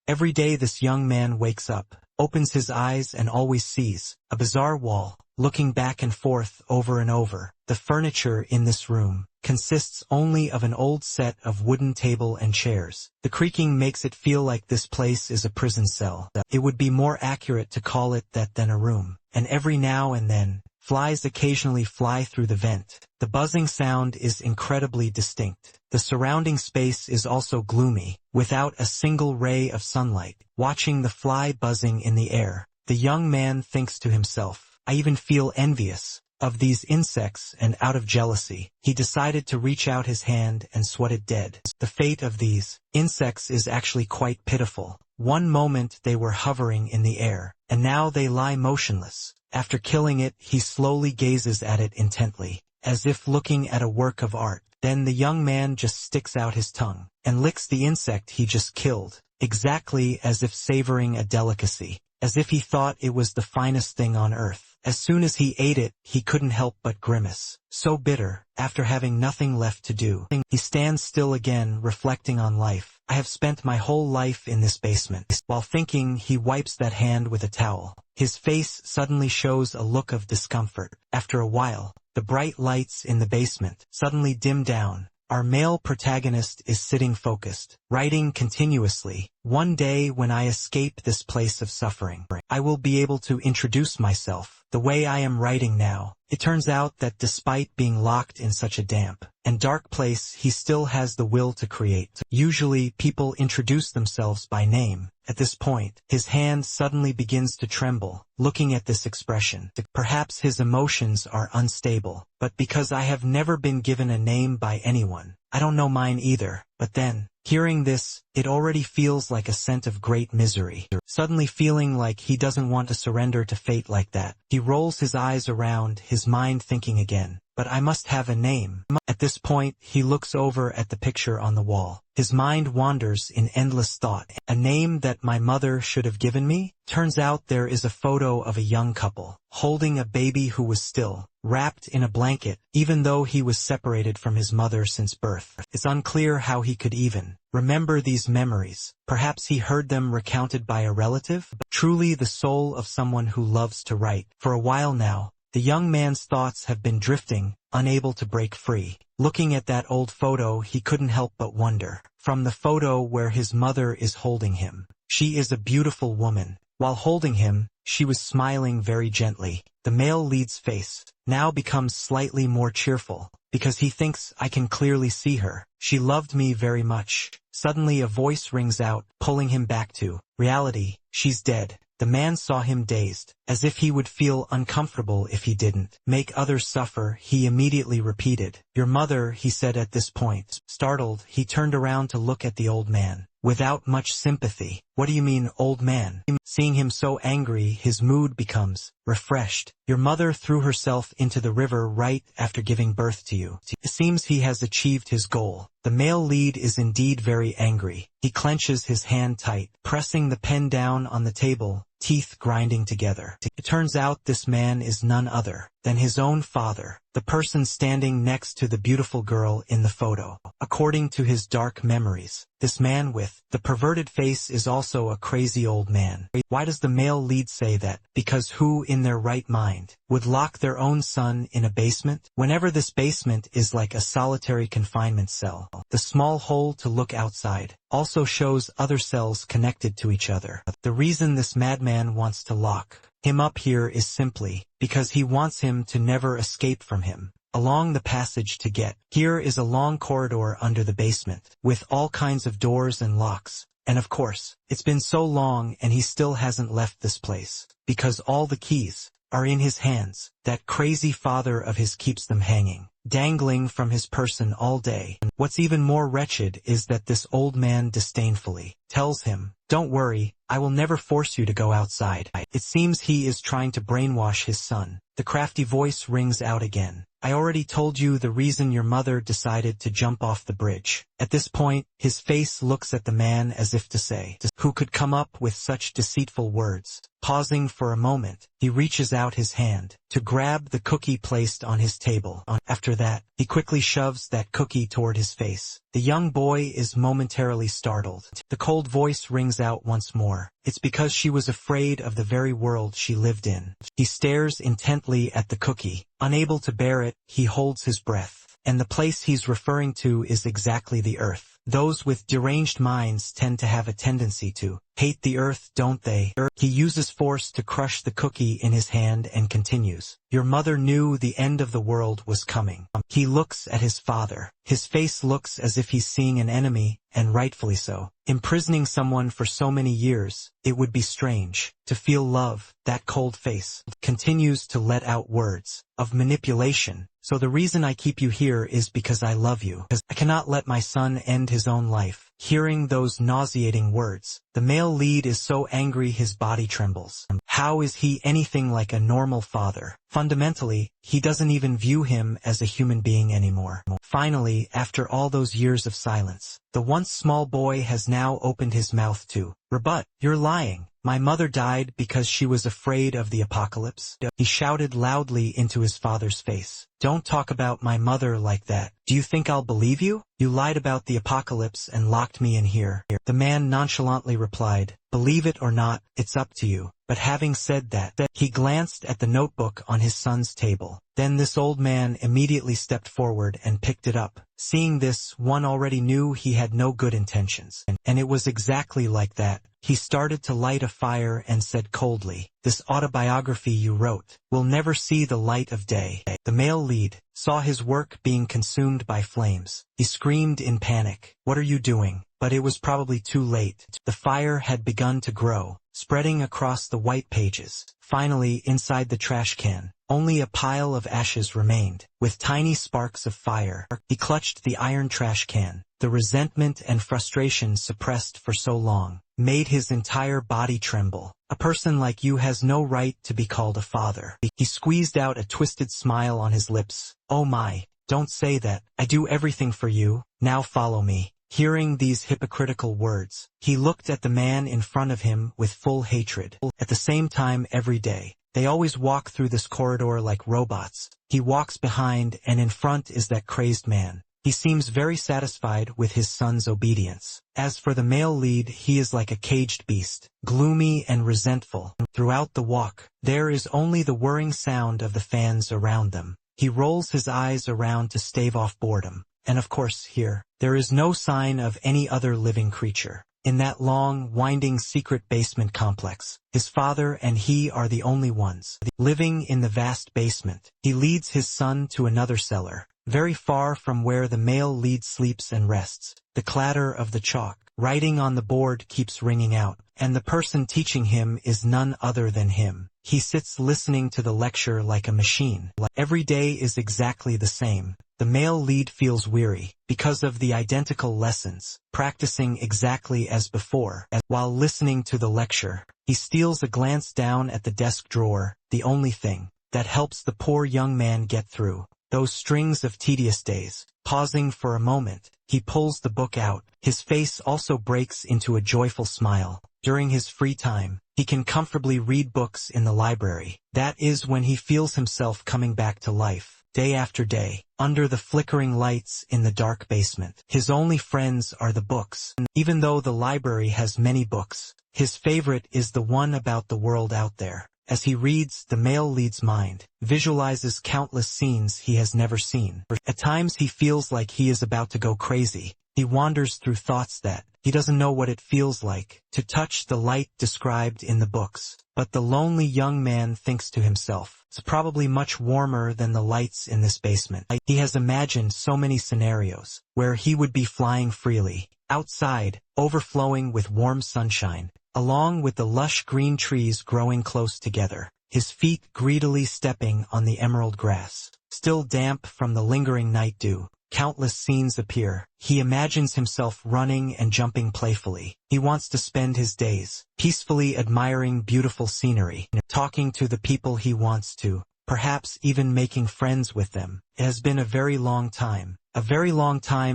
Every day this young man wakes up, opens his eyes and always sees a bizarre wall, looking back and forth over and over. The furniture in this room consists only of an old set of wooden table and chairs. The creaking makes it feel like this place is a prison cell. It would be more accurate to call it that than a room. And every now and then, flies occasionally fly through the vent. The buzzing sound is incredibly distinct. The surrounding space is also gloomy, without a single ray of sunlight. Watching the fly buzzing in the air, the young man thinks to himself, I even feel envious of these insects, and out of jealousy, he decided to reach out his hand and swat it dead. The fate of these insects is actually quite pitiful. One moment they were hovering in the air, and now they lie motionless. After killing it, he slowly gazes at it intently, as if looking at a work of art. Then the young man just sticks out his tongue, and licks the insect he just killed, exactly as if savoring a delicacy, as if he thought it was the finest thing on earth. As soon as he ate it, he couldn't help but grimace. So bitter, after having nothing left to do. He stands still again, reflecting on life. I have spent my whole life in this basement. While thinking, he wipes that hand with a towel. His face suddenly shows a look of discomfort. After a while, the bright lights in the basement suddenly dim down. Our male protagonist is sitting focused, writing continuously. One day when I escape this place of suffering, I will be able to introduce myself the way I am writing now. It turns out that despite being locked in such a damp and dark place, he still has the will to create. Usually people introduce themselves by name. At this point, his hand suddenly begins to tremble, looking at this expression. Perhaps his emotions are unstable, but because I have never been given a name by anyone, I don't know mine either. But then, hearing this, it already feels like a scent of great misery. Suddenly feeling like he doesn't want to surrender to fate like that, he rolls his eyes around, his mind thinking again, but I must have a name. At this point, he looks over at the picture on the wall. His mind wanders in endless thought. A name that my mother should have given me? Turns out there is a photo of a young couple, holding a baby who was still wrapped in a blanket, even though he was separated from his mother since birth. It's unclear how he could even remember these memories. Perhaps he heard them recounted by a relative? Truly the soul of someone who loves to write. For a while now, the young man's thoughts have been drifting, unable to break free. Looking at that old photo, he couldn't help but wonder. From the photo where his mother is holding him, she is a beautiful woman. While holding him, she was smiling very gently. The male lead's face now becomes slightly more cheerful, because he thinks I can clearly see her. She loved me very much. Suddenly a voice rings out, pulling him back to reality. She's dead. The man saw him dazed, as if he would feel uncomfortable if he didn't make others suffer. He immediately repeated, "Your mother," he said at this point. Startled, he turned around to look at the old man, without much sympathy. "What do you mean, old man?" Seeing him so angry, his mood becomes refreshed. "Your mother threw herself into the river right after giving birth to you." It seems he has achieved his goal. The male lead is indeed very angry. He clenches his hand tight, pressing the pen down on the table, teeth grinding together. It turns out this man is none other than his own father, the person standing next to the beautiful girl in the photo. According to his dark memories, this man with the perverted face is also a crazy old man. Why does the male lead say that? Because who in their right mind would lock their own son in a basement? Whenever this basement is like a solitary confinement cell. The small hole to look outside also shows other cells connected to each other. The reason this madman wants to lock him up here is simply because he wants him to never escape from him. Along the passage to get here is a long corridor under the basement, with all kinds of doors and locks. And of course, it's been so long and he still hasn't left this place, because all the keys are in his hands. That crazy father of his keeps them hanging, dangling from his person all day. What's even more wretched is that this old man disdainfully tells him, "Don't worry, I will never force you to go outside." It seems he is trying to brainwash his son. The crafty voice rings out again. "I already told you the reason your mother decided to jump off the bridge. At this point, his face looks at the man as if to say, "Who could come up with such deceitful words?" Pausing for a moment, he reaches out his hand to grab the cookie placed on his table. After that, he quickly shoves that cookie toward his face. The young boy is momentarily startled. The cold voice rings out once more. It's because she was afraid of the very world she lived in. He stares intently at the cookie. Unable to bear it, he holds his breath. And the place he's referring to is exactly the earth. Those with deranged minds tend to have a tendency to hate the earth, don't they? He uses force to crush the cookie in his hand and continues. Your mother knew the end of the world was coming. He looks at his father. His face looks as if he's seeing an enemy, and rightfully so. Imprisoning someone for so many years, it would be strange to feel love. That cold face continues to let out words of manipulation. So the reason I keep you here is because I love you. I cannot let my son end his own life. Hearing those nauseating words, the male lead is so angry his body trembles. How is he anything like a normal father? Fundamentally, he doesn't even view him as a human being anymore. Finally, after all those years of silence, the once small boy has now opened his mouth to rebut. You're lying. My mother died because she was afraid of the apocalypse. He shouted loudly into his father's face. Don't talk about my mother like that. Do you think I'll believe you? You lied about the apocalypse and locked me in here. The man nonchalantly replied, believe it or not, it's up to you. But having said that, he glanced at the notebook on his son's table. Then this old man immediately stepped forward and picked it up. Seeing this, one already knew he had no good intentions. And it was exactly like that. He started to light a fire and said coldly, this autobiography you wrote will never see the light of day. The male lead saw his work being consumed by flames. He screamed in panic, what are you doing? But it was probably too late. The fire had begun to grow, spreading across the white pages. Finally, inside the trash can, only a pile of ashes remained, with tiny sparks of fire. He clutched the iron trash can. The resentment and frustration suppressed for so long made his entire body tremble. A person like you has no right to be called a father. He squeezed out a twisted smile on his lips. Oh my, don't say that. I do everything for you. Now follow me. Hearing these hypocritical words, he looked at the man in front of him with full hatred. At the same time every day, they always walk through this corridor like robots. He walks behind and in front is that crazed man. He seems very satisfied with his son's obedience. As for the male lead, he is like a caged beast, gloomy and resentful. Throughout the walk, there is only the whirring sound of the fans around them. He rolls his eyes around to stave off boredom. And of course here, there is no sign of any other living creature. In that long, winding secret basement complex, his father and he are the only ones living in the vast basement. He leads his son to another cellar, very far from where the male lead sleeps and rests. The clatter of the chalk writing on the board keeps ringing out, and the person teaching him is none other than him. He sits listening to the lecture like a machine. Every day is exactly the same. The male lead feels weary because of the identical lessons, practicing exactly as before. While listening to the lecture, he steals a glance down at the desk drawer, the only thing that helps the poor young man get through those strings of tedious days. Pausing for a moment, he pulls the book out. His face also breaks into a joyful smile. During his free time, he can comfortably read books in the library. That is when he feels himself coming back to life, day after day, under the flickering lights in the dark basement. His only friends are the books. Even though the library has many books, his favorite is the one about the world out there. As he reads, the male lead's mind visualizes countless scenes he has never seen. At times he feels like he is about to go crazy. He wanders through thoughts that he doesn't know what it feels like to touch the light described in the books. But the lonely young man thinks to himself, it's probably much warmer than the lights in this basement. He has imagined so many scenarios where he would be flying freely, outside, overflowing with warm sunshine, along with the lush green trees growing close together, his feet greedily stepping on the emerald grass. Still damp from the lingering night dew, countless scenes appear. He imagines himself running and jumping playfully. He wants to spend his days peacefully admiring beautiful scenery, talking to the people he wants to, perhaps even making friends with them. It has been a very long time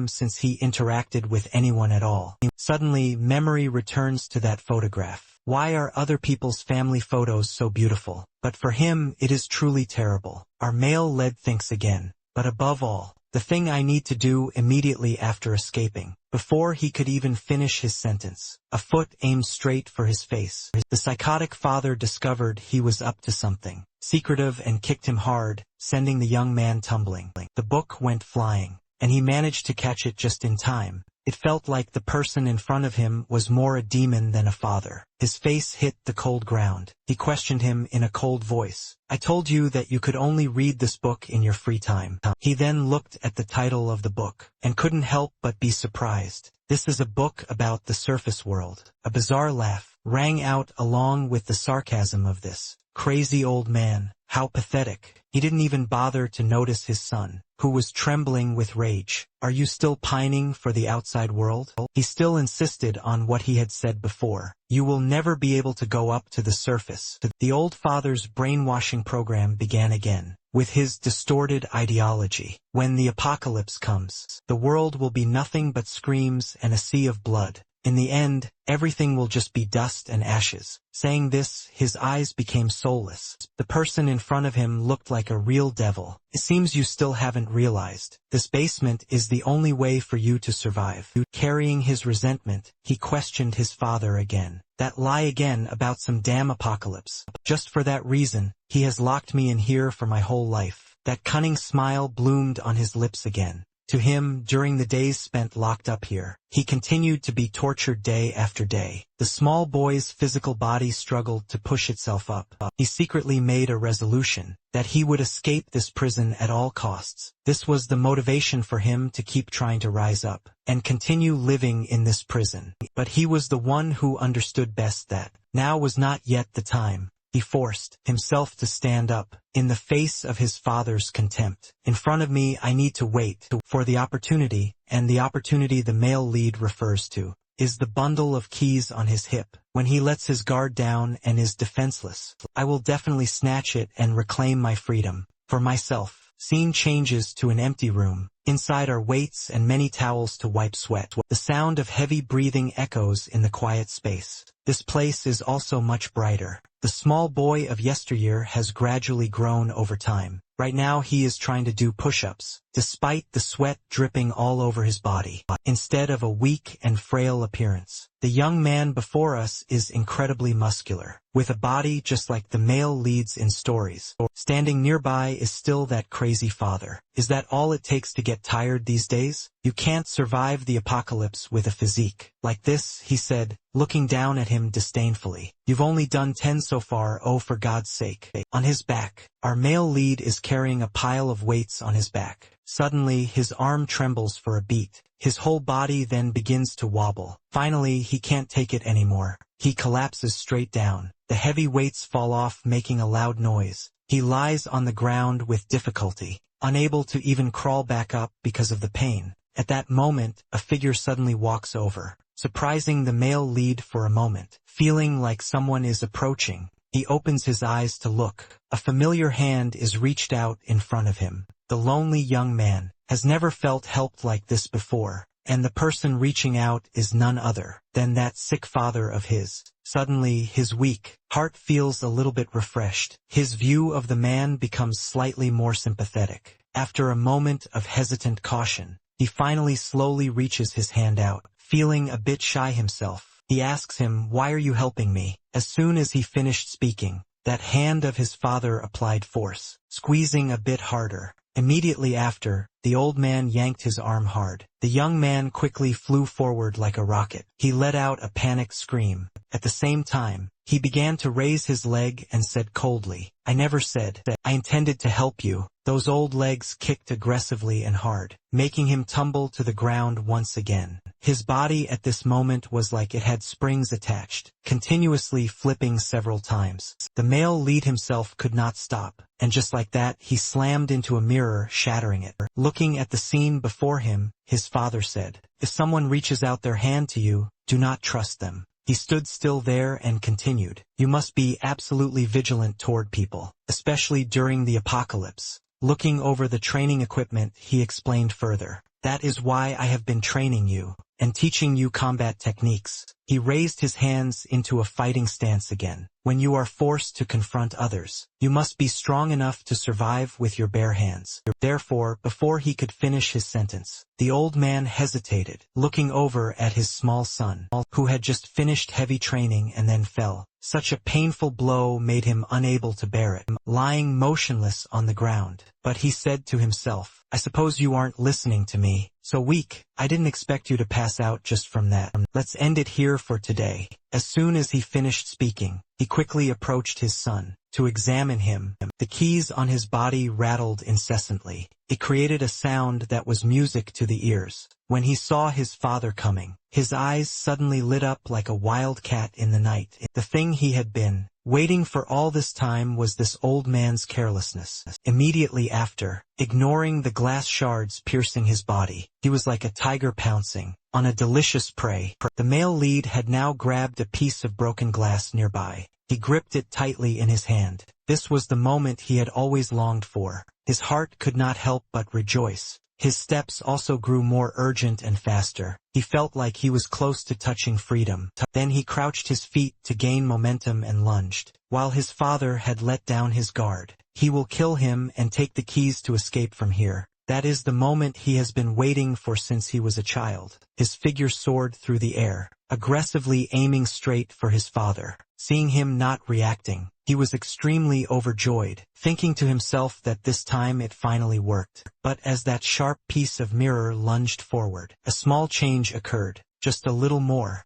since he interacted with anyone at all. Suddenly, memory returns to that photograph. Why are other people's family photos so beautiful? But for him, it is truly terrible. Our male lead thinks again. But above all, the thing I need to do immediately after escaping. Before he could even finish his sentence, a foot aimed straight for his face. The psychotic father discovered he was up to something secretive and kicked him hard, sending the young man tumbling. The book went flying, and he managed to catch it just in time. It felt like the person in front of him was more a demon than a father. His face hit the cold ground. He questioned him in a cold voice. I told you that you could only read this book in your free time. He then looked at the title of the book, and couldn't help but be surprised. This is a book about the surface world. A bizarre laugh rang out along with the sarcasm of this crazy old man. How pathetic. He didn't even bother to notice his son, who was trembling with rage. Are you still pining for the outside world? He still insisted on what he had said before. You will never be able to go up to the surface. The old father's brainwashing program began again, with his distorted ideology. When the apocalypse comes, the world will be nothing but screams and a sea of blood. In the end, everything will just be dust and ashes. Saying this, his eyes became soulless. The person in front of him looked like a real devil. It seems you still haven't realized. This basement is the only way for you to survive. Carrying his resentment, he questioned his father again. That lie again about some damn apocalypse. Just for that reason, he has locked me in here for my whole life. That cunning smile bloomed on his lips again. To him, during the days spent locked up here, he continued to be tortured day after day. The small boy's physical body struggled to push itself up. He secretly made a resolution that he would escape this prison at all costs. This was the motivation for him to keep trying to rise up and continue living in this prison. But he was the one who understood best that now was not yet the time. He forced himself to stand up in the face of his father's contempt. In front of me, I need to wait for the opportunity, and the opportunity the male lead refers to is the bundle of keys on his hip. When he lets his guard down and is defenseless, I will definitely snatch it and reclaim my freedom for myself. Scene changes to an empty room. Inside are weights and many towels to wipe sweat. The sound of heavy breathing echoes in the quiet space. This place is also much brighter. The small boy of yesteryear has gradually grown over time. Right now he is trying to do push-ups, despite the sweat dripping all over his body. Instead of a weak and frail appearance, the young man before us is incredibly muscular, with a body just like the male leads in stories. Standing nearby is still that crazy father. Is that all it takes to get tired these days? You can't survive the apocalypse with a physique like this, he said, looking down at him disdainfully. You've only done 10 so far, oh for God's sake. On his back, our male lead is carrying a pile of weights on his back. Suddenly, his arm trembles for a beat. His whole body then begins to wobble. Finally, he can't take it anymore. He collapses straight down. The heavy weights fall off, making a loud noise. He lies on the ground with difficulty, unable to even crawl back up because of the pain. At that moment, a figure suddenly walks over, surprising the male lead for a moment. Feeling like someone is approaching, he opens his eyes to look. A familiar hand is reached out in front of him. The lonely young man has never felt helped like this before, and the person reaching out is none other than that sick father of his. Suddenly, his weak heart feels a little bit refreshed. His view of the man becomes slightly more sympathetic. After a moment of hesitant caution, he finally slowly reaches his hand out. Feeling a bit shy himself, he asks him, "Why are you helping me?" As soon as he finished speaking, that hand of his father applied force, squeezing a bit harder. Immediately after, the old man yanked his arm hard. The young man quickly flew forward like a rocket. He let out a panicked scream. At the same time, he began to raise his leg and said coldly, "I never said that. I intended to help you." Those old legs kicked aggressively and hard, making him tumble to the ground once again. His body at this moment was like it had springs attached, continuously flipping several times. The male lead himself could not stop, and just like that he slammed into a mirror, shattering it. Looking at the scene before him, his father said, "If someone reaches out their hand to you, do not trust them. He stood still there and continued, "You must be absolutely vigilant toward people, especially during the apocalypse." Looking over the training equipment, he explained further, "That is why I have been training you and teaching you combat techniques." He raised his hands into a fighting stance again. "When you are forced to confront others, you must be strong enough to survive with your bare hands." Therefore, before he could finish his sentence, the old man hesitated, looking over at his small son, who had just finished heavy training and then fell. Such a painful blow made him unable to bear it, lying motionless on the ground. But he said to himself, "I suppose you aren't listening to me. So weak, I didn't expect you to pass out just from that. Let's end it here for today." As soon as he finished speaking, he quickly approached his son to examine him. The keys on his body rattled incessantly. It created a sound that was music to the ears. When he saw his father coming, his eyes suddenly lit up like a wild cat in the night. The thing he had been waiting for all this time was this old man's carelessness. Immediately after, ignoring the glass shards piercing his body, he was like a tiger pouncing on a delicious prey. The male lead had now grabbed a piece of broken glass nearby. He gripped it tightly in his hand. This was the moment he had always longed for. His heart could not help but rejoice. His steps also grew more urgent and faster. He felt like he was close to touching freedom. Then he crouched his feet to gain momentum and lunged. While his father had let down his guard, he will kill him and take the keys to escape from here. That is the moment he has been waiting for since he was a child. His figure soared through the air, aggressively aiming straight for his father. Seeing him not reacting, he was extremely overjoyed, thinking to himself that this time it finally worked. But as that sharp piece of mirror lunged forward, a small change occurred. Just a little more,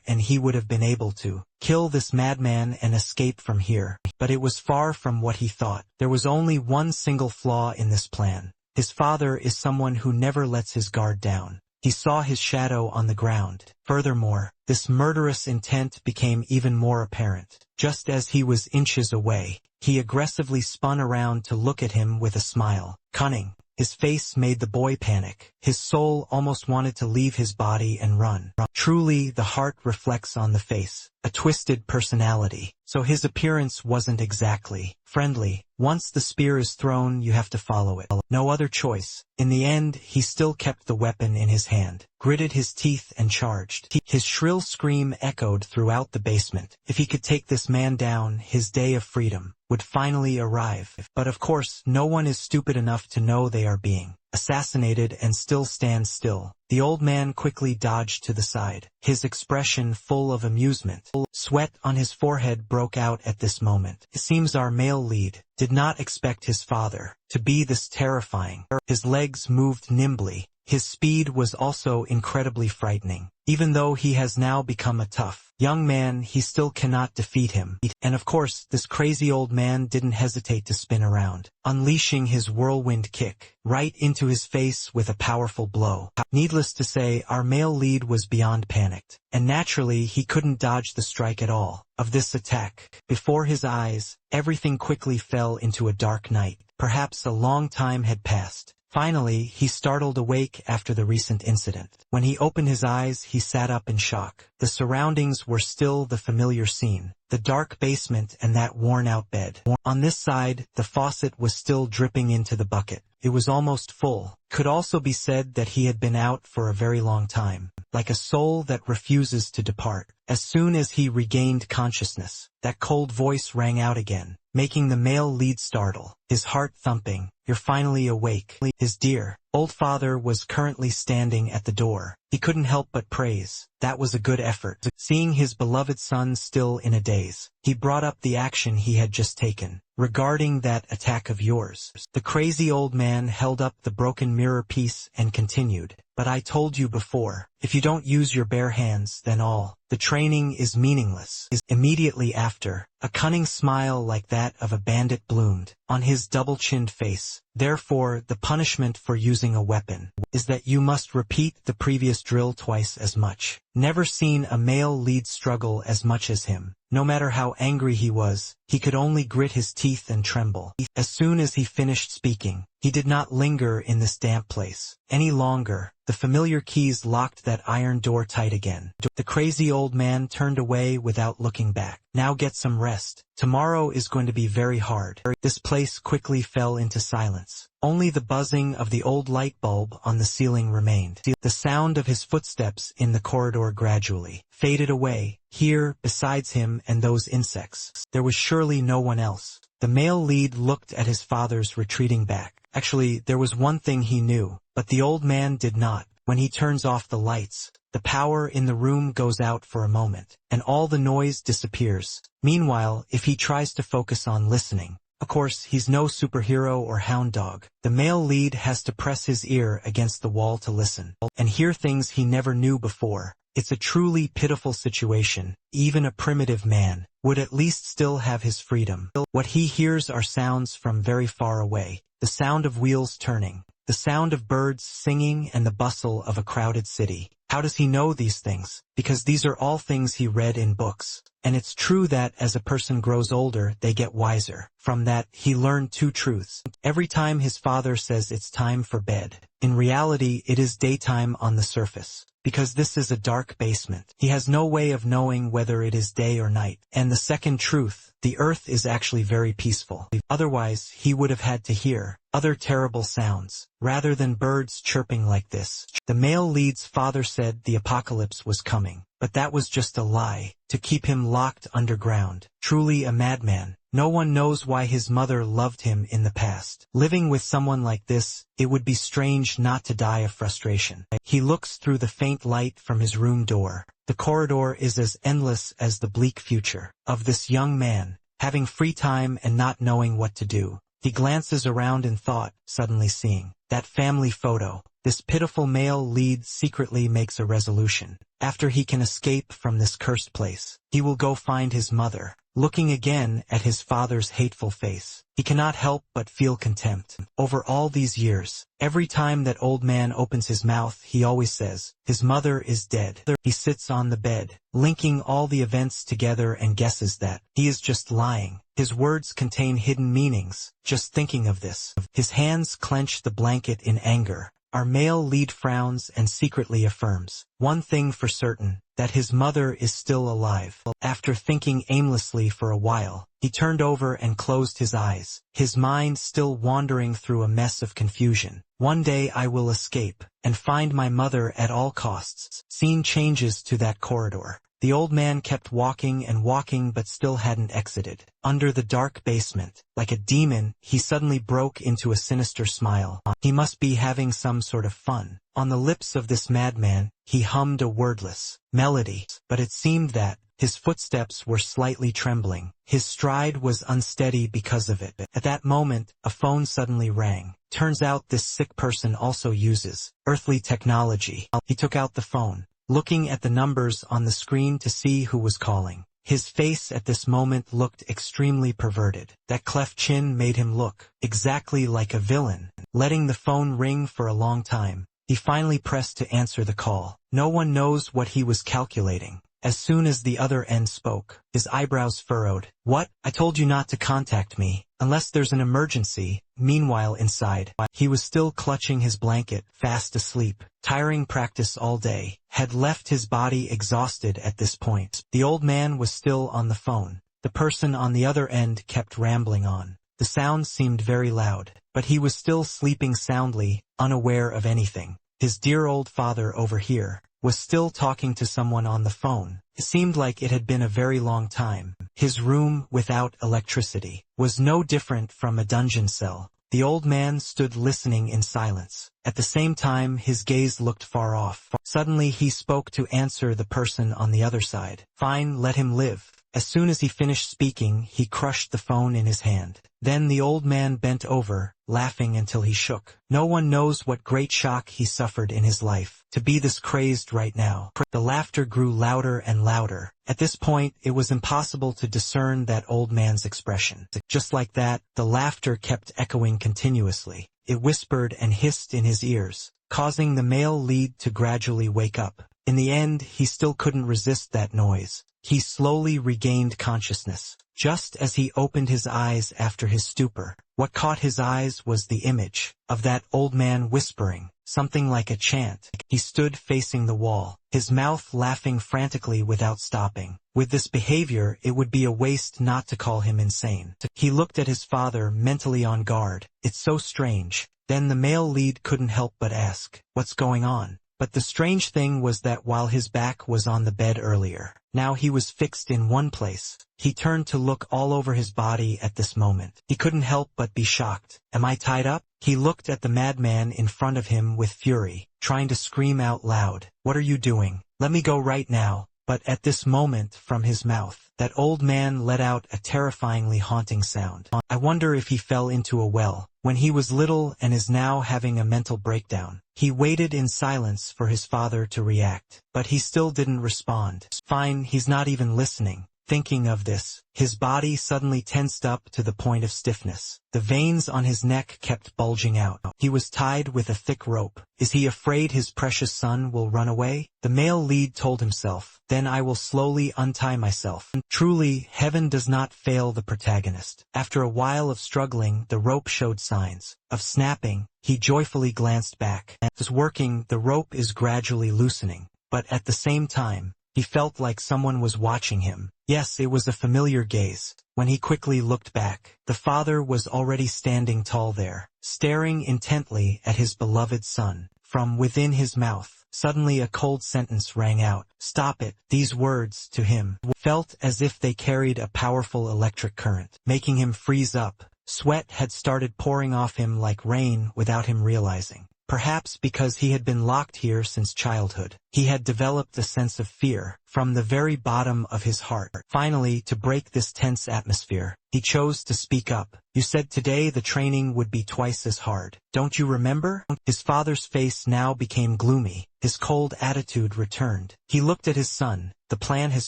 and he would have been able to kill this madman and escape from here. But it was far from what he thought. There was only one single flaw in this plan. His father is someone who never lets his guard down. He saw his shadow on the ground. Furthermore, this murderous intent became even more apparent. Just as he was inches away, he aggressively spun around to look at him with a smile. Cunning. His face made the boy panic. His soul almost wanted to leave his body and run. Truly, the heart reflects on the face. A twisted personality. So his appearance wasn't exactly friendly. Once the spear is thrown, you have to follow it. No other choice. In the end, he still kept the weapon in his hand, gritted his teeth and charged. His shrill scream echoed throughout the basement. If he could take this man down, his day of freedom would finally arrive. But of course, no one is stupid enough to know they are being assassinated and still stand still. The old man quickly dodged to the side, his expression full of amusement. Sweat on his forehead broke out at this moment. It seems our male lead did not expect his father to be this terrifying. His legs moved nimbly. His speed was also incredibly frightening. Even though he has now become a tough young man, he still cannot defeat him. And of course, this crazy old man didn't hesitate to spin around, unleashing his whirlwind kick right into his face with a powerful blow. Needless to say, our male lead was beyond panicked, and naturally he couldn't dodge the strike at all of this attack. Before his eyes, everything quickly fell into a dark night. Perhaps a long time had passed. Finally, he startled awake after the recent incident. When he opened his eyes, he sat up in shock. The surroundings were still the familiar scene, the dark basement and that worn-out bed. On this side, the faucet was still dripping into the bucket. It was almost full. Could also be said that he had been out for a very long time, like a soul that refuses to depart. As soon as he regained consciousness, that cold voice rang out again, making the male lead startle, his heart thumping. "You're finally awake." His dear old father was currently standing at the door. He couldn't help but praise. That was a good effort. Seeing his beloved son still in a daze, he brought up the action he had just taken. "Regarding that attack of yours." The crazy old man held up the broken mirror piece and continued, "But I told you before, if you don't use your bare hands, then all the training is meaningless." Immediately after, a cunning smile like that of a bandit bloomed on his double-chinned face. "Therefore, the punishment for using a weapon is that you must repeat the previous drill twice as much." Never seen a male lead struggle as much as him. No matter how angry he was, he could only grit his teeth and tremble. As soon as he finished speaking, he did not linger in this damp place any longer. The familiar keys locked that iron door tight again. The crazy old man turned away without looking back. Now get some rest. Tomorrow is going to be very hard. This place quickly fell into silence. Only the buzzing of the old light bulb on the ceiling remained. The sound of his footsteps in the corridor gradually faded away. Here, besides him and those insects, there was surely no one else. The male lead looked at his father's retreating back. Actually, there was one thing he knew, but the old man did not. When he turns off the lights, the power in the room goes out for a moment, and all the noise disappears. Meanwhile, if he tries to focus on listening, of course, he's no superhero or hound dog. The male lead has to press his ear against the wall to listen, and hear things he never knew before. It's a truly pitiful situation. Even a primitive man would at least still have his freedom. What he hears are sounds from very far away. The sound of wheels turning, the sound of birds singing, and the bustle of a crowded city. How does he know these things? Because these are all things he read in books. And it's true that as a person grows older, they get wiser. From that, he learned two truths. Every time his father says it's time for bed, in reality it is daytime on the surface. Because this is a dark basement, he has no way of knowing whether it is day or night. And the second truth, the earth is actually very peaceful. Otherwise, he would have had to hear other terrible sounds, rather than birds chirping like this. The male lead's father said the apocalypse was coming, but that was just a lie, to keep him locked underground. Truly a madman. No one knows why his mother loved him in the past. Living with someone like this, it would be strange not to die of frustration. He looks through the faint light from his room door. The corridor is as endless as the bleak future of this young man, having free time and not knowing what to do. He glances around in thought, suddenly seeing that family photo. This pitiful male lead secretly makes a resolution. After he can escape from this cursed place, he will go find his mother. Looking again at his father's hateful face, he cannot help but feel contempt. Over all these years, every time that old man opens his mouth, he always says, his mother is dead. He sits on the bed, linking all the events together, and guesses that he is just lying. His words contain hidden meanings. Just thinking of this, his hands clench the blanket in anger. Our male lead frowns and secretly affirms one thing for certain, that his mother is still alive. After thinking aimlessly for a while, he turned over and closed his eyes, his mind still wandering through a mess of confusion. One day I will escape and find my mother at all costs. Scene changes to that corridor. The old man kept walking and walking but still hadn't exited. Under the dark basement, like a demon, he suddenly broke into a sinister smile. He must be having some sort of fun. On the lips of this madman, he hummed a wordless melody, but it seemed that his footsteps were slightly trembling. His stride was unsteady because of it. At that moment, a phone suddenly rang. Turns out this sick person also uses earthly technology. He took out the phone, looking at the numbers on the screen to see who was calling. His face at this moment looked extremely perverted. That cleft chin made him look exactly like a villain. Letting the phone ring for a long time, he finally pressed to answer the call. No one knows what he was calculating. As soon as the other end spoke, his eyebrows furrowed. What? I told you not to contact me, unless there's an emergency. Meanwhile inside, he was still clutching his blanket, fast asleep. Tiring practice all day had left his body exhausted at this point. The old man was still on the phone. The person on the other end kept rambling on. The sound seemed very loud, but he was still sleeping soundly, unaware of anything. His dear old father over here was still talking to someone on the phone. It seemed like it had been a very long time. His room, without electricity, was no different from a dungeon cell. The old man stood listening in silence. At the same time, his gaze looked far off. Suddenly he spoke to answer the person on the other side. Fine, let him live. As soon as he finished speaking, he crushed the phone in his hand. Then the old man bent over, laughing until he shook. No one knows what great shock he suffered in his life to be this crazed right now. The laughter grew louder and louder. At this point, it was impossible to discern that old man's expression. Just like that, the laughter kept echoing continuously. It whispered and hissed in his ears, causing the male lead to gradually wake up. In the end, he still couldn't resist that noise. he slowly regained consciousness. Just as he opened his eyes after his stupor, what caught his eyes was the image of that old man whispering, something like a chant. He stood facing the wall, his mouth laughing frantically without stopping. With this behavior, it would be a waste not to call him insane. He looked at his father, mentally on guard. It's so strange. Then the male lead couldn't help but ask, "What's going on?" But the strange thing was that while his back was on the bed earlier, now he was fixed in one place. He turned to look all over his body at this moment. He couldn't help but be shocked. "Am I tied up?" He looked at the madman in front of him with fury, trying to scream out loud, "What are you doing? Let me go right now." But at this moment, from his mouth, that old man let out a terrifyingly haunting sound. I wonder if he fell into a well when he was little and is now having a mental breakdown. He waited in silence for his father to react, but he still didn't respond. Fine, he's not even listening. Thinking of this, his body suddenly tensed up to the point of stiffness. The veins on his neck kept bulging out. He was tied with a thick rope. Is he afraid his precious son will run away? The male lead told himself, "Then I will slowly untie myself." Truly, heaven does not fail the protagonist. After a while of struggling, the rope showed signs of snapping. He joyfully glanced back. It's working, the rope is gradually loosening. But at the same time, he felt like someone was watching him. Yes, it was a familiar gaze. When he quickly looked back, the father was already standing tall there, staring intently at his beloved son. From within his mouth, suddenly a cold sentence rang out. "Stop it." These words, to him, felt as if they carried a powerful electric current, making him freeze up. Sweat had started pouring off him like rain without him realizing. Perhaps because he had been locked here since childhood, he had developed a sense of fear from the very bottom of his heart. Finally, to break this tense atmosphere, he chose to speak up. "You said today the training would be twice as hard. Don't you remember?" His father's face now became gloomy. His cold attitude returned. He looked at his son. "The plan has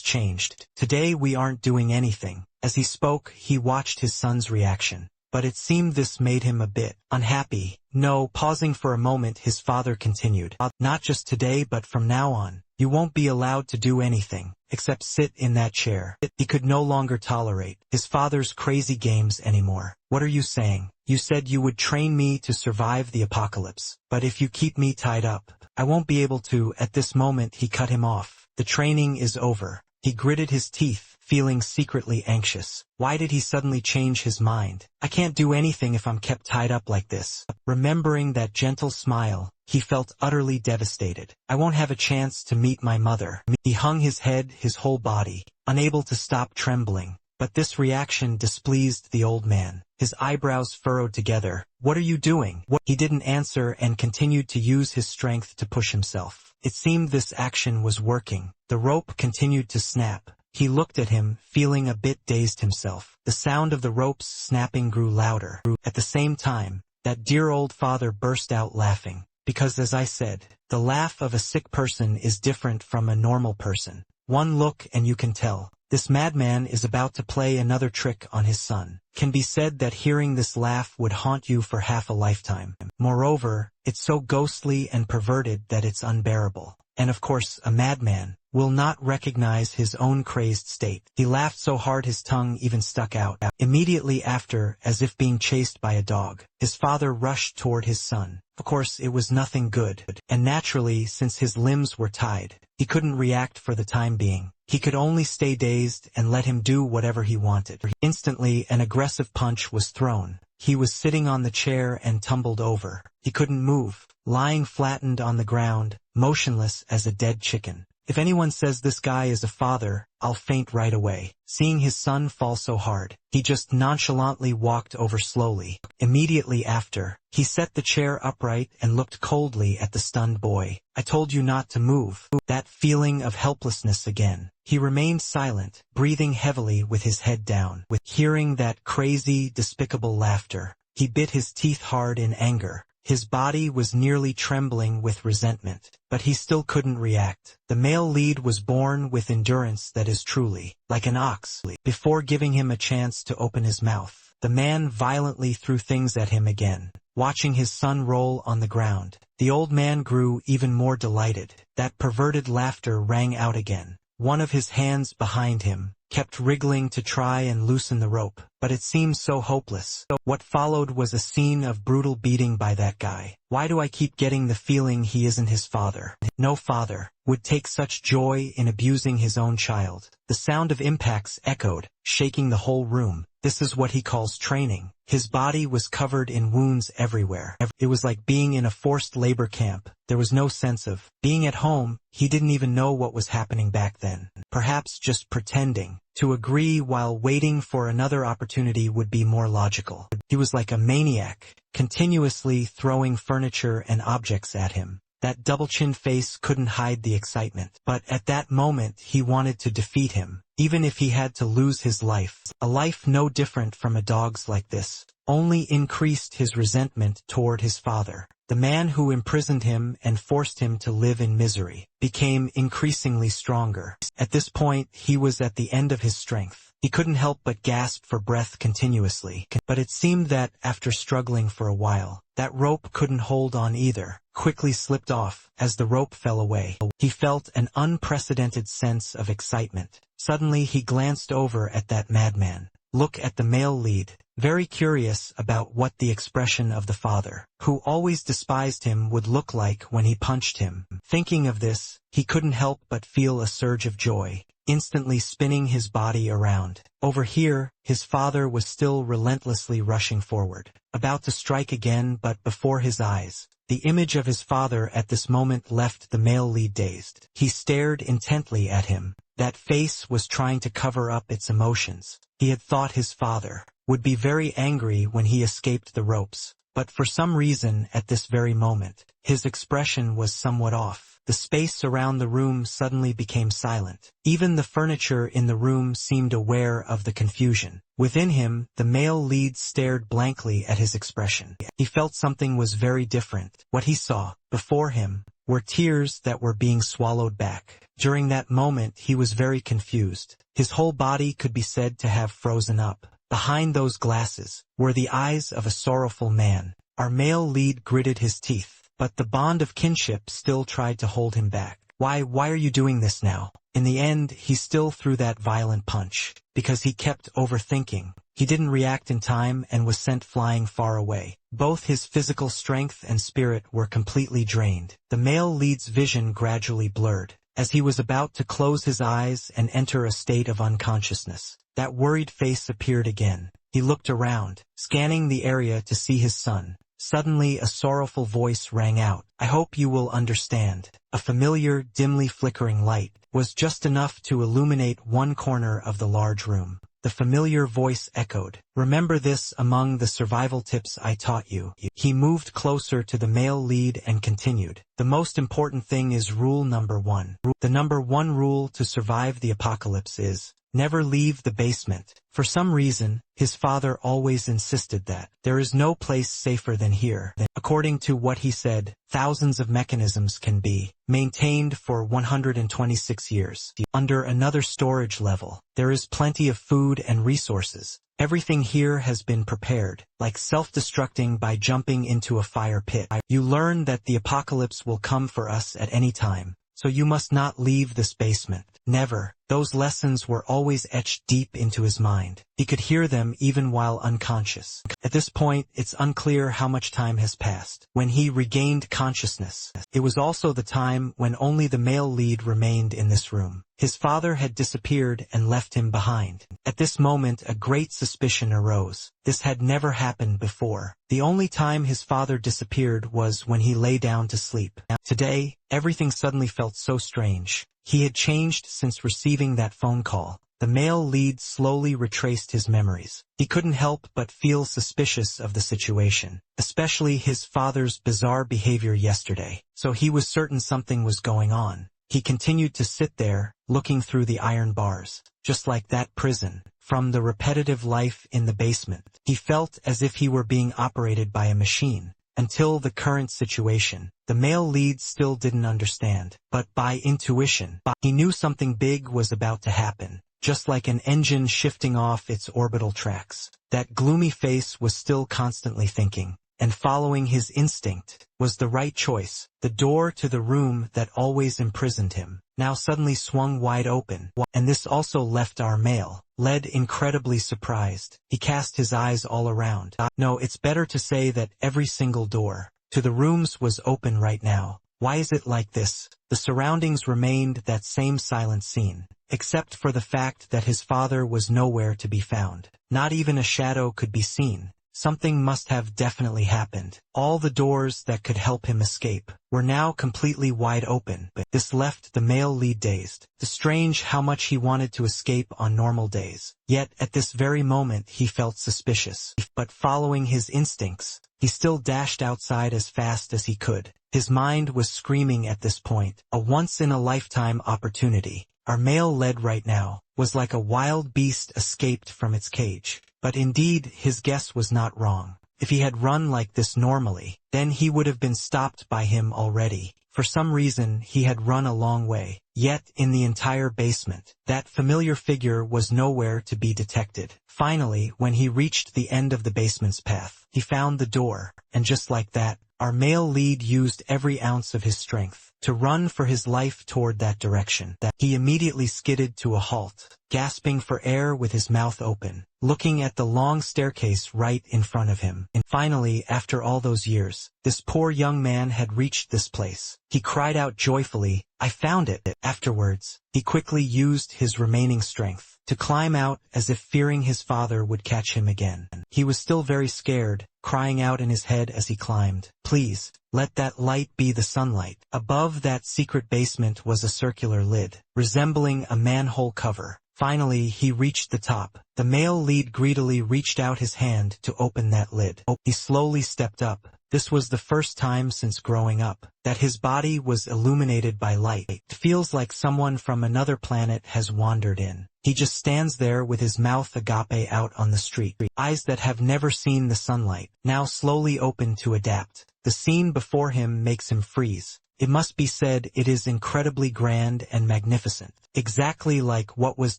changed. Today we aren't doing anything." As he spoke, he watched his son's reaction. But it seemed this made him a bit unhappy. "No," pausing for a moment, his father continued. "Not just today but from now on. You won't be allowed to do anything, except sit in that chair." He could no longer tolerate his father's crazy games anymore. "What are you saying? You said you would train me to survive the apocalypse. But if you keep me tied up, I won't be able to." At this moment he cut him off. "The training is over." He gritted his teeth, feeling secretly anxious. Why did he suddenly change his mind? "I can't do anything if I'm kept tied up like this." Remembering that gentle smile, he felt utterly devastated. "I won't have a chance to meet my mother." He hung his head, his whole body, unable to stop trembling. But this reaction displeased the old man. His eyebrows furrowed together. "What are you doing?" He didn't answer and continued to use his strength to push himself. It seemed this action was working. The rope continued to snap. He looked at him, feeling a bit dazed himself. The sound of the ropes snapping grew louder. At the same time, that dear old father burst out laughing. Because as I said, the laugh of a sick person is different from a normal person. One look and you can tell. This madman is about to play another trick on his son. Can be said that hearing this laugh would haunt you for half a lifetime. Moreover, it's so ghostly and perverted that it's unbearable. And of course, a madman will not recognize his own crazed state. He laughed so hard his tongue even stuck out. Immediately after, as if being chased by a dog, his father rushed toward his son. Of course, it was nothing good, and naturally, since his limbs were tied, he couldn't react for the time being. He could only stay dazed and let him do whatever he wanted. Instantly, an aggressive punch was thrown. He was sitting on the chair and tumbled over. He couldn't move, lying flattened on the ground, motionless as a dead chicken. If anyone says this guy is a father, I'll faint right away. Seeing his son fall so hard, he just nonchalantly walked over slowly. Immediately after, he set the chair upright and looked coldly at the stunned boy. "I told you not to move." That feeling of helplessness again. He remained silent, breathing heavily with his head down. With hearing that crazy, despicable laughter, he bit his teeth hard in anger. His body was nearly trembling with resentment, but he still couldn't react. The male lead was born with endurance that is truly like an ox. Before giving him a chance to open his mouth, the man violently threw things at him again. Watching his son roll on the ground, the old man grew even more delighted. That perverted laughter rang out again. One of his hands behind him kept wriggling to try and loosen the rope, but it seemed so hopeless. What followed was a scene of brutal beating by that guy. Why do I keep getting the feeling he isn't his father? No father would take such joy in abusing his own child. The sound of impacts echoed, shaking the whole room. This is what he calls training. His body was covered in wounds everywhere. It was like being in a forced labor camp. There was no sense of being at home. He didn't even know what was happening back then. Perhaps just pretending to agree while waiting for another opportunity would be more logical. He was like a maniac, continuously throwing furniture and objects at him. That double-chin face couldn't hide the excitement. But at that moment he wanted to defeat him, even if he had to lose his life. A life no different from a dog's like this only increased his resentment toward his father. The man who imprisoned him and forced him to live in misery became increasingly stronger. At this point he was at the end of his strength. He couldn't help but gasp for breath continuously. But it seemed that, after struggling for a while, that rope couldn't hold on either. Quickly slipped off as the rope fell away. He felt an unprecedented sense of excitement. Suddenly he glanced over at that madman. Look at the male lead, very curious about what the expression of the father, who always despised him, would look like when he punched him. Thinking of this, he couldn't help but feel a surge of joy, instantly spinning his body around. Over here, his father was still relentlessly rushing forward, about to strike again, but before his eyes, the image of his father at this moment left the male lead dazed. He stared intently at him. That face was trying to cover up its emotions. He had thought his father would be very angry when he escaped the ropes, but for some reason at this very moment, his expression was somewhat off. The space around the room suddenly became silent. Even the furniture in the room seemed aware of the confusion. Within him, the male lead stared blankly at his expression. He felt something was very different. What he saw before him were tears that were being swallowed back. During that moment he was very confused. His whole body could be said to have frozen up. Behind those glasses were the eyes of a sorrowful man. Our male lead gritted his teeth, but the bond of kinship still tried to hold him back. Why are you doing this now? In the end, he still threw that violent punch, because he kept overthinking. He didn't react in time and was sent flying far away. Both his physical strength and spirit were completely drained. The male lead's vision gradually blurred, as he was about to close his eyes and enter a state of unconsciousness. That worried face appeared again. He looked around, scanning the area to see his son. Suddenly a sorrowful voice rang out. I hope you will understand. A familiar, dimly flickering light was just enough to illuminate one corner of the large room. The familiar voice echoed. Remember this among the survival tips I taught you. He moved closer to the male lead and continued. The most important thing is rule number 1. The number 1 rule to survive the apocalypse is never leave the basement. For some reason, his father always insisted that there is no place safer than here. According to what he said, thousands of mechanisms can be maintained for 126 years. Under another storage level, there is plenty of food and resources. Everything here has been prepared, like self-destructing by jumping into a fire pit. You learn that the apocalypse will come for us at any time, so you must not leave this basement. Never. Those lessons were always etched deep into his mind. He could hear them even while unconscious. At this point, it's unclear how much time has passed. When he regained consciousness, it was also the time when only the male lead remained in this room. His father had disappeared and left him behind. At this moment, a great suspicion arose. This had never happened before. The only time his father disappeared was when he lay down to sleep. Today, everything suddenly felt so strange. He had changed since receiving that phone call. The male lead slowly retraced his memories. He couldn't help but feel suspicious of the situation, especially his father's bizarre behavior yesterday. So he was certain something was going on. He continued to sit there, looking through the iron bars, just like that prison. From the repetitive life in the basement, he felt as if he were being operated by a machine. Until the current situation, the male lead still didn't understand, but by intuition, he knew something big was about to happen, just like an engine shifting off its orbital tracks. That gloomy face was still constantly thinking, and following his instinct was the right choice. The door to the room that always imprisoned him now suddenly swung wide open, and this also left our male lead incredibly surprised. He cast his eyes all around. No, it's better to say that every single door to the rooms was open right now. Why is it like this? The surroundings remained that same silent scene, except for the fact that his father was nowhere to be found. Not even a shadow could be seen. Something must have definitely happened. All the doors that could help him escape were now completely wide open, but this left the male lead dazed. It's strange how much he wanted to escape on normal days. Yet at this very moment he felt suspicious. But following his instincts, he still dashed outside as fast as he could. His mind was screaming at this point, a once-in-a-lifetime opportunity. Our male lead right now was like a wild beast escaped from its cage. But indeed, his guess was not wrong. If he had run like this normally, then he would have been stopped by him already. For some reason, he had run a long way. Yet, in the entire basement, that familiar figure was nowhere to be detected. Finally, when he reached the end of the basement's path, he found the door, and just like that, our male lead used every ounce of his strength to run for his life toward that direction. He immediately skidded to a halt, gasping for air with his mouth open, looking at the long staircase right in front of him. And finally, after all those years, this poor young man had reached this place. He cried out joyfully, "I found it!" Afterwards, he quickly used his remaining strength to climb out as if fearing his father would catch him again. He was still very scared, crying out in his head as he climbed, "Please, let that light be the sunlight." Above that secret basement was a circular lid, resembling a manhole cover. Finally, he reached the top. The male lead greedily reached out his hand to open that lid. He slowly stepped up. This was the first time since growing up that his body was illuminated by light. It feels like someone from another planet has wandered in. He just stands there with his mouth agape out on the street. Eyes that have never seen the sunlight, now slowly open to adapt. The scene before him makes him freeze. It must be said it is incredibly grand and magnificent, exactly like what was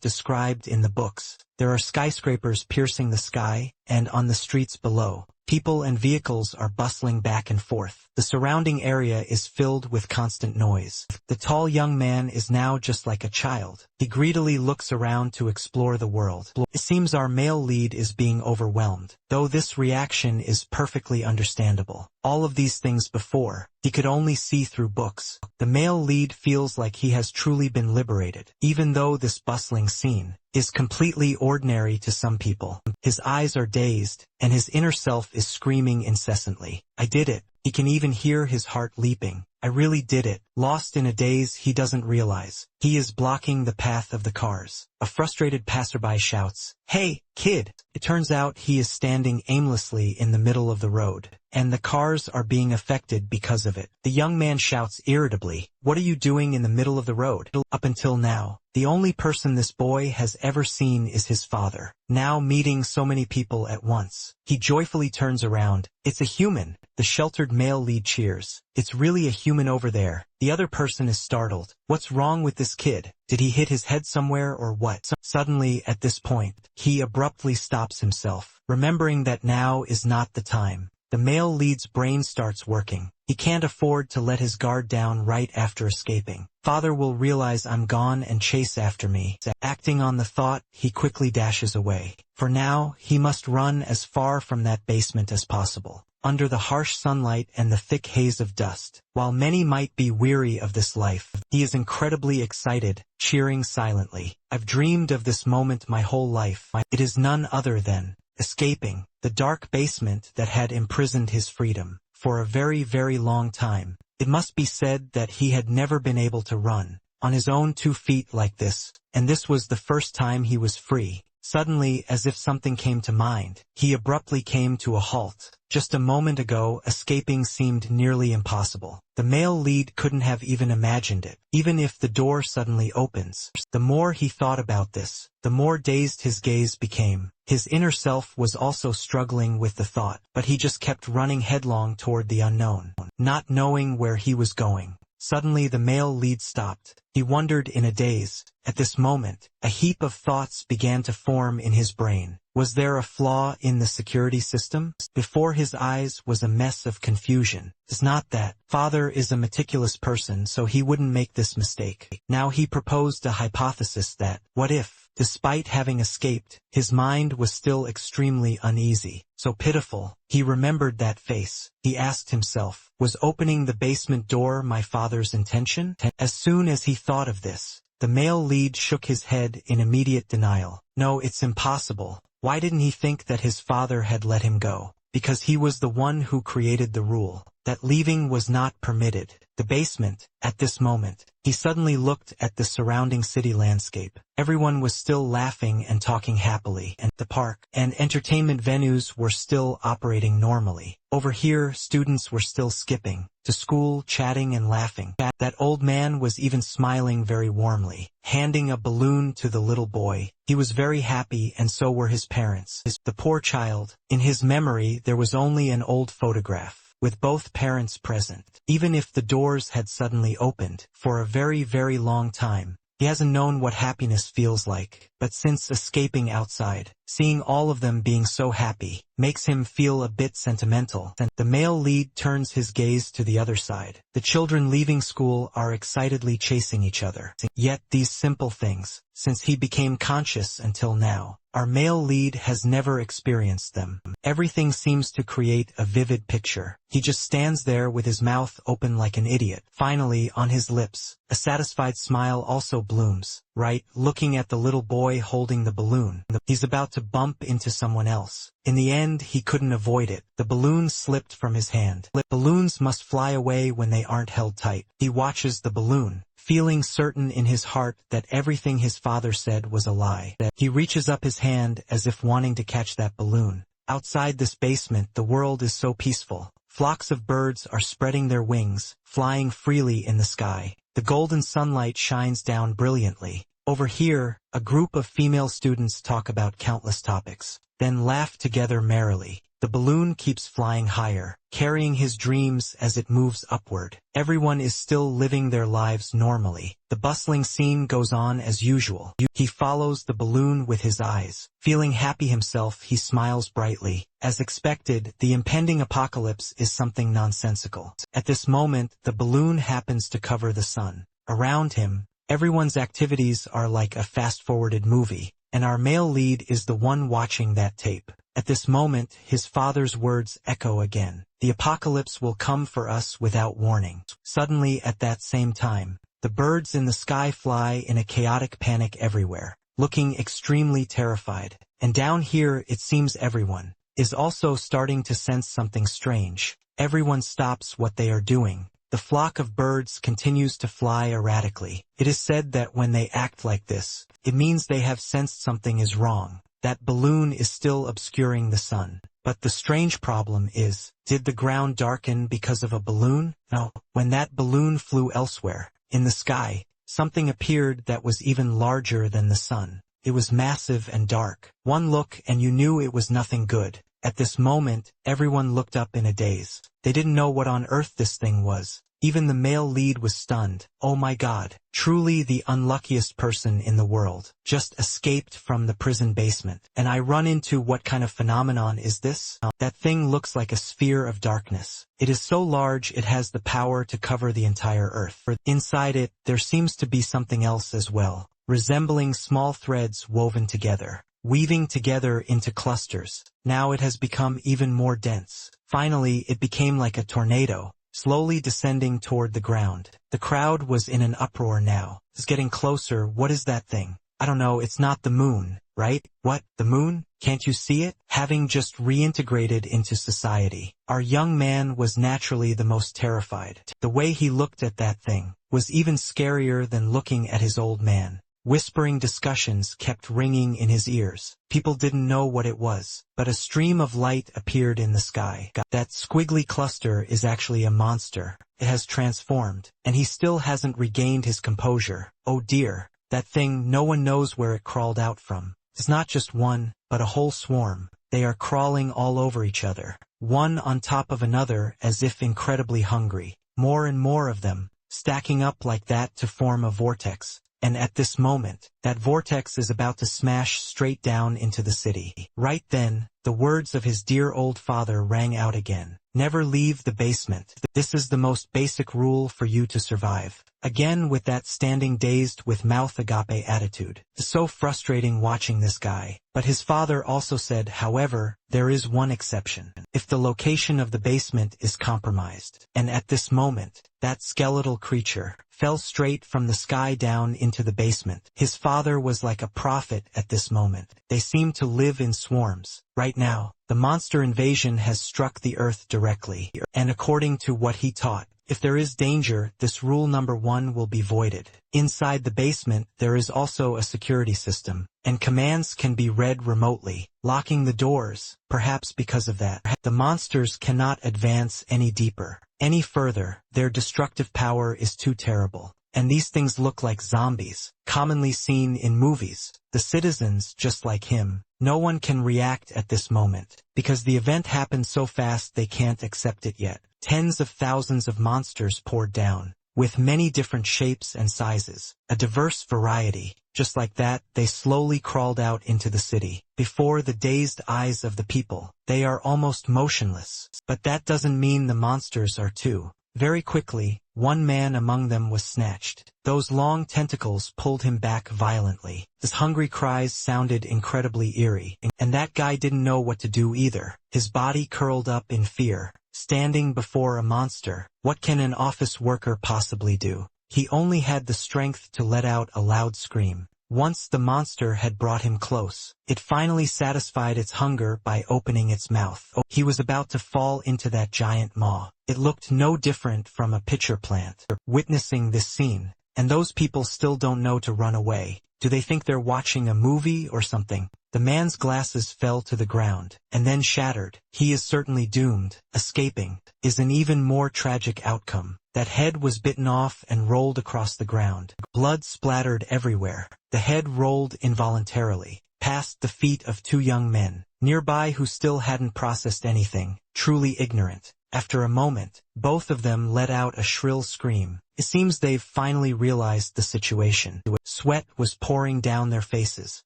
described in the books. There are skyscrapers piercing the sky, and on the streets below, people and vehicles are bustling back and forth. The surrounding area is filled with constant noise. The tall young man is now just like a child. He greedily looks around to explore the world. It seems our male lead is being overwhelmed, though this reaction is perfectly understandable. All of these things before, he could only see through books. The male lead feels like he has truly been liberated, even though this bustling scene is completely ordinary to some people. His eyes are dazed, and his inner self is screaming incessantly, "I did it." He can even hear his heart leaping. "I really did it." Lost in a daze he doesn't realize he is blocking the path of the cars. A frustrated passerby shouts, "Hey, kid!" It turns out he is standing aimlessly in the middle of the road, and the cars are being affected because of it. The young man shouts irritably, "What are you doing in the middle of the road?" Up until now, the only person this boy has ever seen is his father. Now meeting so many people at once, he joyfully turns around. It's a human. The sheltered male lead cheers. "It's really a human over there." The other person is startled. What's wrong with this kid? Did he hit his head somewhere or what? Suddenly, at this point, he abruptly stops himself, remembering that now is not the time. The male lead's brain starts working. He can't afford to let his guard down right after escaping. Father will realize I'm gone and chase after me. Acting on the thought, he quickly dashes away. For now, he must run as far from that basement as possible. Under the harsh sunlight and the thick haze of dust, while many might be weary of this life, he is incredibly excited, cheering silently. "I've dreamed of this moment my whole life." It is none other than escaping the dark basement that had imprisoned his freedom for a very, very long time. It must be said that he had never been able to run on his own 2 feet like this, and this was the first time he was free. Suddenly, as if something came to mind, he abruptly came to a halt. Just a moment ago, escaping seemed nearly impossible. The male lead couldn't have even imagined it, even if the door suddenly opens. The more he thought about this, the more dazed his gaze became. His inner self was also struggling with the thought, but he just kept running headlong toward the unknown, not knowing where he was going. Suddenly the male lead stopped. He wondered in a daze. At this moment, a heap of thoughts began to form in his brain. Was there a flaw in the security system? Before his eyes was a mess of confusion. It's not that. Father is a meticulous person, so he wouldn't make this mistake. Now he proposed a hypothesis that, what if, despite having escaped, his mind was still extremely uneasy, so pitiful? He remembered that face. He asked himself, was opening the basement door my father's intention? As soon as he thought of this, the male lead shook his head in immediate denial. No, it's impossible. Why didn't he think that his father had let him go? Because he was the one who created the rule that leaving was not permitted. The basement, at this moment, he suddenly looked at the surrounding city landscape. Everyone was still laughing and talking happily, and the park and entertainment venues were still operating normally. Over here, students were still skipping to school, chatting and laughing. That old man was even smiling very warmly, handing a balloon to the little boy. He was very happy, and so were his parents. The poor child, in his memory there was only an old photograph with both parents present. Even if the doors had suddenly opened, for a very, very long time, he hasn't known what happiness feels like. But since escaping outside, seeing all of them being so happy, makes him feel a bit sentimental. The male lead turns his gaze to the other side. The children leaving school are excitedly chasing each other. Yet these simple things, since he became conscious until now, our male lead has never experienced them. Everything seems to create a vivid picture. He just stands there with his mouth open like an idiot. Finally, on his lips, a satisfied smile also blooms. Right, looking at the little boy holding the balloon. He's about to bump into someone else. In the end, he couldn't avoid it. The balloon slipped from his hand. Balloons must fly away when they aren't held tight. He watches the balloon, feeling certain in his heart that everything his father said was a lie. He reaches up his hand as if wanting to catch that balloon. Outside this basement, the world is so peaceful. Flocks of birds are spreading their wings, flying freely in the sky. The golden sunlight shines down brilliantly. Over here, a group of female students talk about countless topics, then laugh together merrily. The balloon keeps flying higher, carrying his dreams as it moves upward. Everyone is still living their lives normally. The bustling scene goes on as usual. He follows the balloon with his eyes. Feeling happy himself, he smiles brightly. As expected, the impending apocalypse is something nonsensical. At this moment, the balloon happens to cover the sun. Around him, everyone's activities are like a fast-forwarded movie, and our male lead is the one watching that tape. At this moment, his father's words echo again. The apocalypse will come for us without warning. Suddenly, at that same time, the birds in the sky fly in a chaotic panic everywhere, looking extremely terrified. And down here, it seems everyone is also starting to sense something strange. Everyone stops what they are doing. The flock of birds continues to fly erratically. It is said that when they act like this, it means they have sensed something is wrong. That balloon is still obscuring the sun. But the strange problem is, did the ground darken because of a balloon? No. When that balloon flew elsewhere, in the sky, something appeared that was even larger than the sun. It was massive and dark. One look and you knew it was nothing good. At this moment, everyone looked up in a daze. They didn't know what on earth this thing was. Even the male lead was stunned. Oh my God, truly the unluckiest person in the world. Just escaped from the prison basement. And I run into what kind of phenomenon is this? That thing looks like a sphere of darkness. It is so large it has the power to cover the entire earth. Inside it, there seems to be something else as well, resembling small threads woven together, weaving together into clusters. Now it has become even more dense. Finally, it became like a tornado, slowly descending toward the ground. The crowd was in an uproar now. It's getting closer. What is that thing? I don't know, it's not the moon, right? What? The moon? Can't you see it? Having just reintegrated into society, our young man was naturally the most terrified. The way he looked at that thing was even scarier than looking at his old man. Whispering discussions kept ringing in his ears. People didn't know what it was, but a stream of light appeared in the sky. That squiggly cluster is actually a monster. It has transformed, and he still hasn't regained his composure. Oh dear, that thing, no one knows where it crawled out from. It's not just one, but a whole swarm. They are crawling all over each other, one on top of another as if incredibly hungry. More and more of them. stacking up like that to form a vortex. And at this moment, that vortex is about to smash straight down into the city. Right then, the words of his dear old father rang out again. Never leave the basement. This is the most basic rule for you to survive. Again with that standing dazed with mouth agape attitude. It's so frustrating watching this guy. But his father also said, however, there is one exception. If the location of the basement is compromised. And at this moment, that skeletal creature fell straight from the sky down into the basement. His father was like a prophet at this moment. They seemed to live in swarms. Right now, the monster invasion has struck the earth directly. And according to what he taught, if there is danger, this rule number 1 will be voided. Inside the basement, there is also a security system, and commands can be read remotely, locking the doors. Perhaps because of that, the monsters cannot advance any deeper. Any further, their destructive power is too terrible. And these things look like zombies, commonly seen in movies. The citizens, just like him, no one can react at this moment, because the event happened so fast they can't accept it yet. Tens of thousands of monsters poured down, with many different shapes and sizes, a diverse variety. Just like that, they slowly crawled out into the city. Before the dazed eyes of the people, they are almost motionless. But that doesn't mean the monsters are too. Very quickly, one man among them was snatched. Those long tentacles pulled him back violently. His hungry cries sounded incredibly eerie, and that guy didn't know what to do either. His body curled up in fear, standing before a monster. What can an office worker possibly do? He only had the strength to let out a loud scream. Once the monster had brought him close, it finally satisfied its hunger by opening its mouth. He was about to fall into that giant maw. It looked no different from a pitcher plant. Witnessing this scene, and those people still don't know to run away. Do they think they're watching a movie or something? The man's glasses fell to the ground, and then shattered. He is certainly doomed. Escaping is an even more tragic outcome. That head was bitten off and rolled across the ground. Blood splattered everywhere. The head rolled involuntarily, past the feet of 2 young men, nearby who still hadn't processed anything, truly ignorant. After a moment, both of them let out a shrill scream. It seems they've finally realized the situation. Sweat was pouring down their faces.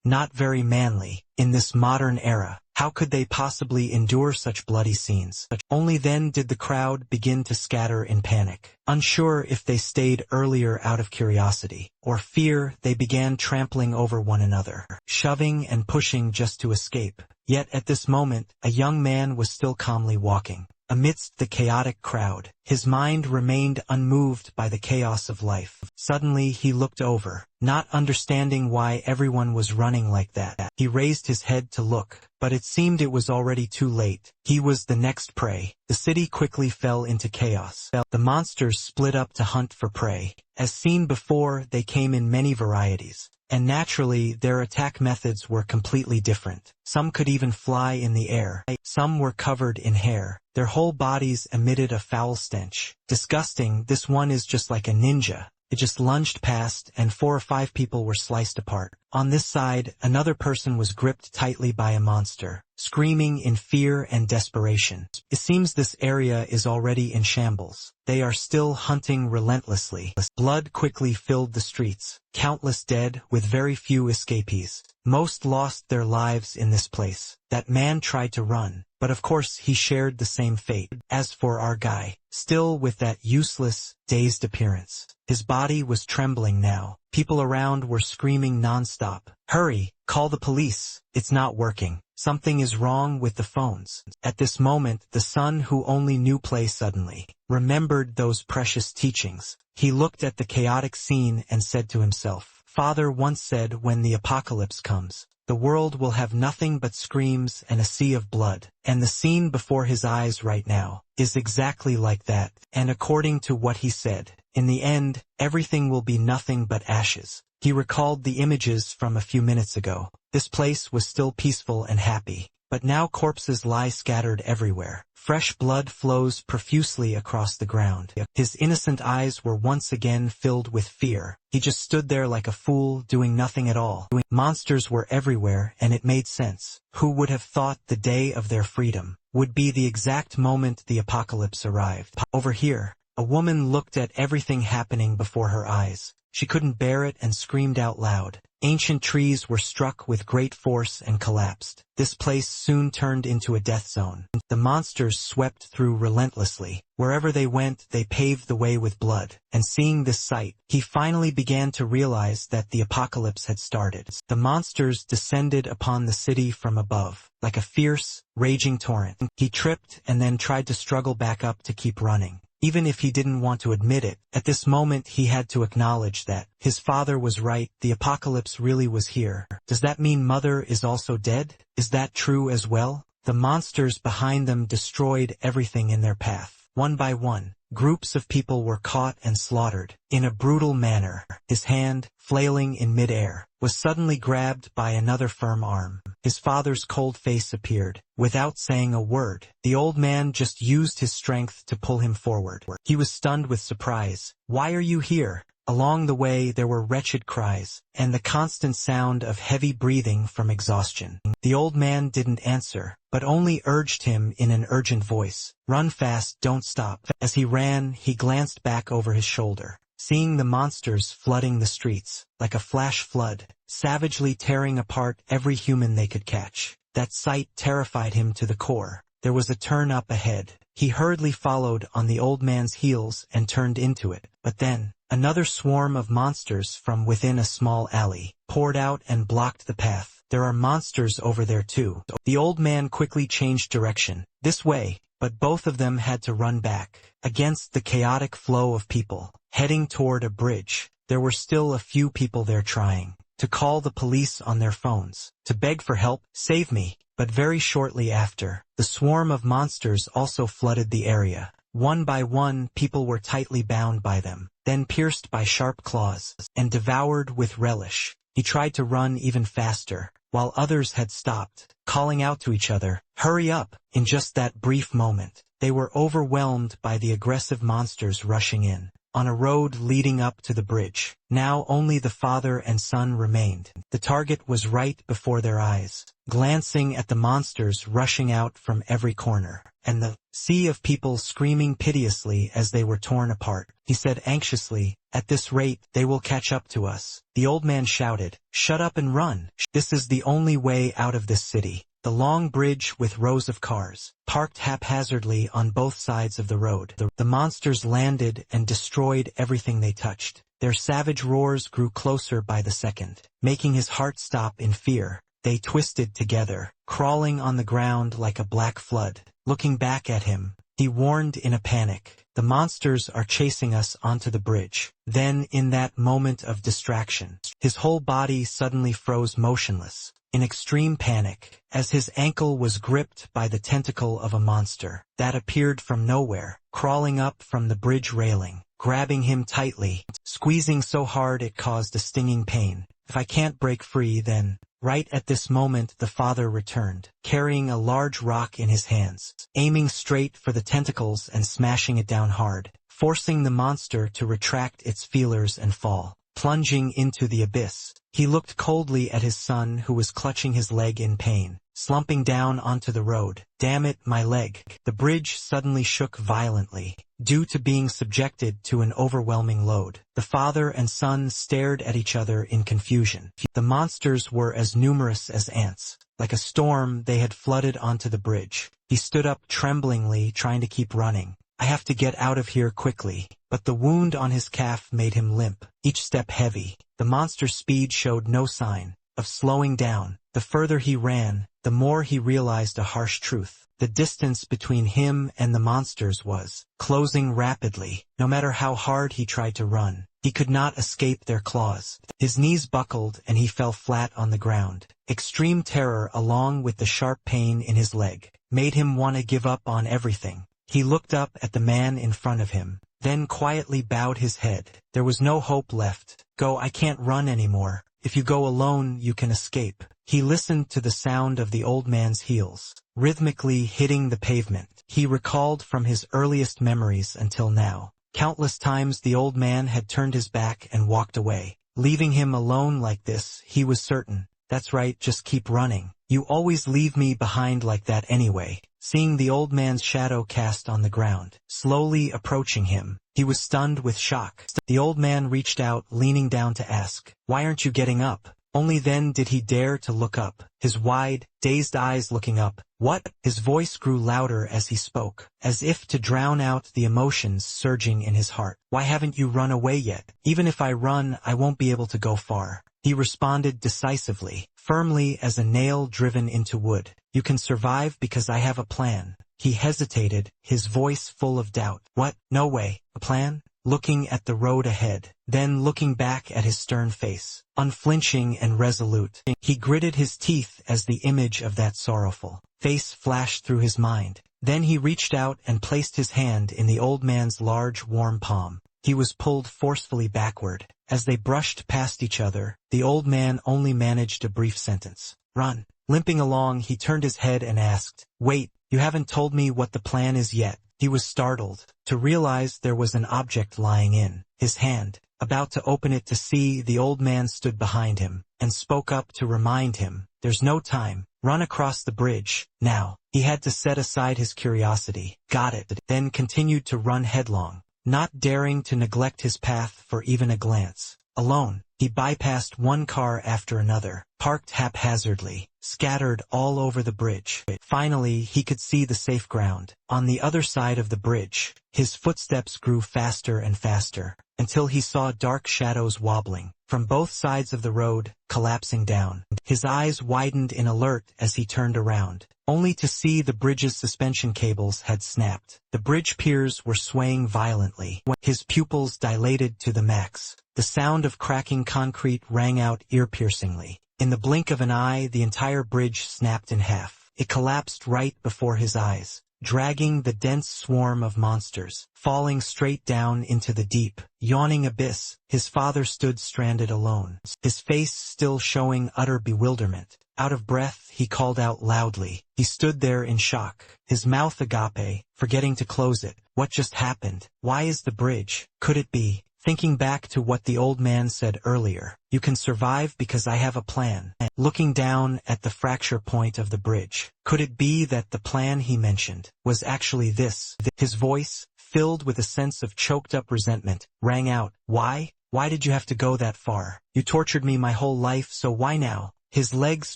Not very manly. In this modern era, how could they possibly endure such bloody scenes? Only then did the crowd begin to scatter in panic. Unsure if they stayed earlier out of curiosity or fear, they began trampling over one another, shoving and pushing just to escape. Yet at this moment, a young man was still calmly walking. Amidst the chaotic crowd, his mind remained unmoved by the chaos of life. Suddenly he looked over, not understanding why everyone was running like that. He raised his head to look, but it seemed it was already too late. He was the next prey. The city quickly fell into chaos. The monsters split up to hunt for prey. As seen before, they came in many varieties. And naturally, their attack methods were completely different. Some could even fly in the air. Some were covered in hair. Their whole bodies emitted a foul stench. Disgusting. This one is just like a ninja. It just lunged past, and 4 or 5 people were sliced apart. On this side, another person was gripped tightly by a monster, screaming in fear and desperation. It seems this area is already in shambles. They are still hunting relentlessly. Blood quickly filled the streets. Countless dead, with very few escapees. Most lost their lives in this place. That man tried to run, but of course he shared the same fate. As for our guy, still with that useless, dazed appearance, his body was trembling now. People around were screaming non-stop. Hurry, call the police. It's not working. Something is wrong with the phones. At this moment, the son who only knew play suddenly remembered those precious teachings. He looked at the chaotic scene and said to himself, Father once said when the apocalypse comes, the world will have nothing but screams and a sea of blood. And the scene before his eyes right now is exactly like that. And according to what he said, in the end, everything will be nothing but ashes. He recalled the images from a few minutes ago. This place was still peaceful and happy, but now corpses lie scattered everywhere. Fresh blood flows profusely across the ground. His innocent eyes were once again filled with fear. He just stood there like a fool, doing nothing at all. Monsters were everywhere, and it made sense. Who would have thought the day of their freedom would be the exact moment the apocalypse arrived? Over here, A woman looked at everything happening before her eyes. She couldn't bear it and screamed out loud. Ancient trees were struck with great force and collapsed. This place soon turned into a death zone. The monsters swept through relentlessly. Wherever they went, they paved the way with blood. And seeing this sight, he finally began to realize that the apocalypse had started. The monsters descended upon the city from above, like a fierce, raging torrent. He tripped and then tried to struggle back up to keep running. Even if he didn't want to admit it, at this moment he had to acknowledge that his father was right, the apocalypse really was here. Does that mean Mother is also dead? Is that true as well? The monsters behind them destroyed everything in their path. One by one, groups of people were caught and slaughtered. In a brutal manner, his hand, flailing in midair, was suddenly grabbed by another firm arm. His father's cold face appeared. Without saying a word, the old man just used his strength to pull him forward. He was stunned with surprise. "Why are you here?" Along the way there were wretched cries, and the constant sound of heavy breathing from exhaustion. The old man didn't answer, but only urged him in an urgent voice, "Run fast, don't stop." As he ran, he glanced back over his shoulder, seeing the monsters flooding the streets, like a flash flood, savagely tearing apart every human they could catch. That sight terrified him to the core. There was a turn up ahead. He hurriedly followed on the old man's heels and turned into it. But then, another swarm of monsters from within a small alley poured out and blocked the path. "There are monsters over there too." The old man quickly changed direction. "This way," but both of them had to run back, against the chaotic flow of people, heading toward a bridge. There were still a few people there trying to call the police on their phones, to beg for help, "Save me." But very shortly after, the swarm of monsters also flooded the area. One by one, people were tightly bound by them, then pierced by sharp claws, and devoured with relish. He tried to run even faster, while others had stopped, calling out to each other, "Hurry up!" In just that brief moment, they were overwhelmed by the aggressive monsters rushing in. On a road leading up to the bridge, now only the father and son remained. The target was right before their eyes, glancing at the monsters rushing out from every corner, and the sea of people screaming piteously as they were torn apart. He said anxiously, "At this rate, they will catch up to us." The old man shouted, "Shut up and run. This is the only way out of this city." The long bridge with rows of cars, parked haphazardly on both sides of the road. The monsters landed and destroyed everything they touched. Their savage roars grew closer by the second, making his heart stop in fear. They twisted together, crawling on the ground like a black flood. Looking back at him, he warned in a panic, "The monsters are chasing us onto the bridge." Then, in that moment of distraction, his whole body suddenly froze motionless, in extreme panic, as his ankle was gripped by the tentacle of a monster that appeared from nowhere, crawling up from the bridge railing, grabbing him tightly, squeezing so hard it caused a stinging pain. "If I can't break free, then..." Right at this moment the father returned, carrying a large rock in his hands, aiming straight for the tentacles and smashing it down hard, forcing the monster to retract its feelers and fall, plunging into the abyss. He looked coldly at his son who was clutching his leg in pain, slumping down onto the road. "Damn it, my leg." The bridge suddenly shook violently, due to being subjected to an overwhelming load. The father and son stared at each other in confusion. The monsters were as numerous as ants. Like a storm, they had flooded onto the bridge. He stood up tremblingly, trying to keep running. "I have to get out of here quickly." But the wound on his calf made him limp, each step heavy. The monster's speed showed no sign of slowing down. The further he ran, the more he realized a harsh truth. The distance between him and the monsters was closing rapidly. No matter how hard he tried to run, he could not escape their claws. His knees buckled and he fell flat on the ground. Extreme terror, along with the sharp pain in his leg, made him want to give up on everything. He looked up at the man in front of him, then quietly bowed his head. There was no hope left. "Go, I can't run anymore. If you go alone, you can escape." He listened to the sound of the old man's heels, rhythmically hitting the pavement. He recalled from his earliest memories until now. Countless times the old man had turned his back and walked away, leaving him alone like this. He was certain, "That's right, just keep running." You always leave me behind like that anyway. Seeing the old man's shadow cast on the ground, slowly approaching him, he was stunned with shock. The old man reached out, leaning down to ask, "Why aren't you getting up?" Only then did he dare to look up, his wide, dazed eyes looking up. "What?" His voice grew louder as he spoke, as if to drown out the emotions surging in his heart. "Why haven't you run away yet?" "Even if I run, I won't be able to go far," he responded decisively, firmly as a nail driven into wood. "You can survive because I have a plan." He hesitated, his voice full of doubt. "What? No way. A plan?" Looking at the road ahead, then looking back at his stern face, unflinching and resolute. He gritted his teeth as the image of that sorrowful face flashed through his mind. Then he reached out and placed his hand in the old man's large, warm palm. He was pulled forcefully backward. As they brushed past each other, the old man only managed a brief sentence. "Run." Limping along, he turned his head and asked, "Wait, you haven't told me what the plan is yet." He was startled to realize there was an object lying in his hand. About to open it to see, the old man stood behind him and spoke up to remind him, "There's no time. Run across the bridge, now." He had to set aside his curiosity. "Got it." Then continued to run headlong, not daring to neglect his path for even a glance. Alone, he bypassed one car after another, parked haphazardly, scattered all over the bridge. Finally, he could see the safe ground. On the other side of the bridge, his footsteps grew faster and faster, until he saw dark shadows wobbling from both sides of the road, collapsing down. His eyes widened in alert as he turned around, only to see the bridge's suspension cables had snapped. The bridge piers were swaying violently. His pupils dilated to the max. The sound of cracking concrete rang out ear-piercingly. In the blink of an eye, the entire bridge snapped in half. It collapsed right before his eyes, dragging the dense swarm of monsters, falling straight down into the deep, yawning abyss. His father stood stranded alone, his face still showing utter bewilderment. Out of breath, he called out loudly. He stood there in shock, his mouth agape, forgetting to close it. What just happened? Why is the bridge? Could it be? Thinking back to what the old man said earlier, "You can survive because I have a plan." Looking down at the fracture point of the bridge, could it be that the plan he mentioned was actually this? His voice, filled with a sense of choked-up resentment, rang out, "Why? Why did you have to go that far? You tortured me my whole life, so why now?" His legs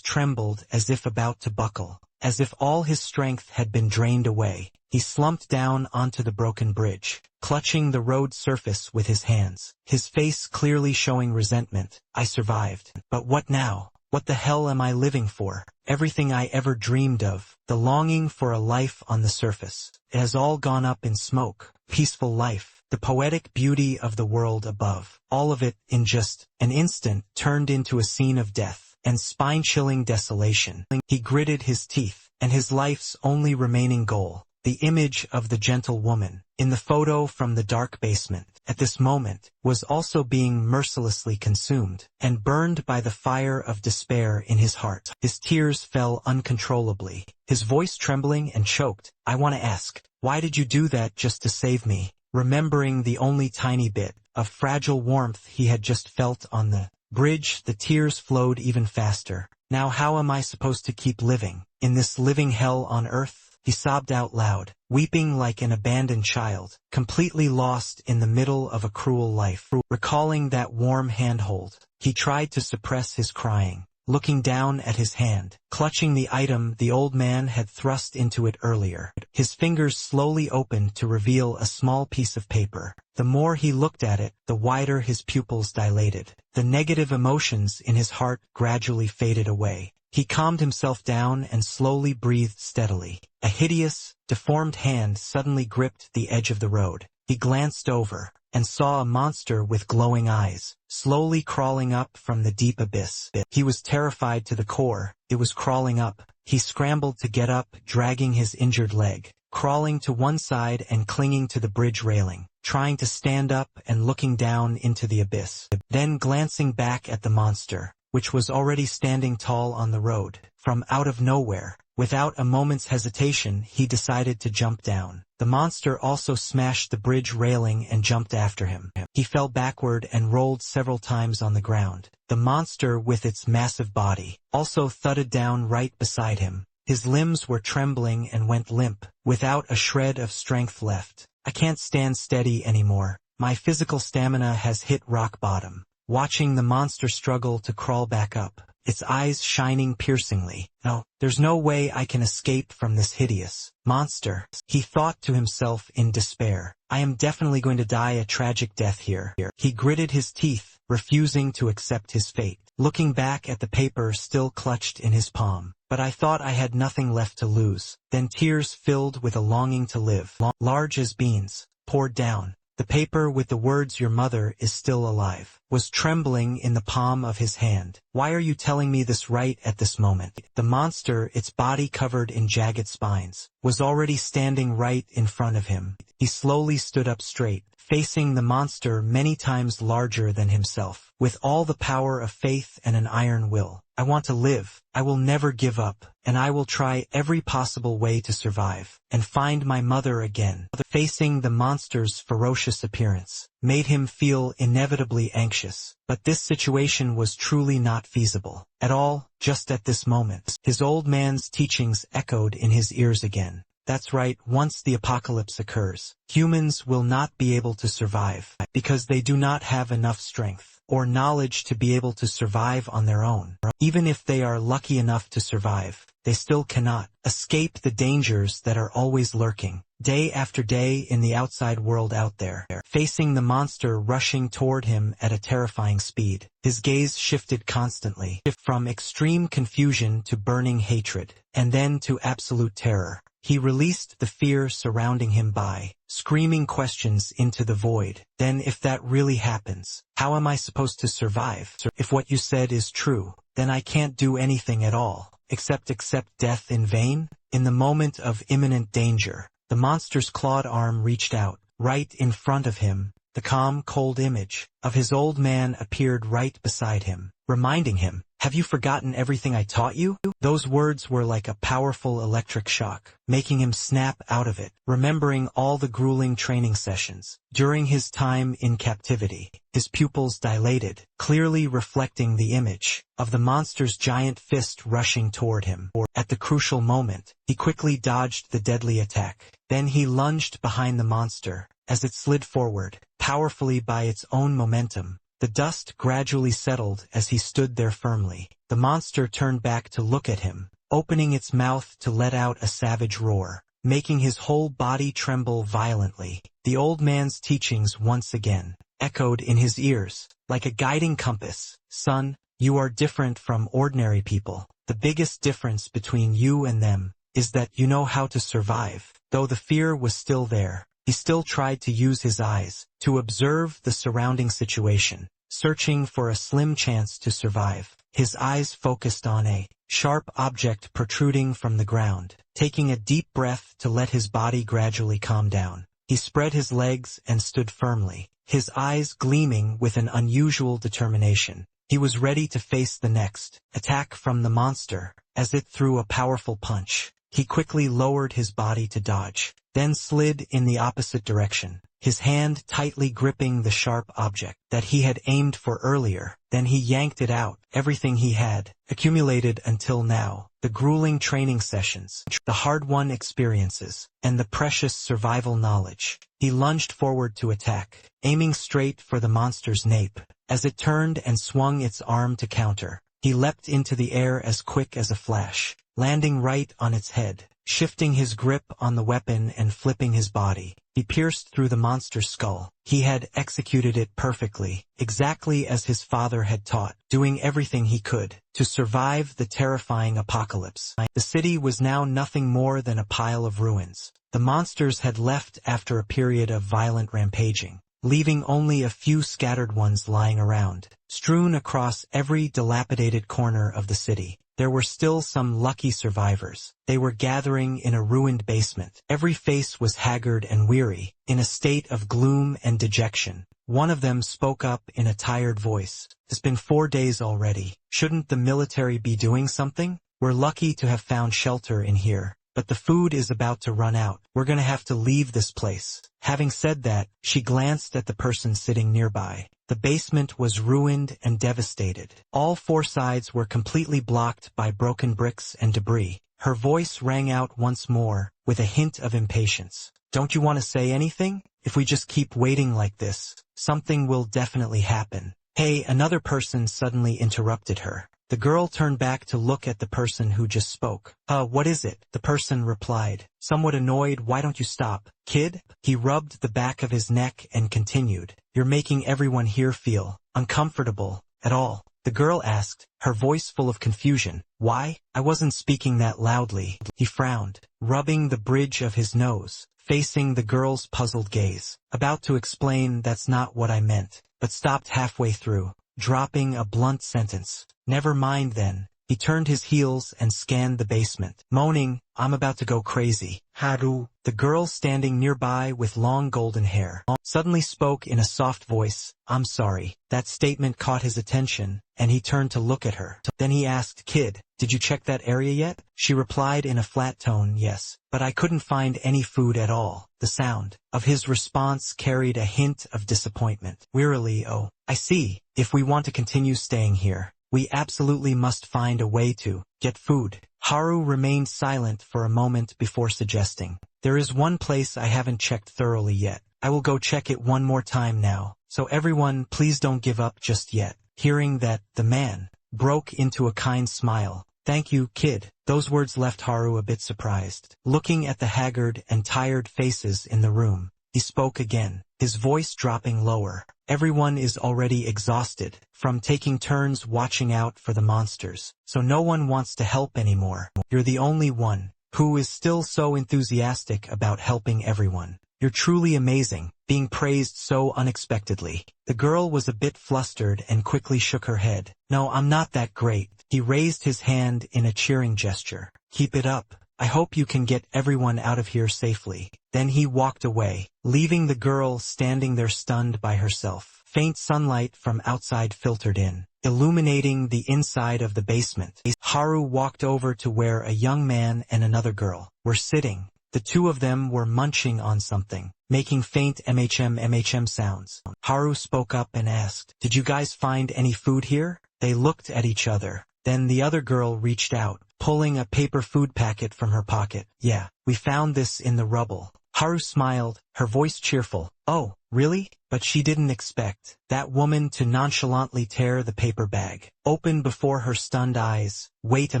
trembled as if about to buckle, as if all his strength had been drained away. He slumped down onto the broken bridge, clutching the road surface with his hands, his face clearly showing resentment. "I survived. But what now? What the hell am I living for? Everything I ever dreamed of, the longing for a life on the surface, it has all gone up in smoke. Peaceful life, the poetic beauty of the world above, all of it, in just an instant, turned into a scene of death and spine-chilling desolation." He gritted his teeth, and his life's only remaining goal, the image of the gentle woman in the photo from the dark basement, at this moment, was also being mercilessly consumed and burned by the fire of despair in his heart. His tears fell uncontrollably, his voice trembling and choked. "I want to ask, why did you do that just to save me?" Remembering the only tiny bit of fragile warmth he had just felt on the bridge, the tears flowed even faster. "Now how am I supposed to keep living in this living hell on earth?" He sobbed out loud, weeping like an abandoned child, completely lost in the middle of a cruel life. Recalling that warm handhold, he tried to suppress his crying, looking down at his hand, clutching the item the old man had thrust into it earlier. His fingers slowly opened to reveal a small piece of paper. The more he looked at it, the wider his pupils dilated. The negative emotions in his heart gradually faded away. He calmed himself down and slowly breathed steadily. A hideous, deformed hand suddenly gripped the edge of the road. He glanced over and saw a monster with glowing eyes, slowly crawling up from the deep abyss. He was terrified to the core. It was crawling up. He scrambled to get up, dragging his injured leg, crawling to one side and clinging to the bridge railing, trying to stand up and looking down into the abyss. Then glancing back at the monster, which was already standing tall on the road. From out of nowhere, without a moment's hesitation, he decided to jump down. The monster also smashed the bridge railing and jumped after him. He fell backward and rolled several times on the ground. The monster, with its massive body, also thudded down right beside him. His limbs were trembling and went limp, without a shred of strength left. I can't stand steady anymore. My physical stamina has hit rock bottom. Watching the monster struggle to crawl back up, its eyes shining piercingly. No, there's no way I can escape from this hideous monster, he thought to himself in despair. I am definitely going to die a tragic death here. He gritted his teeth, refusing to accept his fate, looking back at the paper still clutched in his palm. But I thought I had nothing left to lose. Then tears filled with a longing to live, large as beans, poured down. The paper with the words "Your mother is still alive" was trembling in the palm of his hand. Why are you telling me this right at this moment? The monster, its body covered in jagged spines, was already standing right in front of him. He slowly stood up straight, facing the monster many times larger than himself, with all the power of faith and an iron will. I want to live. I will never give up, and I will try every possible way to survive and find my mother again. Facing the monster's ferocious appearance made him feel inevitably anxious, but this situation was truly not feasible at all. Just at this moment, his old man's teachings echoed in his ears again. That's right, once the apocalypse occurs, humans will not be able to survive because they do not have enough strength or knowledge to be able to survive on their own. Even if they are lucky enough to survive, they still cannot escape the dangers that are always lurking, day after day in the outside world out there. Facing the monster rushing toward him at a terrifying speed, his gaze shifted constantly, from extreme confusion to burning hatred, and then to absolute terror. He released the fear surrounding him by screaming questions into the void. Then if that really happens, how am I supposed to survive? If what you said is true, then I can't do anything at all, except accept death in vain? In the moment of imminent danger, the monster's clawed arm reached out. Right in front of him, the calm, cold image of his old man appeared right beside him, reminding him, "Have you forgotten everything I taught you?" Those words were like a powerful electric shock, making him snap out of it, remembering all the grueling training sessions. During his time in captivity, his pupils dilated, clearly reflecting the image of the monster's giant fist rushing toward him. At the crucial moment, he quickly dodged the deadly attack. Then he lunged behind the monster. As it slid forward, powerfully by its own momentum, the dust gradually settled as he stood there firmly. The monster turned back to look at him, opening its mouth to let out a savage roar, making his whole body tremble violently. The old man's teachings once again echoed in his ears, like a guiding compass. "Son, you are different from ordinary people. The biggest difference between you and them is that you know how to survive." Though the fear was still there, he still tried to use his eyes to observe the surrounding situation, searching for a slim chance to survive. His eyes focused on a sharp object protruding from the ground. Taking a deep breath to let his body gradually calm down, he spread his legs and stood firmly, his eyes gleaming with an unusual determination. He was ready to face the next attack from the monster. As it threw a powerful punch, he quickly lowered his body to dodge, then slid in the opposite direction, his hand tightly gripping the sharp object that he had aimed for earlier. Then he yanked it out, everything he had accumulated until now, the grueling training sessions, the hard-won experiences, and the precious survival knowledge. He lunged forward to attack, aiming straight for the monster's nape. As it turned and swung its arm to counter, he leapt into the air as quick as a flash, landing right on its head. Shifting his grip on the weapon and flipping his body, he pierced through the monster's skull. He had executed it perfectly, exactly as his father had taught, doing everything he could to survive the terrifying apocalypse. The city was now nothing more than a pile of ruins. The monsters had left after a period of violent rampaging, leaving only a few scattered ones lying around, strewn across every dilapidated corner of the city. There were still some lucky survivors. They were gathering in a ruined basement. Every face was haggard and weary, in a state of gloom and dejection. One of them spoke up in a tired voice. "It's been 4 days already. Shouldn't the military be doing something? We're lucky to have found shelter in here." but the food is about to run out. We're gonna have to leave this place. Having said that, she glanced at the person sitting nearby. The basement was ruined and devastated. All four sides were completely blocked by broken bricks and debris. Her voice rang out once more, with a hint of impatience. Don't you want to say anything? If we just keep waiting like this, something will definitely happen. Hey, another person suddenly interrupted her. The girl turned back to look at the person who just spoke. What is it? The person replied, somewhat annoyed. Why don't you stop, kid? He rubbed the back of his neck and continued. You're making everyone here feel uncomfortable at all. The girl asked, her voice full of confusion. Why? I wasn't speaking that loudly. He frowned, rubbing the bridge of his nose, facing the girl's puzzled gaze. About to explain, that's not what I meant, but stopped halfway through, dropping a blunt sentence. Never mind then. He turned his heels and scanned the basement, moaning, I'm about to go crazy. Haru, the girl standing nearby with long golden hair, suddenly spoke in a soft voice. I'm sorry. That statement caught his attention, and he turned to look at her. Then he asked, kid, did you check that area yet? She replied in a flat tone, yes, but I couldn't find any food at all. The sound of his response carried a hint of disappointment. Wearily, oh, I see. If we want to continue staying here, we absolutely must find a way to get food. Haru remained silent for a moment before suggesting, there is one place I haven't checked thoroughly yet. I will go check it one more time now. So everyone, please don't give up just yet. Hearing that, the man broke into a kind smile. Thank you, kid. Those words left Haru a bit surprised. Looking at the haggard and tired faces in the room, he spoke again, his voice dropping lower. Everyone is already exhausted from taking turns watching out for the monsters, so no one wants to help anymore. You're the only one who is still so enthusiastic about helping everyone. You're truly amazing, being praised so unexpectedly. The girl was a bit flustered and quickly shook her head. No, I'm not that great. He raised his hand in a cheering gesture. Keep it up. I hope you can get everyone out of here safely. Then he walked away, leaving the girl standing there stunned by herself. Faint sunlight from outside filtered in, illuminating the inside of the basement. Haru walked over to where a young man and another girl were sitting. The two of them were munching on something, making faint MHM sounds. Haru spoke up and asked, did you guys find any food here? They looked at each other. Then the other girl reached out, pulling a paper food packet from her pocket. Yeah, we found this in the rubble. Haru smiled, her voice cheerful. Oh, really? But she didn't expect that woman to nonchalantly tear the paper bag open before her stunned eyes. Wait a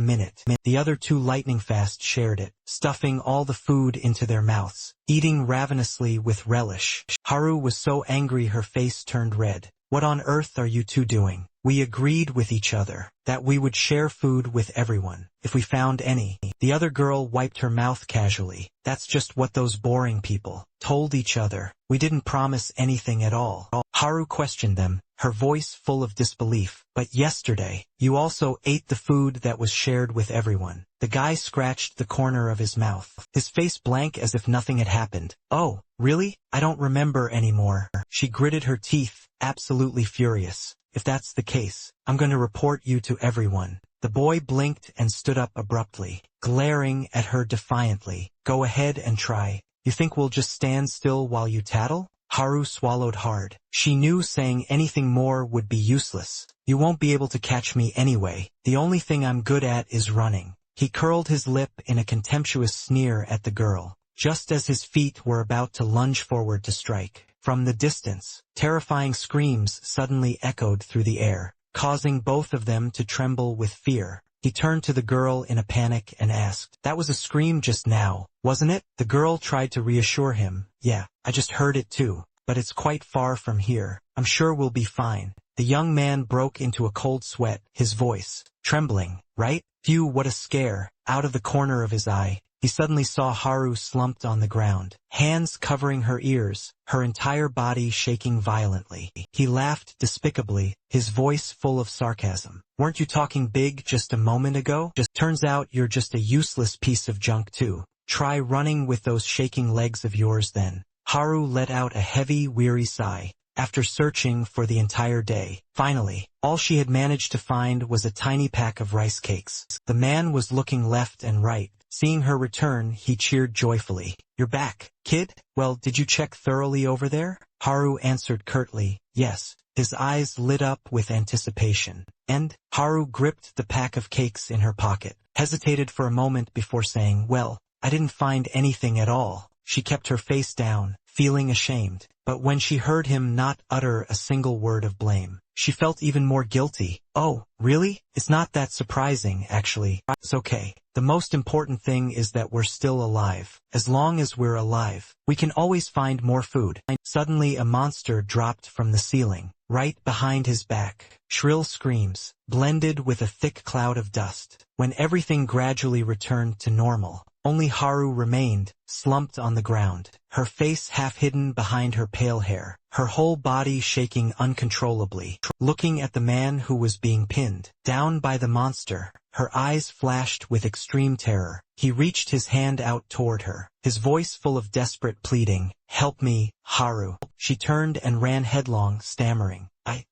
minute. The other two lightning fast shared it, stuffing all the food into their mouths, eating ravenously with relish. Haru was so angry her face turned red. What on earth are you two doing? We agreed with each other that we would share food with everyone, if we found any. The other girl wiped her mouth casually. That's just what those boring people told each other. We didn't promise anything at all. Haru questioned them, her voice full of disbelief. But yesterday, you also ate the food that was shared with everyone. The guy scratched the corner of his mouth, his face blank as if nothing had happened. Oh, really? I don't remember anymore. She gritted her teeth, absolutely furious. If that's the case, I'm going to report you to everyone. The boy blinked and stood up abruptly, glaring at her defiantly. Go ahead and try. You think we'll just stand still while you tattle? Haru swallowed hard. She knew saying anything more would be useless. You won't be able to catch me anyway. The only thing I'm good at is running. He curled his lip in a contemptuous sneer at the girl, just as his feet were about to lunge forward to strike. From the distance, terrifying screams suddenly echoed through the air, causing both of them to tremble with fear. He turned to the girl in a panic and asked, that was a scream just now, wasn't it? The girl tried to reassure him. Yeah, I just heard it too, but it's quite far from here. I'm sure we'll be fine. The young man broke into a cold sweat, his voice trembling. Right? Phew, what a scare. Out of the corner of his eye, he suddenly saw Haru slumped on the ground, hands covering her ears, her entire body shaking violently. He laughed despicably, his voice full of sarcasm. Weren't you talking big just a moment ago? Turns out you're just a useless piece of junk too. Try running with those shaking legs of yours then. Haru let out a heavy, weary sigh. after searching for the entire day. Finally, all she had managed to find was a tiny pack of rice cakes. The man was looking left and right. Seeing her return, he cheered joyfully. "You're back, kid? Well, did you check thoroughly over there?" Haru answered curtly, "Yes." His eyes lit up with anticipation. "And?" Haru gripped the pack of cakes in her pocket, hesitated for a moment before saying, "Well, I didn't find anything at all." She kept her face down, feeling ashamed. But when she heard him not utter a single word of blame, she felt even more guilty. "Oh, really? It's not that surprising, actually. It's okay. The most important thing is that we're still alive. As long as we're alive, we can always find more food." Suddenly a monster dropped from the ceiling, right behind his back. Shrill screams, blended with a thick cloud of dust. When everything gradually returned to normal, only Haru remained, slumped on the ground, her face half hidden behind her pale hair, her whole body shaking uncontrollably. Looking at the man who was being pinned down by the monster, her eyes flashed with extreme terror. He reached his hand out toward her, his voice full of desperate pleading. "Help me, Haru." She turned and ran headlong, stammering.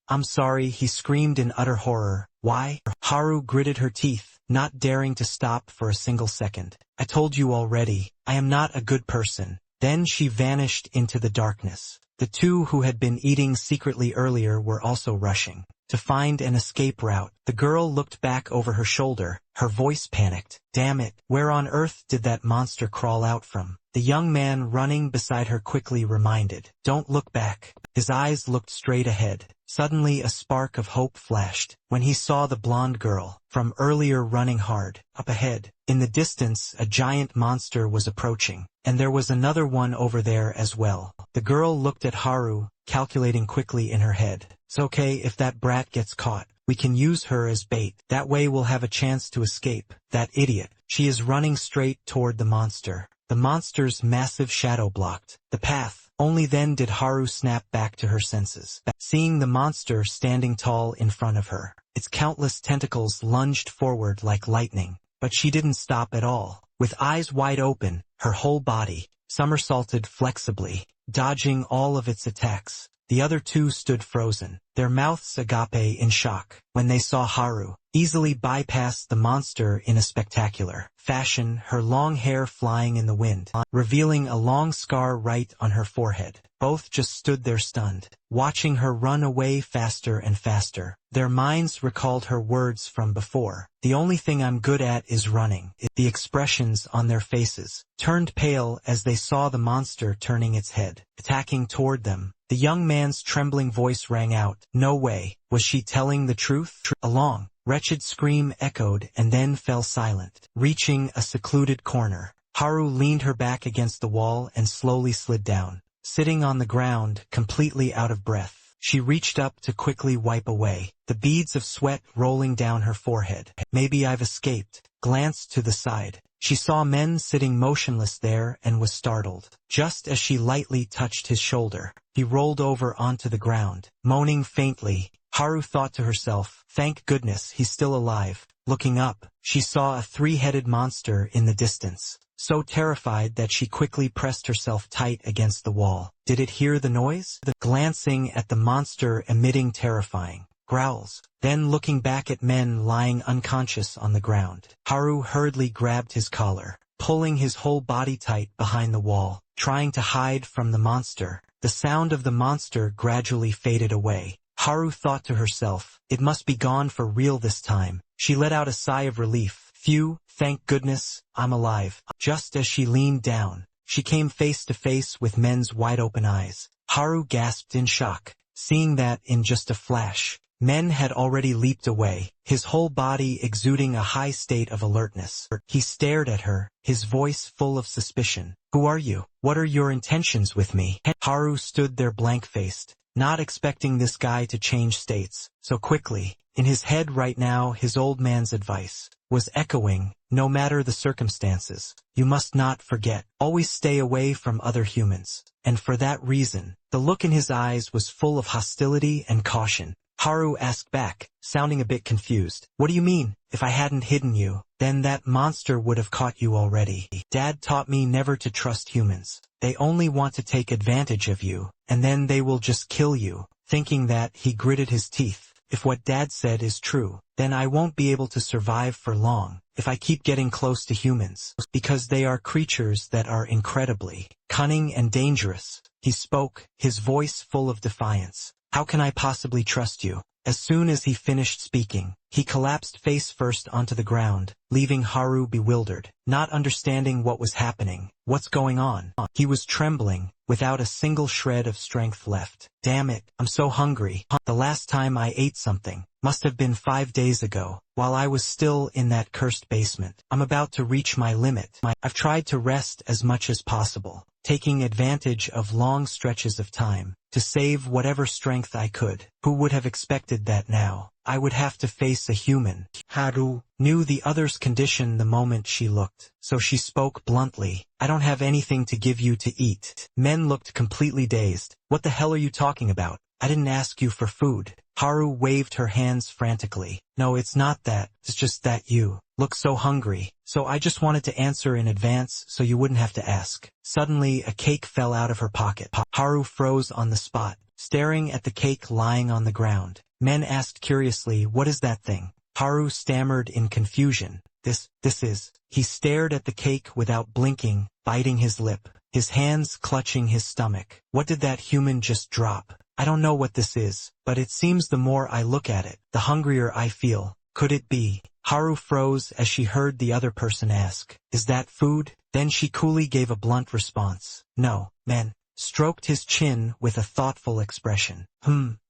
I'm sorry," he screamed in utter horror. "Why?" Haru gritted her teeth, not daring to stop for a single second. "I told you already, I am not a good person." Then she vanished into the darkness. The two who had been eating secretly earlier were also rushing to find an escape route. The girl looked back over her shoulder, her voice panicked. "Damn it, where on earth did that monster crawl out from?" The young man running beside her quickly reminded, "Don't look back." His eyes looked straight ahead. Suddenly a spark of hope flashed when he saw the blonde girl from earlier running hard. Up ahead, in the distance, a giant monster was approaching, and there was another one over there as well. The girl looked at Haru, calculating quickly in her head. "It's okay if that brat gets caught. We can use her as bait. That way we'll have a chance to escape. That idiot. She is running straight toward the monster." The monster's massive shadow blocked the path. Only then did Haru snap back to her senses, seeing the monster standing tall in front of her. Its countless tentacles lunged forward like lightning, but she didn't stop at all. With eyes wide open, her whole body somersaulted flexibly, dodging all of its attacks. The other two stood frozen, their mouths agape in shock, when they saw Haru easily bypass the monster in a spectacular fashion, her long hair flying in the wind, revealing a long scar right on her forehead. Both just stood there stunned, watching her run away faster and faster. Their minds recalled her words from before. "The only thing I'm good at is running." The expressions on their faces turned pale as they saw the monster turning its head, attacking toward them. The young man's trembling voice rang out. No way. Was she telling the truth? A long, wretched scream echoed and then fell silent. Reaching a secluded corner, Haru leaned her back against the wall and slowly slid down. Sitting on the ground, completely out of breath, she reached up to quickly wipe away the beads of sweat rolling down her forehead. "Maybe I've escaped." Glanced to the side. She saw men sitting motionless there and was startled. Just as she lightly touched his shoulder, he rolled over onto the ground, moaning faintly. Haru thought to herself, "Thank goodness he's still alive." Looking up, she saw a three-headed monster in the distance, so terrified that she quickly pressed herself tight against the wall. Did it hear the noise? Glancing at the monster emitting terrifying growls, then looking back at men lying unconscious on the ground, Haru hurriedly grabbed his collar, pulling his whole body tight behind the wall, trying to hide from the monster. The sound of the monster gradually faded away. Haru thought to herself, "It must be gone for real this time." She let out a sigh of relief. "Phew, thank goodness, I'm alive." Just as she leaned down, she came face to face with men's wide-open eyes. Haru gasped in shock, seeing that in just a flash, men had already leaped away, his whole body exuding a high state of alertness. He stared at her, his voice full of suspicion. "Who are you? What are your intentions with me?" Haru stood there blank-faced, not expecting this guy to change states so quickly. In his head right now, his old man's advice was echoing, no matter the circumstances. You must not forget, always stay away from other humans. And for that reason, the look in his eyes was full of hostility and caution. Haru asked back, sounding a bit confused. What do you mean? If I hadn't hidden you, then that monster would have caught you already. Dad taught me never to trust humans. They only want to take advantage of you, and then they will just kill you. Thinking that, he gritted his teeth. If what Dad said is true, then I won't be able to survive for long if I keep getting close to humans, because they are creatures that are incredibly cunning and dangerous. He spoke, his voice full of defiance. How can I possibly trust you? As soon as he finished speaking, he collapsed face first onto the ground, leaving Haru bewildered, not understanding what was happening. What's going on? He was trembling, without a single shred of strength left. Damn it, I'm so hungry. The last time I ate something must have been 5 days ago, while I was still in that cursed basement. I'm about to reach my limit. I've tried to rest as much as possible, taking advantage of long stretches of time to save whatever strength I could. Who would have expected that now I would have to face a human? Haru knew the other's condition the moment she looked, so she spoke bluntly. I don't have anything to give you to eat. Men looked completely dazed. What the hell are you talking about? I didn't ask you for food. Haru waved her hands frantically. No, it's not that. It's just that you look so hungry. So I just wanted to answer in advance so you wouldn't have to ask. Suddenly, a cake fell out of her pocket. Haru froze on the spot, staring at the cake lying on the ground. Men asked curiously, what is that thing? Haru stammered in confusion. This is. He stared at the cake without blinking, biting his lip, his hands clutching his stomach. What did that human just drop? I don't know what this is, but it seems the more I look at it, the hungrier I feel. Could it be? Haru froze as she heard the other person ask, is that food? Then she coolly gave a blunt response. No. Men stroked his chin with a thoughtful expression.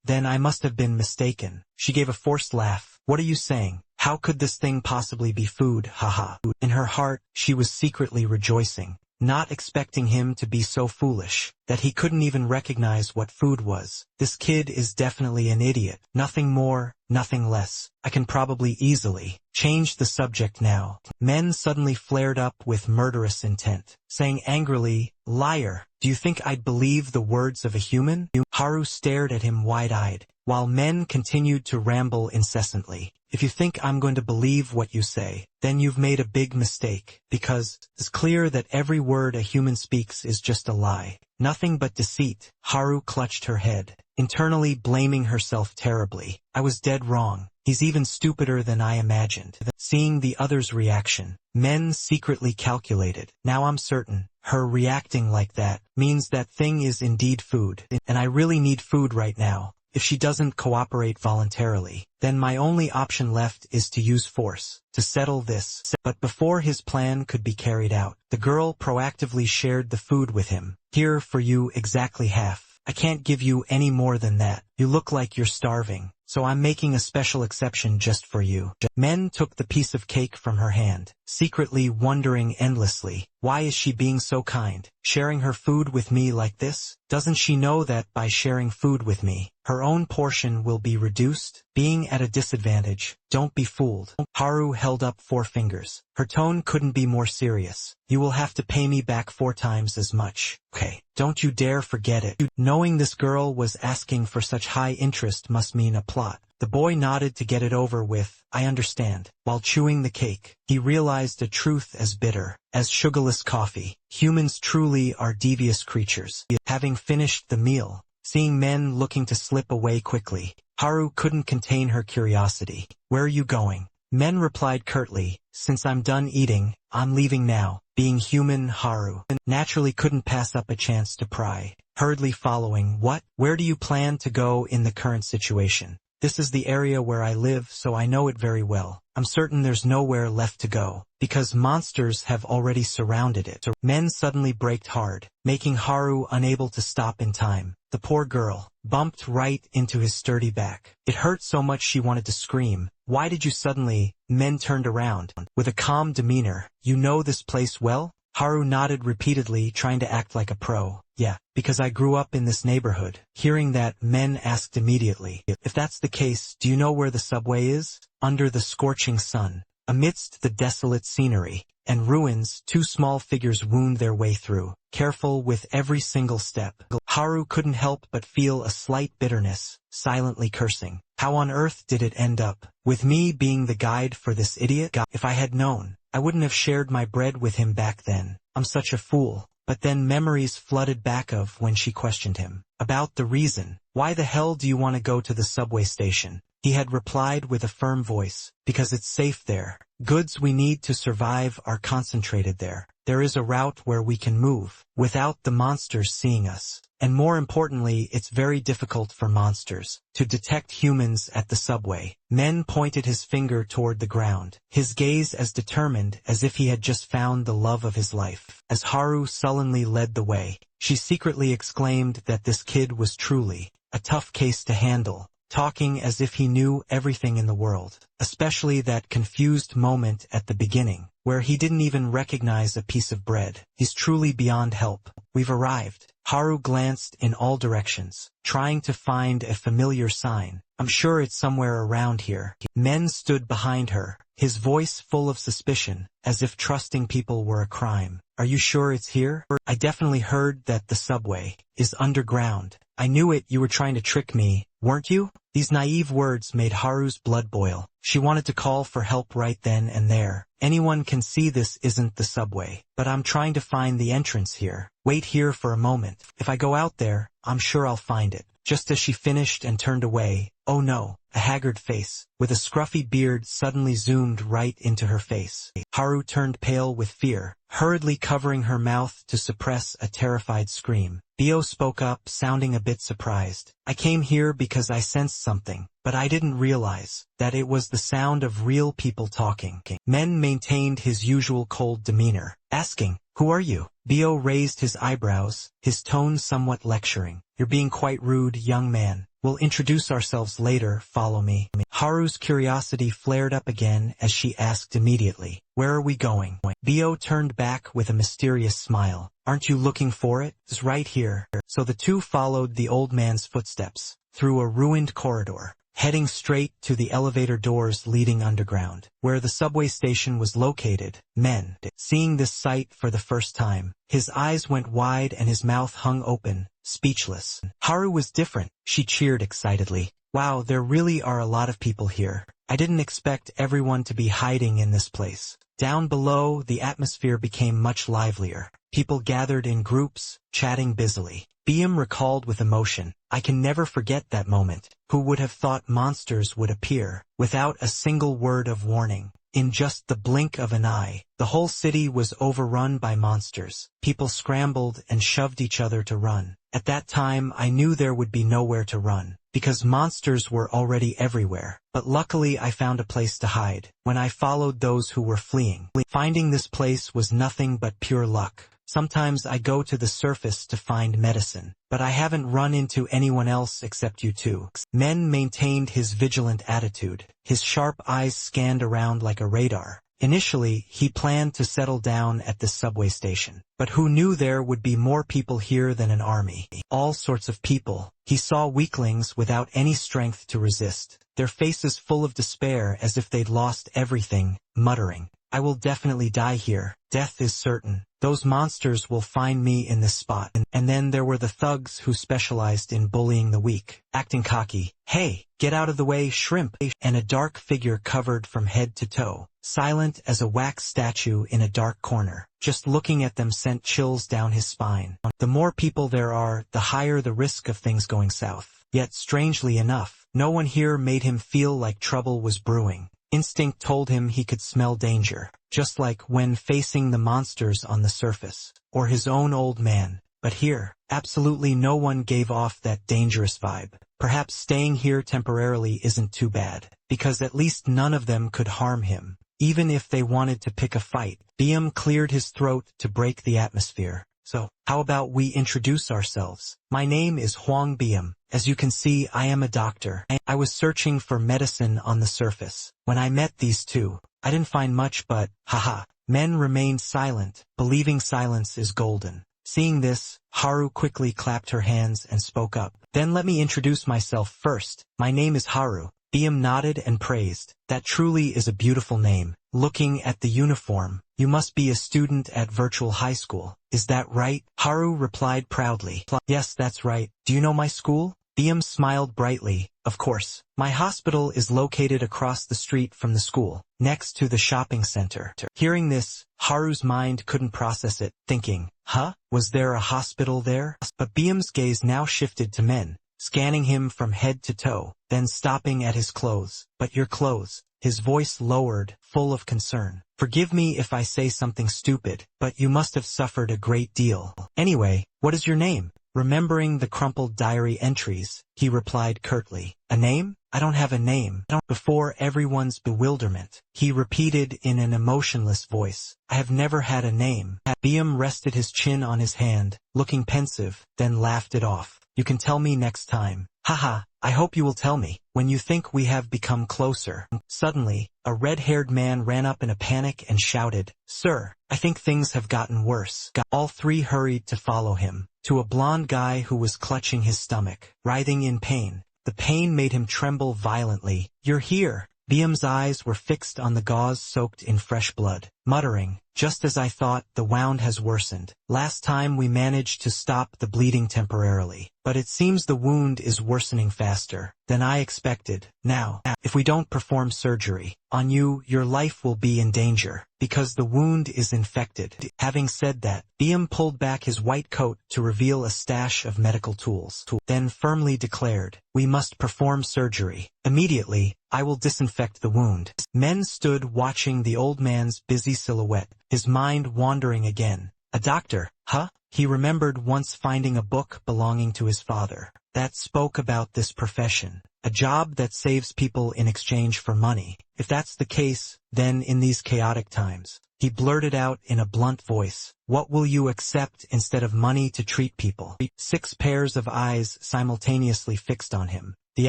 Then I must have been mistaken. She gave a forced laugh. What are you saying? How could this thing possibly be food? Haha. In her heart, she was secretly rejoicing, not expecting him to be so foolish that he couldn't even recognize what food was. This kid is definitely an idiot. Nothing more, nothing less. I can probably easily change the subject now. Men suddenly flared up with murderous intent, saying angrily, liar, do you think I'd believe the words of a human? Haru stared at him wide-eyed, while men continued to ramble incessantly. If you think I'm going to believe what you say, then you've made a big mistake, because it's clear that every word a human speaks is just a lie. Nothing but deceit. Haru clutched her head, internally blaming herself terribly. I was dead wrong. He's even stupider than I imagined. Seeing the other's reaction, men secretly calculated. Now I'm certain, her reacting like that means that thing is indeed food, and I really need food right now. If she doesn't cooperate voluntarily, then my only option left is to use force to settle this. But before his plan could be carried out, the girl proactively shared the food with him. Here for you, exactly half. I can't give you any more than that. You look like you're starving, so I'm making a special exception just for you. Men took the piece of cake from her hand, secretly wondering endlessly, why is she being so kind, sharing her food with me like this? Doesn't she know that by sharing food with me, her own portion will be reduced? Being at a disadvantage, don't be fooled. Haru held up 4 fingers. Her tone couldn't be more serious. You will have to pay me back 4 times as much. Okay, don't you dare forget it. Knowing this girl was asking for such high interest must mean a plot. The boy nodded to get it over with, I understand. While chewing the cake, he realized a truth as bitter as sugarless coffee. Humans truly are devious creatures. Having finished the meal, seeing men looking to slip away quickly, Haru couldn't contain her curiosity. Where are you going? Men replied curtly, since I'm done eating, I'm leaving now. Being human, Haru naturally couldn't pass up a chance to pry, hurriedly following. What? Where do you plan to go in the current situation? This is the area where I live, so I know it very well. I'm certain there's nowhere left to go, because monsters have already surrounded it. Men suddenly braked hard, making Haru unable to stop in time. The poor girl bumped right into his sturdy back. It hurt so much she wanted to scream. Why did you suddenly? Men turned around. With a calm demeanor, you know this place well? Haru nodded repeatedly, trying to act like a pro. Yeah, because I grew up in this neighborhood. Hearing that, men asked immediately, if that's the case, do you know where the subway is? Under the scorching sun, amidst the desolate scenery and ruins, 2 small figures wound their way through, careful with every single step. Haru couldn't help but feel a slight bitterness, silently cursing. How on earth did it end up with me being the guide for this idiot? If I had known, I wouldn't have shared my bread with him back then. I'm such a fool. But then memories flooded back of when she questioned him about the reason. Why the hell do you want to go to the subway station? He had replied with a firm voice, because it's safe there. Goods we need to survive are concentrated there. There is a route where we can move without the monsters seeing us. And more importantly, it's very difficult for monsters to detect humans at the subway. Men pointed his finger toward the ground, his gaze as determined as if he had just found the love of his life. As Haru sullenly led the way, she secretly exclaimed that this kid was truly a tough case to handle, talking as if he knew everything in the world, especially that confused moment at the beginning, where he didn't even recognize a piece of bread. He's truly beyond help. We've arrived. Haru glanced in all directions, trying to find a familiar sign. I'm sure it's somewhere around here. Men stood behind her, his voice full of suspicion, as if trusting people were a crime. Are you sure it's here? I definitely heard that the subway is underground. I knew it. You were trying to trick me, weren't you? These naive words made Haru's blood boil. She wanted to call for help right then and there. Anyone can see this isn't the subway, but I'm trying to find the entrance here. Wait here for a moment. If I go out there, I'm sure I'll find it. Just as she finished and turned away, oh no, a haggard face, with a scruffy beard suddenly zoomed right into her face. Haru turned pale with fear, hurriedly covering her mouth to suppress a terrified scream. Bio spoke up, sounding a bit surprised. I came here because I sensed something, but I didn't realize that it was the sound of real people talking. Men maintained his usual cold demeanor, asking, "Who are you?" Bio raised his eyebrows, his tone somewhat lecturing. "You're being quite rude, young man. We'll introduce ourselves later, follow me." Haru's curiosity flared up again as she asked immediately, "Where are we going?" Bio turned back with a mysterious smile. "Aren't you looking for it? It's right here." So the two followed the old man's footsteps, through a ruined corridor, heading straight to the elevator doors leading underground, where the subway station was located. Men, seeing this sight for the first time, his eyes went wide and his mouth hung open, speechless. Haru was different, she cheered excitedly. "Wow, there really are a lot of people here. I didn't expect everyone to be hiding in this place." Down below, the atmosphere became much livelier. People gathered in groups, chatting busily. Biam recalled with emotion, "I can never forget that moment. Who would have thought monsters would appear, without a single word of warning? In just the blink of an eye, the whole city was overrun by monsters. People scrambled and shoved each other to run. At that time I knew there would be nowhere to run, because monsters were already everywhere. But luckily I found a place to hide, when I followed those who were fleeing. Finding this place was nothing but pure luck. Sometimes I go to the surface to find medicine, but I haven't run into anyone else except you two." Men maintained his vigilant attitude. His sharp eyes scanned around like a radar. Initially, he planned to settle down at the subway station, but who knew there would be more people here than an army? All sorts of people. He saw weaklings without any strength to resist, their faces full of despair as if they'd lost everything, muttering, "I will definitely die here. Death is certain. Those monsters will find me in this spot." And then there were the thugs who specialized in bullying the weak, acting cocky. "Hey, get out of the way, shrimp!" And a dark figure covered from head to toe, silent as a wax statue in a dark corner. Just looking at them sent chills down his spine. The more people there are, the higher the risk of things going south. Yet strangely enough, no one here made him feel like trouble was brewing. Instinct told him he could smell danger, just like when facing the monsters on the surface, or his own old man. But here, absolutely no one gave off that dangerous vibe. Perhaps staying here temporarily isn't too bad, because at least none of them could harm him, even if they wanted to pick a fight. Biam cleared his throat to break the atmosphere. "So, how about we introduce ourselves? My name is Huang Biam. As you can see, I am a doctor. I was searching for medicine on the surface. When I met these two, I didn't find much but, haha." Men remained silent, believing silence is golden. Seeing this, Haru quickly clapped her hands and spoke up. "Then let me introduce myself first. My name is Haru." Biam nodded and praised. "That truly is a beautiful name." Looking at the uniform, "You must be a student at virtual high school. Is that right?" Haru replied proudly. "Yes, that's right. Do you know my school?" Biem smiled brightly. Of course. My hospital is located across the street from the school, next to the shopping center. Hearing this, Haru's mind couldn't process it, thinking, huh? Was there a hospital there? But Biem's gaze now shifted to Men, scanning him from head to toe, then stopping at his clothes. But your clothes. His voice lowered, full of concern. Forgive me if I say something stupid, but you must have suffered a great deal. Anyway, what is your name? Remembering the crumpled diary entries, he replied curtly. A name? I don't have a name. Before everyone's bewilderment, he repeated in an emotionless voice. I have never had a name. Biem rested his chin on his hand, looking pensive, then laughed it off. You can tell me next time. Haha, I hope you will tell me, when you think we have become closer. Suddenly, a red-haired man ran up in a panic and shouted, Sir, I think things have gotten worse. All three hurried to follow him, to a blond guy who was clutching his stomach, writhing in pain. The pain made him tremble violently. You're here. Biem's eyes were fixed on the gauze soaked in fresh blood, muttering, just as I thought, the wound has worsened. Last time we managed to stop the bleeding temporarily, but it seems the wound is worsening faster than I expected. Now, if we don't perform surgery on you, your life will be in danger, because the wound is infected. Having said that, Biem pulled back his white coat to reveal a stash of medical tools, then firmly declared, we must perform surgery. Immediately, I will disinfect the wound. Men stood watching the old man's busy silhouette, his mind wandering again. A doctor, huh? He remembered once finding a book belonging to his father that spoke about this profession, a job that saves people in exchange for money. If that's the case, then in these chaotic times, he blurted out in a blunt voice, what will you accept instead of money to treat people? 6 pairs of eyes simultaneously fixed on him. The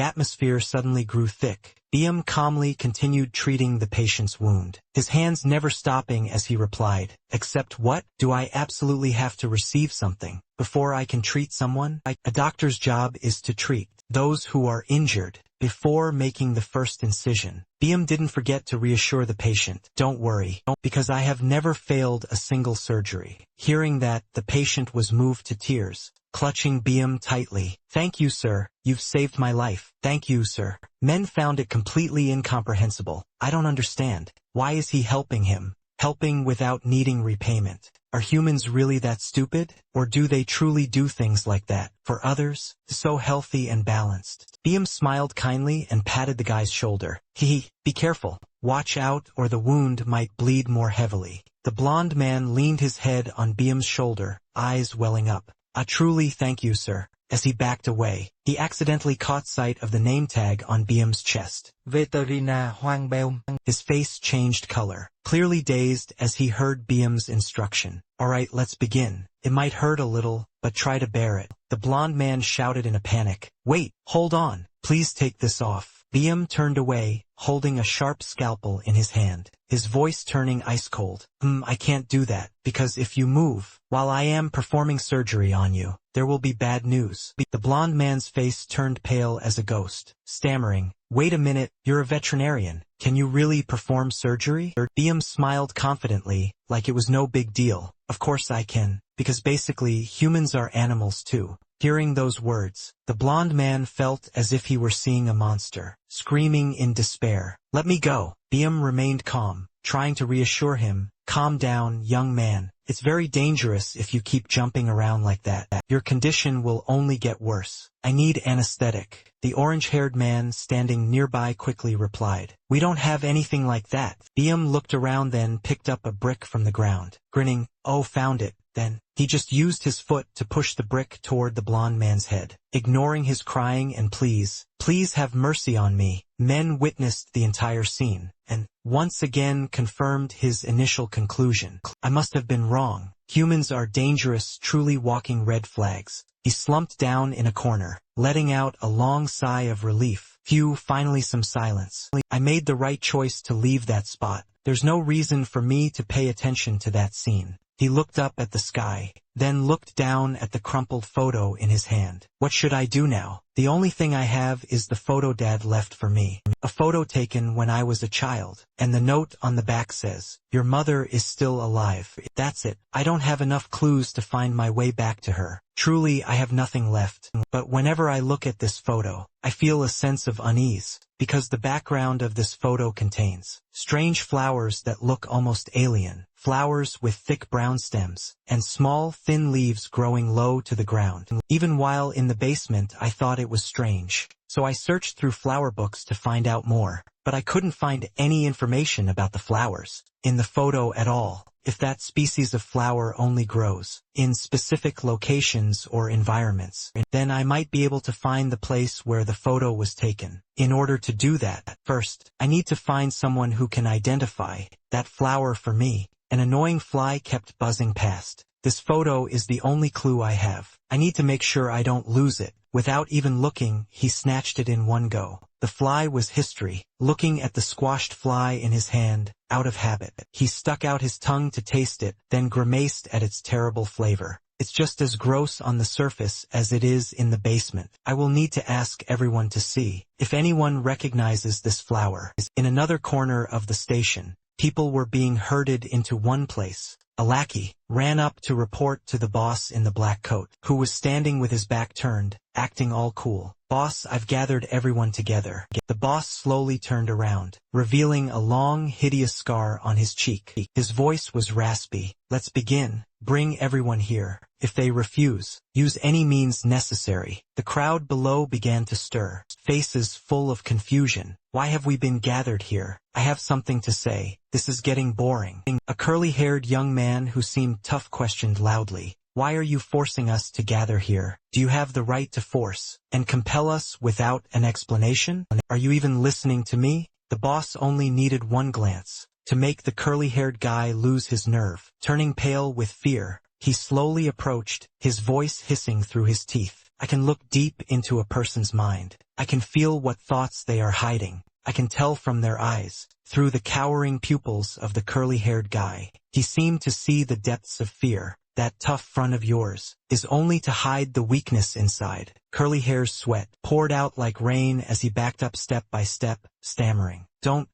atmosphere suddenly grew thick. Biem calmly continued treating the patient's wound, his hands never stopping as he replied, except what? Do I absolutely have to receive something before I can treat someone? A doctor's job is to treat those who are injured before making the first incision. Biem didn't forget to reassure the patient. Don't worry, because I have never failed a single surgery. Hearing that, the patient was moved to tears, clutching Biem tightly. Thank you, sir. You've saved my life. Thank you, sir. Men found it completely incomprehensible. I don't understand. Why is he helping him? Helping without needing repayment. Are humans really that stupid? Or do they truly do things like that for others? So healthy and balanced. Biem smiled kindly and patted the guy's shoulder. Be careful. Watch out or the wound might bleed more heavily. The blond man leaned his head on Biem's shoulder, eyes welling up. Truly thank you, sir. As he backed away, he accidentally caught sight of the name tag on Biem's chest. Veterina Hoang Beom. His face changed color, clearly dazed as he heard Biem's instruction. Alright, let's begin. It might hurt a little, but try to bear it. The blond man shouted in a panic. Wait, hold on. Please take this off. Biem turned away, holding a sharp scalpel in his hand, his voice turning ice cold. I can't do that, because if you move, while I am performing surgery on you, there will be bad news. The blond man's face turned pale as a ghost, stammering, wait a minute, you're a veterinarian. Can you really perform surgery? Biem smiled confidently, like it was no big deal. Of course I can, because basically humans are animals too. Hearing those words, the blond man felt as if he were seeing a monster, screaming in despair. Let me go. Biem remained calm, trying to reassure him. Calm down, young man. It's very dangerous if you keep jumping around like that. Your condition will only get worse. I need anesthetic. The orange-haired man standing nearby quickly replied. We don't have anything like that. Biem looked around, then picked up a brick from the ground, grinning. Oh, found it. Then, he just used his foot to push the brick toward the blond man's head, ignoring his crying and please have mercy on me. Men witnessed the entire scene, and, once again confirmed his initial conclusion. I must have been wrong. Humans are dangerous, truly walking red flags. He slumped down in a corner, letting out a long sigh of relief. Phew, finally some silence. I made the right choice to leave that spot. There's no reason for me to pay attention to that scene. He looked up at the sky, then looked down at the crumpled photo in his hand. What should I do now? The only thing I have is the photo Dad left for me. A photo taken when I was a child, and the note on the back says, "Your mother is still alive." That's it. I don't have enough clues to find my way back to her. Truly, I have nothing left. But whenever I look at this photo, I feel a sense of unease, because the background of this photo contains strange flowers that look almost alien, flowers with thick brown stems, and small, thin leaves growing low to the ground. Even while in the basement, I thought it was strange. So I searched through flower books to find out more, but I couldn't find any information about the flowers in the photo at all. If that species of flower only grows in specific locations or environments, then I might be able to find the place where the photo was taken. In order to do that, first, I need to find someone who can identify that flower for me. An annoying fly kept buzzing past. This photo is the only clue I have. I need to make sure I don't lose it. Without even looking, he snatched it in one go. The fly was history. Looking at the squashed fly in his hand, out of habit, he stuck out his tongue to taste it, then grimaced at its terrible flavor. It's just as gross on the surface as it is in the basement. I will need to ask everyone to see if anyone recognizes this flower. In another corner of the station, people were being herded into one place. A lackey ran up to report to the boss in the black coat, who was standing with his back turned, acting all cool. "Boss, I've gathered everyone together." The boss slowly turned around, revealing a long, hideous scar on his cheek. His voice was raspy. "Let's begin. Bring everyone here. If they refuse, use any means necessary." The crowd below began to stir, faces full of confusion. "Why have we been gathered here? I have something to say. This is getting boring." A curly-haired young man who seemed tough questioned loudly, "Why are you forcing us to gather here? Do you have the right to force and compel us without an explanation? Are you even listening to me?" The boss only needed one glance to make the curly-haired guy lose his nerve. Turning pale with fear, he slowly approached, his voice hissing through his teeth. "I can look deep into a person's mind. I can feel what thoughts they are hiding. I can tell from their eyes." Through the cowering pupils of the curly-haired guy, he seemed to see the depths of fear. "That tough front of yours is only to hide the weakness inside." Curly Hair's sweat poured out like rain as he backed up step by step, stammering,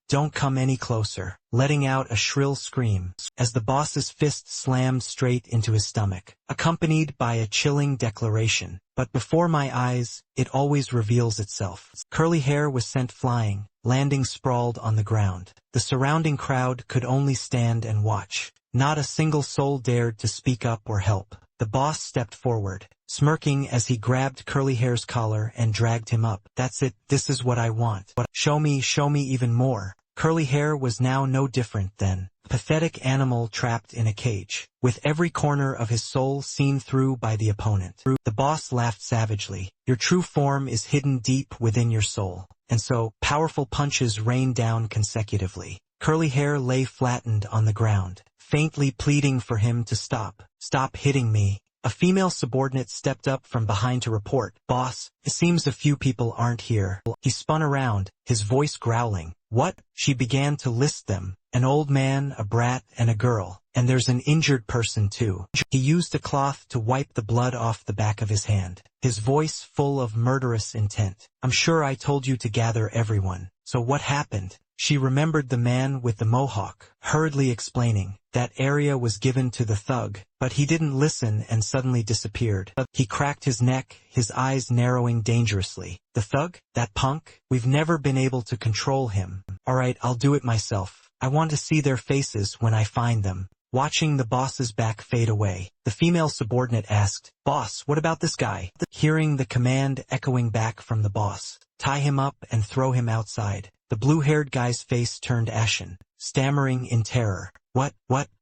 Don't come any closer," letting out a shrill scream as the boss's fist slammed straight into his stomach, accompanied by a chilling declaration, "But before my eyes, it always reveals itself." Curly Hair was sent flying, landing sprawled on the ground. The surrounding crowd could only stand and watch. Not a single soul dared to speak up or help. The boss stepped forward, smirking as he grabbed Curly Hair's collar and dragged him up. "That's it, this is what I want. Show me even more." Curly Hair was now no different than a pathetic animal trapped in a cage, with every corner of his soul seen through by the opponent. The boss laughed savagely. "Your true form is hidden deep within your soul." And so, powerful punches rained down consecutively. Curly Hair lay flattened on the ground, faintly pleading for him to stop. "Stop hitting me." A female subordinate stepped up from behind to report, "Boss, it seems a few people aren't here." He spun around, his voice growling. "What?" She began to list them. "An old man, a brat, and a girl. And there's an injured person too." He used a cloth to wipe the blood off the back of his hand, his voice full of murderous intent. "I'm sure I told you to gather everyone. So what happened?" She remembered the man with the mohawk, hurriedly explaining. "That area was given to the thug, but he didn't listen and suddenly disappeared." He cracked his neck, his eyes narrowing dangerously. "The thug? That punk? We've never been able to control him." "All right, I'll do it myself. I want to see their faces when I find them." Watching the boss's back fade away, the female subordinate asked, "Boss, what about this guy?" Hearing the command echoing back from the boss, "Tie him up and throw him outside." The blue-haired guy's face turned ashen, stammering in terror. What?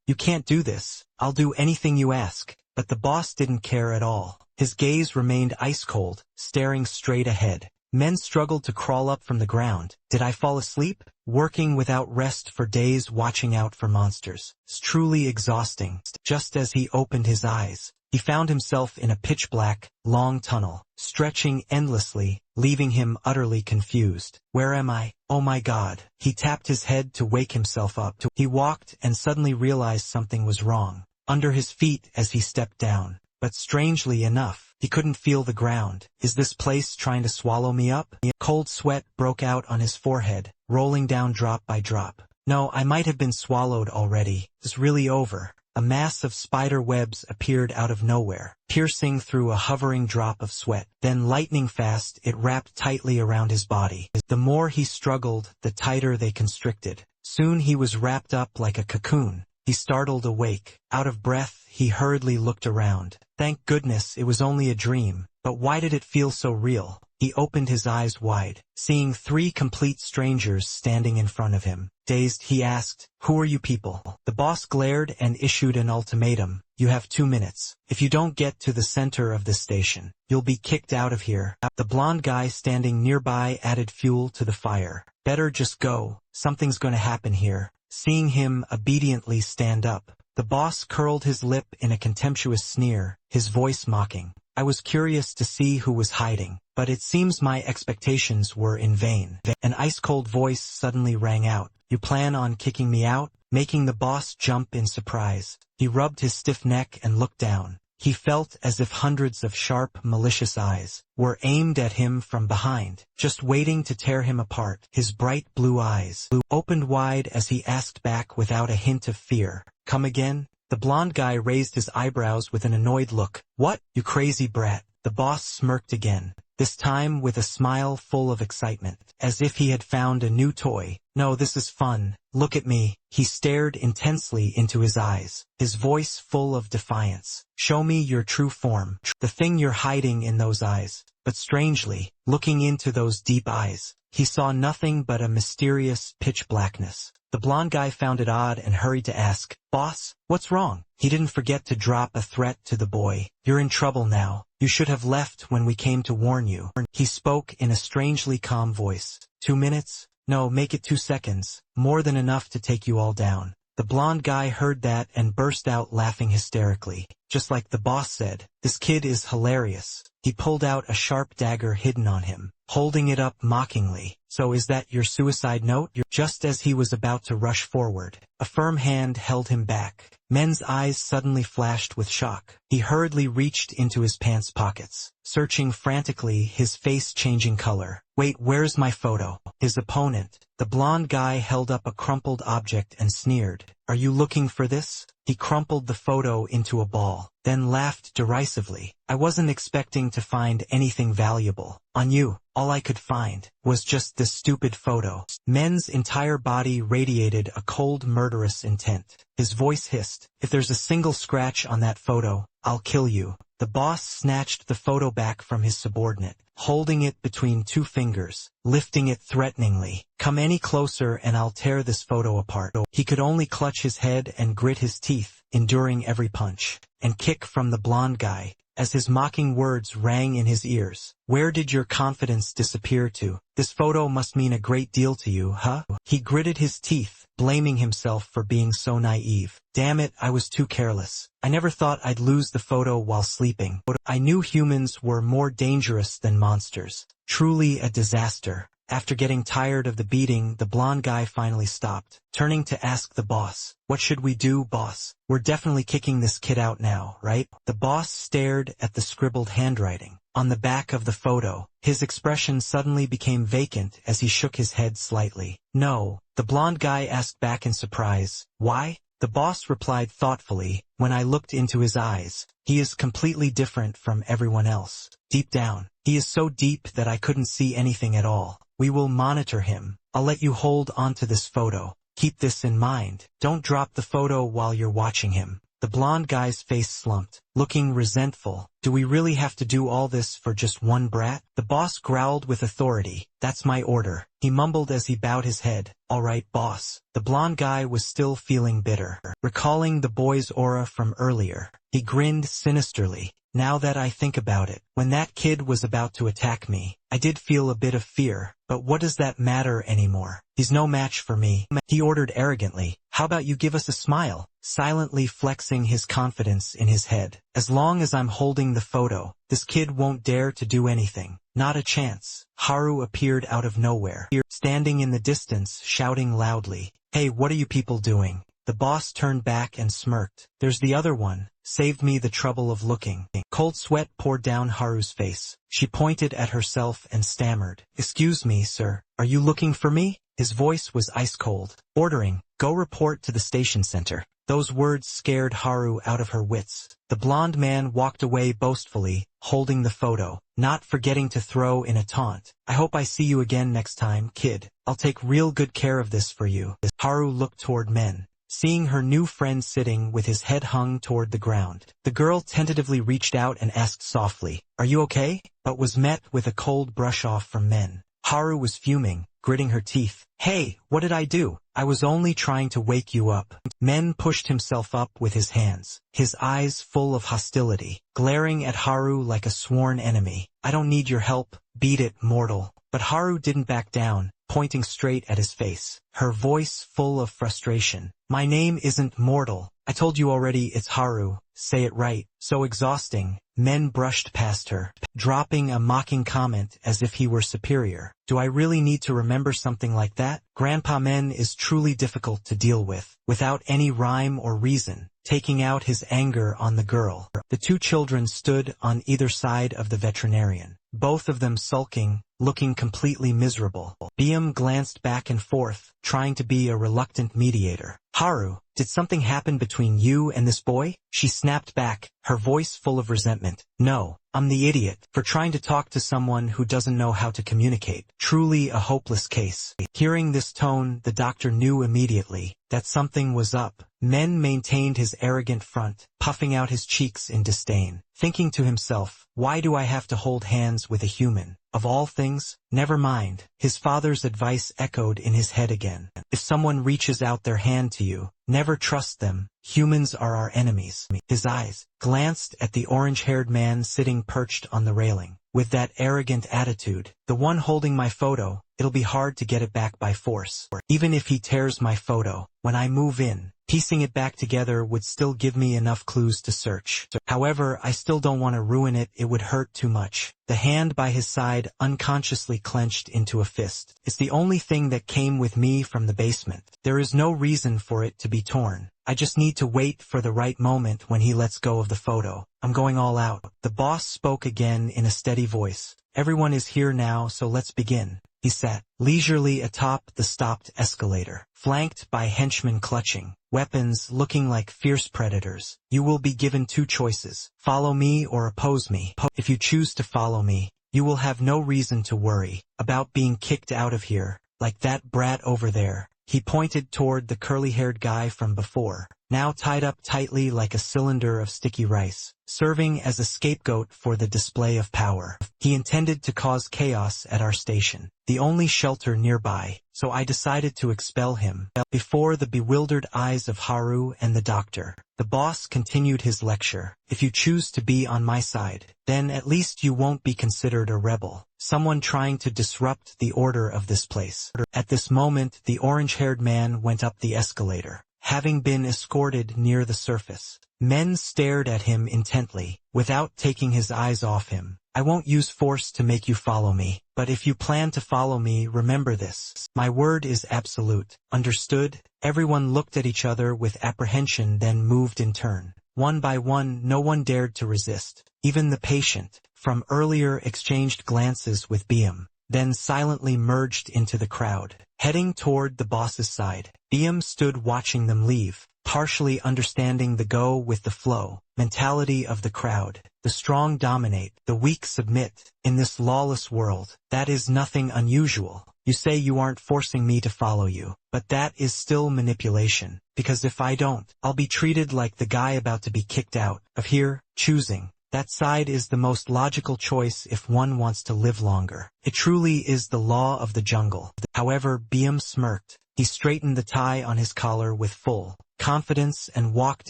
You can't do this. I'll do anything you ask." But the boss didn't care at all. His gaze remained ice-cold, staring straight ahead. Men struggled to crawl up from the ground. Did I fall asleep? Working without rest for days watching out for monsters. It's truly exhausting. Just as he opened his eyes, he found himself in a pitch-black, long tunnel, stretching endlessly, leaving him utterly confused. "Where am I? Oh my God." He tapped his head to wake himself up. He walked and suddenly realized something was wrong. under his feet as he stepped down. But strangely enough, he couldn't feel the ground. Is this place trying to swallow me up? Cold sweat broke out on his forehead, rolling down drop by drop. No, I might have been swallowed already. It's really over. A mass of spider webs appeared out of nowhere, piercing through a hovering drop of sweat. Then lightning fast, it wrapped tightly around his body. The more he struggled, the tighter they constricted. Soon he was wrapped up like a cocoon. He startled awake. Out of breath, he hurriedly looked around. Thank goodness it was only a dream. But why did it feel so real? He opened his eyes wide, seeing 3 complete strangers standing in front of him. Dazed, he asked, "Who are you people?" The boss glared and issued an ultimatum. "You have 2 minutes. If you don't get to the center of the station, you'll be kicked out of here." The blonde guy standing nearby added fuel to the fire. "Better just go. Something's gonna happen here." Seeing him obediently stand up, the boss curled his lip in a contemptuous sneer, his voice mocking. "I was curious to see who was hiding, but it seems my expectations were in vain." An ice-cold voice suddenly rang out. "You plan on kicking me out?" Making the boss jump in surprise. He rubbed his stiff neck and looked down. He felt as if hundreds of sharp, malicious eyes were aimed at him from behind, just waiting to tear him apart. His bright blue eyes opened wide as he asked back without a hint of fear, "Come again?" The blonde guy raised his eyebrows with an annoyed look. "What, you crazy brat?" The boss smirked again, this time with a smile full of excitement, as if he had found a new toy. "No, this is fun. Look at me." He stared intensely into his eyes, his voice full of defiance. "Show me your true form, the thing you're hiding in those eyes." But strangely, looking into those deep eyes, he saw nothing but a mysterious pitch blackness. The blonde guy found it odd and hurried to ask, "Boss, what's wrong?" He didn't forget to drop a threat to the boy. "You're in trouble now. You should have left when we came to warn you." He spoke in a strangely calm voice. 2 minutes? No, make it 2 seconds. More than enough to take you all down." The blonde guy heard that and burst out laughing hysterically. Just like the boss said, "This kid is hilarious." He pulled out a sharp dagger hidden on him, holding it up mockingly. "So is that your suicide note?" Just as he was about to rush forward, a firm hand held him back. Men's eyes suddenly flashed with shock. He hurriedly reached into his pants pockets, searching frantically, his face changing color. "Wait, where's my photo?" His opponent, the blonde guy, held up a crumpled object and sneered. "Are you looking for this?" He crumpled the photo into a ball, then laughed derisively. "I wasn't expecting to find anything valuable on you. All I could find was just this stupid photo." Men's entire body radiated a cold, murderous intent. His voice hissed, "If there's a single scratch on that photo, I'll kill you." The boss snatched the photo back from his subordinate, holding it between 2 fingers, lifting it threateningly. "Come any closer and I'll tear this photo apart." He could only clutch his head and grit his teeth, enduring every punch and kick from the blonde guy, as his mocking words rang in his ears. "Where did your confidence disappear to? This photo must mean a great deal to you, huh?" He gritted his teeth, blaming himself for being so naive. "Damn it, I was too careless. I never thought I'd lose the photo while sleeping. I knew humans were more dangerous than monsters. Truly a disaster." After getting tired of the beating, the blonde guy finally stopped, turning to ask the boss, "What should we do, boss? We're definitely kicking this kid out now, right?" The boss stared at the scribbled handwriting on the back of the photo. His expression suddenly became vacant as he shook his head slightly. "No," the blonde guy asked back in surprise. "Why?" The boss replied thoughtfully. "When I looked into his eyes, he is completely different from everyone else. Deep down, he is so deep that I couldn't see anything at all. We will monitor him. I'll let you hold onto this photo. Keep this in mind. Don't drop the photo while you're watching him." The blonde guy's face slumped, looking resentful. "Do we really have to do all this for just one brat?" The boss growled with authority. "That's my order." He mumbled as he bowed his head. "All right, boss." The blonde guy was still feeling bitter, recalling the boy's aura from earlier. He grinned sinisterly. "Now that I think about it, when that kid was about to attack me, I did feel a bit of fear, but what does that matter anymore? He's no match for me." He ordered arrogantly, "How about you give us a smile?" silently flexing his confidence in his head. "As long as I'm holding the photo, this kid won't dare to do anything. Not a chance." Haru appeared out of nowhere, standing in the distance, shouting loudly, "Hey, what are you people doing? The boss turned back and smirked. There's the other one. Saved me the trouble of looking. Cold sweat poured down Haru's face. She pointed at herself and stammered. Excuse me, sir. Are you looking for me? His voice was ice cold. Ordering, go report to the station center. Those words scared Haru out of her wits. The blonde man walked away boastfully, holding the photo, not forgetting to throw in a taunt. I hope I see you again next time, kid. I'll take real good care of this for you. Haru looked toward Men. Seeing her new friend sitting with his head hung toward the ground, the girl tentatively reached out and asked softly, "Are you okay?" but was met with a cold brush-off from Men. Haru was fuming, gritting her teeth. "Hey, what did I do? I was only trying to wake you up." Men pushed himself up with his hands, his eyes full of hostility, glaring at Haru like a sworn enemy. "I don't need your help, beat it, mortal." But Haru didn't back down, pointing straight at his face, her voice full of frustration. "My name isn't Mortal. I told you already, it's Haru. Say it right." So exhausting, Men brushed past her, dropping a mocking comment as if he were superior. "Do I really need to remember something like that?" Grandpa Men is truly difficult to deal with, without any rhyme or reason, taking out his anger on the girl. The two children stood on either side of the veterinarian, both of them sulking, looking completely miserable. Biam glanced back and forth, trying to be a reluctant mediator. "Haru, did something happen between you and this boy?" She snapped back, her voice full of resentment. "No, I'm the idiot for trying to talk to someone who doesn't know how to communicate. Truly a hopeless case." Hearing this tone, the doctor knew immediately that something was up. Men maintained his arrogant front, puffing out his cheeks in disdain, thinking to himself, "Why do I have to hold hands with a human? Of all things, never mind." His father's advice echoed in his head again. If someone reaches out their hand to you, never trust them. Humans are our enemies. His eyes glanced at the orange-haired man sitting perched on the railing. "With that arrogant attitude, the one holding my photo, it'll be hard to get it back by force. Even if he tears my photo, when I move in, piecing it back together would still give me enough clues to search. However, I still don't want to ruin it, it would hurt too much." The hand by his side unconsciously clenched into a fist. "It's the only thing that came with me from the basement. There is no reason for it to be torn. I just need to wait for the right moment when he lets go of the photo. I'm going all out." The boss spoke again in a steady voice. "Everyone is here now, so let's begin." He sat leisurely atop the stopped escalator, flanked by henchmen clutching weapons looking like fierce predators. "You will be given two choices. Follow me or oppose me. If you choose to follow me, you will have no reason to worry about being kicked out of here, like that brat over there." He pointed toward the curly-haired guy from before, now tied up tightly like a cylinder of sticky rice, serving as a scapegoat for the display of power. "He intended to cause chaos at our station, the only shelter nearby, so I decided to expel him." Before the bewildered eyes of Haru and the doctor, the boss continued his lecture. "If you choose to be on my side, then at least you won't be considered a rebel, someone trying to disrupt the order of this place." At this moment, the orange-haired man went up the escalator, having been escorted near the surface. Men stared at him intently, without taking his eyes off him. "I won't use force to make you follow me, but if you plan to follow me, remember this. My word is absolute. Understood?" Everyone looked at each other with apprehension, then moved in turn. One by one, no one dared to resist. Even the patient, from earlier, exchanged glances with Biam, then silently merged into the crowd, heading toward the boss's side. Biam stood watching them leave, partially understanding the go with the flow mentality of the crowd. The strong dominate, the weak submit. In this lawless world, that is nothing unusual. You say you aren't forcing me to follow you, but that is still manipulation, because if I don't, I'll be treated like the guy about to be kicked out of here. Choosing that side is the most logical choice if one wants to live longer. It truly is the law of the jungle. However, Biam smirked. He straightened the tie on his collar with full confidence and walked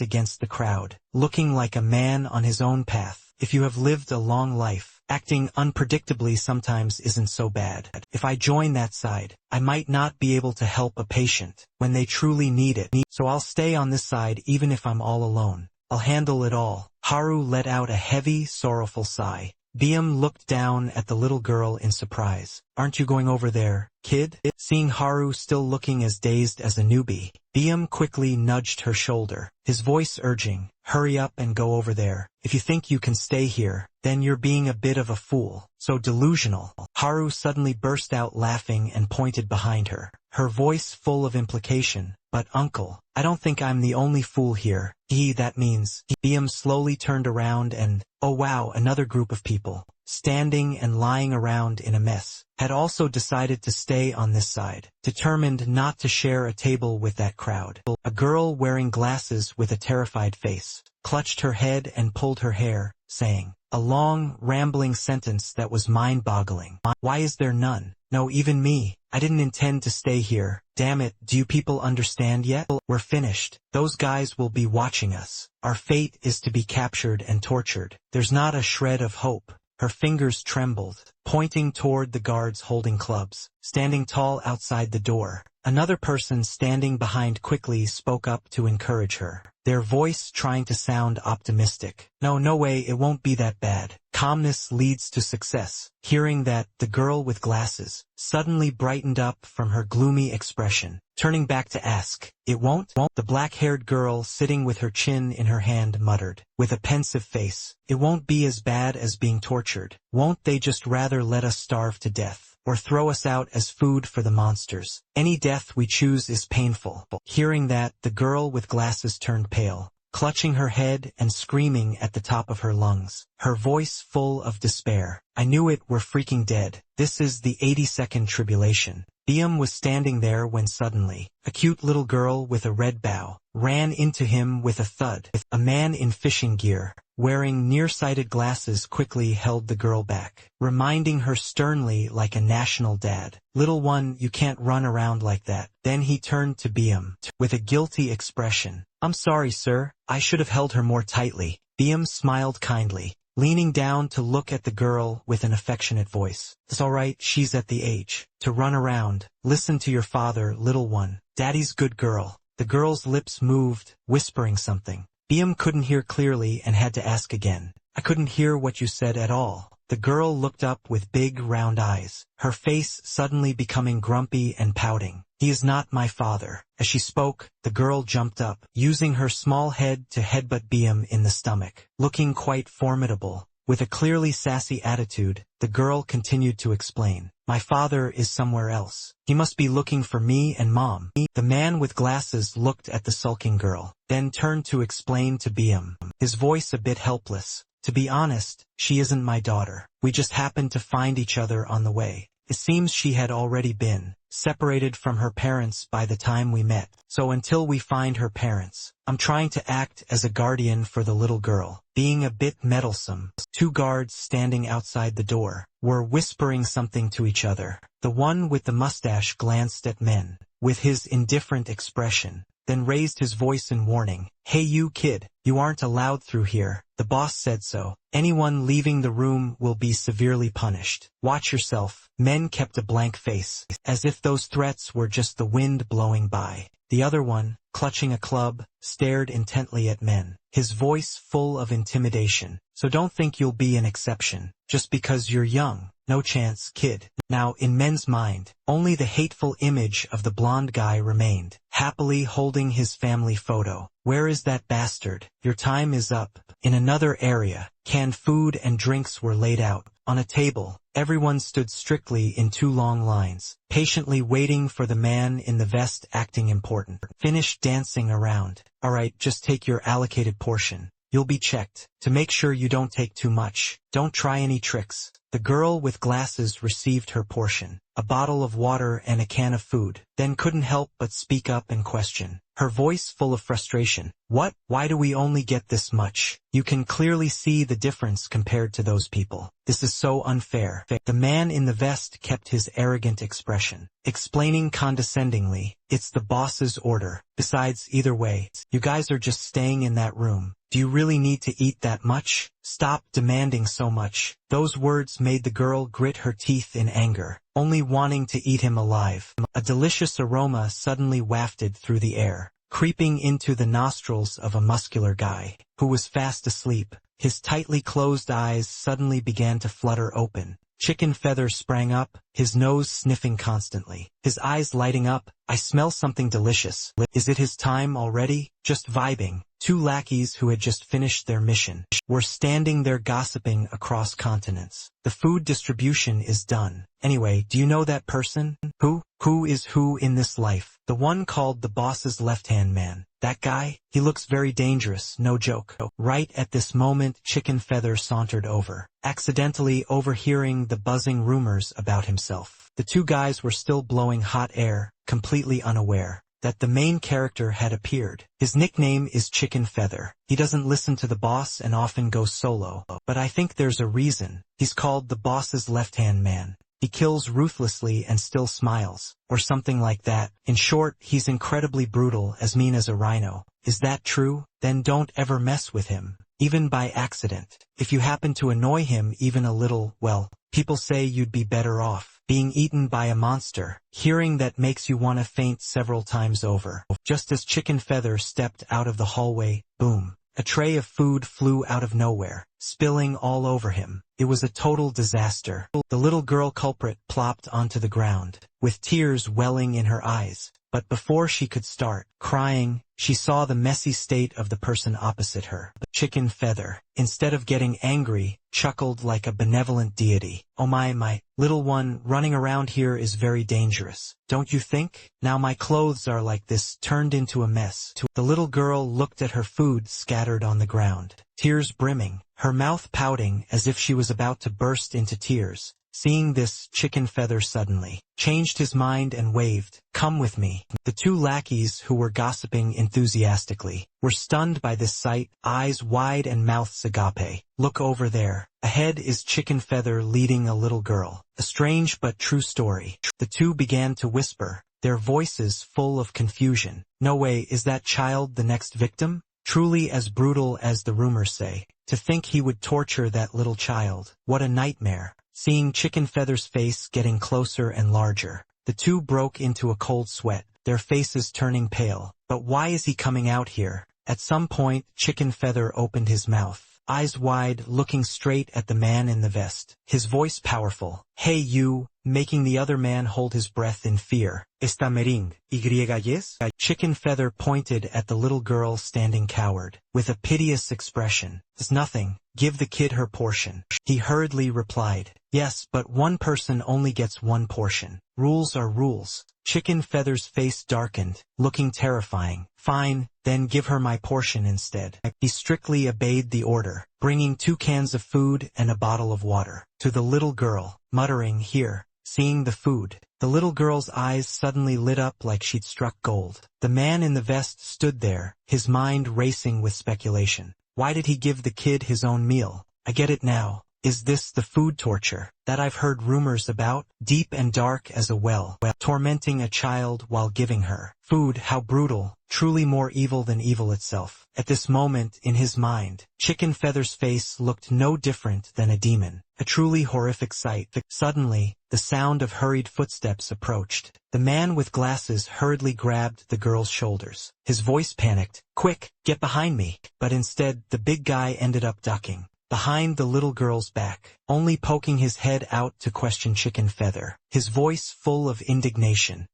against the crowd, looking like a man on his own path. If you have lived a long life, acting unpredictably sometimes isn't so bad. If I join that side, I might not be able to help a patient when they truly need it, so I'll stay on this side even if I'm all alone. I'll handle it all." Haru let out a heavy, sorrowful sigh. Biam looked down at the little girl in surprise. Aren't you going over there, kid? Seeing Haru still looking as dazed as a newbie, Biam quickly nudged her shoulder, his voice urging, hurry up and go over there. If you think you can stay here, then you're being a bit of a fool. So delusional. Haru suddenly burst out laughing and pointed behind her, her voice full of implication. But uncle, I don't think I'm the only fool here. That means. Biam slowly turned around and, oh wow, another group of people, standing and lying around in a mess, had also decided to stay on this side, determined not to share a table with that crowd. A girl wearing glasses with a terrified face, clutched her head and pulled her hair, saying, a long, rambling sentence that was mind-boggling. Why is there none? No, even me. I didn't intend to stay here. Damn it, do you people understand yet? We're finished. Those guys will be watching us. Our fate is to be captured and tortured. There's not a shred of hope. Her fingers trembled, pointing toward the guards holding clubs, standing tall outside the door. Another person standing behind quickly spoke up to encourage her, their voice trying to sound optimistic. No way, it won't be that bad. Calmness leads to success. Hearing that, the girl with glasses suddenly brightened up from her gloomy expression, turning back to ask, it won't? The black-haired girl sitting with her chin in her hand muttered, with a pensive face, it won't be as bad as being tortured. Won't they just rather let us starve to death? Or throw us out as food for the monsters? Any death we choose is painful. Hearing that, the girl with glasses turned pale, clutching her head and screaming at the top of her lungs, her voice full of despair. I knew it, we're freaking dead. This is the 80-second tribulation. Biam was standing there when suddenly, a cute little girl with a red bow ran into him with a thud. A man in fishing gear, wearing nearsighted glasses, quickly held the girl back, reminding her sternly like a national dad, little one, you can't run around like that. Then he turned to Biam, with a guilty expression. I'm sorry, sir, I should have held her more tightly. Biam smiled kindly, leaning down to look at the girl with an affectionate voice. It's all right, she's at the age to run around. Listen to your father, little one. Daddy's good girl. The girl's lips moved, whispering something. Biam couldn't hear clearly and had to ask again. I couldn't hear what you said at all. The girl looked up with big round eyes, her face suddenly becoming grumpy and pouting. He is not my father. As she spoke, the girl jumped up, using her small head to headbutt Biam in the stomach. Looking quite formidable, with a clearly sassy attitude, the girl continued to explain. My father is somewhere else. He must be looking for me and Mom. The man with glasses looked at the sulking girl, then turned to explain to Biam, his voice a bit helpless. To be honest, she isn't my daughter. We just happened to find each other on the way. It seems she had already been separated from her parents by the time we met. So until we find her parents, I'm trying to act as a guardian for the little girl. Being a bit meddlesome, two guards standing outside the door were whispering something to each other. The one with the mustache glanced at men with his indifferent expression, then raised his voice in warning. Hey you kid, you aren't allowed through here. The boss said so. Anyone leaving the room will be severely punished. Watch yourself. Men kept a blank face, as if those threats were just the wind blowing by. The other one, clutching a club, stared intently at men, his voice full of intimidation. So don't think you'll be an exception, just because you're young. No chance, kid. Now, in men's mind, only the hateful image of the blonde guy remained, happily holding his family photo. Where is that bastard? Your time is up. In another area, canned food and drinks were laid out. On a table, everyone stood strictly in two long lines, patiently waiting for the man in the vest acting important. Finished dancing around. Alright, just take your allocated portion. You'll be checked, to make sure you don't take too much. Don't try any tricks. The girl with glasses received her portion, a bottle of water and a can of food, then couldn't help but speak up and question, her voice full of frustration. What? Why do we only get this much? You can clearly see the difference compared to those people. This is so unfair. The man in the vest kept his arrogant expression, explaining condescendingly, it's the boss's order. Besides, either way, you guys are just staying in that room. Do you really need to eat that much? Stop demanding so much. Those words made the girl grit her teeth in anger, only wanting to eat him alive. A delicious aroma suddenly wafted through the air, creeping into the nostrils of a muscular guy, who was fast asleep, his tightly closed eyes suddenly began to flutter open. Chicken Feather sprang up, his nose sniffing constantly, his eyes lighting up. I smell something delicious. Is it his time already? Just vibing. Two lackeys who had just finished their mission were standing there gossiping across continents. The food distribution is done. Anyway, do you know that person? Who is who in this life? The one called the boss's left-hand man. That guy? He looks very dangerous, no joke. Right at this moment, Chicken Feather sauntered over, accidentally overhearing the buzzing rumors about himself. The two guys were still blowing hot air, completely unaware that the main character had appeared. His nickname is Chicken Feather. He doesn't listen to the boss and often goes solo. But I think there's a reason. He's called the boss's left-hand man. He kills ruthlessly and still smiles, or something like that. In short, he's incredibly brutal, as mean as a rhino. Is that true? Then don't ever mess with him, even by accident. If you happen to annoy him even a little, well, people say you'd be better off being eaten by a monster. Hearing that makes you want to faint several times over. Just as Chicken Feather stepped out of the hallway, boom. A tray of food flew out of nowhere, spilling all over him. It was a total disaster. The little girl culprit plopped onto the ground, with tears welling in her eyes. But before she could start crying, she saw the messy state of the person opposite her. Chicken Feather, instead of getting angry, chuckled like a benevolent deity. Oh my little one, running around here is very dangerous, don't you think? Now my clothes are like this, turned into a mess. The little girl looked at her food scattered on the ground, tears brimming, her mouth pouting as if she was about to burst into tears. Seeing this, Chicken Feather suddenly changed his mind and waved, "Come with me." The two lackeys who were gossiping enthusiastically were stunned by this sight, eyes wide and mouths agape. Look over there. Ahead is Chicken Feather leading a little girl. A strange but true story. The two began to whisper, their voices full of confusion. No way, is that child the next victim? Truly as brutal as the rumors say. To think he would torture that little child. What a nightmare. Seeing Chicken Feather's face getting closer and larger, the two broke into a cold sweat, their faces turning pale. But why is he coming out here? At some point, Chicken Feather opened his mouth, eyes wide, looking straight at the man in the vest, his voice powerful. "Hey you," making the other man hold his breath in fear. "Está mering, yes?" Chicken Feather pointed at the little girl standing coward, with a piteous expression. "It's nothing, give the kid her portion." He hurriedly replied, "Yes, but one person only gets one portion. Rules are rules." Chicken Feather's face darkened, looking terrifying. "Fine, then give her my portion instead." He strictly obeyed the order, bringing 2 cans of food and a bottle of water to the little girl, muttering, "Here." Seeing the food, the little girl's eyes suddenly lit up like she'd struck gold. The man in the vest stood there, his mind racing with speculation. Why did he give the kid his own meal? I get it now. Is this the food torture that I've heard rumors about? Deep and dark as a well, tormenting a child while giving her food. How brutal, truly more evil than evil itself. At this moment, in his mind, Chicken Feather's face looked no different than a demon. A truly horrific sight. Suddenly, the sound of hurried footsteps approached. The man with glasses hurriedly grabbed the girl's shoulders. His voice panicked, "Quick, get behind me!" But instead, the big guy ended up ducking behind the little girl's back, only poking his head out to question Chicken Feather, his voice full of indignation.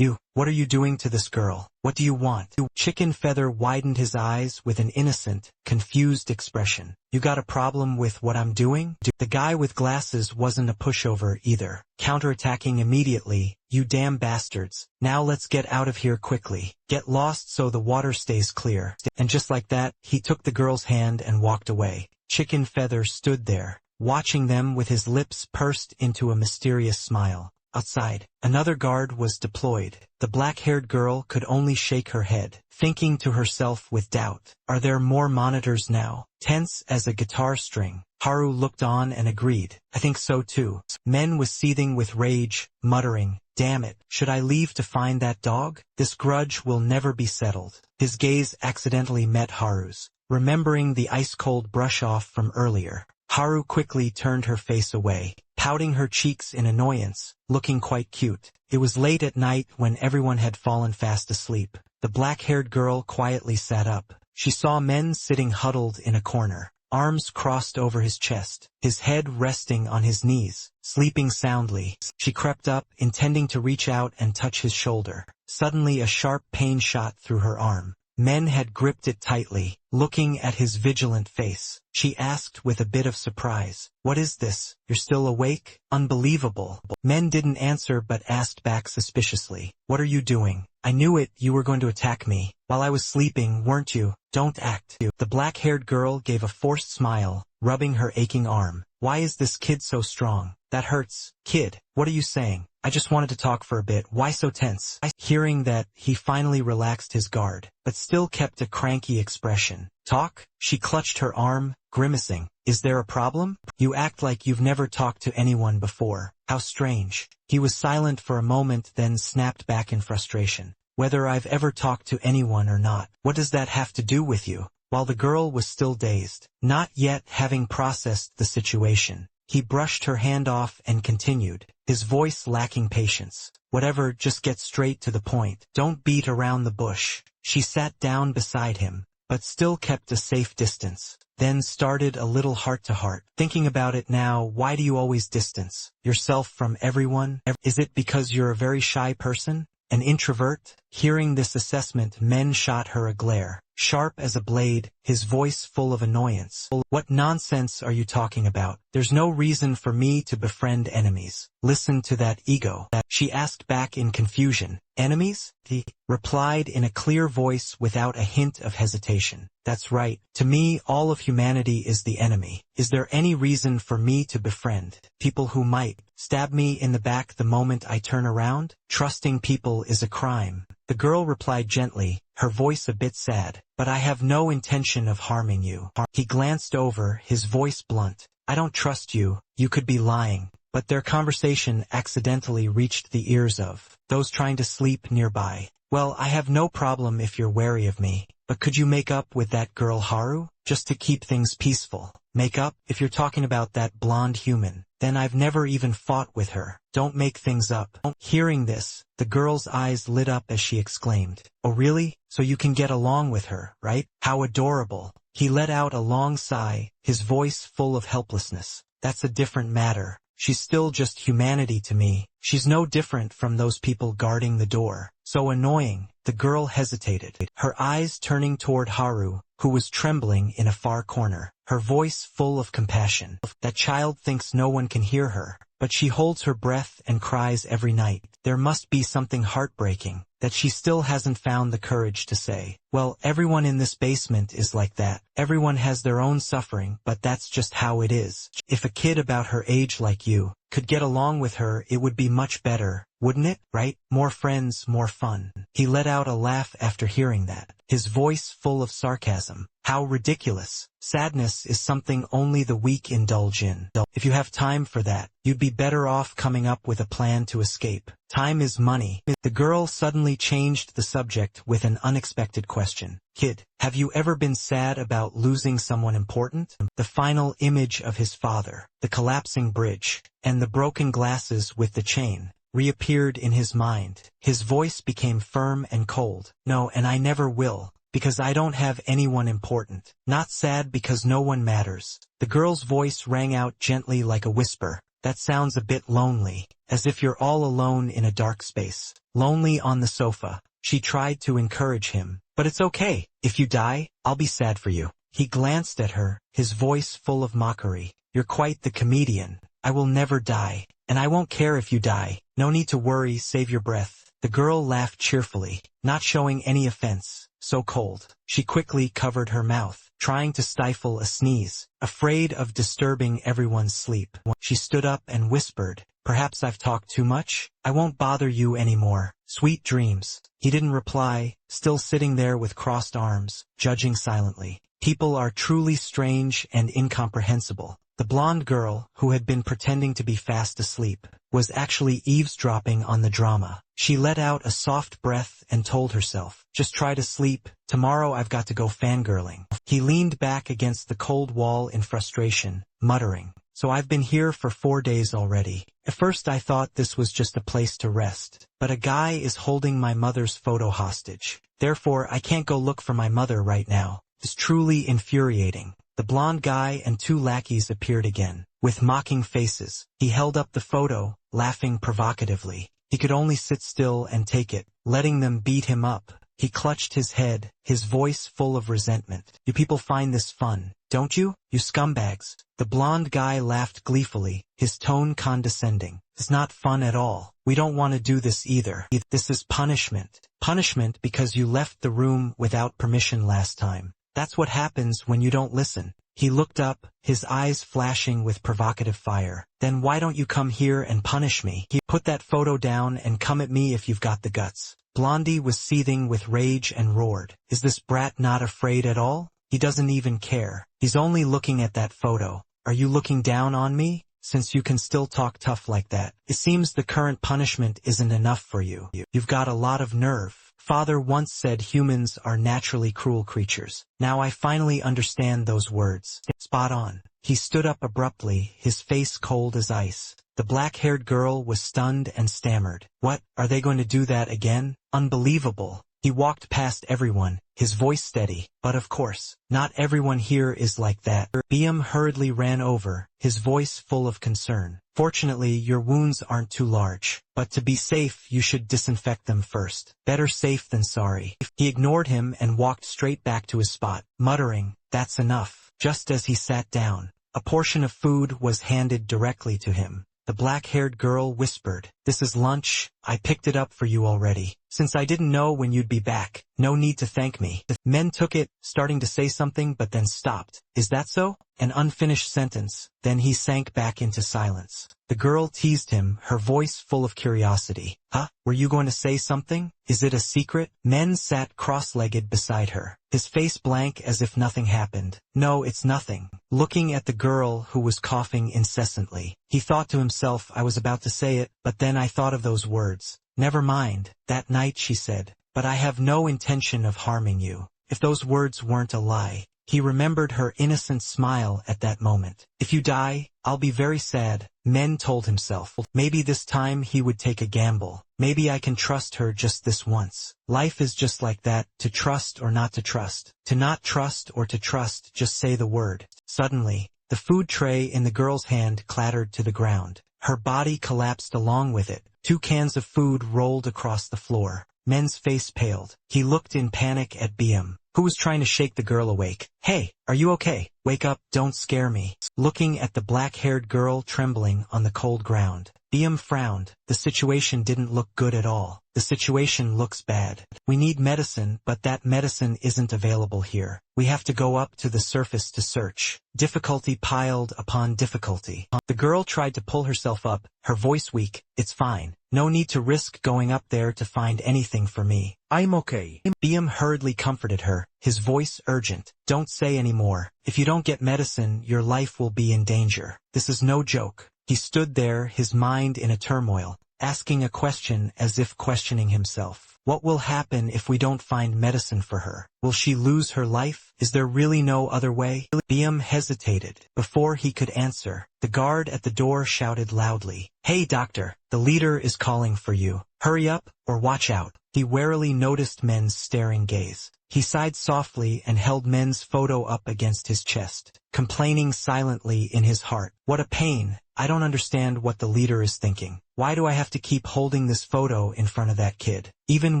What are you doing to this girl? What do you want?" Chicken Feather widened his eyes with an innocent, confused expression. "You got a problem with what I'm doing?" The guy with glasses wasn't a pushover either, counterattacking immediately. "You damn bastards. Now let's get out of here quickly. Get lost so the water stays clear." And just like that, he took the girl's hand and walked away. Chicken Feather stood there, watching them with his lips pursed into a mysterious smile. Outside, another guard was deployed. The black-haired girl could only shake her head, thinking to herself with doubt, "Are there more monitors now?" Tense as a guitar string, Haru looked on and agreed. "I think so too." Men was seething with rage, muttering, "Damn it, should I leave to find that dog? This grudge will never be settled." His gaze accidentally met Haru's, remembering the ice-cold brush-off from earlier. Haru quickly turned her face away, pouting her cheeks in annoyance, looking quite cute. It was late at night when everyone had fallen fast asleep. The black-haired girl quietly sat up. She saw men sitting huddled in a corner, arms crossed over his chest, his head resting on his knees, sleeping soundly. She crept up, intending to reach out and touch his shoulder. Suddenly a sharp pain shot through her arm. Men had gripped it tightly, looking at his vigilant face. She asked with a bit of surprise, "What is this? You're still awake? Unbelievable." Men didn't answer but asked back suspiciously, "What are you doing? I knew it, you were going to attack me. While I was sleeping, weren't you? Don't act." The black-haired girl gave a forced smile, rubbing her aching arm. "Why is this kid so strong? That hurts. Kid, what are you saying? I just wanted to talk for a bit. Why so tense?" Hearing that, he finally relaxed his guard, but still kept a cranky expression. "Talk?" She clutched her arm, grimacing. "Is there a problem? You act like you've never talked to anyone before. How strange." He was silent for a moment, then snapped back in frustration. "Whether I've ever talked to anyone or not, what does that have to do with you?" While the girl was still dazed, not yet having processed the situation, he brushed her hand off and continued, his voice lacking patience. "Whatever, just get straight to the point. Don't beat around the bush." She sat down beside him, but still kept a safe distance, then started a little heart-to-heart. "Thinking about it now, why do you always distance yourself from everyone? Is it because you're a very shy person? An introvert?" Hearing this assessment, Men shot her a glare, sharp as a blade, his voice full of annoyance. "What nonsense are you talking about? There's no reason for me to befriend enemies. Listen to that ego." She asked back in confusion. "Enemies?" He replied in a clear voice without a hint of hesitation. "That's right. To me, all of humanity is the enemy. Is there any reason for me to befriend people who might stab me in the back the moment I turn around? Trusting people is a crime." The girl replied gently, her voice a bit sad, "But I have no intention of harming you." He glanced over, his voice blunt. "I don't trust you, you could be lying." But their conversation accidentally reached the ears of those trying to sleep nearby. "Well, I have no problem if you're wary of me, but could you make up with that girl Haru, just to keep things peaceful?" "Make up? If you're talking about that blonde human, then I've never even fought with her. Don't make things up." Hearing this, the girl's eyes lit up as she exclaimed, "Oh really? So you can get along with her, right? How adorable." He let out a long sigh, his voice full of helplessness. "That's a different matter. She's still just humanity to me. She's no different from those people guarding the door. So annoying." The girl hesitated, her eyes turning toward Haru, who was trembling in a far corner, her voice full of compassion. "That child thinks no one can hear her, but she holds her breath and cries every night. There must be something heartbreaking that she still hasn't found the courage to say. Well, everyone in this basement is like that. Everyone has their own suffering, but that's just how it is. If a kid about her age like you could get along with her, it would be much better, wouldn't it, right? More friends, more fun." He let out a laugh after hearing that, his voice full of sarcasm. "How ridiculous. Sadness is something only the weak indulge in. If you have time for that, you'd be better off coming up with a plan to escape. Time is money." The girl suddenly changed the subject with an unexpected question. "Kid, have you ever been sad about losing someone important?" The final image of his father, the collapsing bridge, and the broken glasses with the chain, reappeared in his mind. His voice became firm and cold. "No, and I never will. Because I don't have anyone important. Not sad because no one matters." The girl's voice rang out gently like a whisper. "That sounds a bit lonely, as if you're all alone in a dark space. Lonely on the sofa." She tried to encourage him. "But it's okay. If you die, I'll be sad for you." He glanced at her, his voice full of mockery. "You're quite the comedian. I will never die. And I won't care if you die. No need to worry, save your breath." The girl laughed cheerfully, not showing any offense. So cold. She quickly covered her mouth, trying to stifle a sneeze, afraid of disturbing everyone's sleep. She stood up and whispered, "Perhaps I've talked too much? I won't bother you anymore. Sweet dreams." He didn't reply, still sitting there with crossed arms, judging silently. People are truly strange and incomprehensible. The blonde girl, who had been pretending to be fast asleep, was actually eavesdropping on the drama. She let out a soft breath and told herself, "Just try to sleep. Tomorrow I've got to go fangirling." He leaned back against the cold wall in frustration, muttering, "So I've been here for 4 days already. At first I thought this was just a place to rest, but a guy is holding my mother's photo hostage. Therefore I can't go look for my mother right now. It's truly infuriating." The blonde guy and two lackeys appeared again. With mocking faces, he held up the photo, laughing provocatively. He could only sit still and take it, letting them beat him up. He clutched his head, his voice full of resentment. You people find this fun, don't you? You scumbags. The blonde guy laughed gleefully, his tone condescending. It's not fun at all. We don't want to do this either. This is punishment. Punishment because you left the room without permission last time. That's what happens when you don't listen. He looked up, his eyes flashing with provocative fire. Then why don't you come here and punish me? He put that photo down and come at me if you've got the guts. Blondie was seething with rage and roared. Is this brat not afraid at all? He doesn't even care. He's only looking at that photo. Are you looking down on me? Since you can still talk tough like that. It seems the current punishment isn't enough for you. You've got a lot of nerve. Father once said humans are naturally cruel creatures. Now I finally understand those words. Spot on. He stood up abruptly, his face cold as ice. The black-haired girl was stunned and stammered. What, are they going to do that again? Unbelievable. He walked past everyone, his voice steady. But of course, not everyone here is like that. Biam hurriedly ran over, his voice full of concern. Fortunately, your wounds aren't too large. But to be safe, you should disinfect them first. Better safe than sorry. He ignored him and walked straight back to his spot, muttering, that's enough. Just as he sat down, a portion of food was handed directly to him. The black-haired girl whispered, this is lunch, I picked it up for you already. Since I didn't know when you'd be back, no need to thank me. The men took it, starting to say something but then stopped. Is that so? An unfinished sentence, then he sank back into silence. The girl teased him, her voice full of curiosity. Huh? Were you going to say something? Is it a secret? Men sat cross-legged beside her, his face blank as if nothing happened. No, it's nothing. Looking at the girl who was coughing incessantly, he thought to himself, I was about to say it, but then I thought of those words. Never mind. That night she said, but I have no intention of harming you. If those words weren't a lie. He remembered her innocent smile at that moment. If you die, I'll be very sad, Men told himself. Maybe this time he would take a gamble. Maybe I can trust her just this once. Life is just like that, to trust or not to trust. To not trust or to trust, just say the word. Suddenly, the food tray in the girl's hand clattered to the ground. Her body collapsed along with it. 2 cans of food rolled across the floor. Men's face paled. He looked in panic at Biam, who was trying to shake the girl awake. Hey, are you okay? Wake up, don't scare me. Looking at the black-haired girl trembling on the cold ground, Biam frowned. The situation didn't look good at all. The situation looks bad. We need medicine, but that medicine isn't available here. We have to go up to the surface to search. Difficulty piled upon difficulty. The girl tried to pull herself up, her voice weak. It's fine. No need to risk going up there to find anything for me. I'm okay. Biam hurriedly comforted her, his voice urgent. Don't say any more. If you don't get medicine, your life will be in danger. This is no joke. He stood there, his mind in a turmoil, asking a question as if questioning himself. What will happen if we don't find medicine for her? Will she lose her life? Is there really no other way? Biam hesitated. Before he could answer, the guard at the door shouted loudly, "Hey doctor, the leader is calling for you. Hurry up, or watch out." He warily noticed men's staring gaze. He sighed softly and held men's photo up against his chest, complaining silently in his heart. What a pain. I don't understand what the leader is thinking. Why do I have to keep holding this photo in front of that kid? Even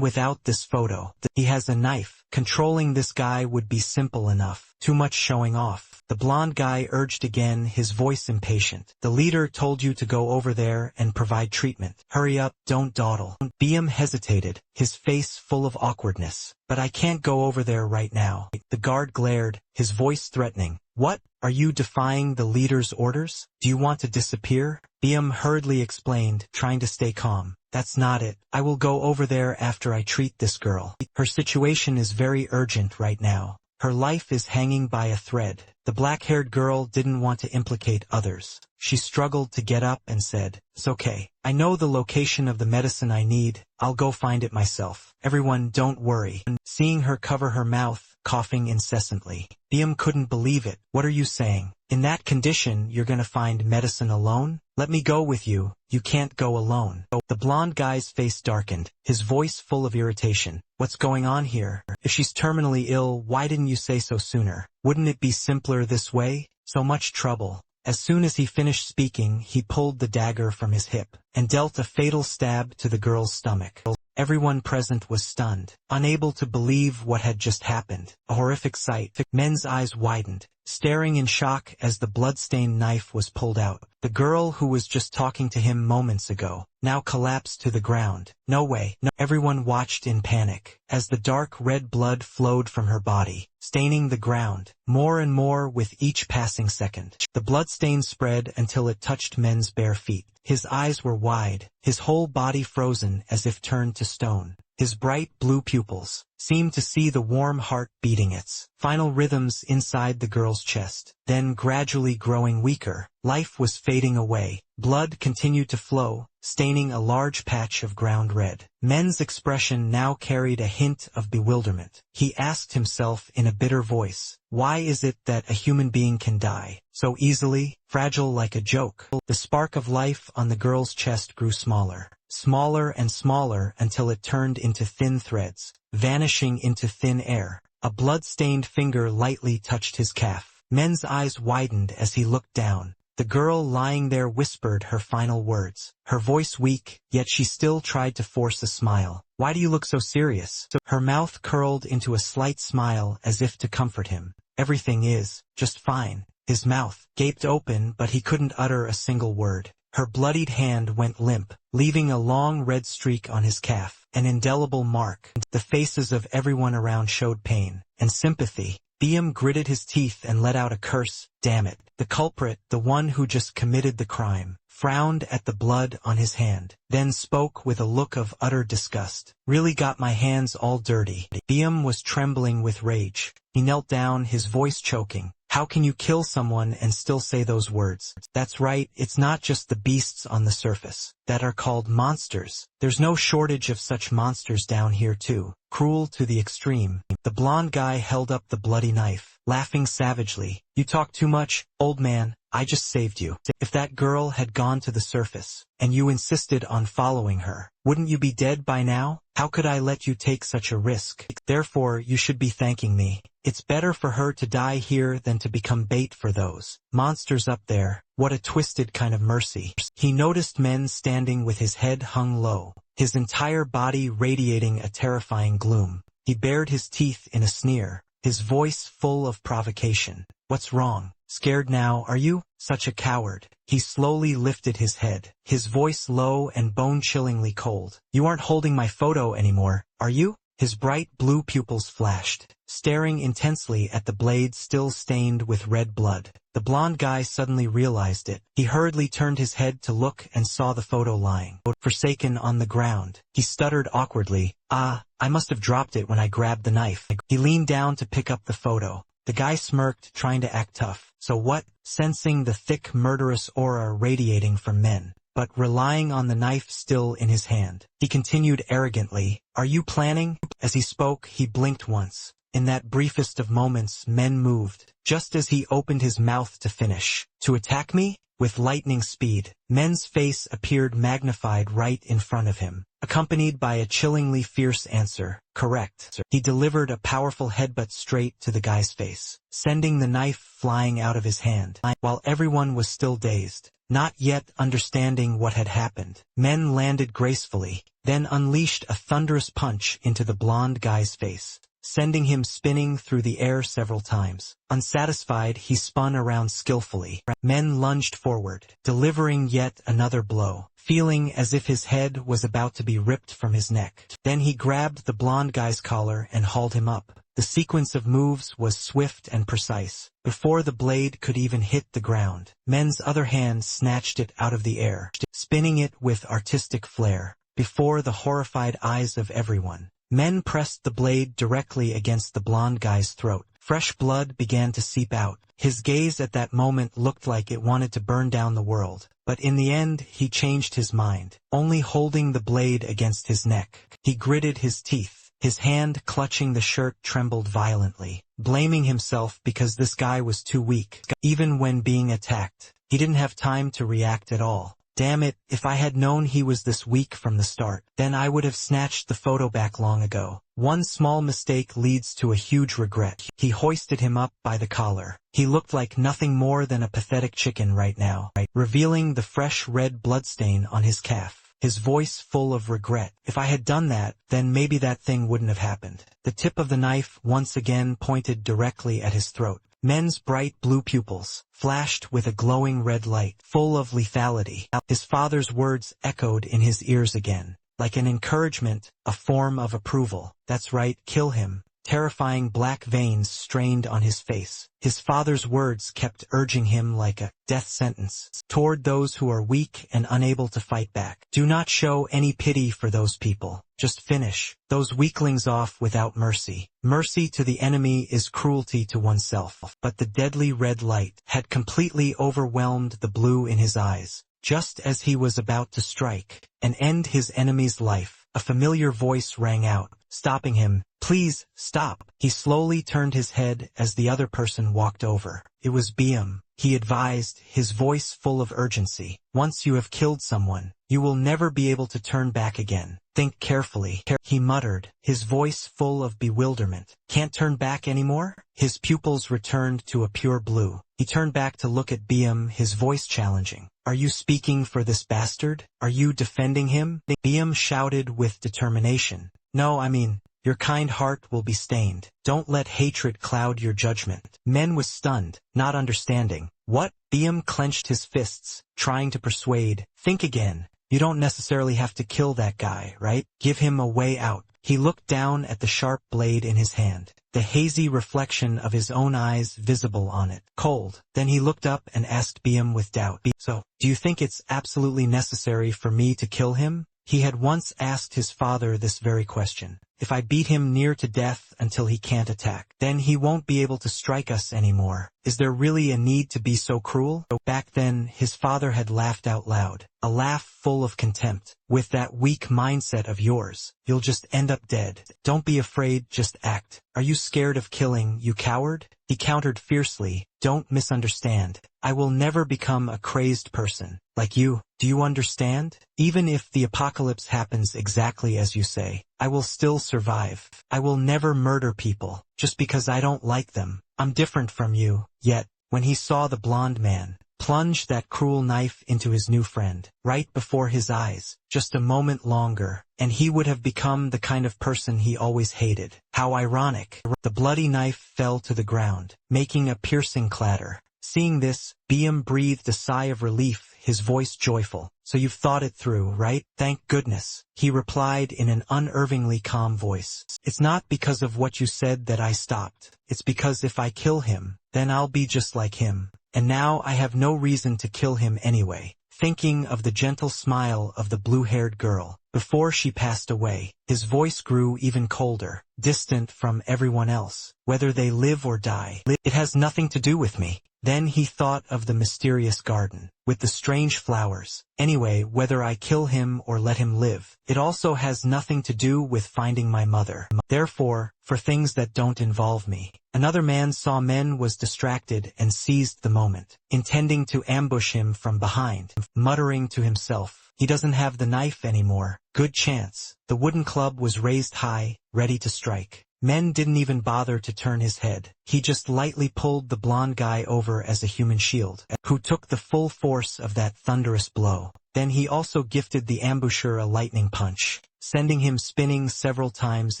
without this photo, he has a knife. Controlling this guy would be simple enough. Too much showing off. The blonde guy urged again, his voice impatient. The leader told you to go over there and provide treatment. Hurry up, don't dawdle. Biam hesitated, his face full of awkwardness. But I can't go over there right now. The guard glared, his voice threatening. What? Are you defying the leader's orders? Do you want to disappear? Biam hurriedly explained, trying to stay calm. That's not it. I will go over there after I treat this girl. Her situation is very urgent right now. Her life is hanging by a thread. The black-haired girl didn't want to implicate others. She struggled to get up and said, "It's okay. I know the location of the medicine I need. I'll go find it myself. Everyone, don't worry." Seeing her cover her mouth, coughing incessantly, Biam couldn't believe it. What are you saying? In that condition, you're gonna find medicine alone? Let me go with you. You can't go alone. The blonde guy's face darkened, his voice full of irritation. What's going on here? If she's terminally ill, why didn't you say so sooner? Wouldn't it be simpler this way? So much trouble. As soon as he finished speaking, he pulled the dagger from his hip and dealt a fatal stab to the girl's stomach. Everyone present was stunned, unable to believe what had just happened. A horrific sight. Men's eyes widened, staring in shock as the blood-stained knife was pulled out. The girl who was just talking to him moments ago now collapsed to the ground. No way. No. Everyone watched in panic as the dark red blood flowed from her body, staining the ground more and more with each passing second. The bloodstain spread until it touched Men's bare feet. His eyes were wide, his whole body frozen as if turned to stone. His bright blue pupils seemed to see the warm heart beating its final rhythms inside the girl's chest. Then gradually growing weaker, life was fading away. Blood continued to flow, staining a large patch of ground red. Men's expression now carried a hint of bewilderment. He asked himself in a bitter voice, why is it that a human being can die so easily, fragile like a joke? The spark of life on the girl's chest grew smaller. Smaller and smaller until it turned into thin threads, vanishing into thin air. A blood-stained finger lightly touched his calf. Men's eyes widened as he looked down. The girl lying there whispered her final words, her voice weak, yet she still tried to force a smile. Why do you look so serious? Her mouth curled into a slight smile as if to comfort him. Everything is just fine. His mouth gaped open, but he couldn't utter a single word. Her bloodied hand went limp, leaving a long red streak on his calf, an indelible mark. The faces of everyone around showed pain and sympathy. Biam gritted his teeth and let out a curse. Damn it. The culprit, the one who just committed the crime, frowned at the blood on his hand, then spoke with a look of utter disgust. Really got my hands all dirty. Biam was trembling with rage. He knelt down, his voice choking. How can you kill someone and still say those words? That's right, it's not just the beasts on the surface that are called monsters. There's no shortage of such monsters down here too. Cruel to the extreme. The blonde guy held up the bloody knife, laughing savagely. You talk too much, old man. I just saved you. If that girl had gone to the surface, and you insisted on following her, wouldn't you be dead by now? How could I let you take such a risk? Therefore, you should be thanking me. It's better for her to die here than to become bait for those monsters up there. What a twisted kind of mercy. He noticed Men standing with his head hung low, his entire body radiating a terrifying gloom. He bared his teeth in a sneer, his voice full of provocation. What's wrong? Scared now, are you? Such a coward. He slowly lifted his head, his voice low and bone-chillingly cold. You aren't holding my photo anymore, are you? His bright blue pupils flashed, staring intensely at the blade still stained with red blood. The blonde guy suddenly realized it. He hurriedly turned his head to look and saw the photo lying, forsaken on the ground. He stuttered awkwardly, I must have dropped it when I grabbed the knife. He leaned down to pick up the photo. The guy smirked, trying to act tough. So what? Sensing the thick murderous aura radiating from Men, but relying on the knife still in his hand, he continued arrogantly, are you planning? As he spoke, he blinked once. In that briefest of moments, Men moved, just as he opened his mouth to finish. To attack me? With lightning speed, Men's face appeared magnified right in front of him, accompanied by a chillingly fierce answer. Correct. He delivered a powerful headbutt straight to the guy's face, sending the knife flying out of his hand. While everyone was still dazed, not yet understanding what had happened, Men landed gracefully, then unleashed a thunderous punch into the blonde guy's face, sending him spinning through the air several times. Unsatisfied, he spun around skillfully. Men lunged forward, delivering yet another blow, feeling as if his head was about to be ripped from his neck. Then he grabbed the blonde guy's collar and hauled him up. The sequence of moves was swift and precise. Before the blade could even hit the ground, Men's other hand snatched it out of the air, spinning it with artistic flair. Before the horrified eyes of everyone, Men pressed the blade directly against the blonde guy's throat. Fresh blood began to seep out. His gaze at that moment looked like it wanted to burn down the world. But in the end, he changed his mind, only holding the blade against his neck. He gritted his teeth. His hand clutching the shirt trembled violently, blaming himself because this guy was too weak. Even when being attacked, he didn't have time to react at all. Damn it, if I had known he was this weak from the start, then I would have snatched the photo back long ago. One small mistake leads to a huge regret. He hoisted him up by the collar. He looked like nothing more than a pathetic chicken right now, revealing the fresh red bloodstain on his calf. His voice full of regret. If I had done that, then maybe that thing wouldn't have happened. The tip of the knife once again pointed directly at his throat. Men's bright blue pupils flashed with a glowing red light, full of lethality. His father's words echoed in his ears again, like an encouragement, a form of approval. That's right, kill him. Terrifying black veins strained on his face. His father's words kept urging him like a death sentence toward those who are weak and unable to fight back. Do not show any pity for those people. Just finish those weaklings off without mercy. Mercy to the enemy is cruelty to oneself. But the deadly red light had completely overwhelmed the blue in his eyes. Just as he was about to strike and end his enemy's life, a familiar voice rang out, stopping him. Please, stop. He slowly turned his head as the other person walked over. It was Biam, he advised, his voice full of urgency. Once you have killed someone, you will never be able to turn back again. Think carefully, he muttered, his voice full of bewilderment. Can't turn back anymore? His pupils returned to a pure blue. He turned back to look at Biam, his voice challenging. Are you speaking for this bastard? Are you defending him? Biam shouted with determination. No, I mean, your kind heart will be stained. Don't let hatred cloud your judgment. Men was stunned, not understanding. What? Biam clenched his fists, trying to persuade. Think again. You don't necessarily have to kill that guy, right? Give him a way out. He looked down at the sharp blade in his hand, the hazy reflection of his own eyes visible on it. Cold. Then he looked up and asked Biam with doubt. So, do you think it's absolutely necessary for me to kill him? He had once asked his father this very question. If I beat him near to death until he can't attack, then he won't be able to strike us anymore. Is there really a need to be so cruel? Back then, his father had laughed out loud, a laugh full of contempt. With that weak mindset of yours, you'll just end up dead. Don't be afraid, just act. Are you scared of killing, you coward? He countered fiercely. Don't misunderstand. I will never become a crazed person like you. Do you understand? Even if the apocalypse happens exactly as you say, I will still survive. I will never murder people just because I don't like them. I'm different from you. Yet, when he saw the blonde man plunge that cruel knife into his new friend, right before his eyes, just a moment longer, and he would have become the kind of person he always hated. How ironic. The bloody knife fell to the ground, making a piercing clatter. Seeing this, Biam breathed a sigh of relief, his voice joyful. So you've thought it through, right? Thank goodness. He replied in an unervingly calm voice. It's not because of what you said that I stopped. It's because if I kill him, then I'll be just like him. And now I have no reason to kill him anyway. Thinking of the gentle smile of the blue-haired girl before she passed away, his voice grew even colder, distant from everyone else. Whether they live or die, it has nothing to do with me. Then he thought of the mysterious garden, with the strange flowers. Anyway, whether I kill him or let him live, it also has nothing to do with finding my mother. Therefore, for things that don't involve me. Another man saw Men was distracted and seized the moment, intending to ambush him from behind, muttering to himself, he doesn't have the knife anymore. Good chance. The wooden club was raised high, ready to strike. Men didn't even bother to turn his head. He just lightly pulled the blonde guy over as a human shield, who took the full force of that thunderous blow. Then he also gifted the ambusher a lightning punch, sending him spinning several times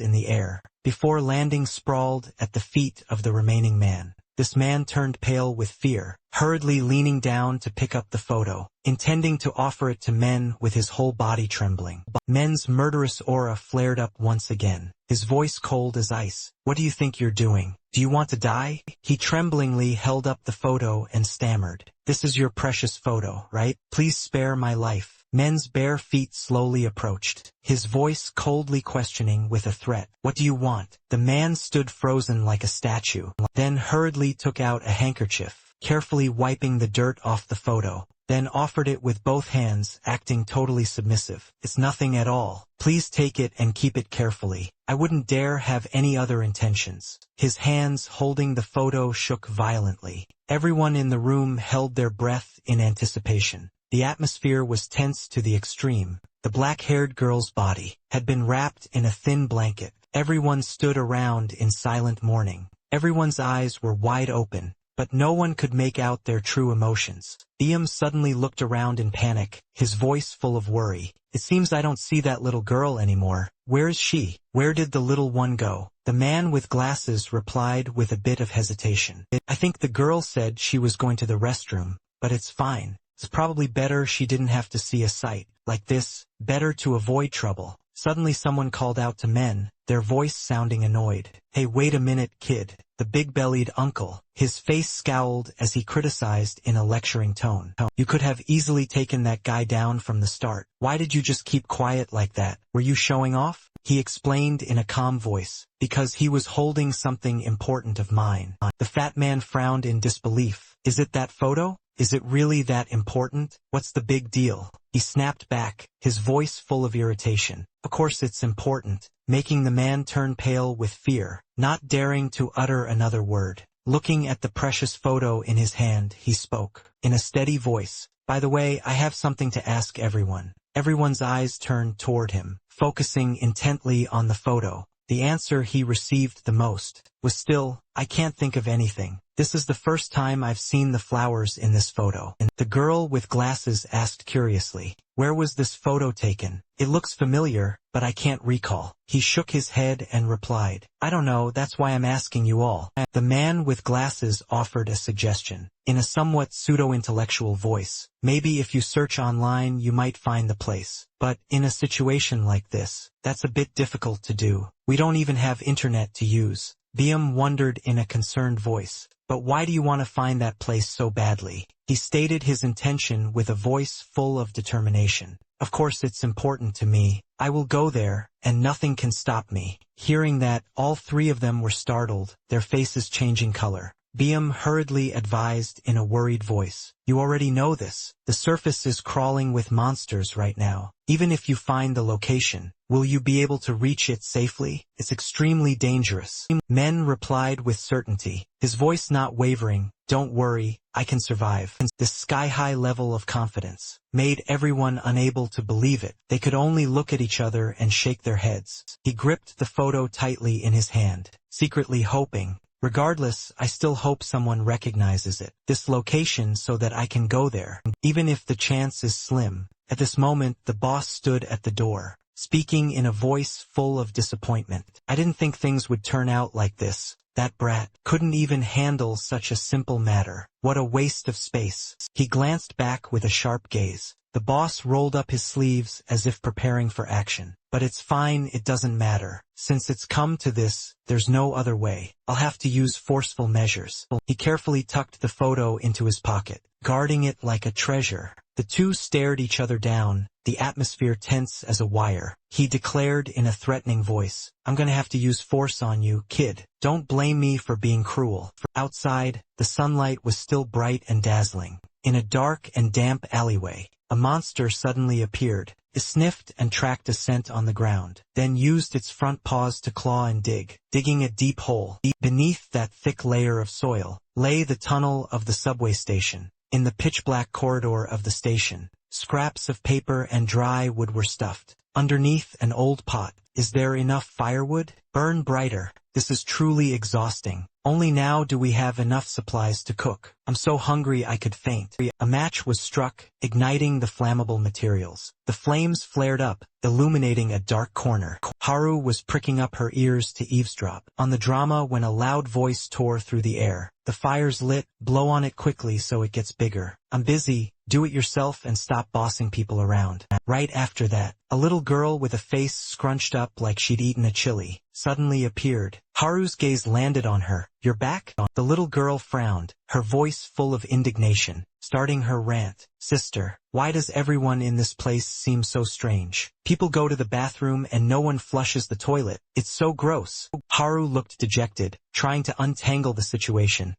in the air, before landing sprawled at the feet of the remaining man. This man turned pale with fear, hurriedly leaning down to pick up the photo, intending to offer it to Men with his whole body trembling. Men's murderous aura flared up once again, his voice cold as ice. What do you think you're doing? Do you want to die? He tremblingly held up the photo and stammered. This is your precious photo, right? Please spare my life. Men's bare feet slowly approached, his voice coldly questioning with a threat. What do you want? The man stood frozen like a statue, then hurriedly took out a handkerchief, carefully wiping the dirt off the photo, then offered it with both hands, acting totally submissive. It's nothing at all. Please take it and keep it carefully. I wouldn't dare have any other intentions. His hands holding the photo shook violently. Everyone in the room held their breath in anticipation. The atmosphere was tense to the extreme. The black-haired girl's body had been wrapped in a thin blanket. Everyone stood around in silent mourning. Everyone's eyes were wide open, but no one could make out their true emotions. Liam suddenly looked around in panic, his voice full of worry. It seems I don't see that little girl anymore. Where is she? Where did the little one go? The man with glasses replied with a bit of hesitation. I think the girl said she was going to the restroom, but it's fine. It's probably better she didn't have to see a sight like this, better to avoid trouble. Suddenly someone called out to men, their voice sounding annoyed. Hey, wait a minute, kid. The big-bellied uncle, his face scowled as he criticized in a lecturing tone. You could have easily taken that guy down from the start. Why did you just keep quiet like that? Were you showing off? He explained in a calm voice. Because he was holding something important of mine. The fat man frowned in disbelief. Is it that photo? Is it really that important? What's the big deal? He snapped back, his voice full of irritation. Of course it's important, making the man turn pale with fear, not daring to utter another word. Looking at the precious photo in his hand, he spoke, in a steady voice. By the way, I have something to ask everyone. Everyone's eyes turned toward him, focusing intently on the photo. The answer he received the most was still, I can't think of anything. This is the first time I've seen the flowers in this photo. And the girl with glasses asked curiously, where was this photo taken? It looks familiar, but I can't recall. He shook his head and replied, I don't know, that's why I'm asking you all. The man with glasses offered a suggestion, in a somewhat pseudo-intellectual voice. Maybe if you search online you might find the place. But, in a situation like this, that's a bit difficult to do. We don't even have internet to use. Liam wondered in a concerned voice. But why do you want to find that place so badly? He stated his intention with a voice full of determination. Of course it's important to me. I will go there, and nothing can stop me. Hearing that, all three of them were startled, their faces changing color. Liam hurriedly advised in a worried voice. You already know this. The surface is crawling with monsters right now. Even if you find the location, will you be able to reach it safely? It's extremely dangerous. Men replied with certainty, his voice not wavering. Don't worry, I can survive. This sky-high level of confidence made everyone unable to believe it. They could only look at each other and shake their heads. He gripped the photo tightly in his hand, secretly hoping, regardless, I still hope someone recognizes it. This location so that I can go there, even if the chance is slim. At this moment, the boss stood at the door, speaking in a voice full of disappointment. I didn't think things would turn out like this. That brat couldn't even handle such a simple matter. What a waste of space. He glanced back with a sharp gaze. The boss rolled up his sleeves as if preparing for action. But it's fine, it doesn't matter. Since it's come to this, there's no other way. I'll have to use forceful measures. He carefully tucked the photo into his pocket, guarding it like a treasure. The two stared each other down, the atmosphere tense as a wire. He declared in a threatening voice, I'm gonna have to use force on you, kid. Don't blame me for being cruel. Outside, the sunlight was still bright and dazzling. In a dark and damp alleyway, a monster suddenly appeared. It sniffed and tracked a scent on the ground, then used its front paws to claw and dig, digging a deep hole. Beneath that thick layer of soil lay the tunnel of the subway station. In the pitch-black corridor of the station, scraps of paper and dry wood were stuffed. Underneath an old pot, is there enough firewood? Burn brighter. This is truly exhausting. Only now do we have enough supplies to cook. I'm so hungry I could faint. A match was struck, igniting the flammable materials. The flames flared up, illuminating a dark corner. Haru was pricking up her ears to eavesdrop on the drama when a loud voice tore through the air. The fire's lit, blow on it quickly so it gets bigger. I'm busy, do it yourself and stop bossing people around. Right after that, a little girl with a face scrunched up like she'd eaten a chili suddenly appeared. Haru's gaze landed on her. You're back? The little girl frowned, her voice full of indignation, starting her rant. Sister, why does everyone in this place seem so strange? People go to the bathroom and no one flushes the toilet. It's so gross. Haru looked dejected, trying to untangle the situation.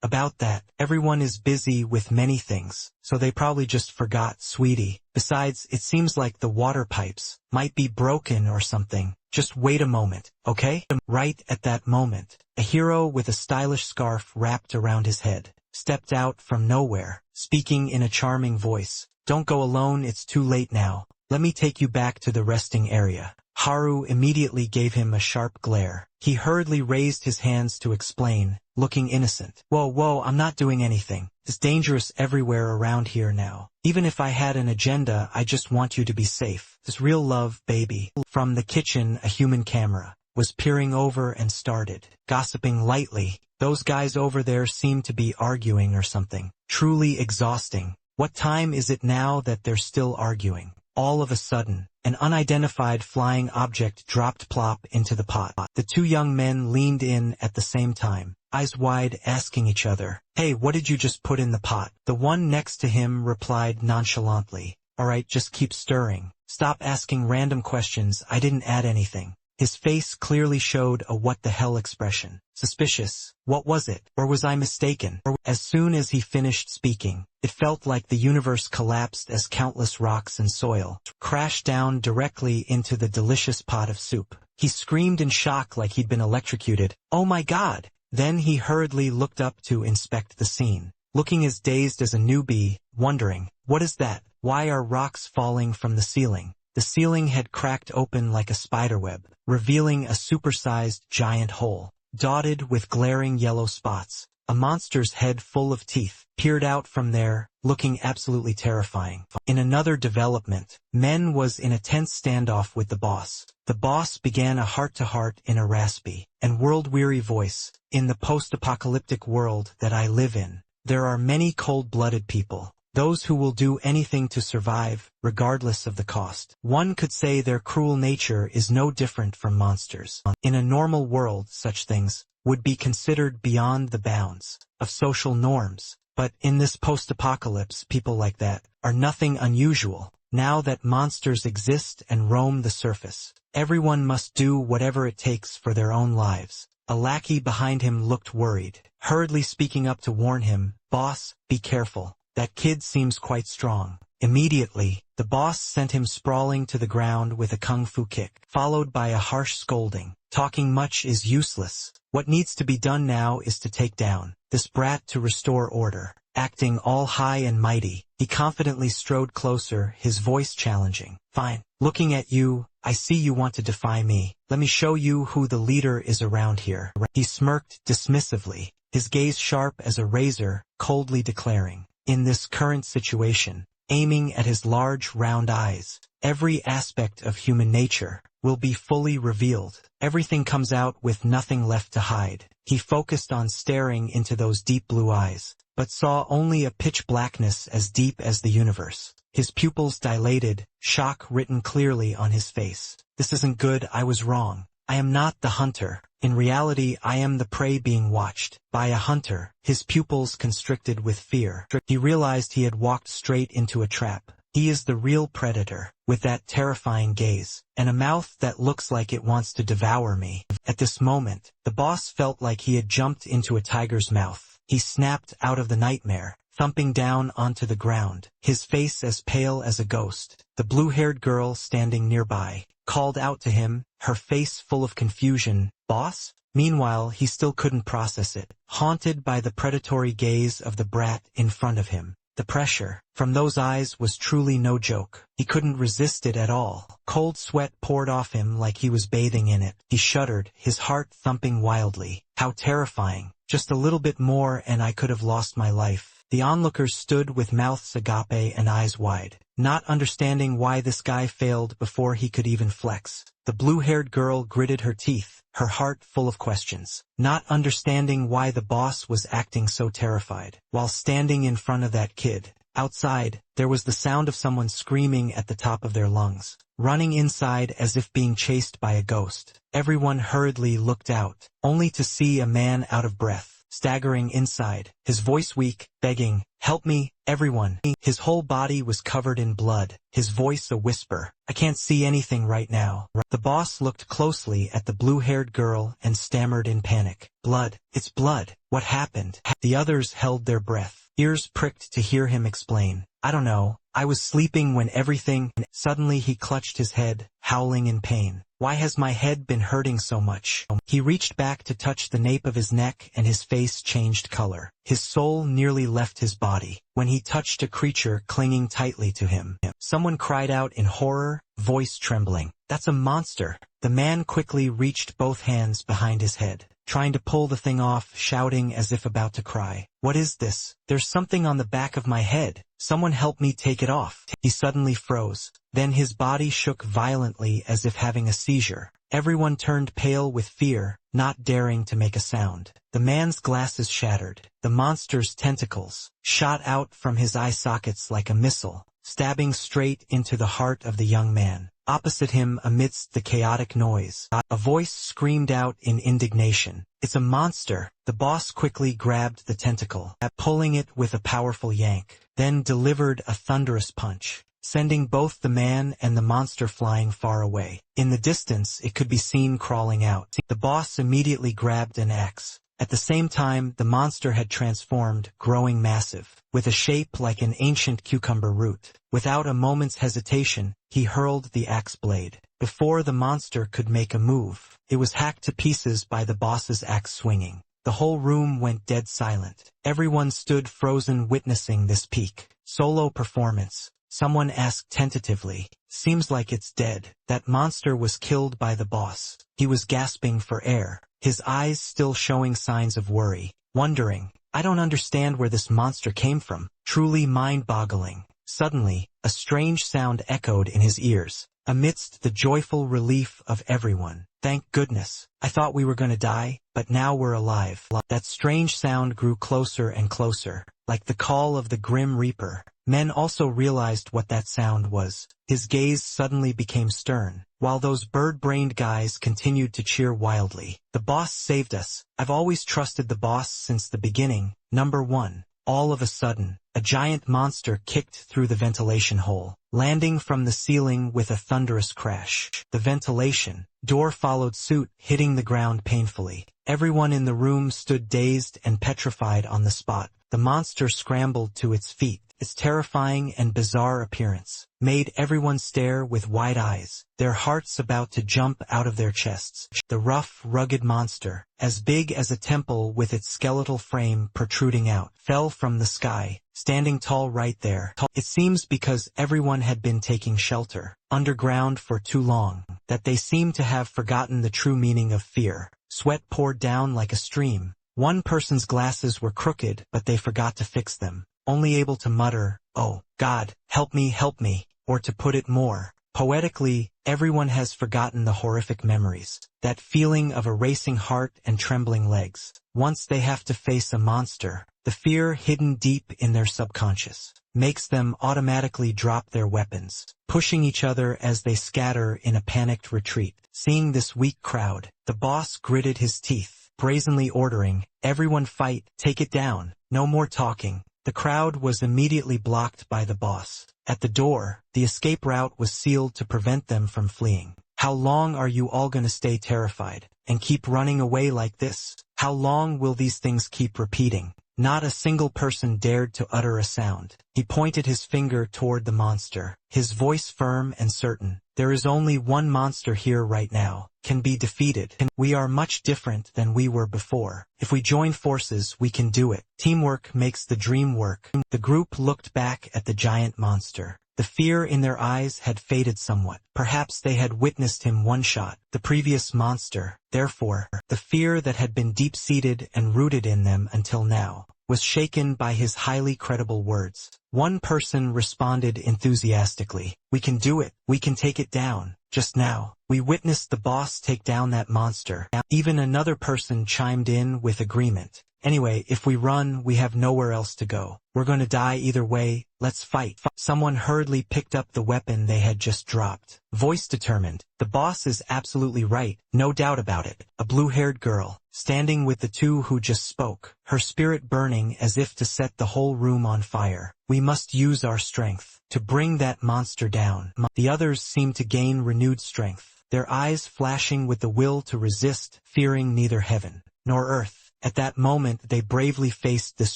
About that, everyone is busy with many things, so they probably just forgot, sweetie. Besides, it seems like the water pipes might be broken or something. Just wait a moment, okay? Right at that moment, a hero with a stylish scarf wrapped around his head stepped out from nowhere, speaking in a charming voice. Don't go alone, it's too late now. Let me take you back to the resting area. Haru immediately gave him a sharp glare. He hurriedly raised his hands to explain, looking innocent. Whoa, I'm not doing anything. It's dangerous everywhere around here now. Even if I had an agenda, I just want you to be safe. This real love, baby. From the kitchen, a human camera was peering over and started gossiping lightly. Those guys over there seem to be arguing or something. Truly exhausting. What time is it now that they're still arguing? All of a sudden, an unidentified flying object dropped plop into the pot. The two young men leaned in at the same time, eyes wide, asking each other, "Hey, what did you just put in the pot?" The one next to him replied nonchalantly, "Alright, just keep stirring. Stop asking random questions, I didn't add anything." His face clearly showed a what the hell expression. Suspicious. What was it? Or was I mistaken? As soon as he finished speaking, it felt like the universe collapsed as countless rocks and soil crashed down directly into the delicious pot of soup. He screamed in shock like he'd been electrocuted. "Oh my God!" Then he hurriedly looked up to inspect the scene, looking as dazed as a newbie, wondering, what is that? Why are rocks falling from the ceiling? The ceiling had cracked open like a spiderweb, revealing a supersized giant hole, dotted with glaring yellow spots. A monster's head full of teeth peered out from there, looking absolutely terrifying. In another development, Men was in a tense standoff with the boss. The boss began a heart-to-heart in a raspy and world-weary voice. "In the post-apocalyptic world that I live in, there are many cold-blooded people. Those who will do anything to survive, regardless of the cost. One could say their cruel nature is no different from monsters. In a normal world, such things would be considered beyond the bounds of social norms. But in this post-apocalypse, people like that are nothing unusual. Now that monsters exist and roam the surface, everyone must do whatever it takes for their own lives." A lackey behind him looked worried, hurriedly speaking up to warn him, "Boss, be careful. That kid seems quite strong." Immediately, the boss sent him sprawling to the ground with a kung fu kick, followed by a harsh scolding. "Talking much is useless. What needs to be done now is to take down this brat to restore order." Acting all high and mighty, he confidently strode closer, his voice challenging. "Fine. Looking at you, I see you want to defy me. Let me show you who the leader is around here." He smirked dismissively, his gaze sharp as a razor, coldly declaring, in this current situation, aiming at his large round eyes, every aspect of human nature will be fully revealed. Everything comes out with nothing left to hide. He focused on staring into those deep blue eyes, but saw only a pitch blackness as deep as the universe. His pupils dilated, shock written clearly on his face. "This isn't good, I was wrong. I am not the hunter. In reality, I am the prey being watched by a hunter." His pupils constricted with fear. He realized he had walked straight into a trap. He is the real predator, with that terrifying gaze, and a mouth that looks like it wants to devour me. At this moment, the boss felt like he had jumped into a tiger's mouth. He snapped out of the nightmare, thumping down onto the ground, his face as pale as a ghost. The blue-haired girl standing nearby called out to him, her face full of confusion, "Boss?" Meanwhile, he still couldn't process it, haunted by the predatory gaze of the brat in front of him. The pressure from those eyes was truly no joke. He couldn't resist it at all. Cold sweat poured off him like he was bathing in it. He shuddered, his heart thumping wildly. How terrifying. Just a little bit more and I could have lost my life. The onlookers stood with mouths agape and eyes wide, not understanding why this guy failed before he could even flex. The blue-haired girl gritted her teeth, her heart full of questions, not understanding why the boss was acting so terrified. While standing in front of that kid, outside, there was the sound of someone screaming at the top of their lungs, running inside as if being chased by a ghost. Everyone hurriedly looked out, only to see a man out of breath, staggering inside, his voice weak, begging, "Help me, everyone." His whole body was covered in blood, his voice a whisper, "I can't see anything right now." The boss looked closely at the blue-haired girl and stammered in panic, "Blood, it's blood. What happened?" The others held their breath, ears pricked to hear him explain. "I don't know. I was sleeping when everything... Suddenly he clutched his head, howling in pain. Why has my head been hurting so much? He reached back to touch the nape of his neck and his face changed color. His soul nearly left his body when he touched a creature clinging tightly to him. Someone cried out in horror, voice trembling. That's a monster. The man quickly reached both hands behind his head, trying to pull the thing off, shouting as if about to cry. What is this? There's something on the back of my head. Someone help me take it off. He suddenly froze. Then his body shook violently as if having a seizure. Everyone turned pale with fear, not daring to make a sound. The man's glasses shattered. The monster's tentacles shot out from his eye sockets like a missile, stabbing straight into the heart of the young man. Opposite him, amidst the chaotic noise, a voice screamed out in indignation. It's a monster. The boss quickly grabbed the tentacle, pulling it with a powerful yank, then delivered a thunderous punch, sending both the man and the monster flying far away. In the distance, it could be seen crawling out. The boss immediately grabbed an axe. At the same time, the monster had transformed, growing massive, with a shape like an ancient cucumber root. Without a moment's hesitation, he hurled the axe blade. Before the monster could make a move, it was hacked to pieces by the boss's axe swinging. The whole room went dead silent. Everyone stood frozen witnessing this peak solo performance. Someone asked tentatively, "Seems like it's dead." That monster was killed by the boss. He was gasping for air, his eyes still showing signs of worry, wondering, "I don't understand where this monster came from." Truly mind-boggling. Suddenly, a strange sound echoed in his ears, amidst the joyful relief of everyone. Thank goodness. I thought we were going to die, but now we're alive. That strange sound grew closer and closer, like the call of the Grim Reaper. Men also realized what that sound was. His gaze suddenly became stern, while those bird-brained guys continued to cheer wildly. The boss saved us. I've always trusted the boss since the beginning. Number 1. All of a sudden, a giant monster kicked through the ventilation hole, landing from the ceiling with a thunderous crash. The ventilation door followed suit, hitting the ground painfully. Everyone in the room stood dazed and petrified on the spot. The monster scrambled to its feet. Its terrifying and bizarre appearance made everyone stare with wide eyes, their hearts about to jump out of their chests. The rough, rugged monster, as big as a temple with its skeletal frame protruding out, fell from the sky, standing tall right there. It seems because everyone had been taking shelter underground for too long, that they seemed to have forgotten the true meaning of fear. Sweat poured down like a stream. One person's glasses were crooked, but they forgot to fix them, only able to mutter, "Oh, God, help me," or to put it more poetically, everyone has forgotten the horrific memories, that feeling of a racing heart and trembling legs. Once they have to face a monster, the fear hidden deep in their subconscious makes them automatically drop their weapons, pushing each other as they scatter in a panicked retreat. Seeing this weak crowd, the boss gritted his teeth, brazenly ordering, "Everyone fight, take it down, no more talking." The crowd was immediately blocked by the boss. At the door, the escape route was sealed to prevent them from fleeing. "How long are you all gonna stay terrified and keep running away like this? How long will these things keep repeating?" Not a single person dared to utter a sound. He pointed his finger toward the monster, his voice firm and certain. "There is only one monster here right now, can be defeated. We are much different than we were before. If we join forces, we can do it. Teamwork makes the dream work." The group looked back at the giant monster. The fear in their eyes had faded somewhat. Perhaps they had witnessed him one-shot the previous monster. Therefore, the fear that had been deep-seated and rooted in them until now was shaken by his highly credible words. One person responded enthusiastically, "We can do it. We can take it down. Just now, we witnessed the boss take down that monster." Even another person chimed in with agreement. "Anyway, if we run, we have nowhere else to go. We're going to die either way. Let's fight." Someone hurriedly picked up the weapon they had just dropped. Voice determined, "The boss is absolutely right, no doubt about it." A blue-haired girl, standing with the two who just spoke, her spirit burning as if to set the whole room on fire. "We must use our strength to bring that monster down." The others seemed to gain renewed strength, their eyes flashing with the will to resist, fearing neither heaven nor earth. At that moment they bravely faced this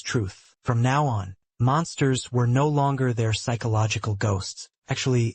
truth. From now on, Monsters were no longer their psychological ghosts. Actually,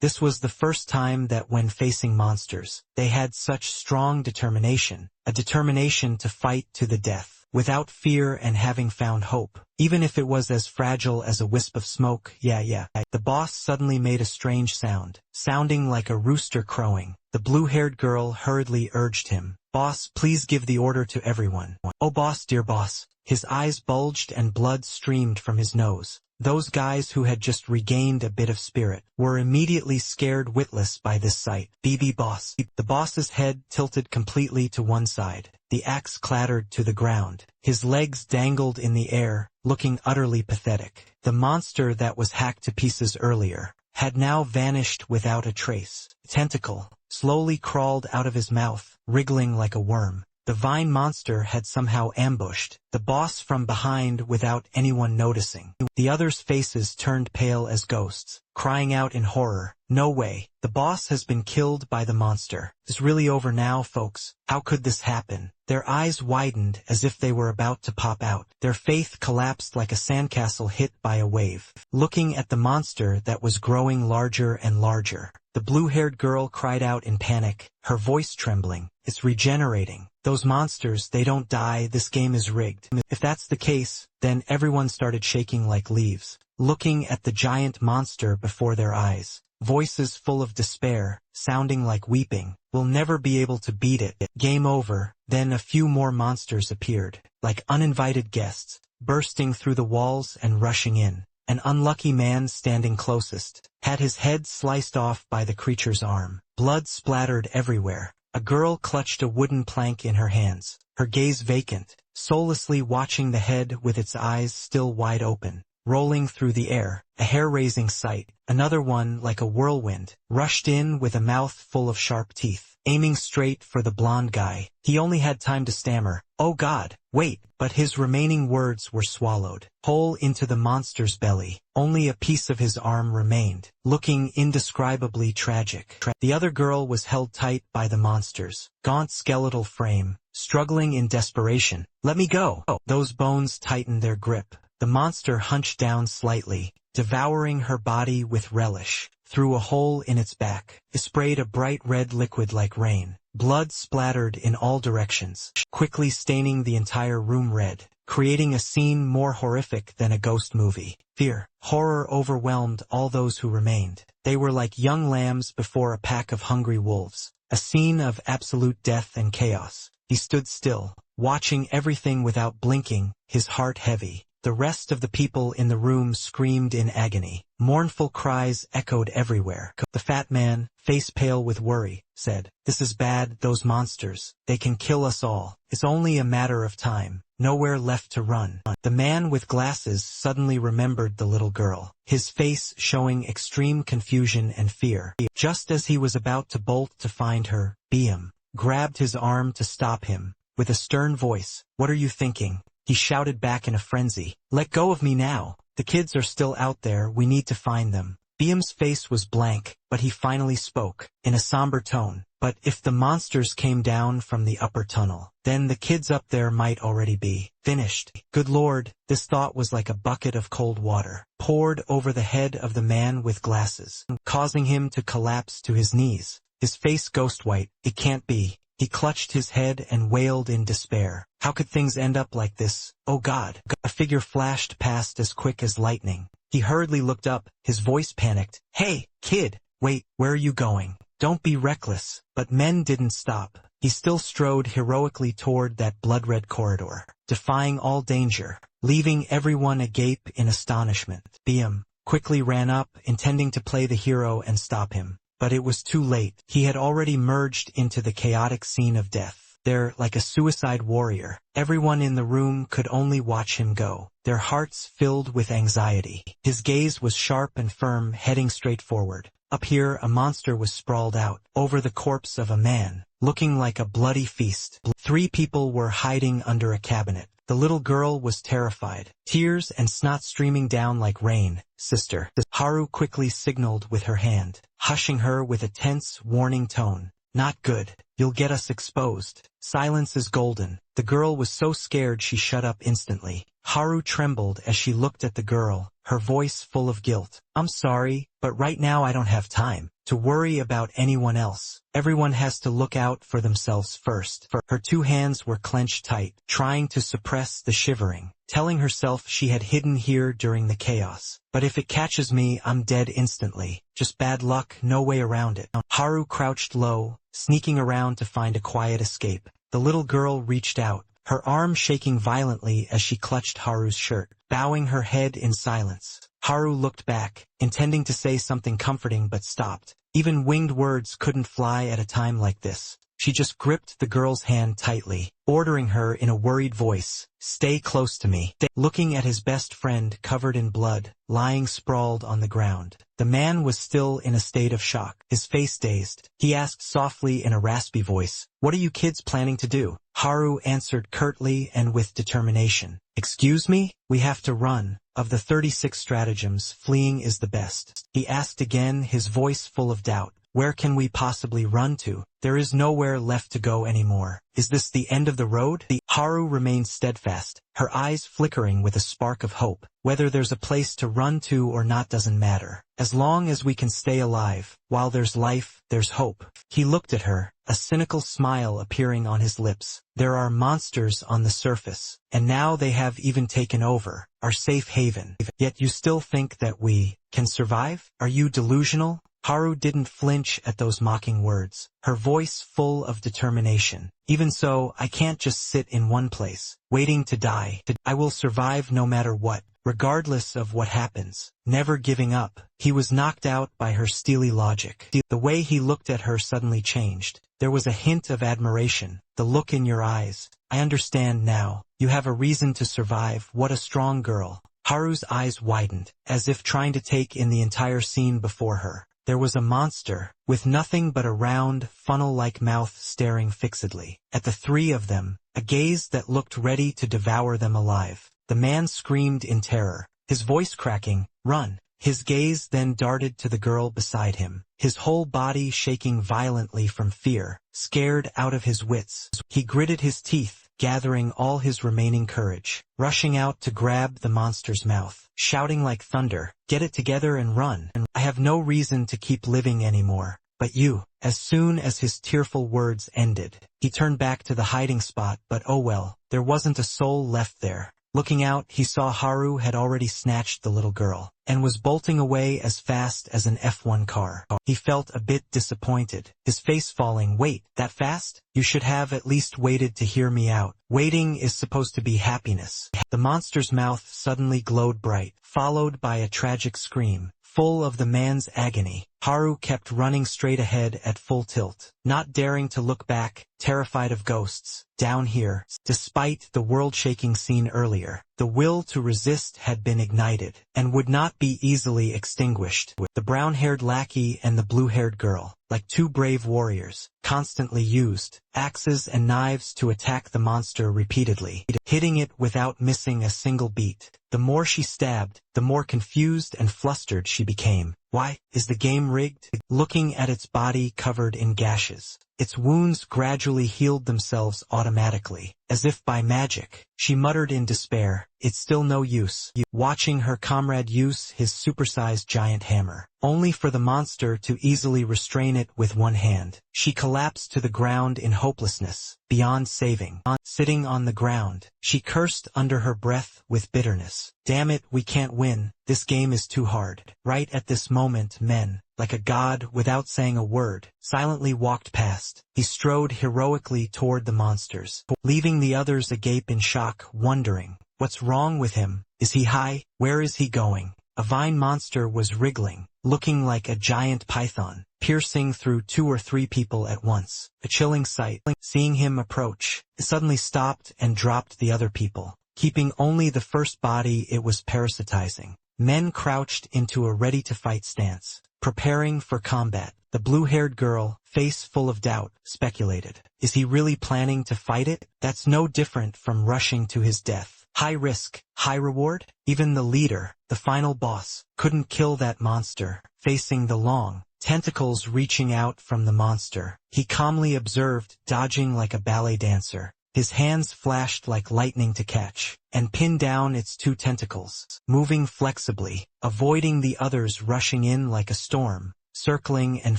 this was the first time that when facing monsters, they had such strong determination, a determination to fight to the death, without fear and having found hope, even if it was as fragile as a wisp of smoke. Yeah. The boss suddenly made a strange sound, sounding like a rooster crowing. The blue-haired girl hurriedly urged him, "Boss, please give the order to everyone." "Oh boss, dear boss." His eyes bulged and blood streamed from his nose. Those guys who had just regained a bit of spirit were immediately scared witless by this sight. "BB boss." The boss's head tilted completely to one side. The axe clattered to the ground. His legs dangled in the air, looking utterly pathetic. The monster that was hacked to pieces earlier had now vanished without a trace. A tentacle slowly crawled out of his mouth, wriggling like a worm. The vine monster had somehow ambushed the boss from behind without anyone noticing. The others' faces turned pale as ghosts, crying out in horror, "No way, the boss has been killed by the monster. It's really over now, folks. How could this happen?" Their eyes widened as if they were about to pop out. Their faith collapsed like a sandcastle hit by a wave, looking at the monster that was growing larger and larger. The blue-haired girl cried out in panic, her voice trembling, "It's regenerating. Those monsters, they don't die, this game is rigged." If that's the case, then everyone started shaking like leaves, looking at the giant monster before their eyes. Voices full of despair, sounding like weeping. "We'll never be able to beat it. Game over." Then a few more monsters appeared, like uninvited guests, bursting through the walls and rushing in. An unlucky man standing closest had his head sliced off by the creature's arm. Blood splattered everywhere. A girl clutched a wooden plank in her hands, her gaze vacant, soullessly watching the head with its eyes still wide open, rolling through the air, a hair-raising sight. Another one, like a whirlwind, rushed in with a mouth full of sharp teeth, aiming straight for the blonde guy. He only had time to stammer, "Oh God, wait," but his remaining words were swallowed whole into the monster's belly. Only a piece of his arm remained, looking indescribably tragic. The other girl was held tight by the monster's gaunt skeletal frame, struggling in desperation. "Let me go." Those bones tightened their grip. The monster hunched down slightly, devouring her body with relish. Through a hole in its back, it sprayed a bright red liquid like rain. Blood splattered in all directions, quickly staining the entire room red, creating a scene more horrific than a ghost movie. Fear, horror overwhelmed all those who remained. They were like young lambs before a pack of hungry wolves. A scene of absolute death and chaos. He stood still, watching everything without blinking, his heart heavy. The rest of the people in the room screamed in agony. Mournful cries echoed everywhere. The fat man, face pale with worry, said, "This is bad, those monsters. They can kill us all. It's only a matter of time. Nowhere left to run." The man with glasses suddenly remembered the little girl, his face showing extreme confusion and fear. Just as he was about to bolt to find her, Biam grabbed his arm to stop him. With a stern voice, "What are you thinking?" he shouted back in a frenzy. "Let go of me now. The kids are still out there, we need to find them." Biam's face was blank, but he finally spoke, in a somber tone. "But if the monsters came down from the upper tunnel, then the kids up there might already be finished." Good Lord, this thought was like a bucket of cold water, poured over the head of the man with glasses, causing him to collapse to his knees, his face ghost white. "It can't be." He clutched his head and wailed in despair. "How could things end up like this? Oh God." A figure flashed past as quick as lightning. He hurriedly looked up, his voice panicked. "Hey, kid, wait, where are you going? Don't be reckless." But men didn't stop. He still strode heroically toward that blood-red corridor, defying all danger, leaving everyone agape in astonishment. Biam quickly ran up, intending to play the hero and stop him. But it was too late. He had already merged into the chaotic scene of death. There, like a suicide warrior, everyone in the room could only watch him go, their hearts filled with anxiety. His gaze was sharp and firm, heading straight forward. Up here, a monster was sprawled out, over the corpse of a man, looking like a bloody feast. 3 people were hiding under a cabinet. The little girl was terrified, tears and snot streaming down like rain. "Sister." Haru quickly signaled with her hand, hushing her with a tense, warning tone. Not good. You'll get us exposed. Silence is golden. The girl was so scared she shut up instantly. Haru trembled as she looked at the girl, her voice full of guilt. I'm sorry, but right now I don't have time to worry about anyone else. Everyone has to look out for themselves first. Her two hands were clenched tight, trying to suppress the shivering, telling herself she had hidden here during the chaos. But if it catches me, I'm dead instantly. Just bad luck, no way around it. Haru crouched low, sneaking around to find a quiet escape. The little girl reached out, her arm shaking violently as she clutched Haru's shirt, bowing her head in silence. Haru looked back, intending to say something comforting but stopped. Even winged words couldn't fly at a time like this. She just gripped the girl's hand tightly, ordering her in a worried voice, "Stay close to me." Looking at his best friend covered in blood, lying sprawled on the ground. The man was still in a state of shock, his face dazed. He asked softly in a raspy voice, "What are you kids planning to do?" Haru answered curtly and with determination, "Excuse me? We have to run. Of the 36 stratagems, fleeing is the best." He asked again, his voice full of doubt, "Where can we possibly run to? There is nowhere left to go anymore. Is this the end of the road?" Haru remained steadfast, her eyes flickering with a spark of hope. "Whether there's a place to run to or not doesn't matter. As long as we can stay alive, while there's life, there's hope." He looked at her, a cynical smile appearing on his lips. "There are monsters on the surface, and now they have even taken over our safe haven. Yet you still think that we can survive? Are you delusional?" Haru didn't flinch at those mocking words, her voice full of determination. "Even so, I can't just sit in one place, waiting to die. I will survive no matter what, regardless of what happens, never giving up." He was knocked out by her steely logic. The way he looked at her suddenly changed. There was a hint of admiration, the look in your eyes. "I understand now. You have a reason to survive. What a strong girl." Haru's eyes widened, as if trying to take in the entire scene before her. There was a monster, with nothing but a round, funnel-like mouth staring fixedly at the three of them, a gaze that looked ready to devour them alive. The man screamed in terror, his voice cracking, "Run!" His gaze then darted to the girl beside him, his whole body shaking violently from fear, scared out of his wits. He gritted his teeth, gathering all his remaining courage, rushing out to grab the monster's mouth, shouting like thunder, "Get it together and run. I have no reason to keep living anymore. But you." As soon as his tearful words ended, he turned back to the hiding spot, but oh well, there wasn't a soul left there. Looking out, he saw Haru had already snatched the little girl, and was bolting away as fast as an F1 car. He felt a bit disappointed, his face falling. "Wait, that fast? You should have at least waited to hear me out. Waiting is supposed to be happiness." The monster's mouth suddenly glowed bright, followed by a tragic scream, full of the man's agony. Haru kept running straight ahead at full tilt, not daring to look back, terrified of ghosts. Down here, despite the world-shaking scene earlier, the will to resist had been ignited, and would not be easily extinguished. The brown-haired lackey and the blue-haired girl, like two brave warriors, constantly used axes and knives to attack the monster repeatedly, hitting it without missing a single beat. The more she stabbed, the more confused and flustered she became. Why, is the game rigged? Looking at its body covered in gashes, its wounds gradually healed themselves automatically, as if by magic. She muttered in despair, "It's still no use." Watching her comrade use his supersized giant hammer, only for the monster to easily restrain it with one hand, she collapsed to the ground in hopelessness, beyond saving. Sitting on the ground, she cursed under her breath with bitterness. "Damn it, we can't win. This game is too hard." Right at this moment, men, like a god without saying a word, silently walked past. He strode heroically toward the monsters, leaving the others agape in shock, wondering, what's wrong with him? Is he high? Where is he going? A vine monster was wriggling, looking like a giant python, piercing through 2 or 3 people at once. A chilling sight. Seeing him approach, it suddenly stopped and dropped the other people, keeping only the first body it was parasitizing. Men crouched into a ready-to-fight stance, preparing for combat. The blue-haired girl, face full of doubt, speculated, "Is he really planning to fight it? That's no different from rushing to his death. High risk, high reward?" Even the leader, the final boss, couldn't kill that monster. Facing the long, tentacles reaching out from the monster. He calmly observed, dodging like a ballet dancer. His hands flashed like lightning to catch and pin down its two tentacles, moving flexibly, avoiding the others rushing in like a storm, circling and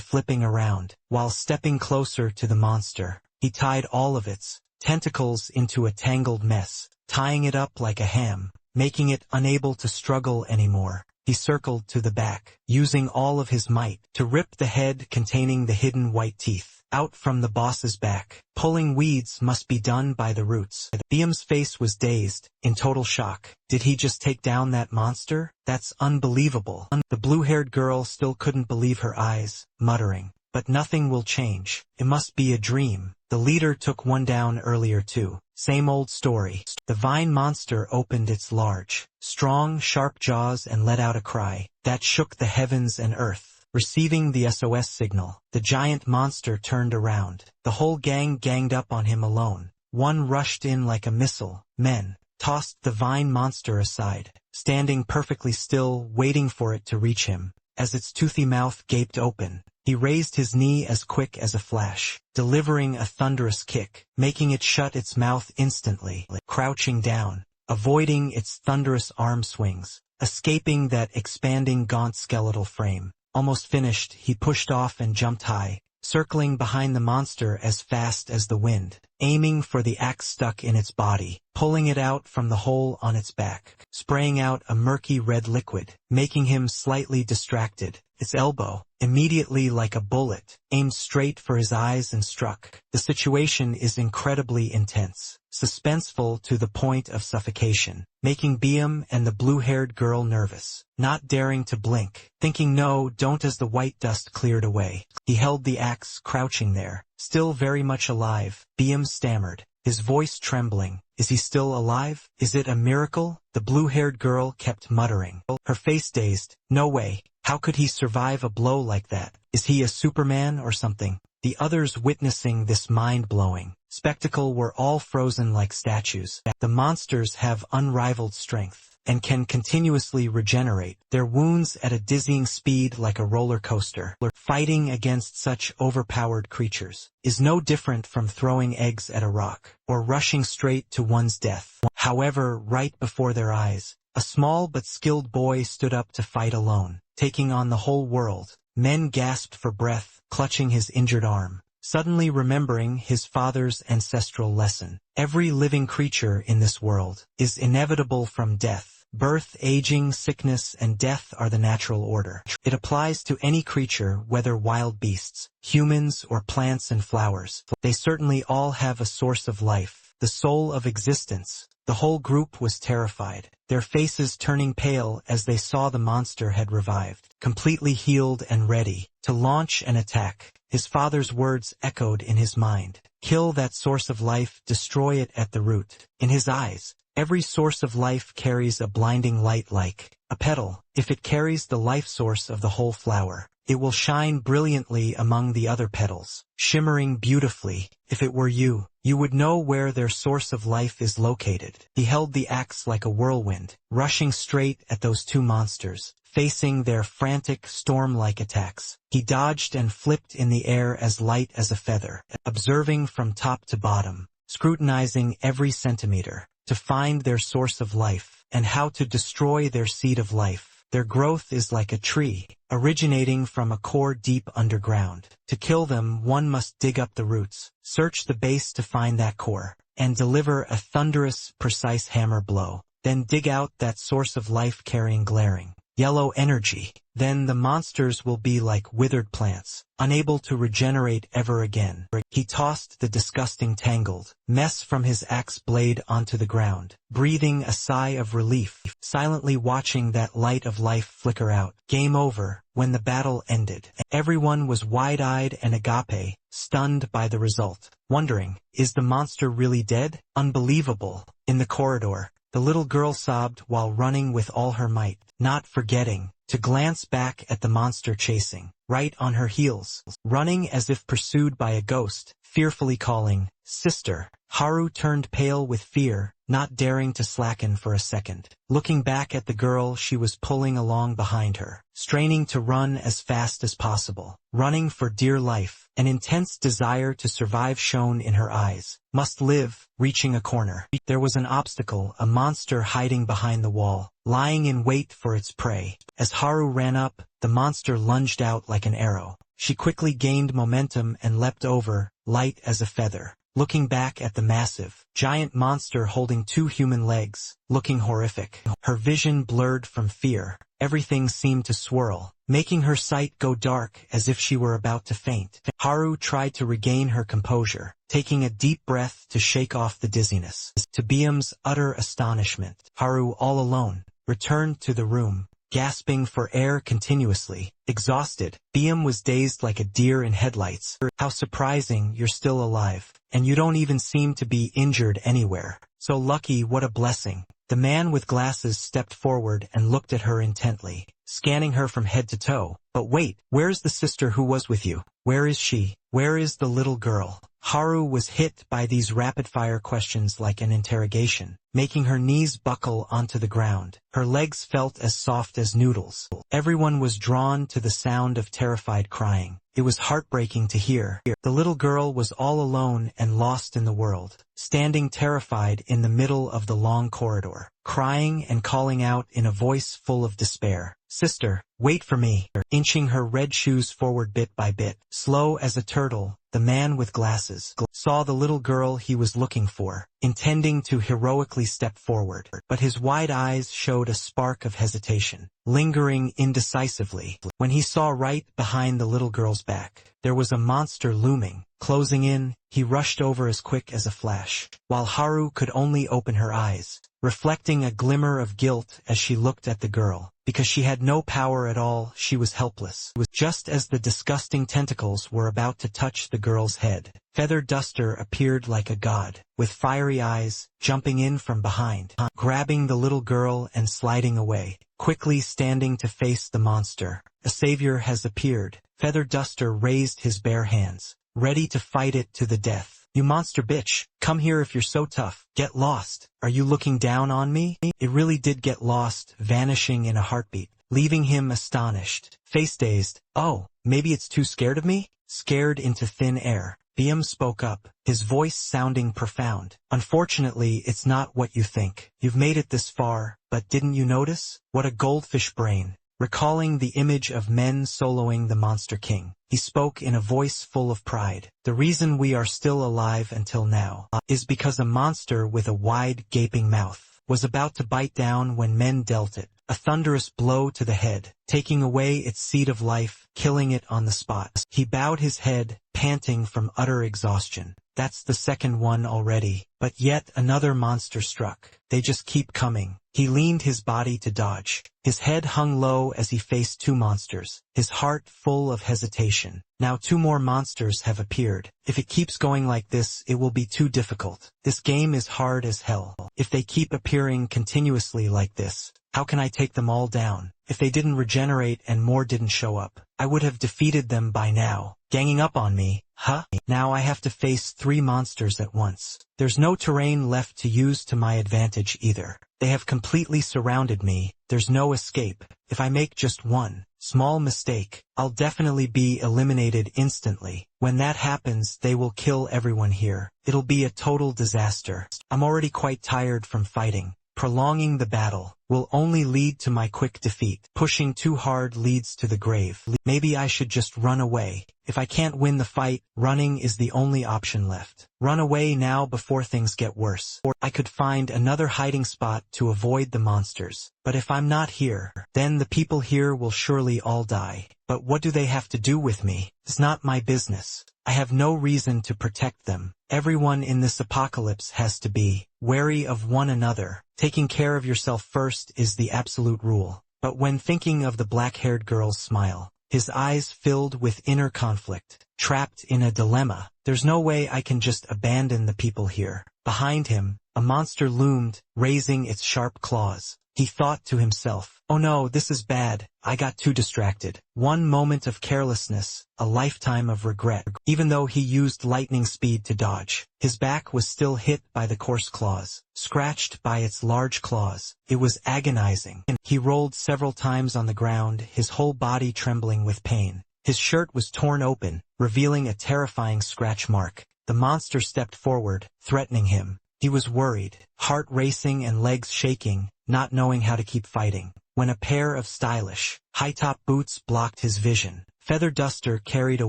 flipping around. While stepping closer to the monster, he tied all of its tentacles into a tangled mess, tying it up like a ham, making it unable to struggle anymore. He circled to the back, using all of his might to rip the head containing the hidden white teeth out from the boss's back. Pulling weeds must be done by the roots. Biam's face was dazed, in total shock. Did he just take down that monster? That's unbelievable. The blue-haired girl still couldn't believe her eyes, muttering, "But nothing will change. It must be a dream." The leader took one down earlier too. Same old story. The vine monster opened its large, strong, sharp jaws and let out a cry that shook the heavens and earth. Receiving the SOS signal, the giant monster turned around. The whole gang ganged up on him alone. One rushed in like a missile. Men tossed the vine monster aside, standing perfectly still, waiting for it to reach him. As its toothy mouth gaped open, he raised his knee as quick as a flash, delivering a thunderous kick, making it shut its mouth instantly. Crouching down, avoiding its thunderous arm swings, escaping that expanding gaunt skeletal frame. Almost finished, he pushed off and jumped high, circling behind the monster as fast as the wind, aiming for the axe stuck in its body, pulling it out from the hole on its back, spraying out a murky red liquid, making him slightly distracted. Its elbow, immediately like a bullet, aimed straight for his eyes and struck. The situation is incredibly intense, suspenseful to the point of suffocation, making Biam and the blue-haired girl nervous, not daring to blink, thinking no, don't. As the white dust cleared away, he held the axe crouching there, still very much alive. Biam stammered, his voice trembling, "Is he still alive? Is it a miracle?" The blue-haired girl kept muttering, her face dazed, "No way. How could he survive a blow like that? Is he a Superman or something?" The others witnessing this mind-blowing spectacle were all frozen like statues. The monsters have unrivaled strength and can continuously regenerate their wounds at a dizzying speed like a roller coaster. Fighting against such overpowered creatures is no different from throwing eggs at a rock or rushing straight to one's death. However, right before their eyes, a small but skilled boy stood up to fight alone, taking on the whole world. Men gasped for breath, clutching his injured arm, suddenly remembering his father's ancestral lesson. Every living creature in this world is inevitable from death. Birth, aging, sickness, and death are the natural order. It applies to any creature, whether wild beasts, humans, or plants and flowers. They certainly all have a source of life, the soul of existence. The whole group was terrified, their faces turning pale as they saw the monster had revived, completely healed and ready to launch an attack. His father's words echoed in his mind. Kill that source of life, destroy it at the root. In his eyes, every source of life carries a blinding light like a petal. If it carries the life source of the whole flower, it will shine brilliantly among the other petals, shimmering beautifully. If it were you, you would know where their source of life is located. He held the axe like a whirlwind, rushing straight at those two monsters, facing their frantic, storm-like attacks. He dodged and flipped in the air as light as a feather, observing from top to bottom, scrutinizing every centimeter, to find their source of life, and how to destroy their seed of life. Their growth is like a tree, originating from a core deep underground. To kill them, one must dig up the roots, search the base to find that core, and deliver a thunderous, precise hammer blow. Then dig out that source of life carrying glaring yellow energy. Then the monsters will be like withered plants, unable to regenerate ever again. He tossed the disgusting tangled mess from his axe blade onto the ground, breathing a sigh of relief, silently watching that light of life flicker out. Game over. When the battle ended, everyone was wide-eyed and agape, stunned by the result, wondering, is the monster really dead? Unbelievable. In the corridor, the little girl sobbed while running with all her might, not forgetting to glance back at the monster chasing, right on her heels, running as if pursued by a ghost, fearfully calling, "Sister." Haru turned pale with fear, not daring to slacken for a second. Looking back at the girl she was pulling along behind her, straining to run as fast as possible, running for dear life, an intense desire to survive shone in her eyes. Must live. Reaching a corner, there was an obstacle, a monster hiding behind the wall, lying in wait for its prey. As Haru ran up, the monster lunged out like an arrow. She quickly gained momentum and leapt over, light as a feather. Looking back at the massive, giant monster holding 2 human legs, looking horrific. Her vision blurred from fear. Everything seemed to swirl, making her sight go dark as if she were about to faint. Haru tried to regain her composure, taking a deep breath to shake off the dizziness. To Biam's utter astonishment, Haru, all alone, returned to the room, gasping for air continuously. Exhausted, Biam was dazed like a deer in headlights. "How surprising, you're still alive. And you don't even seem to be injured anywhere. So lucky, what a blessing." The man with glasses stepped forward and looked at her intently, scanning her from head to toe. "But wait, where's the sister who was with you? Where is she? Where is the little girl?" Haru was hit by these rapid-fire questions like an interrogation, making her knees buckle onto the ground. Her legs felt as soft as noodles. Everyone was drawn to the sound of terrified crying. It was heartbreaking to hear. The little girl was all alone and lost in the world, standing terrified in the middle of the long corridor, crying and calling out in a voice full of despair, "Sister, wait for me." Inching her red shoes forward bit by bit, slow as a turtle, the man with glasses saw the little girl he was looking for, intending to heroically step forward. But his wide eyes showed a spark of hesitation, lingering indecisively. When he saw right behind the little girl's back, there was a monster looming, closing in. He rushed over as quick as a flash, while Haru could only open her eyes, reflecting a glimmer of guilt as she looked at the girl. Because she had no power at all, she was helpless. Just as the disgusting tentacles were about to touch the girl's head, Feather Duster appeared like a god, with fiery eyes, jumping in from behind, grabbing the little girl and sliding away, quickly standing to face the monster. "A savior has appeared." Feather Duster raised his bare hands, ready to fight it to the death. "You monster bitch, come here if you're so tough. Get lost. Are you looking down on me?" It really did get lost, vanishing in a heartbeat, leaving him astonished, face-dazed. "Oh, maybe it's too scared of me?" Scared into thin air, Biam spoke up, his voice sounding profound. "Unfortunately, it's not what you think. You've made it this far, but didn't you notice? What a goldfish brain." Recalling the image of men soloing the Monster King, he spoke in a voice full of pride. "The reason we are still alive until now is because a monster with a wide, gaping mouth was about to bite down when men dealt it a thunderous blow to the head, taking away its seed of life, killing it on the spot." He bowed his head, panting from utter exhaustion. "That's the second one already, but yet another monster struck. They just keep coming." He leaned his body to dodge. His head hung low as he faced 2 monsters, his heart full of hesitation. Now 2 more monsters have appeared. If it keeps going like this, it will be too difficult. This game is hard as hell. If they keep appearing continuously like this, how can I take them all down? If they didn't regenerate and more didn't show up, I would have defeated them by now. Ganging up on me, huh? Now I have to face 3 monsters at once. There's no terrain left to use to my advantage either. They have completely surrounded me. There's no escape. If I make just one small mistake, I'll definitely be eliminated instantly. When that happens, they will kill everyone here. It'll be a total disaster. I'm already quite tired from fighting. Prolonging the battle will only lead to my quick defeat. Pushing too hard leads to the grave. Maybe I should just run away. If I can't win the fight, running is the only option left. Run away now before things get worse. Or I could find another hiding spot to avoid the monsters. But if I'm not here, then the people here will surely all die. But what do they have to do with me? It's not my business. I have no reason to protect them. Everyone in this apocalypse has to be wary of one another. Taking care of yourself first is the absolute rule." But when thinking of the black-haired girl's smile, his eyes filled with inner conflict. Trapped in a dilemma. There's no way I can just abandon the people here. Behind him, a monster loomed, raising its sharp claws, He thought to himself, "Oh no, this is bad, I got too distracted." One moment of carelessness, a lifetime of regret. Even though he used lightning speed to dodge, his back was still hit by the coarse claws, scratched by its large claws. It was agonizing. He rolled several times on the ground, his whole body trembling with pain. His shirt was torn open, revealing a terrifying scratch mark. The monster stepped forward, threatening him. He was worried, heart racing and legs shaking, not knowing how to keep fighting, when a pair of stylish, high-top boots blocked his vision. Feather Duster carried a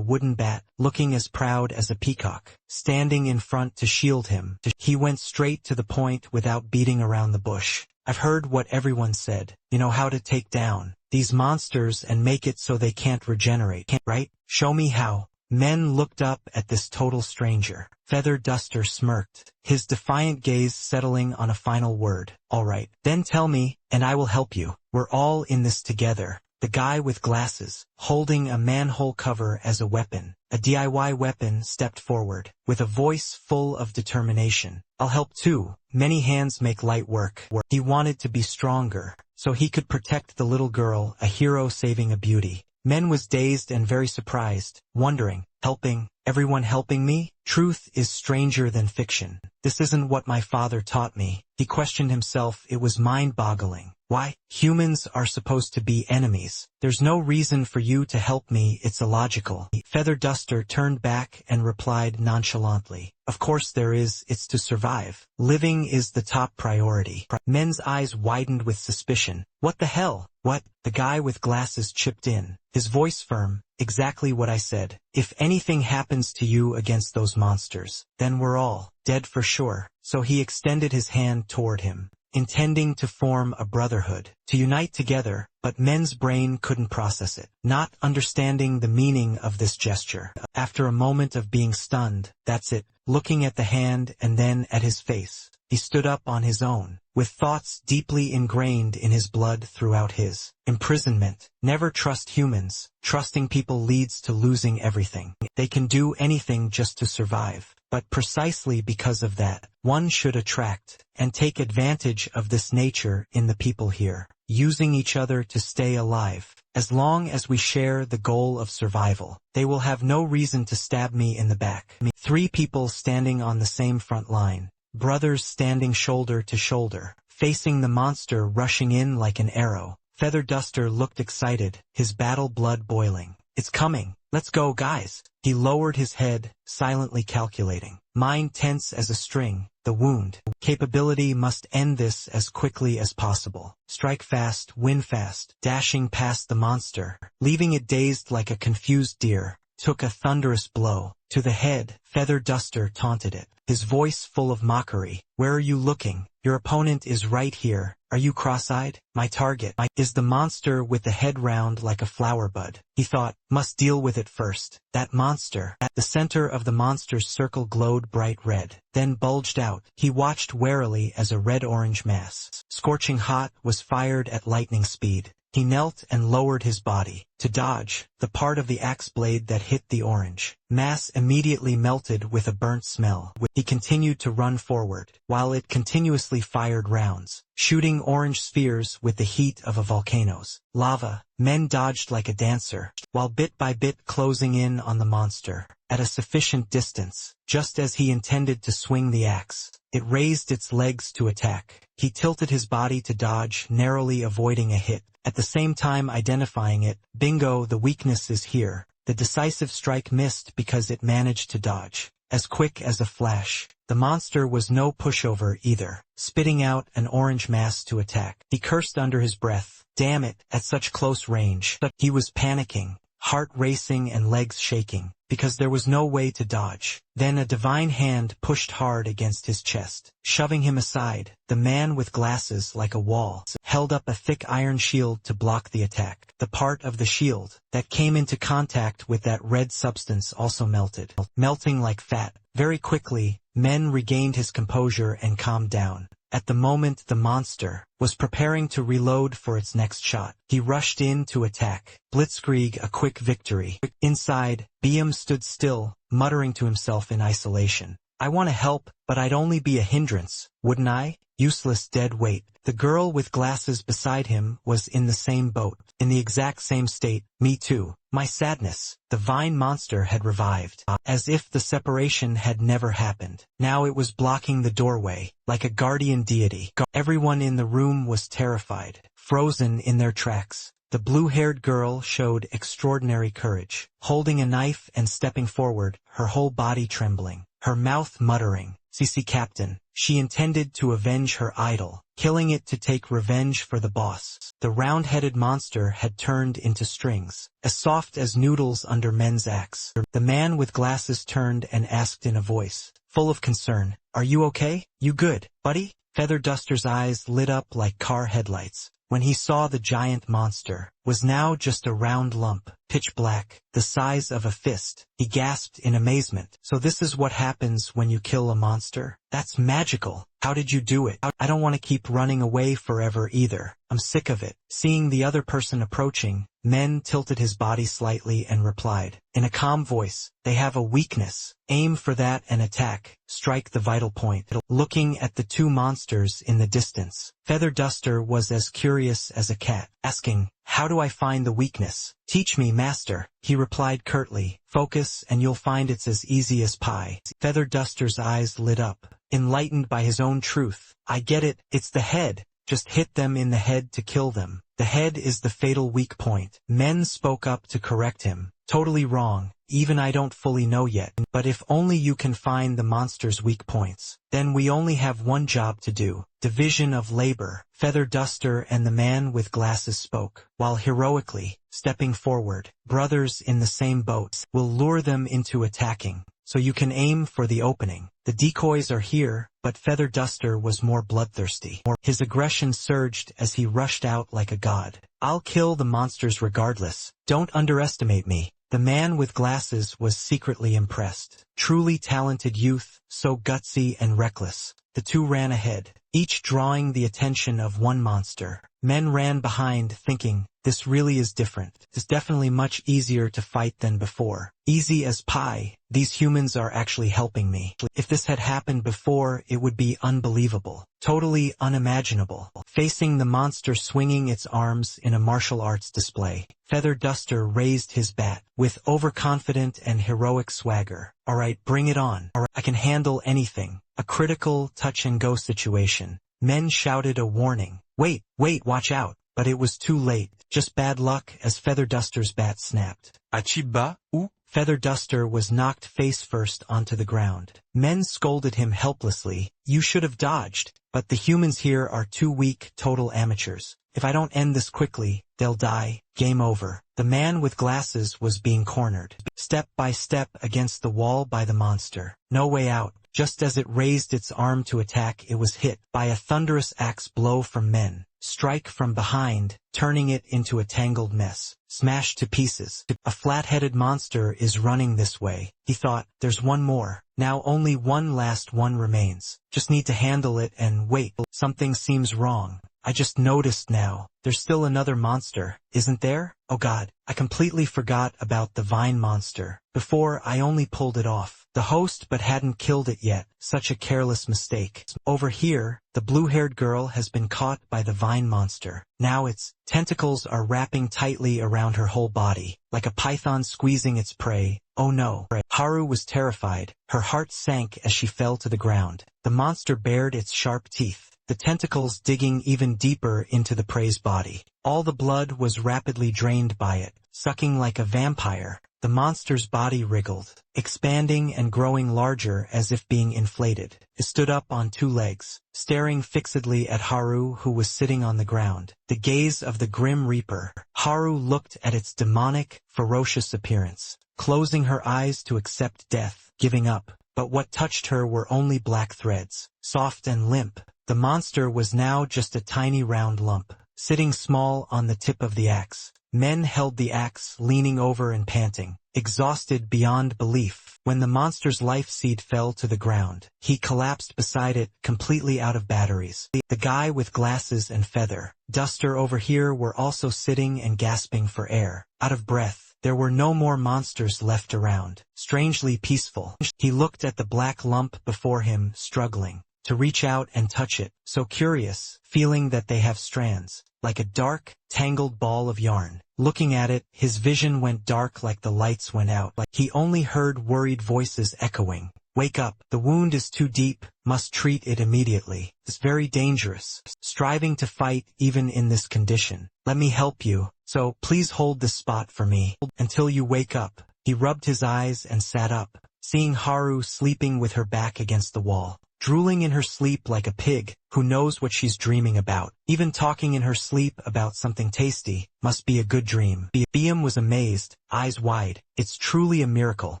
wooden bat, looking as proud as a peacock, standing in front to shield him. He went straight to the point without beating around the bush. "I've heard what everyone said. You know how to take down these monsters and make it so they can't regenerate, right? Show me how." Men looked up at this total stranger. Feather Duster smirked, his defiant gaze settling on a final word. "All right, then tell me, and I will help you. We're all in this together." The guy with glasses, holding a manhole cover as a weapon, a DIY weapon, stepped forward, with a voice full of determination. "I'll help too. Many hands make light work." He wanted to be stronger, so he could protect the little girl, a hero saving a beauty. Men was dazed and very surprised, wondering, "Helping? Everyone helping me? Truth is stranger than fiction. This isn't what my father taught me." He questioned himself. It was mind-boggling. "Why? Humans are supposed to be enemies. There's no reason for you to help me, it's illogical." Feather Duster turned back and replied nonchalantly, "Of course there is, it's to survive. Living is the top priority." Men's eyes widened with suspicion. "What the hell? What?" The guy with glasses chipped in, his voice firm. "Exactly what I said. If anything happens to you against those monsters, then we're all dead for sure." So he extended his hand toward him, intending to form a brotherhood, to unite together, but men's brain couldn't process it, not understanding the meaning of this gesture. After a moment of being stunned, "That's it," looking at the hand and then at his face, he stood up on his own, with thoughts deeply ingrained in his blood throughout his imprisonment. Never trust humans. Trusting people leads to losing everything. They can do anything just to survive. But precisely because of that, one should attract and take advantage of this nature in the people here, using each other to stay alive. As long as we share the goal of survival, they will have no reason to stab me in the back. 3 people standing on the same front line, brothers standing shoulder to shoulder, facing the monster rushing in like an arrow. Feather Duster looked excited, his battle blood boiling. "It's coming. Let's go, guys." He lowered his head, silently calculating, mind tense as a string. The wound capability must end this as quickly as possible. Strike fast, win fast. Dashing past the monster, leaving it dazed like a confused deer, took a thunderous blow to the head. Feather Duster taunted it, his voice full of mockery. "Where are you looking? Your opponent is right here. Are you cross-eyed? My target is the monster with the head round like a flower bud." He thought, "Must deal with it first." That monster. At the center of the monster's circle glowed bright red, then bulged out. He watched warily as a red-orange mass, scorching hot, was fired at lightning speed. He knelt and lowered his body to dodge the part of the axe blade that hit the orange mass. Immediately melted with a burnt smell. He continued to run forward, while it continuously fired rounds, shooting orange spheres with the heat of a volcano's lava. Men dodged like a dancer, while bit by bit closing in on the monster. At a sufficient distance, just as he intended to swing the axe, it raised its legs to attack. He tilted his body to dodge, narrowly avoiding a hit, at the same time identifying it. Bingo, the weakness is here. The decisive strike missed because it managed to dodge. As quick as a flash, the monster was no pushover either, spitting out an orange mass to attack. He cursed under his breath. Damn it, at such close range. But he was panicking, heart racing and legs shaking, because there was no way to dodge. Then a divine hand pushed hard against his chest, shoving him aside. The man with glasses, like a wall, held up a thick iron shield to block the attack. The part of the shield that came into contact with that red substance also melted, melting like fat. Very quickly, Men regained his composure and calmed down. At the moment the monster was preparing to reload for its next shot, he rushed in to attack. Blitzkrieg, a quick victory. Inside, Biam stood still, muttering to himself in isolation. I want to help, but I'd only be a hindrance, wouldn't I? Useless dead weight. The girl with glasses beside him was in the same boat, in the exact same state. Me too. My sadness. The vine monster had revived, as if the separation had never happened. Now it was blocking the doorway, like a guardian deity. Everyone in the room was terrified, frozen in their tracks. The blue-haired girl showed extraordinary courage, holding a knife and stepping forward, her whole body trembling, her mouth muttering, "CC Captain." She intended to avenge her idol, killing it to take revenge for the boss. The round-headed monster had turned into strings, as soft as noodles under men's axe. The man with glasses turned and asked in a voice, full of concern, "Are you okay? You good, buddy?" Feather Duster's eyes lit up like car headlights. When he saw the giant monster, was now just a round lump, pitch black, the size of a fist, he gasped in amazement. "So this is what happens when you kill a monster? That's magical. How did you do it?" "I don't want to keep running away forever either. I'm sick of it." Seeing the other person approaching, Men tilted his body slightly and replied, in a calm voice, "They have a weakness. Aim for that and attack. Strike the vital point." Looking at the two monsters in the distance, Feather Duster was as curious as a cat, asking, "How do I find the weakness?" "Teach me, master," he replied curtly. "Focus and you'll find it's as easy as pie." Feather Duster's eyes lit up, enlightened by his own truth. "I get it, it's the head. Just hit them in the head to kill them. The head is the fatal weak point." Men spoke up to correct him. "Totally wrong. Even I don't fully know yet. But if only you can find the monster's weak points, then we only have one job to do. Division of labor." Feather Duster and the man with glasses spoke, while heroically, stepping forward, brothers in the same boat, "We'll lure them into attacking, so you can aim for the opening. The decoys are here." But Feather Duster was more bloodthirsty. His aggression surged as he rushed out like a god. "I'll kill the monsters regardless. Don't underestimate me." The man with glasses was secretly impressed. Truly talented youth, so gutsy and reckless. The two ran ahead, each drawing the attention of one monster. Men ran behind, thinking, "This really is different. It's definitely much easier to fight than before. Easy as pie. These humans are actually helping me. If this had happened before, it would be unbelievable. Totally unimaginable." Facing the monster swinging its arms in a martial arts display, Feather Duster raised his bat, with overconfident and heroic swagger. "Alright, bring it on. I can handle anything." A critical touch-and-go situation. Men shouted a warning. Wait, watch out." But it was too late. Just bad luck as Feather Duster's bat snapped. "Achiba, ou?" Feather Duster was knocked face first onto the ground. Men scolded him helplessly. "You should have dodged." "But the humans here are too weak, total amateurs. If I don't end this quickly, they'll die. Game over." The man with glasses was being cornered, step by step against the wall by the monster. No way out. Just as it raised its arm to attack, it was hit by a thunderous axe blow from Men. Strike from behind, turning it into a tangled mess. Smashed to pieces. "A flat-headed monster is running this way," he thought. "There's one more. Now only one last one remains. Just need to handle it and wait. Something seems wrong. I just noticed now. There's still another monster, isn't there? Oh God, I completely forgot about the vine monster. Before, I only pulled it off the host but hadn't killed it yet. Such a careless mistake. Over here, the blue-haired girl has been caught by the vine monster. Now its tentacles are wrapping tightly around her whole body, like a python squeezing its prey. Oh no." Haru was terrified. Her heart sank as she fell to the ground. The monster bared its sharp teeth, the tentacles digging even deeper into the prey's body. All the blood was rapidly drained by it, sucking like a vampire. The monster's body wriggled, expanding and growing larger as if being inflated. It stood up on two legs, staring fixedly at Haru, who was sitting on the ground. The gaze of the Grim Reaper. Haru looked at its demonic, ferocious appearance, closing her eyes to accept death, giving up. But what touched her were only black threads, soft and limp. The monster was now just a tiny round lump, sitting small on the tip of the axe. Men held the axe, leaning over and panting, exhausted beyond belief. When the monster's life seed fell to the ground, he collapsed beside it, completely out of batteries. The guy with glasses and Feather Duster over here were also sitting and gasping for air, out of breath. There were no more monsters left around, strangely peaceful. He looked at the black lump before him, struggling to reach out and touch it, so curious, feeling that they have strands, like a dark, tangled ball of yarn. Looking at it, his vision went dark like the lights went out. He only heard worried voices echoing. Wake up, the wound is too deep, must treat it immediately. It's very dangerous. Striving to fight even in this condition. Let me help you, so please hold this spot for me until you wake up. He rubbed his eyes and sat up, seeing Haru sleeping with her back against the wall. Drooling in her sleep like a pig, who knows what she's dreaming about. Even talking in her sleep about something tasty, must be a good dream. Biam was amazed, eyes wide. It's truly a miracle.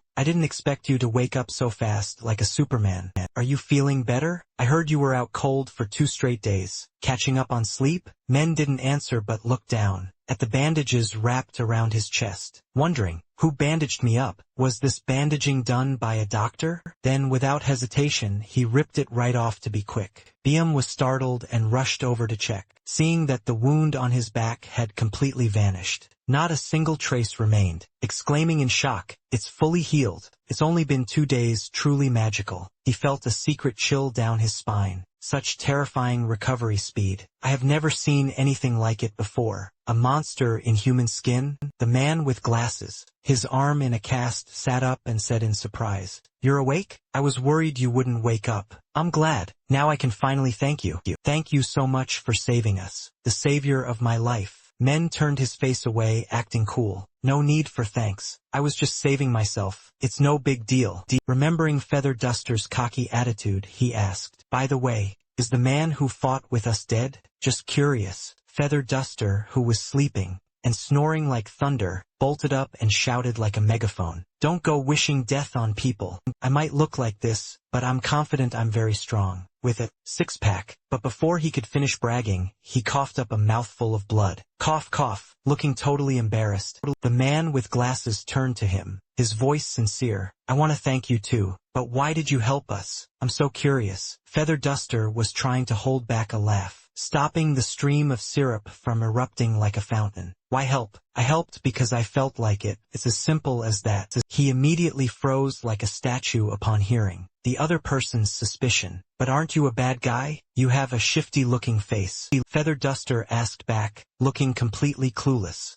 I didn't expect you to wake up so fast, like a Superman. Are you feeling better? I heard you were out cold for 2 straight days. Catching up on sleep? Men didn't answer but looked down at the bandages wrapped around his chest, wondering, who bandaged me up? Was this bandaging done by a doctor? Then without hesitation, he ripped it right off to be quick. Biam was startled and rushed over to check, seeing that the wound on his back had completely vanished. Not a single trace remained, exclaiming in shock, it's fully healed. It's only been 2 days, truly magical. He felt a secret chill down his spine. Such terrifying recovery speed. I have never seen anything like it before. A monster in human skin? The man with glasses, his arm in a cast, sat up and said in surprise, "You're awake? I was worried you wouldn't wake up. I'm glad. Now I can finally thank you. Thank you so much for saving us. The savior of my life." Men turned his face away, acting cool. No need for thanks. I was just saving myself. It's no big deal. Remembering Feather Duster's cocky attitude, he asked, "By the way, is the man who fought with us dead?" Just curious. Feather Duster, who was sleeping and snoring like thunder, bolted up and shouted like a megaphone, "Don't go wishing death on people. I might look like this, but I'm confident I'm very strong. With a 6-pack. But before he could finish bragging, he coughed up a mouthful of blood. Cough, cough, looking totally embarrassed. The man with glasses turned to him, his voice sincere. "I want to thank you too, but why did you help us? I'm so curious." Feather Duster was trying to hold back a laugh, stopping the stream of syrup from erupting like a fountain. "Why help? I helped because I felt like it. It's as simple as that." He immediately froze like a statue upon hearing the other person's suspicion. "But aren't you a bad guy? You have a shifty-looking face." Feather Duster asked back, looking completely clueless.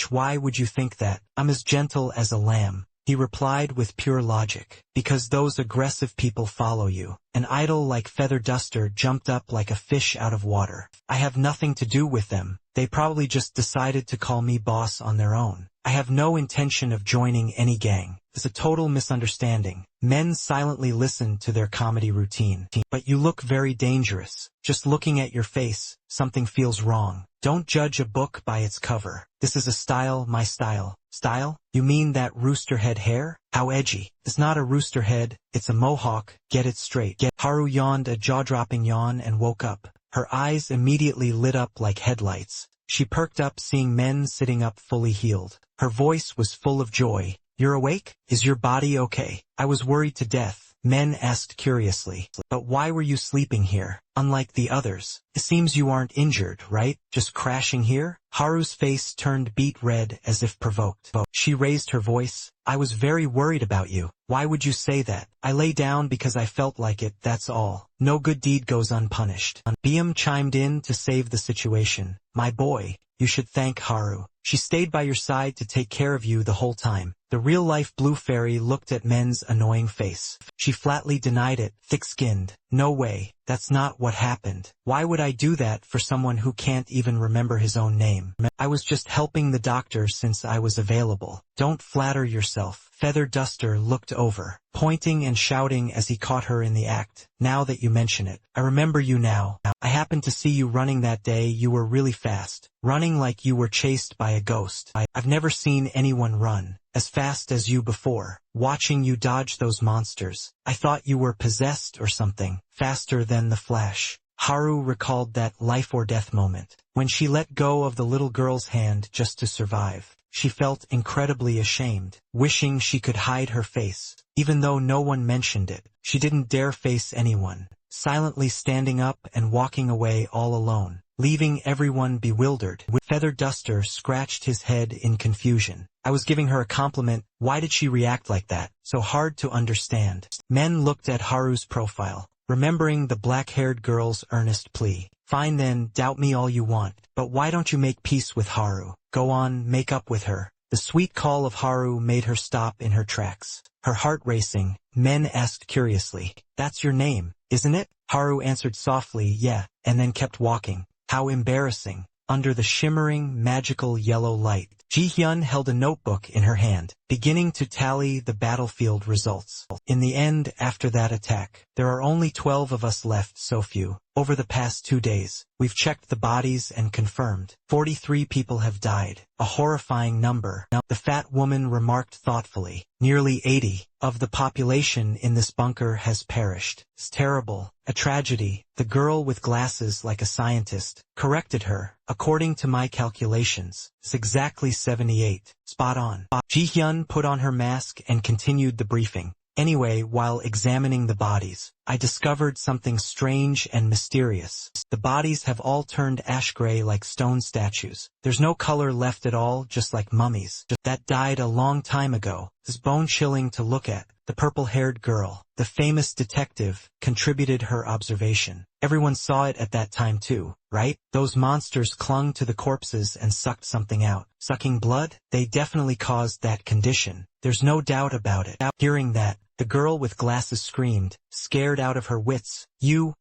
"Why would you think that? I'm as gentle as a lamb," he replied with pure logic. "Because those aggressive people follow you." An idol like Feather Duster jumped up like a fish out of water. "I have nothing to do with them. They probably just decided to call me boss on their own. I have no intention of joining any gang. It's a total misunderstanding." Men silently listened to their comedy routine. "But you look very dangerous. Just looking at your face, something feels wrong. Don't judge a book by its cover. This is a style, my style." "Style? You mean that rooster head hair? How edgy." "It's not a rooster head, it's a mohawk. Get it straight." Haru yawned a jaw-dropping yawn and woke up. Her eyes immediately lit up like headlights. She perked up seeing men sitting up fully healed. Her voice was full of joy. "You're awake? Is your body okay? I was worried to death." Men asked curiously, "But why were you sleeping here, unlike the others? It seems you aren't injured, right? Just crashing here?" Haru's face turned beet red as if provoked. She raised her voice, "I was very worried about you." "Why would you say that?" "I lay down because I felt like it, that's all. No good deed goes unpunished." Biam chimed in to save the situation. "My boy, you should thank Haru. She stayed by your side to take care of you the whole time." The real-life blue fairy looked at Men's annoying face. She flatly denied it, thick-skinned. "No way, that's not what happened. Why would I do that for someone who can't even remember his own name? I was just helping the doctor since I was available. Don't flatter yourself." Feather Duster looked over, pointing and shouting as he caught her in the act. "Now that you mention it, I remember you now. I happened to see you running that day. You were really fast, running like you were chased by a ghost. I've never seen anyone run as fast as you before. Watching you dodge those monsters, I thought you were possessed or something, faster than the Flash." Haru recalled that life-or-death moment, when she let go of the little girl's hand just to survive. She felt incredibly ashamed, wishing she could hide her face. Even though no one mentioned it, she didn't dare face anyone, silently standing up and walking away all alone. leaving everyone bewildered. Feather Duster scratched his head in confusion. I was giving her a compliment. Why did she react like that? So hard to understand. Men looked at Haru's profile, remembering the black-haired girl's earnest plea. Fine then, doubt me all you want, but why don't you make peace with Haru? Go on, make up with her. The sweet call of Haru made her stop in her tracks. Her heart racing, Men asked curiously, "That's your name, isn't it?" Haru answered softly, "Yeah," and then kept walking. How embarrassing. Under the shimmering, magical yellow light, Ji-hyun held a notebook in her hand, beginning to tally the battlefield results. In the end, after that attack, there are only 12 of us left, so few. Over the past 2 days, we've checked the bodies and confirmed 43 people have died, a horrifying number. The fat woman remarked thoughtfully, nearly 80 of the population in this bunker has perished. It's terrible, a tragedy. The girl with glasses like a scientist corrected her. According to my calculations, it's exactly 78. Spot on. Ji-hyun put on her mask and continued the briefing. Anyway, while examining the bodies, I discovered something strange and mysterious. The bodies have all turned ash-gray like stone statues. There's no color left at all, just like mummies that died a long time ago. It's bone-chilling to look at. The purple-haired girl, the famous detective, contributed her observation. Everyone saw it at that time too, right? Those monsters clung to the corpses and sucked something out. Sucking blood? They definitely caused that condition. There's no doubt about it. Hearing that, the girl with glasses screamed, scared out of her wits.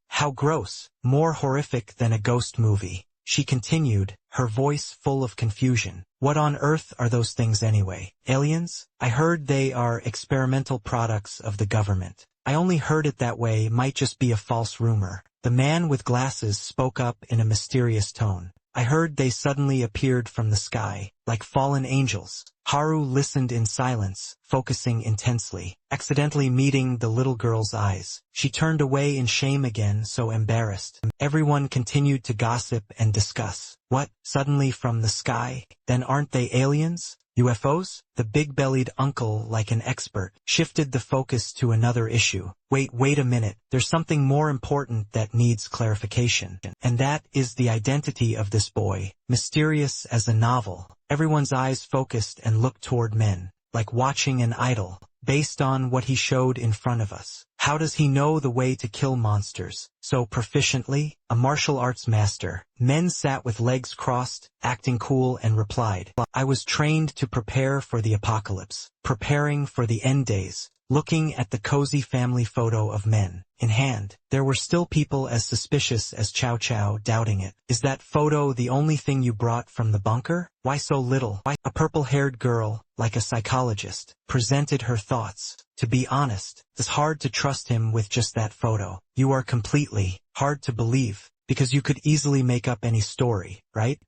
How gross. More horrific than a ghost movie. She continued, her voice full of confusion. What on earth are those things anyway? Aliens? I heard they are experimental products of the government. I only heard it that way, might just be a false rumor. The man with glasses spoke up in a mysterious tone. I heard they suddenly appeared from the sky, like fallen angels. Haru listened in silence, focusing intensely, accidentally meeting the little girl's eyes. She turned away in shame again, so embarrassed. Everyone continued to gossip and discuss. What? Suddenly from the sky? Then aren't they aliens? UFOs? The big-bellied uncle, like an expert, shifted the focus to another issue. Wait a minute, there's something more important that needs clarification. And that is the identity of this boy, mysterious as a novel. Everyone's eyes focused and looked toward Men, like watching an idol, based on what he showed in front of us. How does he know the way to kill monsters so proficiently? A martial arts master. Men sat with legs crossed, acting cool, and replied, I was trained to prepare for the apocalypse, preparing for the end days. Looking at the cozy family photo of Men in hand, there were still people as suspicious as Chow Chow doubting it. Is that photo the only thing you brought from the bunker? Why so little? A purple-haired girl, like a psychologist, presented her thoughts. To be honest, it's hard to trust him with just that photo. You are completely hard to believe, because you could easily make up any story, right?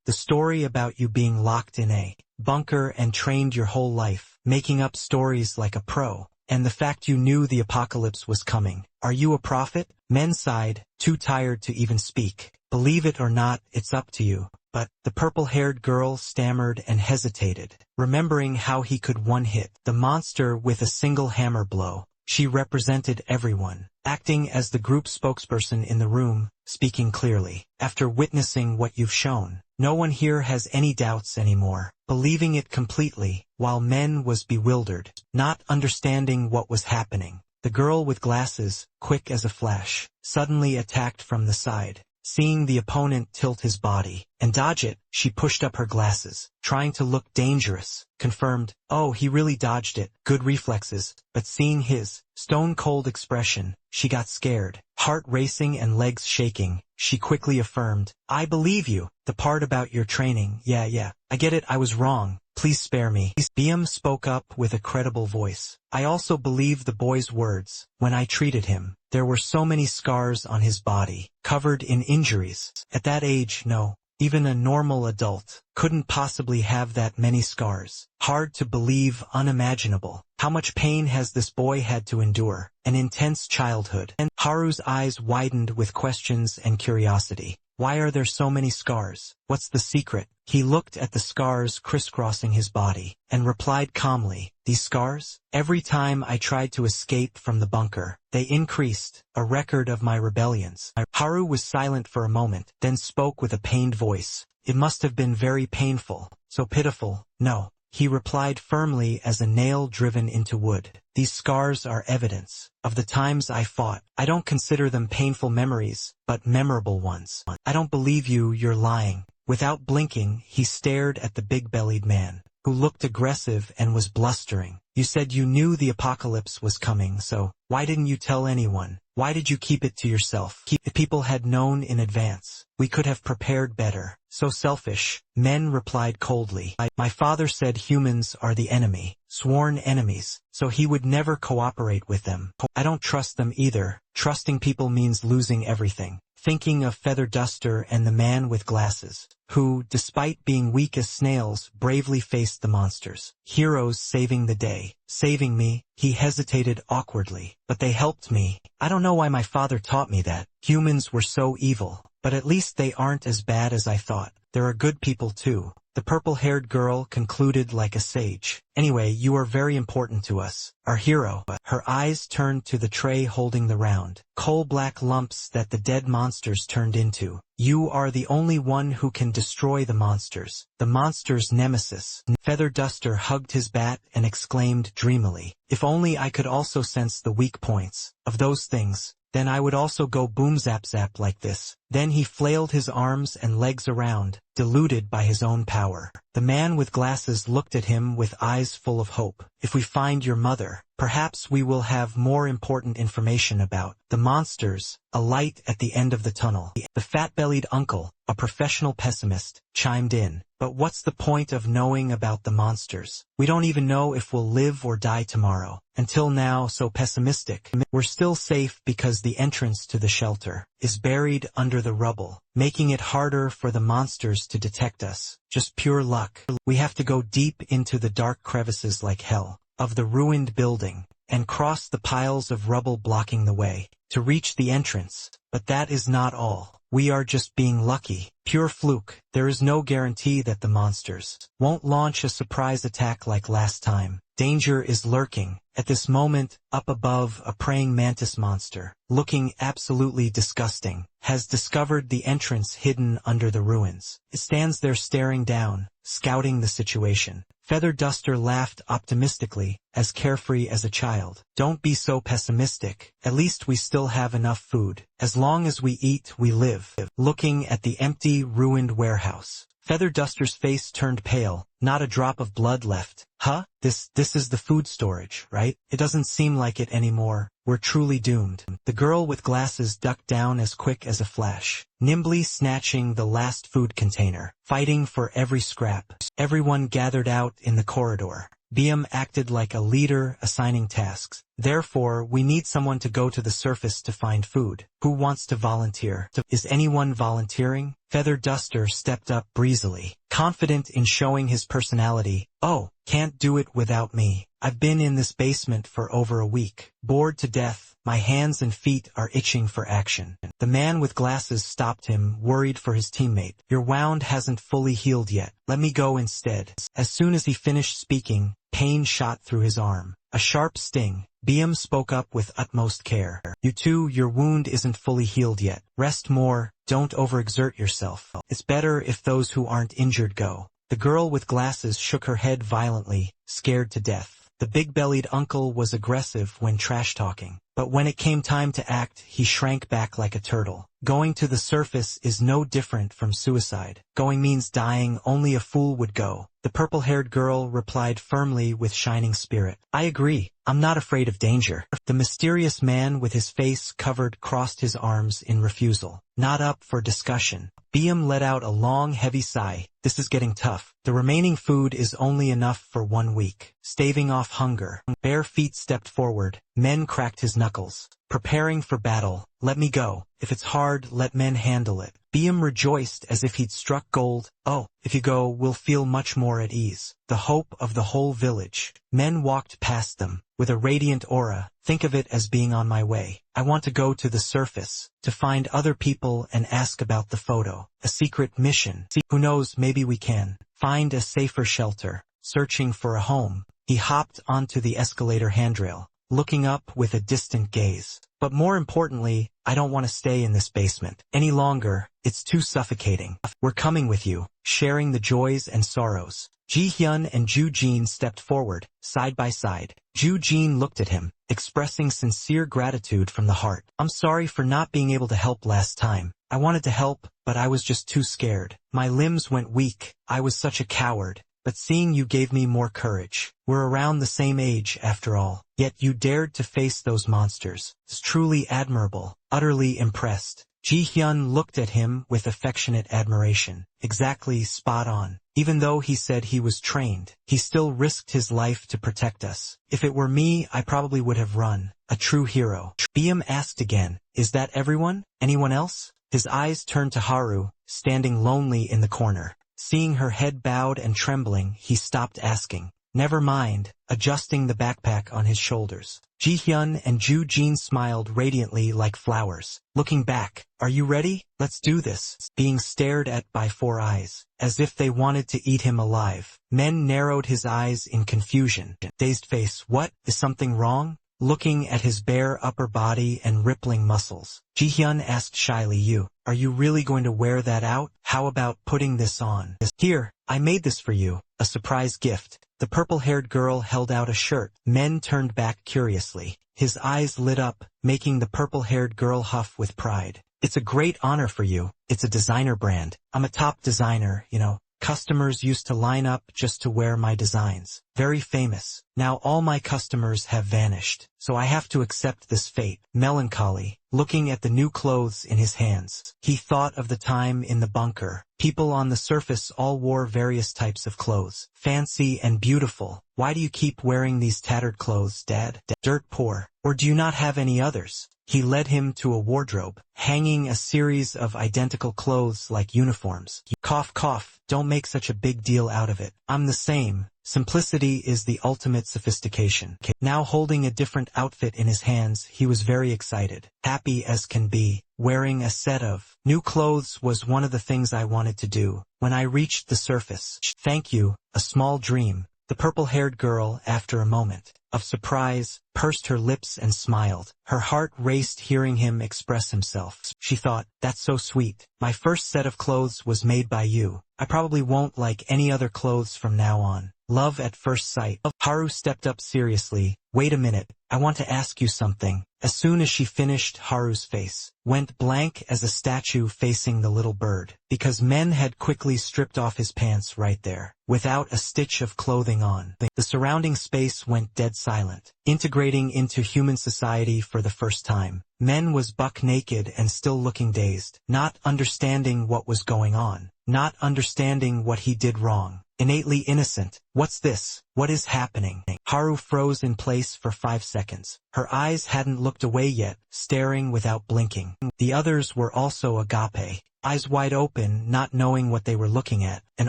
The story about you being locked in a bunker and trained your whole life, making up stories like a pro, and the fact you knew the apocalypse was coming. Are you a prophet? Men sighed, too tired to even speak. Believe it or not, it's up to you. But the purple-haired girl stammered and hesitated, remembering how he could one-hit the monster with a single hammer blow. She represented everyone, acting as the group spokesperson in the room, speaking clearly. After witnessing what you've shown, no one here has any doubts anymore, believing it completely, while Men was bewildered, not understanding what was happening. The girl with glasses, quick as a flash, suddenly attacked from the side. Seeing the opponent tilt his body and dodge it, she pushed up her glasses, trying to look dangerous. Confirmed, oh, he really dodged it. Good reflexes. But seeing his stone-cold expression, she got scared. Heart racing and legs shaking, she quickly affirmed, I believe you. The part about your training, yeah. I get it, I was wrong. Please spare me. Biam spoke up with a credible voice. I also believe the boy's words. When I treated him, there were so many scars on his body, covered in injuries. At that age, no. Even a normal adult couldn't possibly have that many scars. Hard to believe, unimaginable. How much pain has this boy had to endure? An intense childhood. And Haru's eyes widened with questions and curiosity. Why are there so many scars? What's the secret? He looked at the scars crisscrossing his body, and replied calmly, these scars? Every time I tried to escape from the bunker, they increased, a record of my rebellions. Haru was silent for a moment, then spoke with a pained voice. It must have been very painful, so pitiful. No, he replied firmly as a nail driven into wood. These scars are evidence of the times I fought. I don't consider them painful memories, but memorable ones. I don't believe you, you're lying. Without blinking, he stared at the big-bellied man, who looked aggressive and was blustering. You said you knew the apocalypse was coming, so why didn't you tell anyone? Why did you keep it to yourself? If people had known in advance, we could have prepared better. So selfish, Men replied coldly. My father said humans are the enemy, sworn enemies, so he would never cooperate with them. I don't trust them either. Trusting people means losing everything. Thinking of Feather Duster and the man with glasses, who, despite being weak as snails, bravely faced the monsters. Heroes saving the day. Saving me, he hesitated awkwardly. But they helped me. I don't know why my father taught me that. Humans were so evil, but at least they aren't as bad as I thought. There are good people too. The purple-haired girl concluded like a sage. Anyway, you are very important to us. Our hero. Her eyes turned to the tray holding the round, coal-black lumps that the dead monsters turned into. You are the only one who can destroy the monsters. The monster's nemesis. Feather Duster hugged his bat and exclaimed dreamily, if only I could also sense the weak points of those things. Then I would also go boom zap zap like this. Then he flailed his arms and legs around, deluded by his own power. The man with glasses looked at him with eyes full of hope. If we find your mother, perhaps we will have more important information about the monsters. A light at the end of the tunnel. The fat-bellied uncle, a professional pessimist, chimed in. But what's the point of knowing about the monsters? We don't even know if we'll live or die tomorrow. Until now, so pessimistic. We're still safe because the entrance to the shelter is buried under the rubble, making it harder for the monsters to detect us. Just pure luck. We have to go deep into the dark crevices like hell of the ruined building and cross the piles of rubble blocking the way to reach the entrance. But that is not all. We are just being lucky. Pure fluke. There is no guarantee that the monsters won't launch a surprise attack like last time. Danger is lurking. At this moment, up above, a praying mantis monster, looking absolutely disgusting, has discovered the entrance hidden under the ruins. It stands there staring down, scouting the situation. Feather Duster laughed optimistically, as carefree as a child. Don't be so pessimistic. At least we still have enough food. As long as we eat, we live. Looking at the empty, ruined warehouse, Feather Duster's face turned pale. Not a drop of blood left. Huh? This is the food storage, right? It doesn't seem like it anymore. We're truly doomed. The girl with glasses ducked down as quick as a flash, nimbly snatching the last food container, fighting for every scrap. Everyone gathered out in the corridor. BM acted like a leader assigning tasks. Therefore, we need someone to go to the surface to find food. Who wants to volunteer? Is anyone volunteering? Feather Duster stepped up breezily, confident in showing his personality. Oh, can't do it without me. I've been in this basement for over a week, bored to death. My hands and feet are itching for action. The man with glasses stopped him, worried for his teammate. Your wound hasn't fully healed yet. Let me go instead. As soon as he finished speaking, pain shot through his arm. A sharp sting. BM spoke up with utmost care. You too, your wound isn't fully healed yet. Rest more, don't overexert yourself. It's better if those who aren't injured go. The girl with glasses shook her head violently, scared to death. The big-bellied uncle was aggressive when trash-talking, but when it came time to act, he shrank back like a turtle. Going to the surface is no different from suicide. Going means dying, only a fool would go. The purple-haired girl replied firmly with shining spirit. I agree. I'm not afraid of danger. The mysterious man with his face covered crossed his arms in refusal. Not up for discussion. BM let out a long, heavy sigh. This is getting tough. The remaining food is only enough for 1 week. Staving off hunger. Bare feet stepped forward. Men cracked his knuckles. preparing for battle. Let me go. If it's hard, let men handle it. Biam rejoiced as if he'd struck gold. Oh, if you go, we'll feel much more at ease. The hope of the whole village. Men walked past them, with a radiant aura. Think of it as being on my way. I want to go to the surface, to find other people and ask about the photo. A secret mission. Who knows, maybe we can find a safer shelter. Searching for a home. He hopped onto the escalator handrail, looking up with a distant gaze. But more importantly, I don't want to stay in this basement any longer. It's too suffocating. We're coming with you, sharing the joys and sorrows. Ji-hyun and Ju-jin stepped forward, side by side. Ju-jin looked at him, expressing sincere gratitude from the heart. I'm sorry for not being able to help last time. I wanted to help, but I was just too scared. My limbs went weak. I was such a coward. But seeing you gave me more courage. We're around the same age, after all. Yet you dared to face those monsters. It's truly admirable. Utterly impressed. Ji-hyun looked at him with affectionate admiration. Exactly spot on. Even though he said he was trained, he still risked his life to protect us. If it were me, I probably would have run. A true hero. Biam asked again, is that everyone? Anyone else? His eyes turned to Haru, standing lonely in the corner. Seeing her head bowed and trembling, he stopped asking. Never mind, adjusting the backpack on his shoulders. Ji-hyun and Ju-jin smiled radiantly like flowers. Looking back, are you ready? Let's do this. Being stared at by four eyes, as if they wanted to eat him alive. Men narrowed his eyes in confusion. Dazed face, what? Is something wrong? Looking at his bare upper body and rippling muscles, Ji-hyun asked shyly, are you really going to wear that out? How about putting this on? Here, I made this for you, a surprise gift. The purple-haired girl held out a shirt. Men turned back curiously. His eyes lit up, making the purple-haired girl huff with pride. It's a great honor for you. It's a designer brand. I'm a top designer, you know. Customers used to line up just to wear my designs. Very famous. Now all my customers have vanished, so I have to accept this fate. Melancholy, looking at the new clothes in his hands. He thought of the time in the bunker. People on the surface all wore various types of clothes. Fancy and beautiful. Why do you keep wearing these tattered clothes, Dad? Dirt poor. Or do you not have any others? He led him to a wardrobe, hanging a series of identical clothes like uniforms. Cough, cough, don't make such a big deal out of it. I'm the same. Simplicity is the ultimate sophistication. Now holding a different outfit in his hands, he was very excited, happy as can be. Wearing a set of new clothes was one of the things I wanted to do. When I reached the surface, thank you, a small dream. The purple-haired girl, after a moment of surprise, pursed her lips and smiled. Her heart raced hearing him express himself. She thought, that's so sweet. My first set of clothes was made by you. I probably won't like any other clothes from now on. Love at first sight. Haru stepped up seriously. Wait a minute, I want to ask you something. As soon as she finished, Haru's face went blank as a statue facing the little bird, because men had quickly stripped off his pants right there, without a stitch of clothing on. The surrounding space went dead silent. Integrating into human society for the first time, Men was buck naked and still looking dazed, not understanding what was going on, not understanding what he did wrong. Innately innocent. What's this? What is happening? Haru froze in place for 5 seconds. Her eyes hadn't looked away yet, staring without blinking. The others were also agape, eyes wide open, not knowing what they were looking at. An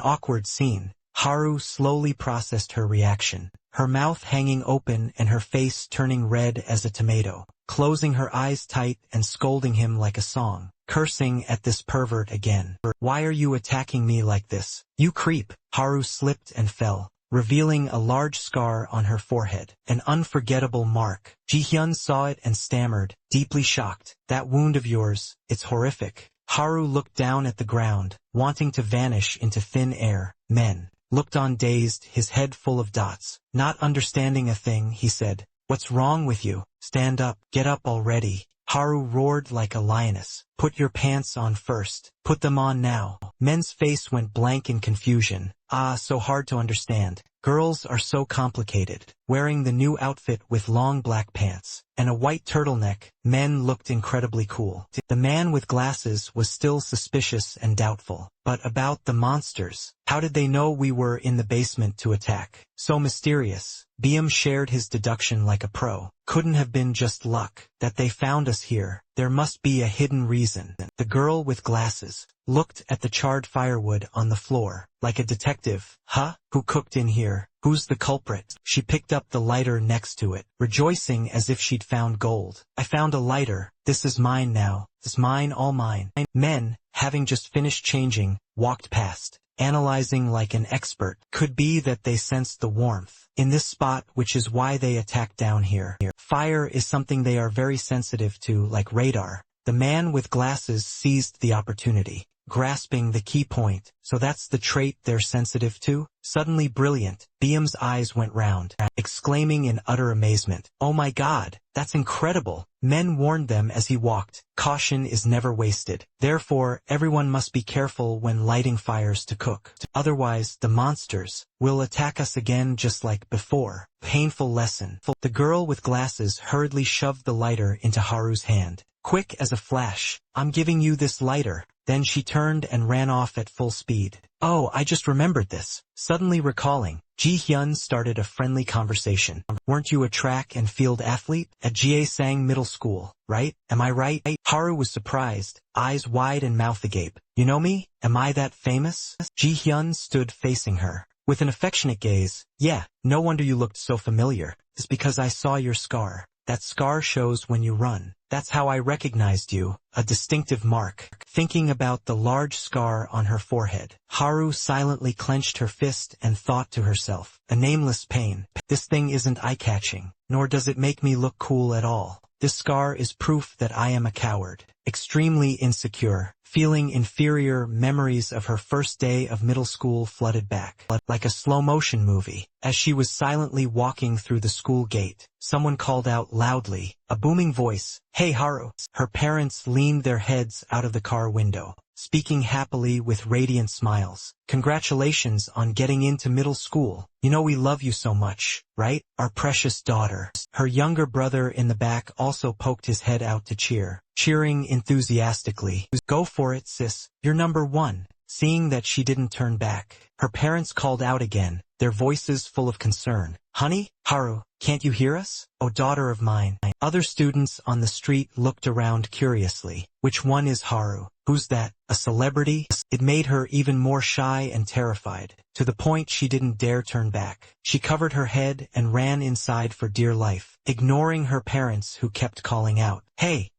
awkward scene. Haru slowly processed her reaction, her mouth hanging open and her face turning red as a tomato, closing her eyes tight and scolding him like a song, cursing at this pervert again. Why are you attacking me like this? You creep. Haru slipped and fell, revealing a large scar on her forehead, an unforgettable mark. Ji-hyun saw it and stammered, deeply shocked. That wound of yours, it's horrific. Haru looked down at the ground, wanting to vanish into thin air. Men looked on dazed, his head full of dots. Not understanding a thing, he said, "What's wrong with you? Stand up, get up already." Haru roared like a lioness. "Put your pants on first. Put them on now." Men's face went blank in confusion. "Ah, so hard to understand. Girls are so complicated. Wearing the new outfit with long black pants and a white turtleneck, men looked incredibly cool. The man with glasses was still suspicious and doubtful. But about the monsters, how did they know we were in the basement to attack? So mysterious. Biam shared his deduction like a pro. Couldn't have been just luck that they found us here. There must be a hidden reason. The girl with glasses looked at the charred firewood on the floor, like a detective. Huh? Who cooked in here? Who's the culprit? She picked up the lighter next to it, rejoicing as if she'd found gold. I found a lighter. This is mine now. It's mine, all mine. Men, having just finished changing, walked past, analyzing like an expert. Could be that they sensed the warmth in this spot, which is why they attacked down here. Fire is something they are very sensitive to, like radar. The man with glasses seized the opportunity, grasping the key point. So that's the trait they're sensitive to? Suddenly brilliant, Biam's eyes went round, exclaiming in utter amazement, "Oh my God, that's incredible!" Men warned them as he walked, caution is never wasted. Therefore, everyone must be careful when lighting fires to cook. Otherwise, the monsters will attack us again just like before. Painful lesson. The girl with glasses hurriedly shoved the lighter into Haru's hand. Quick as a flash, "I'm giving you this lighter." Then she turned and ran off at full speed. "Oh, I just remembered this." Suddenly recalling, Ji-hyun started a friendly conversation. "Weren't you a track and field athlete at Jiaesang Middle School, right? Am I right?" Haru was surprised, eyes wide and mouth agape. "You know me? Am I that famous?" Ji-hyun stood facing her, with an affectionate gaze. "Yeah, no wonder you looked so familiar. It's because I saw your scar. That scar shows when you run. That's how I recognized you, a distinctive mark." Thinking about the large scar on her forehead, Haru silently clenched her fist and thought to herself, "A nameless pain. This thing isn't eye-catching, nor does it make me look cool at all. This scar is proof that I am a coward." Extremely insecure, feeling inferior, memories of her first day of middle school flooded back. Like a slow-motion movie, as she was silently walking through the school gate, someone called out loudly, a booming voice, "Hey Haru!" Her parents leaned their heads out of the car window, speaking happily with radiant smiles. "Congratulations on getting into middle school. You know we love you so much, right? Our precious daughter." Her younger brother in the back also poked his head out to cheer, cheering enthusiastically. "Go for it, sis. You're number one." Seeing that she didn't turn back, her parents called out again, their voices full of concern. "Honey, Haru, can't you hear us? Oh, daughter of mine." Other students on the street looked around curiously. "Which one is Haru? Who's that? A celebrity?" It made her even more shy and terrified, to the point she didn't dare turn back. She covered her head and ran inside for dear life, ignoring her parents who kept calling out, Hey,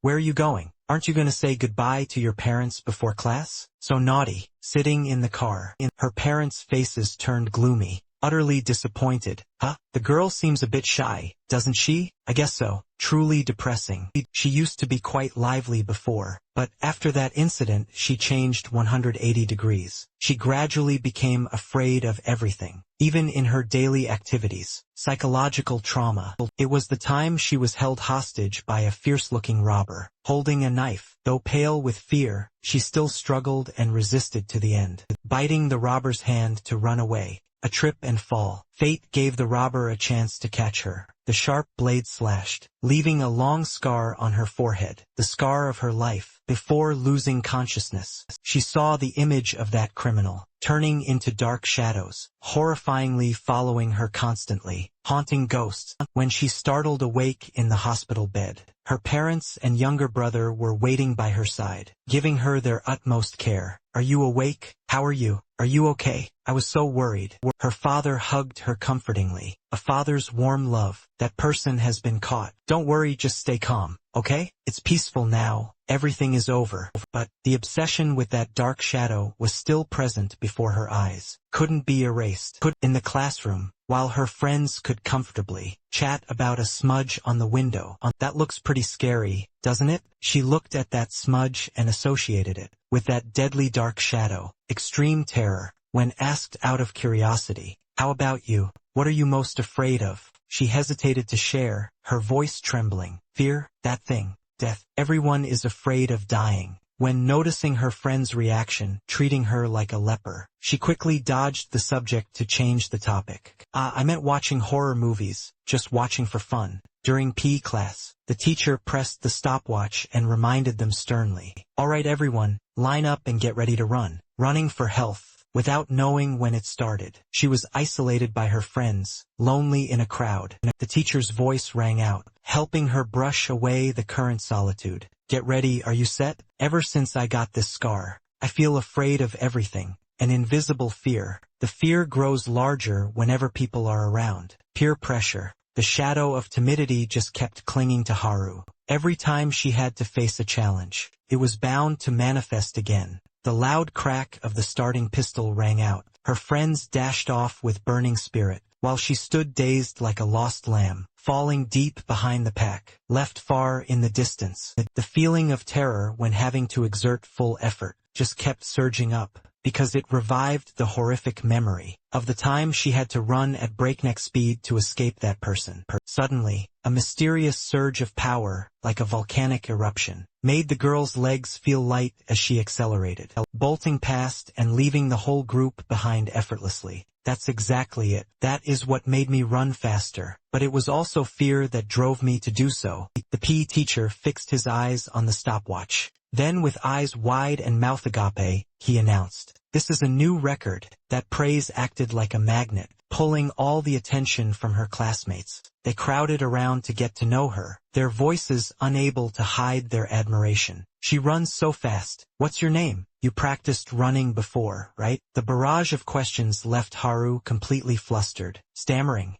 where are you going? Aren't you going to say goodbye to your parents before class?" So naughty. Sitting in the car, her parents' faces turned gloomy, utterly disappointed. "Huh? The girl seems a bit shy, doesn't she?" "I guess so." Truly depressing. She used to be quite lively before, but after that incident she changed 180 degrees. She gradually became afraid of everything, even in her daily activities. Psychological trauma. It was the time she was held hostage by a fierce-looking robber, holding a knife. Though pale with fear, she still struggled and resisted to the end, biting the robber's hand to run away. A trip and fall. Fate gave the robber a chance to catch her. The sharp blade slashed, leaving a long scar on her forehead, the scar of her life. Before losing consciousness, she saw the image of that criminal, turning into dark shadows, horrifyingly following her constantly, haunting ghosts. When she startled awake in the hospital bed, her parents and younger brother were waiting by her side, giving her their utmost care. "Are you awake? How are you? Are you okay? I was so worried." Her father hugged her comfortingly. A father's warm love. "That person has been caught. Don't worry, just stay calm, okay? It's peaceful now. Everything is over." But the obsession with that dark shadow was still present before her eyes. Couldn't be erased. In the classroom, while her friends could comfortably chat about a smudge on the window. "That looks pretty scary, doesn't it?" She looked at that smudge and associated it with that deadly dark shadow. Extreme terror. When asked out of curiosity, "How about you? What are you most afraid of?" she hesitated to share, her voice trembling. "Fear, that thing, death. Everyone is afraid of dying. when noticing her friend's reaction, treating her like a leper. She quickly dodged the subject to change the topic. I meant watching horror movies, just watching for fun. During PE class, the teacher pressed the stopwatch and reminded them sternly. All right everyone, line up and get ready to run. Running for health. Without knowing when it started, she was isolated by her friends, lonely in a crowd. The teacher's voice rang out, helping her brush away the current solitude. Get ready, are you set? Ever since I got this scar, I feel afraid of everything. An invisible fear. The fear grows larger whenever people are around. Peer pressure. The shadow of timidity just kept clinging to Haru. Every time she had to face a challenge, it was bound to manifest again. The loud crack of the starting pistol rang out. Her friends dashed off with burning spirit, while she stood dazed like a lost lamb, falling deep behind the pack, left far in the distance. The feeling of terror when having to exert full effort just kept surging up, because it revived the horrific memory of the time she had to run at breakneck speed to escape that person. Suddenly, a mysterious surge of power, like a volcanic eruption, made the girl's legs feel light as she accelerated, bolting past and leaving the whole group behind effortlessly. That's exactly it. That is what made me run faster, but it was also fear that drove me to do so. The PE teacher fixed his eyes on the stopwatch. Then with eyes wide and mouth agape, he announced, "This is a new record." That praise acted like a magnet, pulling all the attention from her classmates. They crowded around to get to know her, their voices unable to hide their admiration. "She runs so fast. What's your name? You practiced running before, right?" The barrage of questions left Haru completely flustered, stammering,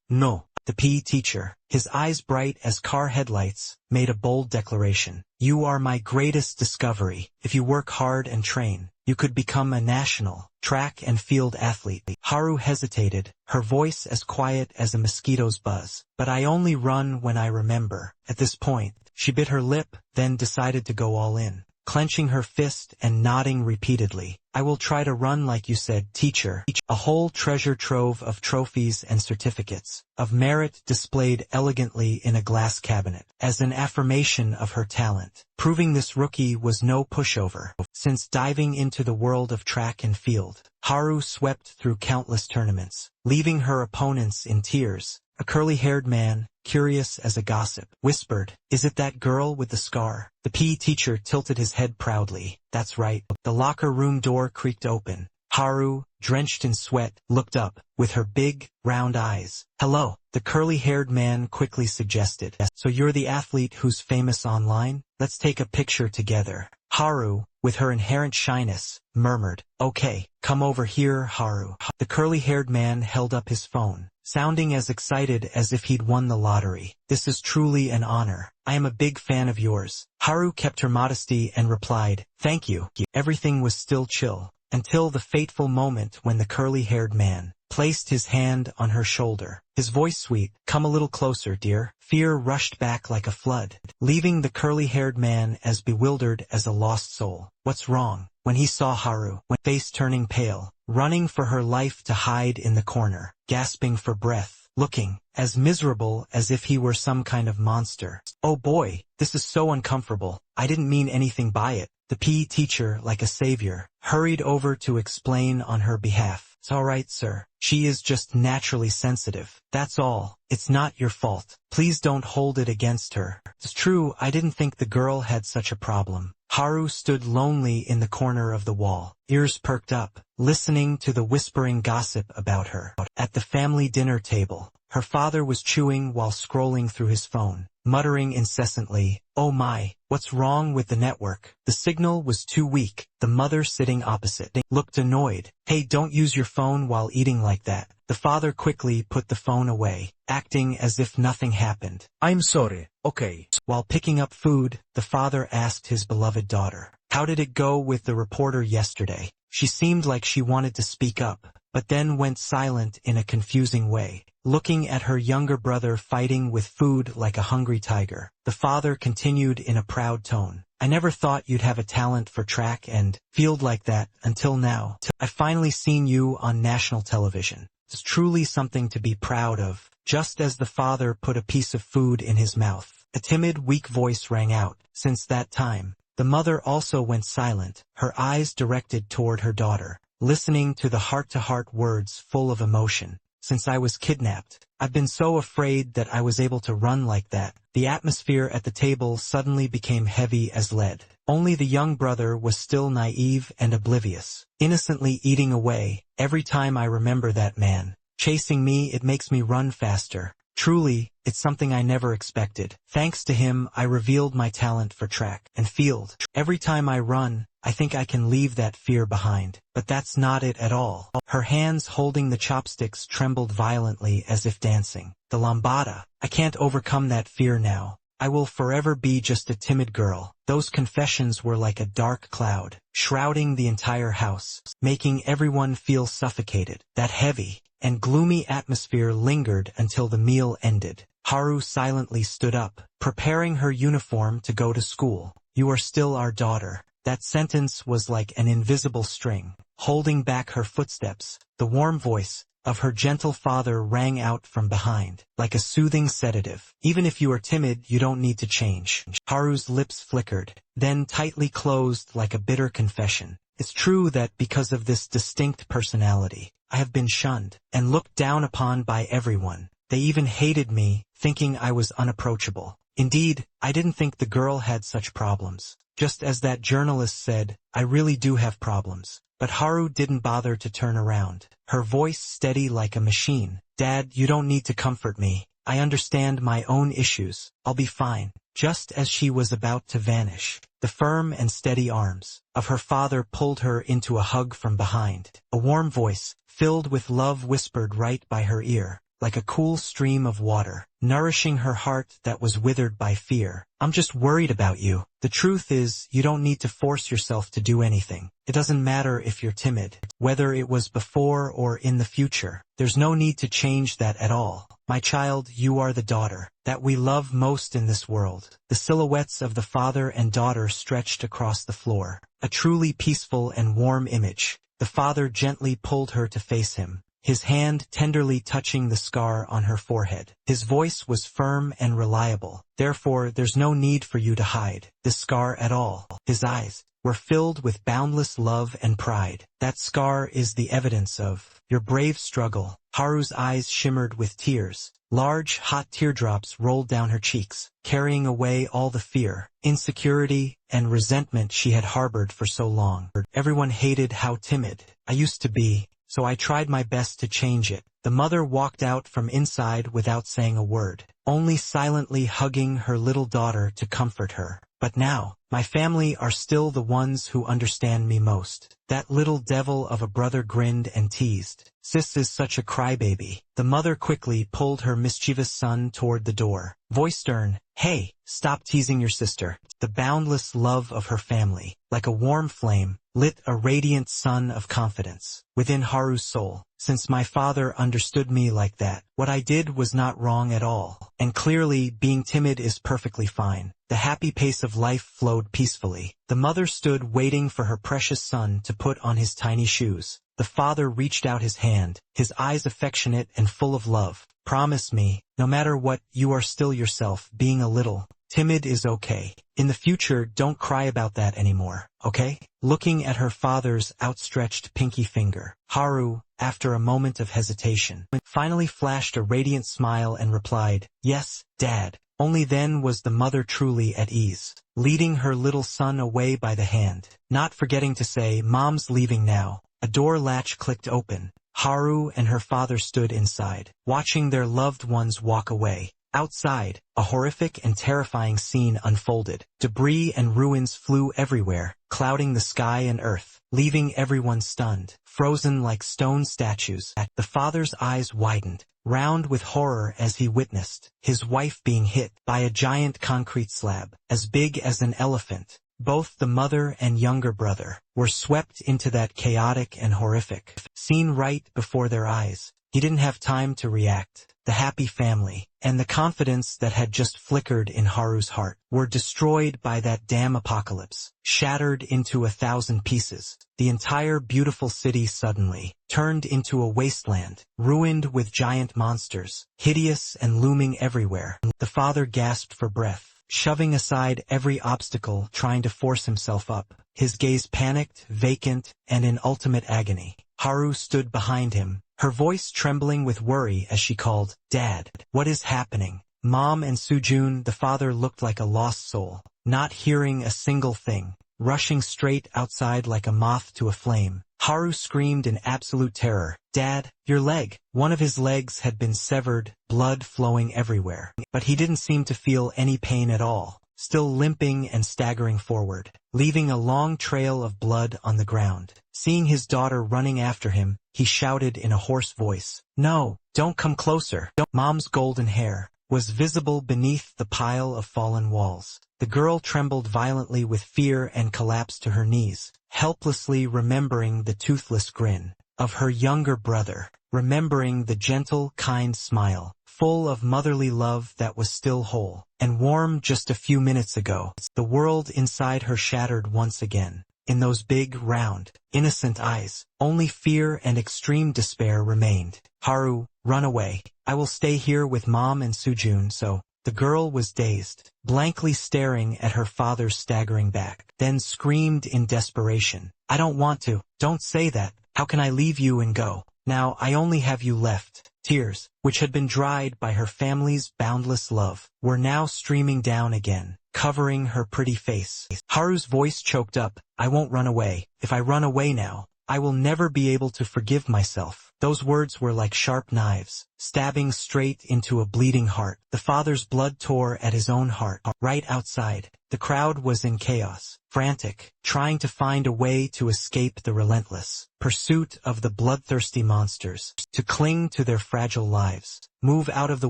no." The PE teacher, his eyes bright as car headlights, made a bold declaration. "You are my greatest discovery. If you work hard and train, you could become a national track and field athlete." Haru hesitated, her voice as quiet as a mosquito's buzz. "But I only run when I remember." At this point, she bit her lip, then decided to go all in. Clenching her fist and nodding repeatedly. "I will try to run like you said, teacher." A whole treasure trove of trophies and certificates of merit displayed elegantly in a glass cabinet, as an affirmation of her talent, proving this rookie was no pushover. Since diving into the world of track and field, Haru swept through countless tournaments, leaving her opponents in tears. A curly-haired man, curious as a gossip, whispered, "Is it that girl with the scar?" The PE teacher tilted his head proudly. "That's right." The locker room door creaked open. Haru, drenched in sweat, looked up, with her big, round eyes. "Hello," the curly-haired man quickly suggested. "So you're the athlete who's famous online? Let's take a picture together." Haru, with her inherent shyness, murmured, "Okay, come over here, Haru." The curly-haired man held up his phone, sounding as excited as if he'd won the lottery. "This is truly an honor. I am a big fan of yours." Haru kept her modesty and replied, "Thank you." Everything was still chill, until the fateful moment when the curly-haired man placed his hand on her shoulder. His voice sweet, "Come a little closer, dear." Fear rushed back like a flood, leaving the curly-haired man as bewildered as a lost soul. "What's wrong?" When he saw Haru, face turning pale, running for her life to hide in the corner, gasping for breath, looking as miserable as if he were some kind of monster. "Oh boy, this is so uncomfortable. I didn't mean anything by it." The PE teacher, like a savior, hurried over to explain on her behalf. "It's all right, sir. She is just naturally sensitive. That's all. It's not your fault. Please don't hold it against her." "It's true, I didn't think the girl had such a problem." Haru stood lonely in the corner of the wall, ears perked up, listening to the whispering gossip about her. At the family dinner table, her father was chewing while scrolling through his phone, muttering incessantly, "Oh my, what's wrong with the network?" The signal was too weak. The mother sitting opposite looked annoyed. "Hey, don't use your phone while eating like that." The father quickly put the phone away, acting as if nothing happened. "I'm sorry, okay." While picking up food, the father asked his beloved daughter, "How did it go with the reporter yesterday?" She seemed like she wanted to speak up, but then went silent in a confusing way, looking at her younger brother fighting with food like a hungry tiger. The father continued in a proud tone, "I never thought you'd have a talent for track and field like that until now. I've finally seen you on national television. It's truly something to be proud of." Just as the father put a piece of food in his mouth, a timid, weak voice rang out. Since that time, The mother also went silent, her eyes directed toward her daughter, listening to the heart-to-heart words full of emotion. Since I was kidnapped, I've been so afraid that I was able to run like that. The atmosphere at the table suddenly became heavy as lead. Only the young brother was still naive and oblivious, innocently eating away. Every time I remember that man chasing me, it makes me run faster. Truly, it's something I never expected. Thanks to him, I revealed my talent for track and field. Every time I run, I think I can leave that fear behind. But that's not it at all. Her hands holding the chopsticks trembled violently as if dancing. The lambada. I can't overcome that fear now. I will forever be just a timid girl. Those confessions were like a dark cloud, shrouding the entire house, making everyone feel suffocated. That heavy and gloomy atmosphere lingered until the meal ended. Haru silently stood up, preparing her uniform to go to school. You are still our daughter. That sentence was like an invisible string, holding back her footsteps. The warm voice of her gentle father rang out from behind, like a soothing sedative. Even if you are timid, you don't need to change. Haru's lips flickered, then tightly closed like a bitter confession. It's true that because of this distinct personality, I have been shunned and looked down upon by everyone. They even hated me, thinking I was unapproachable. Indeed, I didn't think the girl had such problems. Just as that journalist said, I really do have problems. But Haru didn't bother to turn around, her voice steady like a machine. Dad, you don't need to comfort me. I understand my own issues. I'll be fine. Just as she was about to vanish, the firm and steady arms of her father pulled her into a hug from behind. A warm voice, filled with love, whispered right by her ear, like a cool stream of water, nourishing her heart that was withered by fear. I'm just worried about you. The truth is, you don't need to force yourself to do anything. It doesn't matter if you're timid, whether it was before or in the future. There's no need to change that at all. My child, you are the daughter that we love most in this world. The silhouettes of the father and daughter stretched across the floor, a truly peaceful and warm image. The father gently pulled her to face him, his hand tenderly touching the scar on her forehead. His voice was firm and reliable. Therefore, there's no need for you to hide the scar at all. His eyes were filled with boundless love and pride. That scar is the evidence of your brave struggle. Haru's eyes shimmered with tears. Large, hot teardrops rolled down her cheeks, carrying away all the fear, insecurity, and resentment she had harbored for so long. Everyone hated how timid I used to be, so I tried my best to change it. The mother walked out from inside without saying a word, only silently hugging her little daughter to comfort her. But now, my family are still the ones who understand me most. That little devil of a brother grinned and teased. Sis is such a crybaby. The mother quickly pulled her mischievous son toward the door, voice stern. Hey, stop teasing your sister. The boundless love of her family, like a warm flame, lit a radiant sun of confidence within Haru's soul. Since my father understood me like that, what I did was not wrong at all. And clearly, being timid is perfectly fine. The happy pace of life flowed peacefully. The mother stood waiting for her precious son to put on his tiny shoes. The father reached out his hand, his eyes affectionate and full of love. Promise me, no matter what, you are still yourself. Being a little timid is okay. In the future, don't cry about that anymore, okay? Looking at her father's outstretched pinky finger, Haru, after a moment of hesitation, finally flashed a radiant smile and replied, Yes, Dad. Only then was the mother truly at ease, leading her little son away by the hand, not forgetting to say, Mom's leaving now. A door latch clicked open. Haru and her father stood inside, watching their loved ones walk away. Outside, a horrific and terrifying scene unfolded. Debris and ruins flew everywhere, clouding the sky and earth, leaving everyone stunned, frozen like stone statues. The father's eyes widened, round with horror as he witnessed his wife being hit by a giant concrete slab, as big as an elephant. Both the mother and younger brother were swept into that chaotic and horrific scene right before their eyes. He didn't have time to react. The happy family and the confidence that had just flickered in Haru's heart were destroyed by that damn apocalypse, shattered into 1,000 pieces. The entire beautiful city suddenly turned into a wasteland, ruined with giant monsters, hideous and looming everywhere. The father gasped for breath, shoving aside every obstacle, trying to force himself up. His gaze panicked, vacant, and in ultimate agony. Haru stood behind him, her voice trembling with worry as she called, "Dad, what is happening?" Mom and Sujun, the father, looked like a lost soul, not hearing a single thing, rushing straight outside like a moth to a flame. Haru screamed in absolute terror, "Dad, your leg!" One of his legs had been severed, blood flowing everywhere. But he didn't seem to feel any pain at all, still limping and staggering forward, leaving a long trail of blood on the ground. Seeing his daughter running after him, he shouted in a hoarse voice, "No, don't come closer." Mom's golden hair was visible beneath the pile of fallen walls. The girl trembled violently with fear and collapsed to her knees, helplessly remembering the toothless grin of her younger brother, remembering the gentle, kind smile, full of motherly love that was still whole and warm just a few minutes ago. The world inside her shattered once again. In those big, round, innocent eyes, only fear and extreme despair remained. "Haru, run away. I will stay here with Mom and Sujun." So the girl was dazed, blankly staring at her father's staggering back, then screamed in desperation, "I don't want to. Don't say that. How can I leave you and go? Now I only have you left." Tears, which had been dried by her family's boundless love, were now streaming down again, covering her pretty face. Haru's voice choked up, "I won't run away. If I run away now, I will never be able to forgive myself." Those words were like sharp knives, stabbing straight into a bleeding heart. The father's blood tore at his own heart. Right outside, the crowd was in chaos, frantic, trying to find a way to escape the relentless pursuit of the bloodthirsty monsters, to cling to their fragile lives. "Move out of the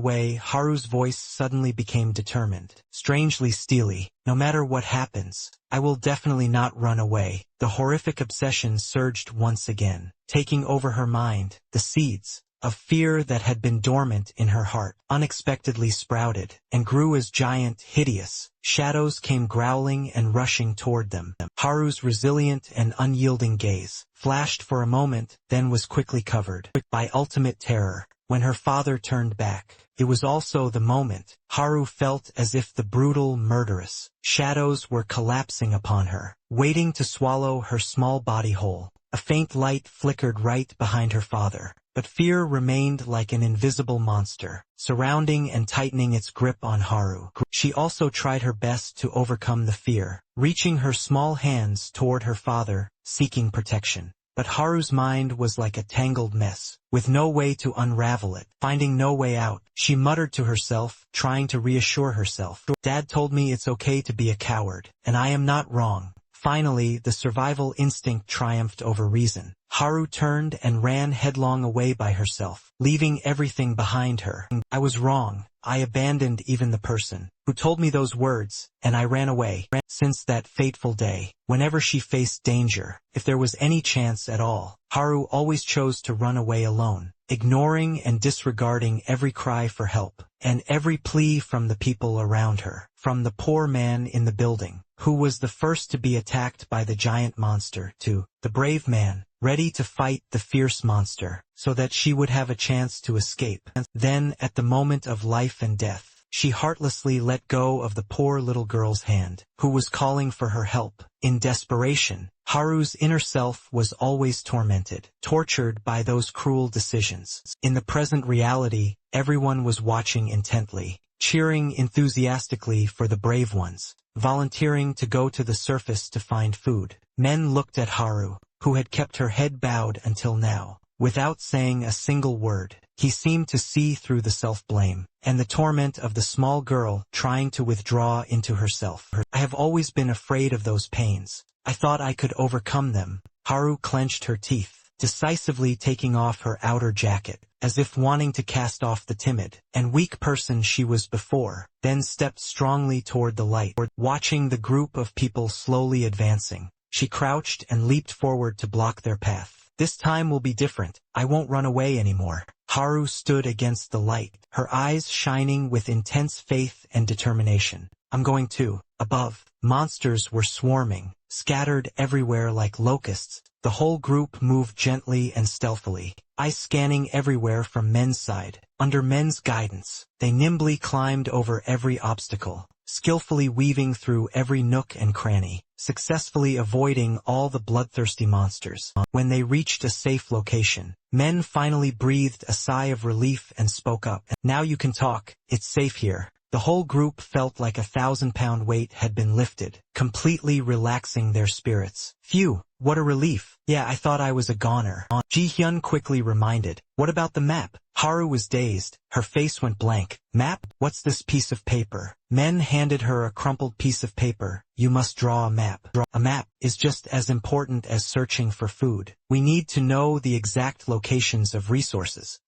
way." Haru's voice suddenly became determined, strangely steely. "No matter what happens, I will definitely not run away." The horrific obsession surged once again, taking over her mind. The seeds of fear that had been dormant in her heart unexpectedly sprouted and grew as giant, hideous shadows came growling and rushing toward them. Haru's resilient and unyielding gaze flashed for a moment, then was quickly covered by ultimate terror. When her father turned back, it was also the moment Haru felt as if the brutal, murderous shadows were collapsing upon her, waiting to swallow her small body whole. A faint light flickered right behind her father, but fear remained like an invisible monster, surrounding and tightening its grip on Haru. She also tried her best to overcome the fear, reaching her small hands toward her father, seeking protection. But Haru's mind was like a tangled mess, with no way to unravel it. Finding no way out, she muttered to herself, trying to reassure herself, "Dad told me it's okay to be a coward, and I am not wrong." Finally, the survival instinct triumphed over reason. Haru turned and ran headlong away by herself, leaving everything behind her. "I was wrong. I abandoned even the person who told me those words, and I ran away." Since that fateful day, whenever she faced danger, if there was any chance at all, Haru always chose to run away alone, ignoring and disregarding every cry for help, and every plea from the people around her, from the poor man in the building, who was the first to be attacked by the giant monster, to the brave man, ready to fight the fierce monster, so that she would have a chance to escape. Then, at the moment of life and death, she heartlessly let go of the poor little girl's hand, who was calling for her help. In desperation, Haru's inner self was always tormented, tortured by those cruel decisions. In the present reality, everyone was watching intently, cheering enthusiastically for the brave ones, volunteering to go to the surface to find food. Men looked at Haru, who had kept her head bowed until now, without saying a single word. He seemed to see through the self-blame and the torment of the small girl trying to withdraw into herself. "I have always been afraid of those pains. I thought I could overcome them." Haru clenched her teeth, decisively taking off her outer jacket, as if wanting to cast off the timid and weak person she was before, then stepped strongly toward the light. Watching the group of people slowly advancing, she crouched and leaped forward to block their path. "This time will be different. I won't run away anymore." Haru stood against the light, her eyes shining with intense faith and determination. "I'm going to." Above, monsters were swarming, scattered everywhere like locusts. The whole group moved gently and stealthily, eyes scanning everywhere from men's side. Under men's guidance, they nimbly climbed over every obstacle, skillfully weaving through every nook and cranny, successfully avoiding all the bloodthirsty monsters. When they reached a safe location, Men finally breathed a sigh of relief and spoke up. "Now you can talk, it's safe here." The whole group felt like a 1,000-pound weight had been lifted, completely relaxing their spirits. "Phew, what a relief. Yeah, I thought I was a goner." Ji-hyun quickly reminded, "What about the map?" Haru was dazed, her face went blank. "Map? What's this piece of paper?" Men handed her a crumpled piece of paper. "You must draw a map." "A map is just as important as searching for food. We need to know the exact locations of resources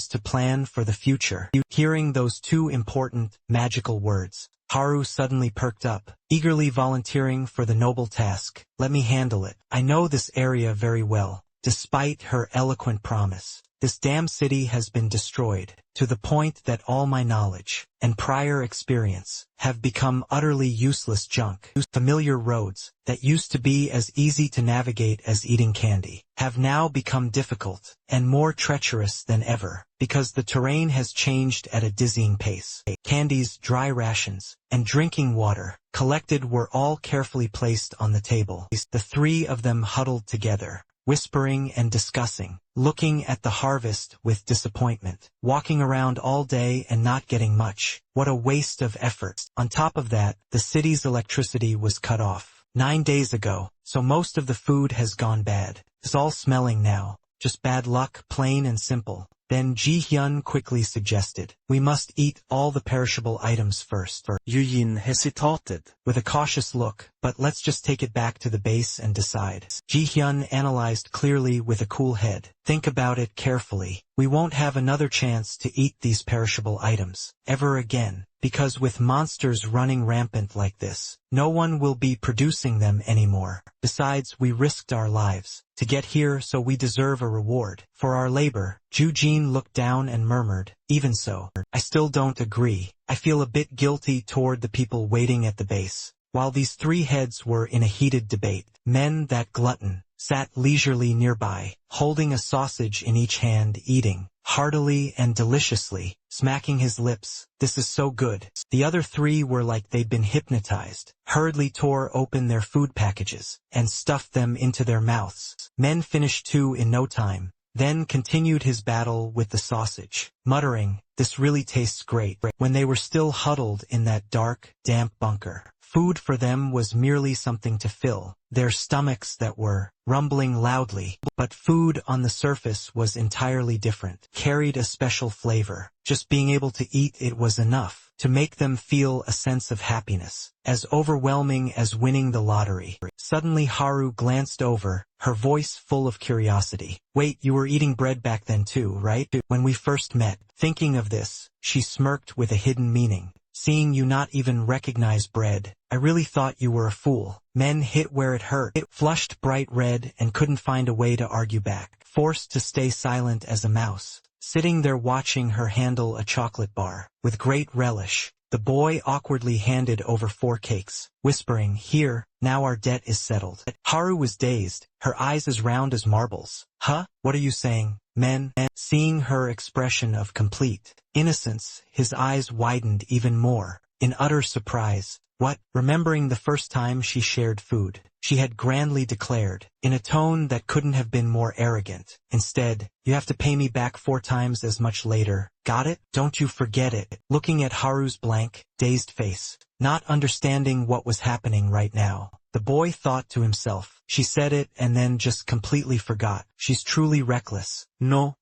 to plan for the future." Hearing those two important, magical words, Haru suddenly perked up, eagerly volunteering for the noble task. "Let me handle it. I know this area very well." Despite her eloquent promise, this damn city has been destroyed, to the point that all my knowledge and prior experience have become utterly useless junk. Familiar roads, that used to be as easy to navigate as eating candy, have now become difficult and more treacherous than ever, because the terrain has changed at a dizzying pace. Candies, dry rations, and drinking water, collected, were all carefully placed on the table. The three of them huddled together, whispering and discussing, looking at the harvest with disappointment, walking around all day and not getting much. What a waste of effort. On top of that, the city's electricity was cut off 9 days ago, so most of the food has gone bad. It's all smelling now. Just bad luck, plain and simple. Then Ji-hyun quickly suggested, "We must eat all the perishable items first." Yujin hesitated. With a cautious look, "But let's just take it back to the base and decide." Ji-hyun analyzed clearly with a cool head. "Think about it carefully. We won't have another chance to eat these perishable items ever again, because with monsters running rampant like this, no one will be producing them anymore. Besides, we risked our lives to get here, so we deserve a reward for our labor." Ju-jin looked down and murmured, "Even so, I still don't agree. I feel a bit guilty toward the people waiting at the base." While these three heads were in a heated debate, Men, that glutton, sat leisurely nearby, holding a sausage in each hand, eating heartily and deliciously, smacking his lips. "This is so good." The other three were like they'd been hypnotized, hurriedly tore open their food packages, and stuffed them into their mouths. Men finished two in no time, then continued his battle with the sausage, muttering, "This really tastes great." When they were still huddled in that dark, damp bunker, food for them was merely something to fill their stomachs that were rumbling loudly. But food on the surface was entirely different, carried a special flavor. Just being able to eat it was enough to make them feel a sense of happiness, as overwhelming as winning the lottery. Suddenly Haru glanced over, her voice full of curiosity. "Wait, you were eating bread back then too, right?" "When we first met." Thinking of this, she smirked with a hidden meaning. "Seeing you not even recognize bread, I really thought you were a fool." Men hit where it hurt. It flushed bright red and couldn't find a way to argue back, forced to stay silent as a mouse. Sitting there watching her handle a chocolate bar, with great relish, the boy awkwardly handed over 4 cakes, whispering, "Here, now our debt is settled." Haru was dazed, her eyes as round as marbles. "Huh? What are you saying?" Men, seeing her expression of complete innocence, his eyes widened even more, in utter surprise. "What?" Remembering the first time she shared food, she had grandly declared, in a tone that couldn't have been more arrogant. Instead, "You have to pay me back 4 times as much later. Got it? Don't you forget it." Looking at Haru's blank, dazed face, not understanding what was happening right now, the boy thought to himself, "She said it and then just completely forgot. She's truly reckless." No.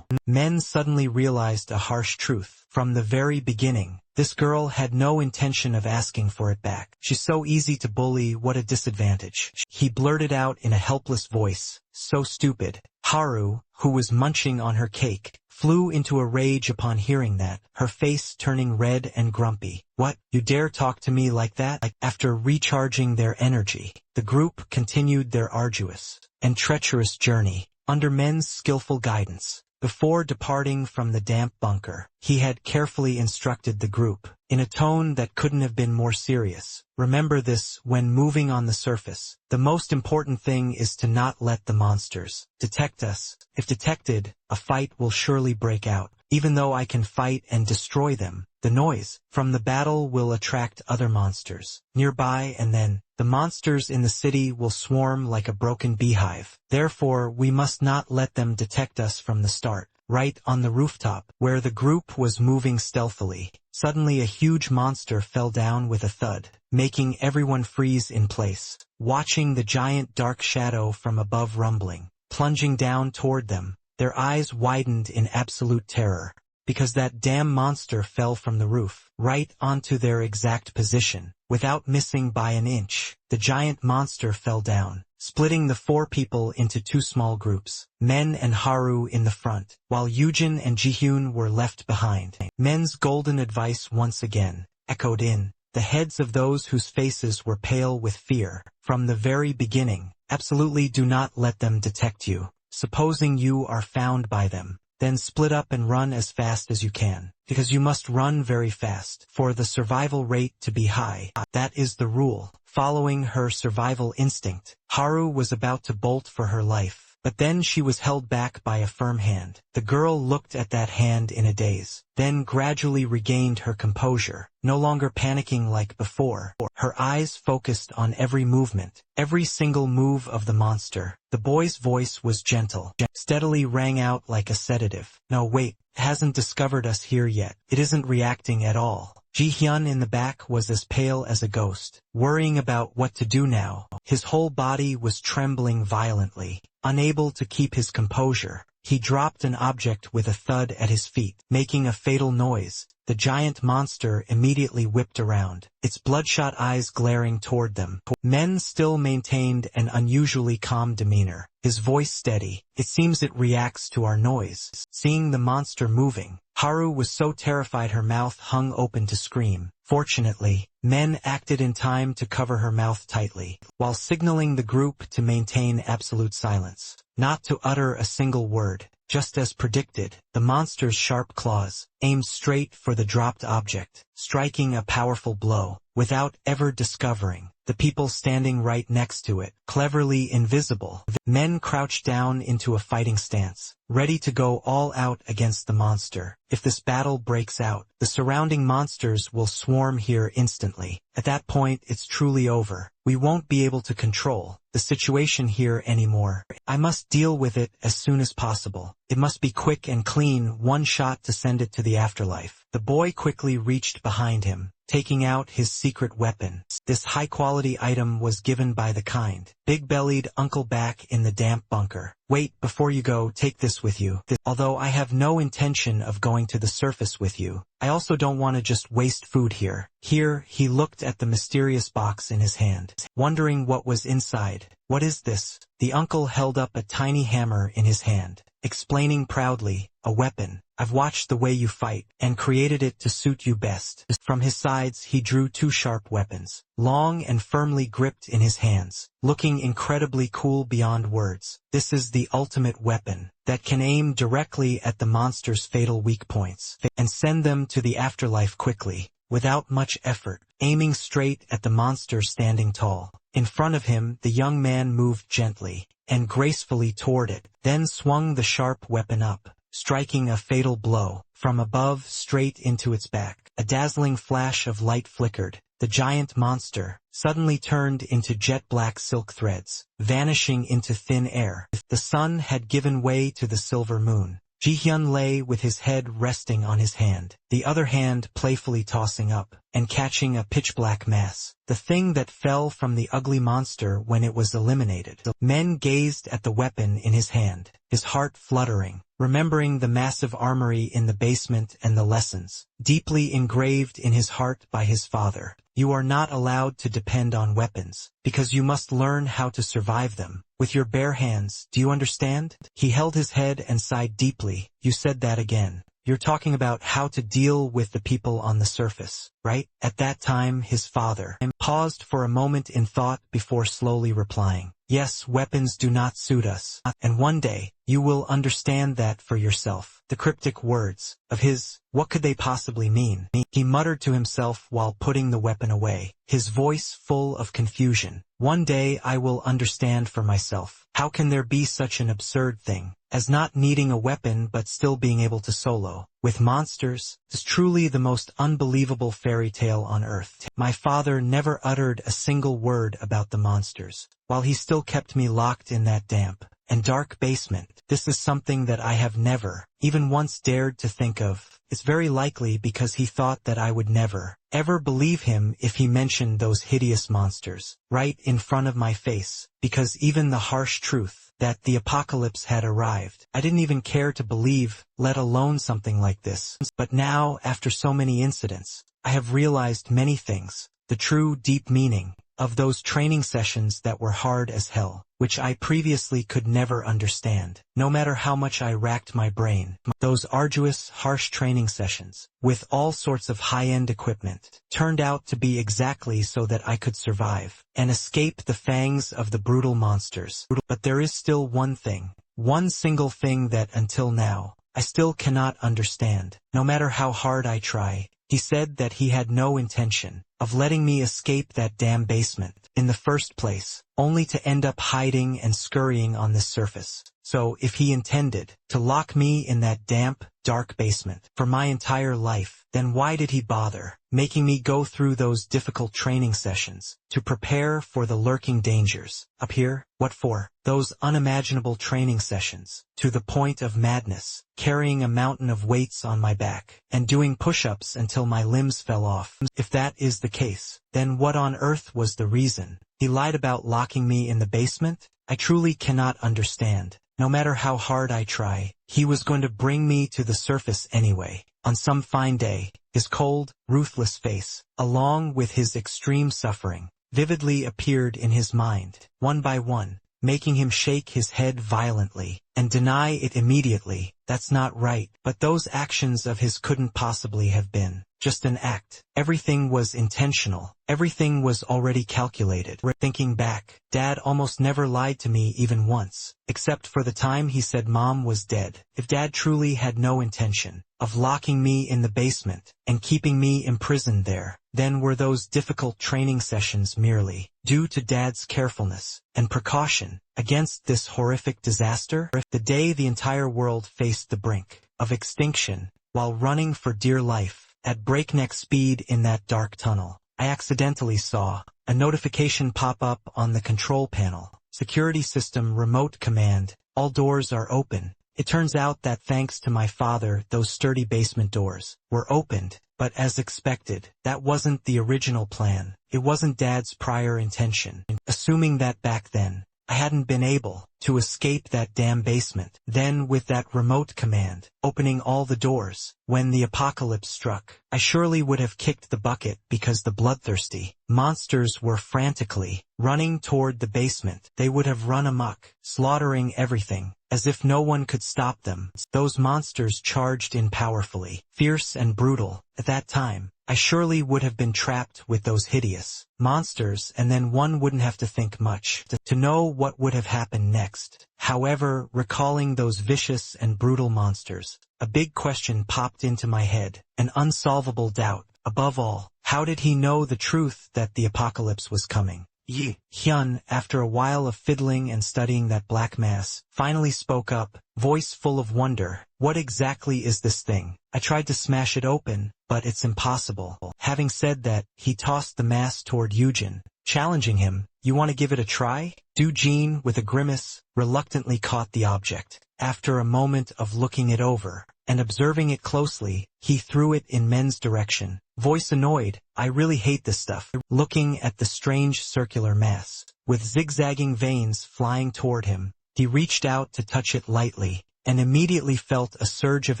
Men suddenly realized a harsh truth. From the very beginning, this girl had no intention of asking for it back. "She's so easy to bully, what a disadvantage." He blurted out in a helpless voice, "So stupid." Haru, who was munching on her cake, flew into a rage upon hearing that, her face turning red and grumpy. "What? You dare talk to me like that?" After recharging their energy, the group continued their arduous and treacherous journey, under Men's skillful guidance. Before departing from the damp bunker, he had carefully instructed the group, in a tone that couldn't have been more serious. "Remember this when moving on the surface. The most important thing is to not let the monsters detect us. If detected, a fight will surely break out. Even though I can fight and destroy them, The noise from the battle will attract other monsters nearby, and then the monsters in the city will swarm like a broken beehive. Therefore, we must not let them detect us from the start. Right on the rooftop, where the group was moving stealthily, suddenly a huge monster fell down with a thud, making everyone freeze in place, watching the giant dark shadow from above rumbling, plunging down toward them. Their eyes widened in absolute terror, because that damn monster fell from the roof, right onto their exact position. Without missing by an inch, the giant monster fell down, splitting the four people into two small groups, Men and Haru in the front, while Yujin and Jihyun were left behind. Men's golden advice once again echoed in the heads of those whose faces were pale with fear. From the very beginning, absolutely do not let them detect you. Supposing you are found by them, then split up and run as fast as you can, because you must run very fast for the survival rate to be high. That is the rule. Following her survival instinct, Haru was about to bolt for her life, but then she was held back by a firm hand. The girl looked at that hand in a daze, then gradually regained her composure, no longer panicking like before. Her eyes focused on every movement, every single move of the monster. The boy's voice was gentle, steadily rang out like a sedative. No, wait, it hasn't discovered us here yet. It isn't reacting at all. Jihyun in the back was as pale as a ghost, worrying about what to do now. His whole body was trembling violently. Unable to keep his composure, he dropped an object with a thud at his feet, making a fatal noise. The giant monster immediately whipped around, its bloodshot eyes glaring toward them. Men still maintained an unusually calm demeanor, his voice steady. It seems it reacts to our noise. Seeing the monster moving, Haru was so terrified her mouth hung open to scream. Fortunately, Men acted in time to cover her mouth tightly, while signaling the group to maintain absolute silence, not to utter a single word. Just as predicted, the monster's sharp claws aimed straight for the dropped object, striking a powerful blow, without ever discovering the people standing right next to it, cleverly invisible. Men crouched down into a fighting stance, ready to go all out against the monster. If this battle breaks out, the surrounding monsters will swarm here instantly. At that point, it's truly over. We won't be able to control the situation here anymore. I must deal with it as soon as possible. It must be quick and clean, one shot to send it to the afterlife. The boy quickly reached behind him, taking out his secret weapon. This high-quality item was given by the kind, big-bellied uncle back in the damp bunker. Wait, before you go, take this with you. Although I have no intention of going to the surface with you, I also don't want to just waste food here. Here, he looked at the mysterious box in his hand, wondering what was inside. What is this? The uncle held up a tiny hammer in his hand, explaining proudly, a weapon. I've watched the way you fight, and created it to suit you best. From his sides he drew two sharp weapons, long and firmly gripped in his hands, looking incredibly cool beyond words. This is the ultimate weapon, that can aim directly at the monster's fatal weak points, and send them to the afterlife quickly, without much effort, aiming straight at the monster standing tall. In front of him, the young man moved gently and gracefully toward it, then swung the sharp weapon up, striking a fatal blow from above straight into its back. A dazzling flash of light flickered. The giant monster suddenly turned into jet-black silk threads, vanishing into thin air. The sun had given way to the silver moon. Jihyun lay with his head resting on his hand, the other hand playfully tossing up and catching a pitch-black mass, the thing that fell from the ugly monster when it was eliminated. Men gazed at the weapon in his hand, his heart fluttering, remembering the massive armory in the basement and the lessons, deeply engraved in his heart by his father. You are not allowed to depend on weapons, because you must learn how to survive them with your bare hands. Do you understand? He held his head and sighed deeply. You said that again. You're talking about how to deal with the people on the surface, right? At that time, his father paused for a moment in thought before slowly replying, yes, weapons do not suit us, and one day, You will understand that for yourself. The cryptic words of his, what could they possibly mean? He muttered to himself while putting the weapon away, his voice full of confusion. One day I will understand for myself. How can there be such an absurd thing as not needing a weapon but still being able to solo with monsters? It's truly the most unbelievable fairy tale on earth. My father never uttered a single word about the monsters, while he still kept me locked in that damp and dark basement. This is something that I have never, even once, dared to think of. It's very likely because he thought that I would never, ever believe him if he mentioned those hideous monsters right in front of my face, because even the harsh truth that the apocalypse had arrived, I didn't even care to believe, let alone something like this. But now, after so many incidents, I have realized many things, the true deep meaning of those training sessions that were hard as hell, which I previously could never understand. No matter how much I racked my brain, those arduous, harsh training sessions, with all sorts of high-end equipment, turned out to be exactly so that I could survive and escape the fangs of the brutal monsters. But there is still one thing, one single thing that until now, I still cannot understand. No matter how hard I try, he said that he had no intention of letting me escape that damn basement in the first place, only to end up hiding and scurrying on this surface. So if he intended to lock me in that damp, dark basement for my entire life, then why did he bother making me go through those difficult training sessions to prepare for the lurking dangers up here? What for? Those unimaginable training sessions, to the point of madness, carrying a mountain of weights on my back, and doing push-ups until my limbs fell off. If that is the case, then what on earth was the reason he lied about locking me in the basement? I truly cannot understand. No matter how hard I try, he was going to bring me to the surface anyway. On some fine day, his cold, ruthless face, along with his extreme suffering, vividly appeared in his mind, one by one, making him shake his head violently and deny it immediately. That's not right. But those actions of his couldn't possibly have been just an act. Everything was intentional. Everything was already calculated. Thinking back, Dad almost never lied to me even once, except for the time he said Mom was dead. If Dad truly had no intention of locking me in the basement and keeping me imprisoned there, then were those difficult training sessions merely due to Dad's carefulness and precaution against this horrific disaster? The day the entire world faced the brink of extinction while running for dear life at breakneck speed in that dark tunnel, I accidentally saw a notification pop up on the control panel. Security system remote command, all doors are open. It turns out that thanks to my father, those sturdy basement doors were opened, but as expected, that wasn't the original plan. It wasn't Dad's prior intention. Assuming that back then, I hadn't been able to escape that damn basement. Then with that remote command, opening all the doors, when the apocalypse struck, I surely would have kicked the bucket because the bloodthirsty monsters were frantically running toward the basement. They would have run amok, slaughtering everything, as if no one could stop them. Those monsters charged in powerfully, fierce and brutal. At that time, I surely would have been trapped with those hideous monsters, and then one wouldn't have to think much to know what would have happened next. However, recalling those vicious and brutal monsters, a big question popped into my head, an unsolvable doubt. Above all, how did he know the truth that the apocalypse was coming? Yi Hyun, after a while of fiddling and studying that black mass, finally spoke up, voice full of wonder. What exactly is this thing? I tried to smash it open, but it's impossible. Having said that, he tossed the mass toward Yujin, challenging him. You want to give it a try? Jin, with a grimace, reluctantly caught the object. After a moment of looking it over and observing it closely, he threw it in Men's direction, voice annoyed. I really hate this stuff. Looking at the strange circular mass, with zigzagging veins flying toward him, he reached out to touch it lightly, and immediately felt a surge of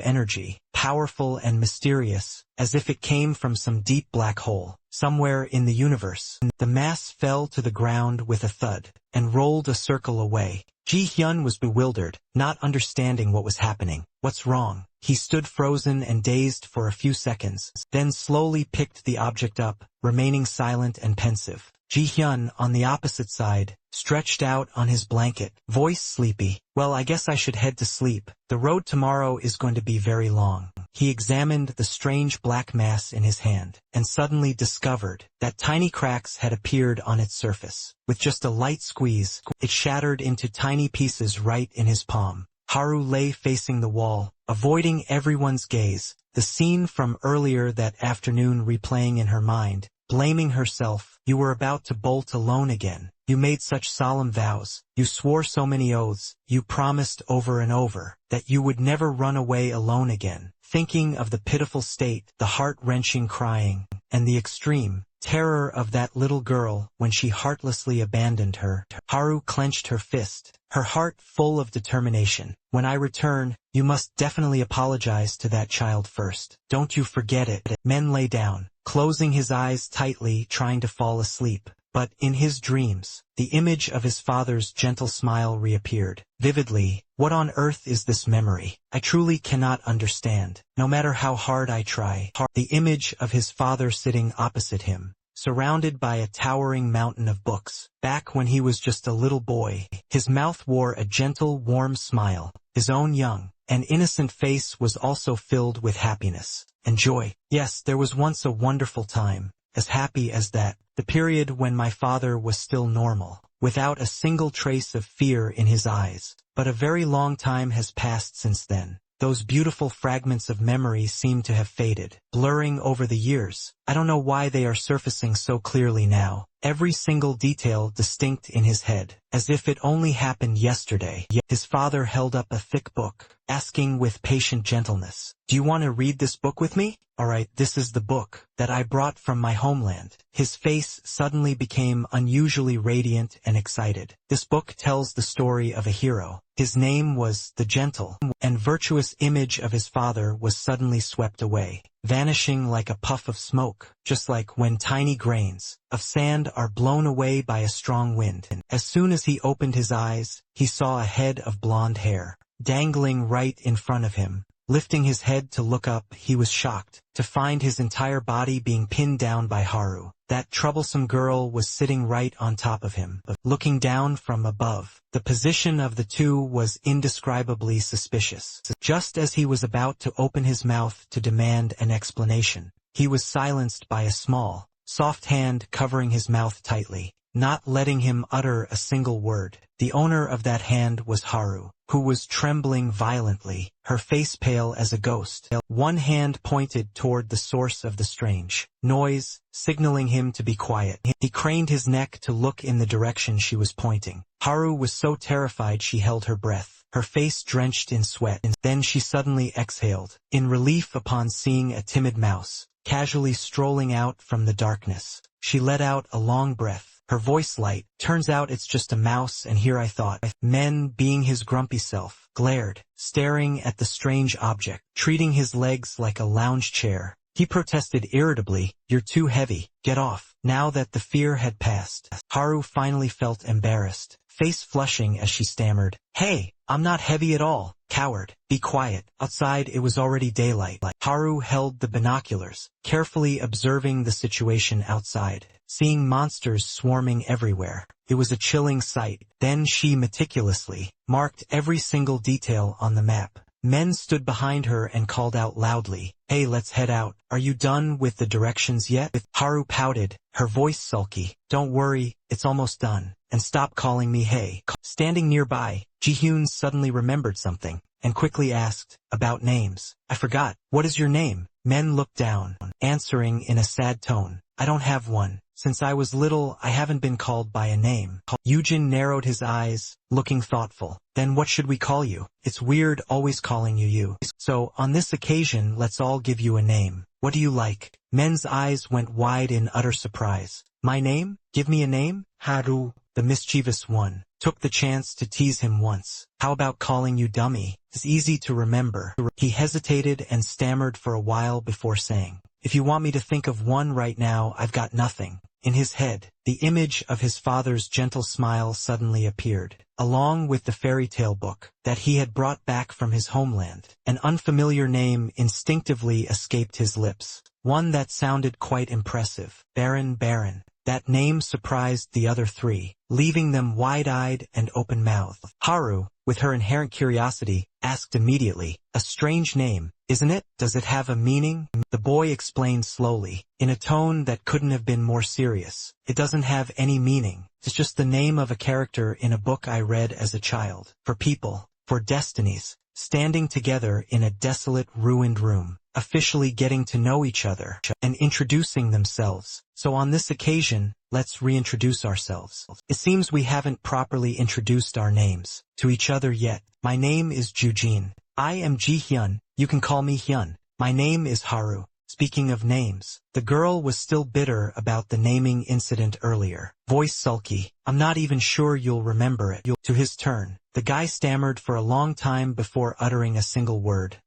energy, powerful and mysterious, as if it came from some deep black hole, somewhere in the universe. The mass fell to the ground with a thud, and rolled a circle away. Ji Hyun was bewildered, not understanding what was happening. What's wrong? He stood frozen and dazed for a few seconds, then slowly picked the object up, remaining silent and pensive. Ji-hyun, on the opposite side, stretched out on his blanket, voice sleepy. Well, I guess I should head to sleep. The road tomorrow is going to be very long. He examined the strange black mass in his hand, and suddenly discovered that tiny cracks had appeared on its surface. With just a light squeeze, it shattered into tiny pieces right in his palm. Haru lay facing the wall, avoiding everyone's gaze, the scene from earlier that afternoon replaying in her mind, blaming herself. You were about to bolt alone again. You made such solemn vows. You swore so many oaths. You promised over and over that you would never run away alone again. Thinking of the pitiful state, the heart-wrenching crying, and the extreme terror of that little girl when she heartlessly abandoned her, Haru clenched her fist, her heart full of determination. When I return, you must definitely apologize to that child first. Don't you forget it. Men lay down, closing his eyes tightly, trying to fall asleep. But in his dreams, the image of his father's gentle smile reappeared. Vividly, what on earth is this memory? I truly cannot understand, no matter how hard I try. The image of his father sitting opposite him, surrounded by a towering mountain of books. Back when he was just a little boy, his mouth wore a gentle, warm smile. His own young and innocent face was also filled with happiness and joy. Yes, there was once a wonderful time, as happy as that, the period when my father was still normal, without a single trace of fear in his eyes. But a very long time has passed since then. Those beautiful fragments of memory seem to have faded, blurring over the years. I don't know why they are surfacing so clearly now, every single detail distinct in his head, as if it only happened yesterday. His father held up a thick book, asking with patient gentleness, "Do you want to read this book with me?" "Alright, this is the book that I brought from my homeland." His face suddenly became unusually radiant and excited. This book tells the story of a hero. His name was the gentle and virtuous image of his father was suddenly swept away, vanishing like a puff of smoke, just like when tiny grains of sand are blown away by a strong wind. As soon as he opened his eyes, he saw a head of blonde hair, dangling right in front of him. Lifting his head to look up, he was shocked to find his entire body being pinned down by Haru. That troublesome girl was sitting right on top of him, looking down from above. The position of the two was indescribably suspicious. Just as he was about to open his mouth to demand an explanation, he was silenced by a small, soft hand covering his mouth tightly, not letting him utter a single word. The owner of that hand was Haru, who was trembling violently, her face pale as a ghost. One hand pointed toward the source of the strange noise, signaling him to be quiet. He craned his neck to look in the direction she was pointing. Haru was so terrified she held her breath, her face drenched in sweat. Then she suddenly exhaled, in relief upon seeing a timid mouse, casually strolling out from the darkness. She let out a long breath, her voice light. "Turns out it's just a mouse, and here I thought." Men, being his grumpy self, glared, staring at the strange object, treating his legs like a lounge chair. He protested irritably, "You're too heavy, get off." Now that the fear had passed, Haru finally felt embarrassed, face flushing as she stammered, "Hey, I'm not heavy at all, coward. Be quiet." Outside it was already daylight. Haru held the binoculars, carefully observing the situation outside, seeing monsters swarming everywhere. It was a chilling sight. Then she meticulously marked every single detail on the map. Men stood behind her and called out loudly, "Hey, let's head out. Are you done with the directions yet?" Haru pouted, her voice sulky. "Don't worry, it's almost done. And stop calling me hey." Standing nearby, Ji-hyun suddenly remembered something, and quickly asked, "About names. I forgot. What is your name?" Men looked down, answering in a sad tone, "I don't have one. Since I was little, I haven't been called by a name." Yujin narrowed his eyes, looking thoughtful. "Then what should we call you? It's weird always calling you you. So, on this occasion, let's all give you a name. What do you like?" Men's eyes went wide in utter surprise. "My name? Give me a name?" Haru, the mischievous one, took the chance to tease him once. "How about calling you dummy? It's easy to remember." He hesitated and stammered for a while before saying, "If you want me to think of one right now, I've got nothing." In his head, the image of his father's gentle smile suddenly appeared, along with the fairy tale book that he had brought back from his homeland. An unfamiliar name instinctively escaped his lips, one that sounded quite impressive. Baron. That name surprised the other three, leaving them wide-eyed and open-mouthed. Haru, with her inherent curiosity, asked immediately, "A strange name, isn't it? Does it have a meaning?" The boy explained slowly, in a tone that couldn't have been more serious. "It doesn't have any meaning. It's just the name of a character in a book I read as a child. For people, for destinies, standing together in a desolate, ruined room, officially getting to know each other, and introducing themselves. So on this occasion, let's reintroduce ourselves. It seems we haven't properly introduced our names to each other yet. My name is Jujin. I am Ji-hyun. You can call me Hyun. My name is Haru." Speaking of names, the girl was still bitter about the naming incident earlier. Voice sulky, "I'm not even sure you'll remember it." To his turn, the guy stammered for a long time before uttering a single word.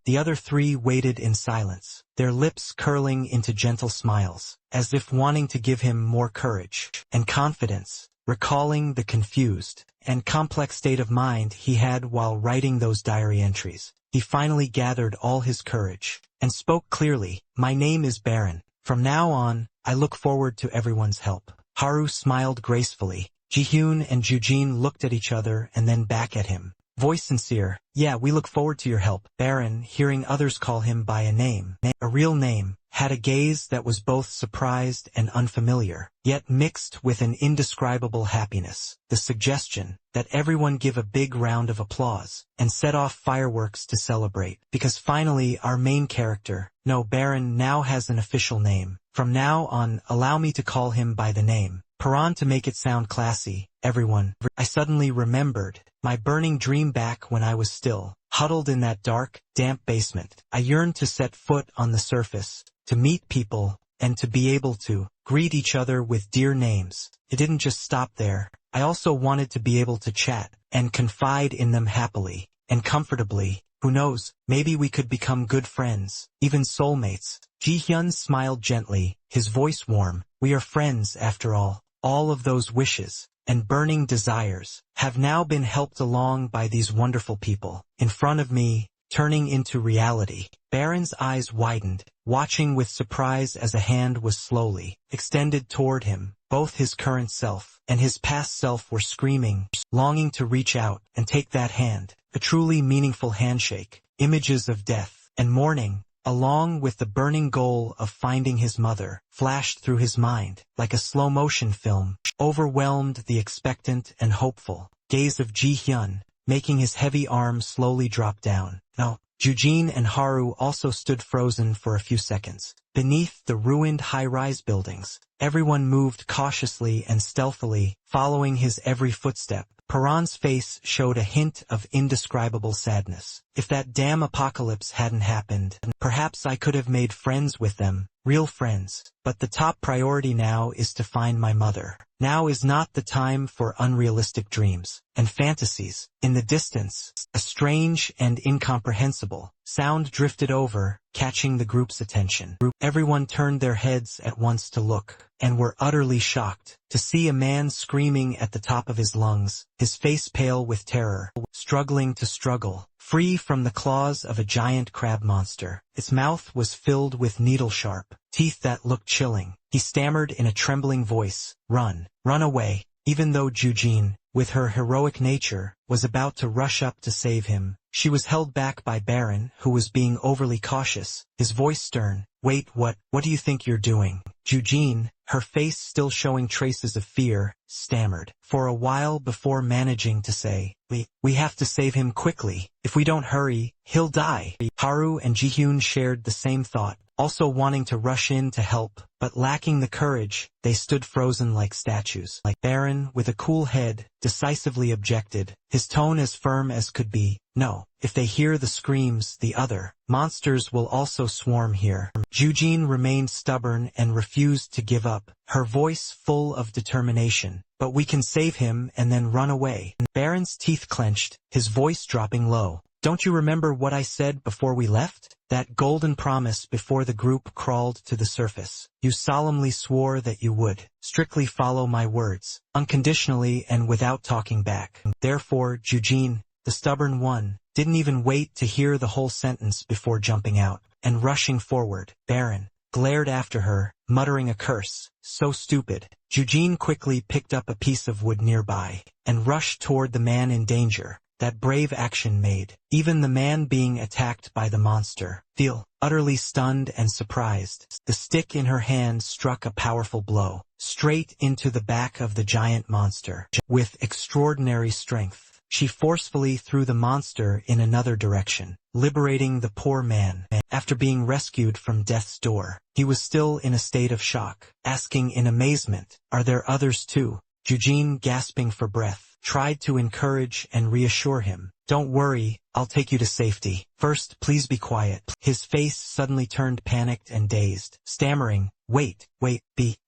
The other three waited in silence, their lips curling into gentle smiles, as if wanting to give him more courage and confidence, recalling the confused and complex state of mind he had while writing those diary entries. He finally gathered all his courage and spoke clearly, "My name is Baron. From now on, I look forward to everyone's help." Haru smiled gracefully. Ji-hyun and Jujin looked at each other and then back at him. Voice sincere, "Yeah, we look forward to your help." Baron, hearing others call him by a name, a real name, had a gaze that was both surprised and unfamiliar, yet mixed with an indescribable happiness. The suggestion that everyone give a big round of applause and set off fireworks to celebrate, because finally our main character, no, Baron, now has an official name. From now on, allow me to call him by the name. Paran, to make it sound classy, everyone. I suddenly remembered my burning dream back when I was still huddled in that dark, damp basement. I yearned to set foot on the surface, to meet people, and to be able to greet each other with dear names. It didn't just stop there. I also wanted to be able to chat and confide in them happily and comfortably. Who knows, maybe we could become good friends, even soulmates. Ji-hyun smiled gently, his voice warm. "We are friends after all." All of those wishes and burning desires have now been helped along by these wonderful people in front of me, turning into reality. Baron's eyes widened, watching with surprise as a hand was slowly extended toward him. Both his current self and his past self were screaming, longing to reach out and take that hand. A truly meaningful handshake. Images of death and mourning, along with the burning goal of finding his mother, flashed through his mind like a slow-motion film, overwhelmed the expectant and hopeful gaze of Ji-hyun, making his heavy arm slowly drop down. Now, Jujin and Haru also stood frozen for a few seconds. Beneath the ruined high-rise buildings, everyone moved cautiously and stealthily, following his every footstep. Paran's face showed a hint of indescribable sadness. If that damn apocalypse hadn't happened, perhaps I could have made friends with them, real friends. But the top priority now is to find my mother. Now is not the time for unrealistic dreams and fantasies. In the distance, a strange and incomprehensible sound drifted over, catching the group's attention. Everyone turned their heads at once to look, and were utterly shocked to see a man screaming at the top of his lungs, his face pale with terror, struggling to struggle free from the claws of a giant crab monster. Its mouth was filled with needle-sharp teeth that looked chilling. He stammered in a trembling voice, "Run, run away." Even though Jujin, with her heroic nature, was about to rush up to save him, she was held back by Baron, who was being overly cautious, his voice stern. "Wait, what do you think you're doing?" Jujin, her face still showing traces of fear, stammered for a while before managing to say, We have to save him quickly. If we don't hurry, he'll die." Haru and Ji-hyun shared the same thought, also wanting to rush in to help, but lacking the courage. They stood frozen like statues. Baron, with a cool head, decisively objected, his tone as firm as could be. "No, if they hear the screams, the other monsters will also swarm here." Jujin remained stubborn and refused to give up, her voice full of determination. "But we can save him and then run away." Baron's teeth clenched, his voice dropping low. "Don't you remember what I said before we left? That golden promise before the group crawled to the surface. You solemnly swore that you would strictly follow my words, unconditionally and without talking back." Therefore, Jujin, the stubborn one, didn't even wait to hear the whole sentence before jumping out and rushing forward. "Baron, glared after her, muttering a curse. So stupid. Eugene quickly picked up a piece of wood nearby and rushed toward the man in danger. That brave action made even the man being attacked by the monster feel utterly stunned and surprised. The stick in her hand struck a powerful blow straight into the back of the giant monster. With extraordinary strength, she forcefully threw the monster in another direction, liberating the poor man. After being rescued from death's door, he was still in a state of shock, asking in amazement, "Are there others too?" Eugene, gasping for breath, tried to encourage and reassure him. "Don't worry, I'll take you to safety. First, please be quiet." His face suddenly turned panicked and dazed, stammering, wait,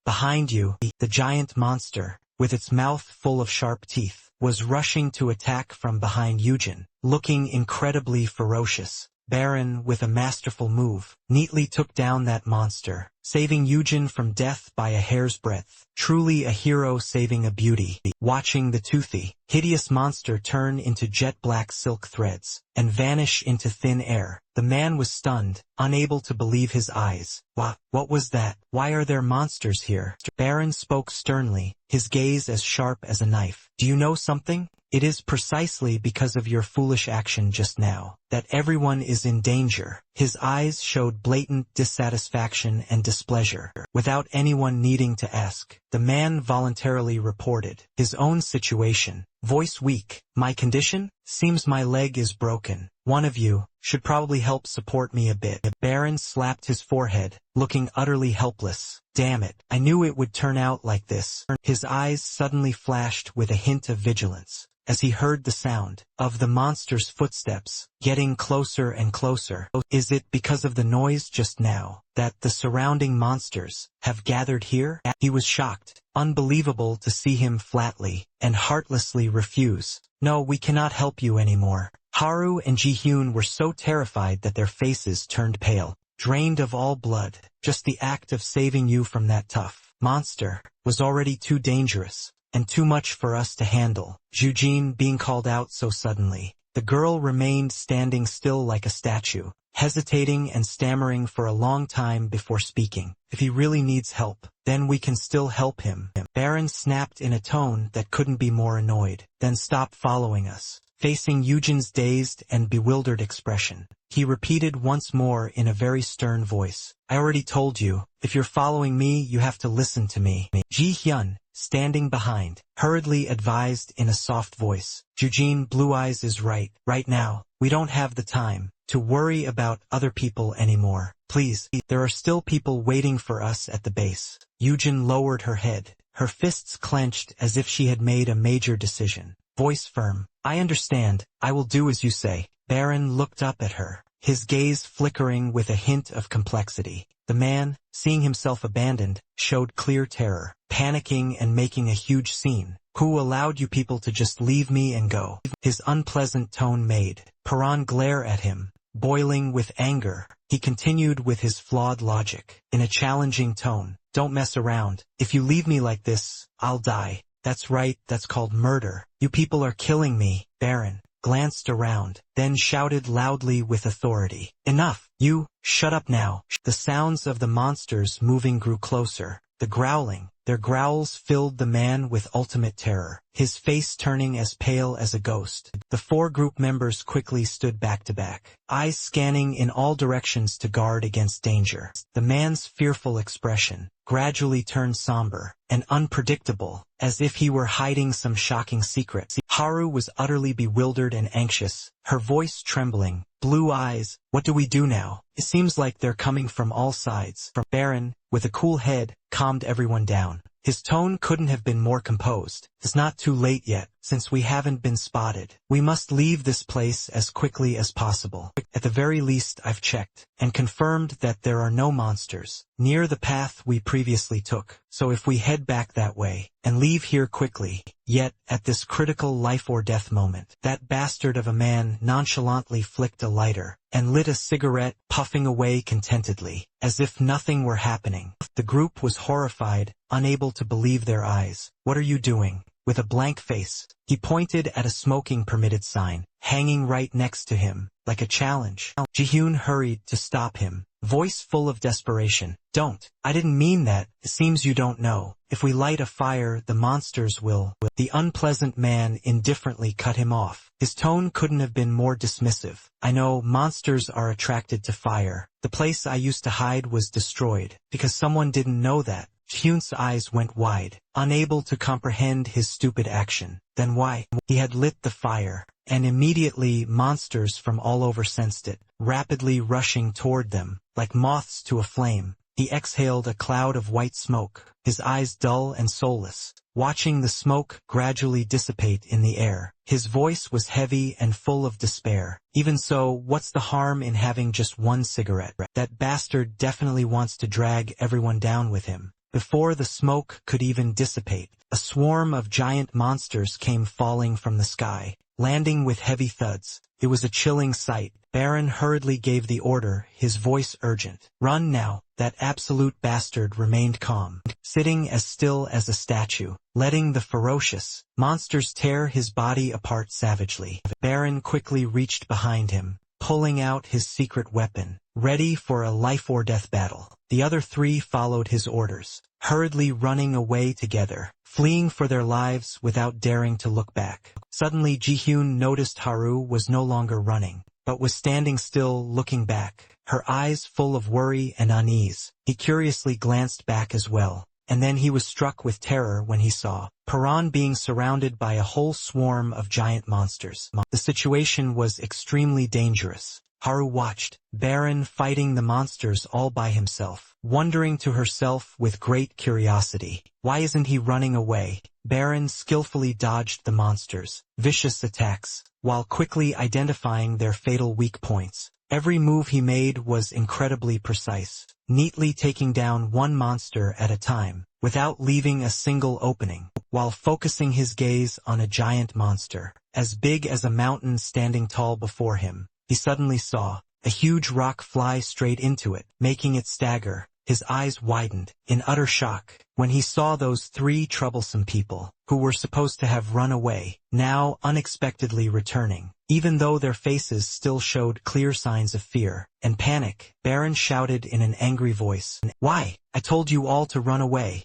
behind you." The giant monster, with its mouth full of sharp teeth, was rushing to attack from behind Eugene, looking incredibly ferocious. Baron, with a masterful move, neatly took down that monster, saving Eugene from death by a hair's breadth. Truly a hero saving a beauty. Watching the toothy, hideous monster turn into jet-black silk threads and vanish into thin air, the man was stunned, unable to believe his eyes. What was that? Why are there monsters here?" Baron spoke sternly, his gaze as sharp as a knife. "Do you know something? It is precisely because of your foolish action just now that everyone is in danger." His eyes showed blatant dissatisfaction and displeasure. Without anyone needing to ask, the man voluntarily reported his own situation. Voice weak. "My condition? Seems my leg is broken. One of you should probably help support me a bit." Baron slapped his forehead, looking utterly helpless. "Damn it, I knew it would turn out like this." His eyes suddenly flashed with a hint of vigilance as he heard the sound of the monster's footsteps getting closer and closer. "Is it because of the noise just now that the surrounding monsters have gathered here?" He was shocked, unbelievable to see him flatly and heartlessly refuse. "No, we cannot help you anymore." Haru and Ji-hyun were so terrified that their faces turned pale, drained of all blood. Just the act of saving you from that tough monster was already too dangerous and too much for us to handle. Eugene being called out so suddenly, the girl remained standing still like a statue, hesitating and stammering for a long time before speaking. "If he really needs help, then we can still help him." Baron snapped in a tone that couldn't be more annoyed. "Then stop following us." Facing Eugene's dazed and bewildered expression, he repeated once more in a very stern voice, "I already told you, if you're following me you have to listen to me." Ji-hyun, standing behind, hurriedly advised in a soft voice, "Eugene, Blue Eyes is right. Right now, we don't have the time to worry about other people anymore. Please, there are still people waiting for us at the base." Eugene lowered her head, her fists clenched as if she had made a major decision. Voice firm, "I understand, I will do as you say." Baron looked up at her, his gaze flickering with a hint of complexity. The man, seeing himself abandoned, showed clear terror, panicking and making a huge scene. "Who allowed you people to just leave me and go?" His unpleasant tone made Paran glare at him, boiling with anger. He continued with his flawed logic, in a challenging tone, "Don't mess around. If you leave me like this, I'll die." "That's right, that's called murder. You people are killing me." Baron glanced around, then shouted loudly with authority, "Enough! You, shut up now." The sounds of the monsters moving grew closer, the growling. Their growls filled the man with ultimate terror, his face turning as pale as a ghost. The four group members quickly stood back to back, eyes scanning in all directions to guard against danger. The man's fearful expression gradually turned somber and unpredictable, as if he were hiding some shocking secret. Haru was utterly bewildered and anxious, her voice trembling. "Blue Eyes, what do we do now? It seems like they're coming from all sides." Baron, with a cool head, calmed everyone down. His tone couldn't have been more composed. "It's not too late yet, since we haven't been spotted. We must leave this place as quickly as possible. At the very least I've checked and confirmed that there are no monsters near the path we previously took, so if we head back that way and leave here quickly." Yet, at this critical life-or-death moment, that bastard of a man nonchalantly flicked a lighter and lit a cigarette, puffing away contentedly, as if nothing were happening. The group was horrified, unable to believe their eyes. "What are you doing?" With a blank face, he pointed at a smoking permitted sign, hanging right next to him, like a challenge. Ji-hyun hurried to stop him, voice full of desperation. Don't. I didn't mean that. It seems you don't know. If we light a fire, the monsters will. The unpleasant man indifferently cut him off. His tone couldn't have been more dismissive. I know monsters are attracted to fire. The place I used to hide was destroyed because someone didn't know that. Hyun's eyes went wide, unable to comprehend his stupid action. Then why? He had lit the fire, and immediately monsters from all over sensed it, rapidly rushing toward them, like moths to a flame. He exhaled a cloud of white smoke, his eyes dull and soulless, watching the smoke gradually dissipate in the air. His voice was heavy and full of despair. Even so, what's the harm in having just one cigarette? That bastard definitely wants to drag everyone down with him. Before the smoke could even dissipate, a swarm of giant monsters came falling from the sky, landing with heavy thuds. It was a chilling sight. Baron hurriedly gave the order, his voice urgent. Run now. That absolute bastard remained calm, sitting as still as a statue, letting the ferocious monsters tear his body apart savagely. Baron quickly reached behind him, pulling out his secret weapon, ready for a life-or-death battle. The other three followed his orders, hurriedly running away together, fleeing for their lives without daring to look back. Suddenly Ji-hyun noticed Haru was no longer running, but was standing still looking back, her eyes full of worry and unease. He curiously glanced back as well, and then he was struck with terror when he saw Paran being surrounded by a whole swarm of giant monsters. The situation was extremely dangerous. Haru watched Baron fighting the monsters all by himself, wondering to herself with great curiosity, why isn't he running away? Baron skillfully dodged the monsters' vicious attacks, while quickly identifying their fatal weak points. Every move he made was incredibly precise, neatly taking down one monster at a time, without leaving a single opening, while focusing his gaze on a giant monster, as big as a mountain standing tall before him. He suddenly saw a huge rock fly straight into it, making it stagger. His eyes widened in utter shock when he saw those three troublesome people, who were supposed to have run away, now unexpectedly returning, even though their faces still showed clear signs of fear and panic. Baron shouted in an angry voice, "Why? I told you all to run away."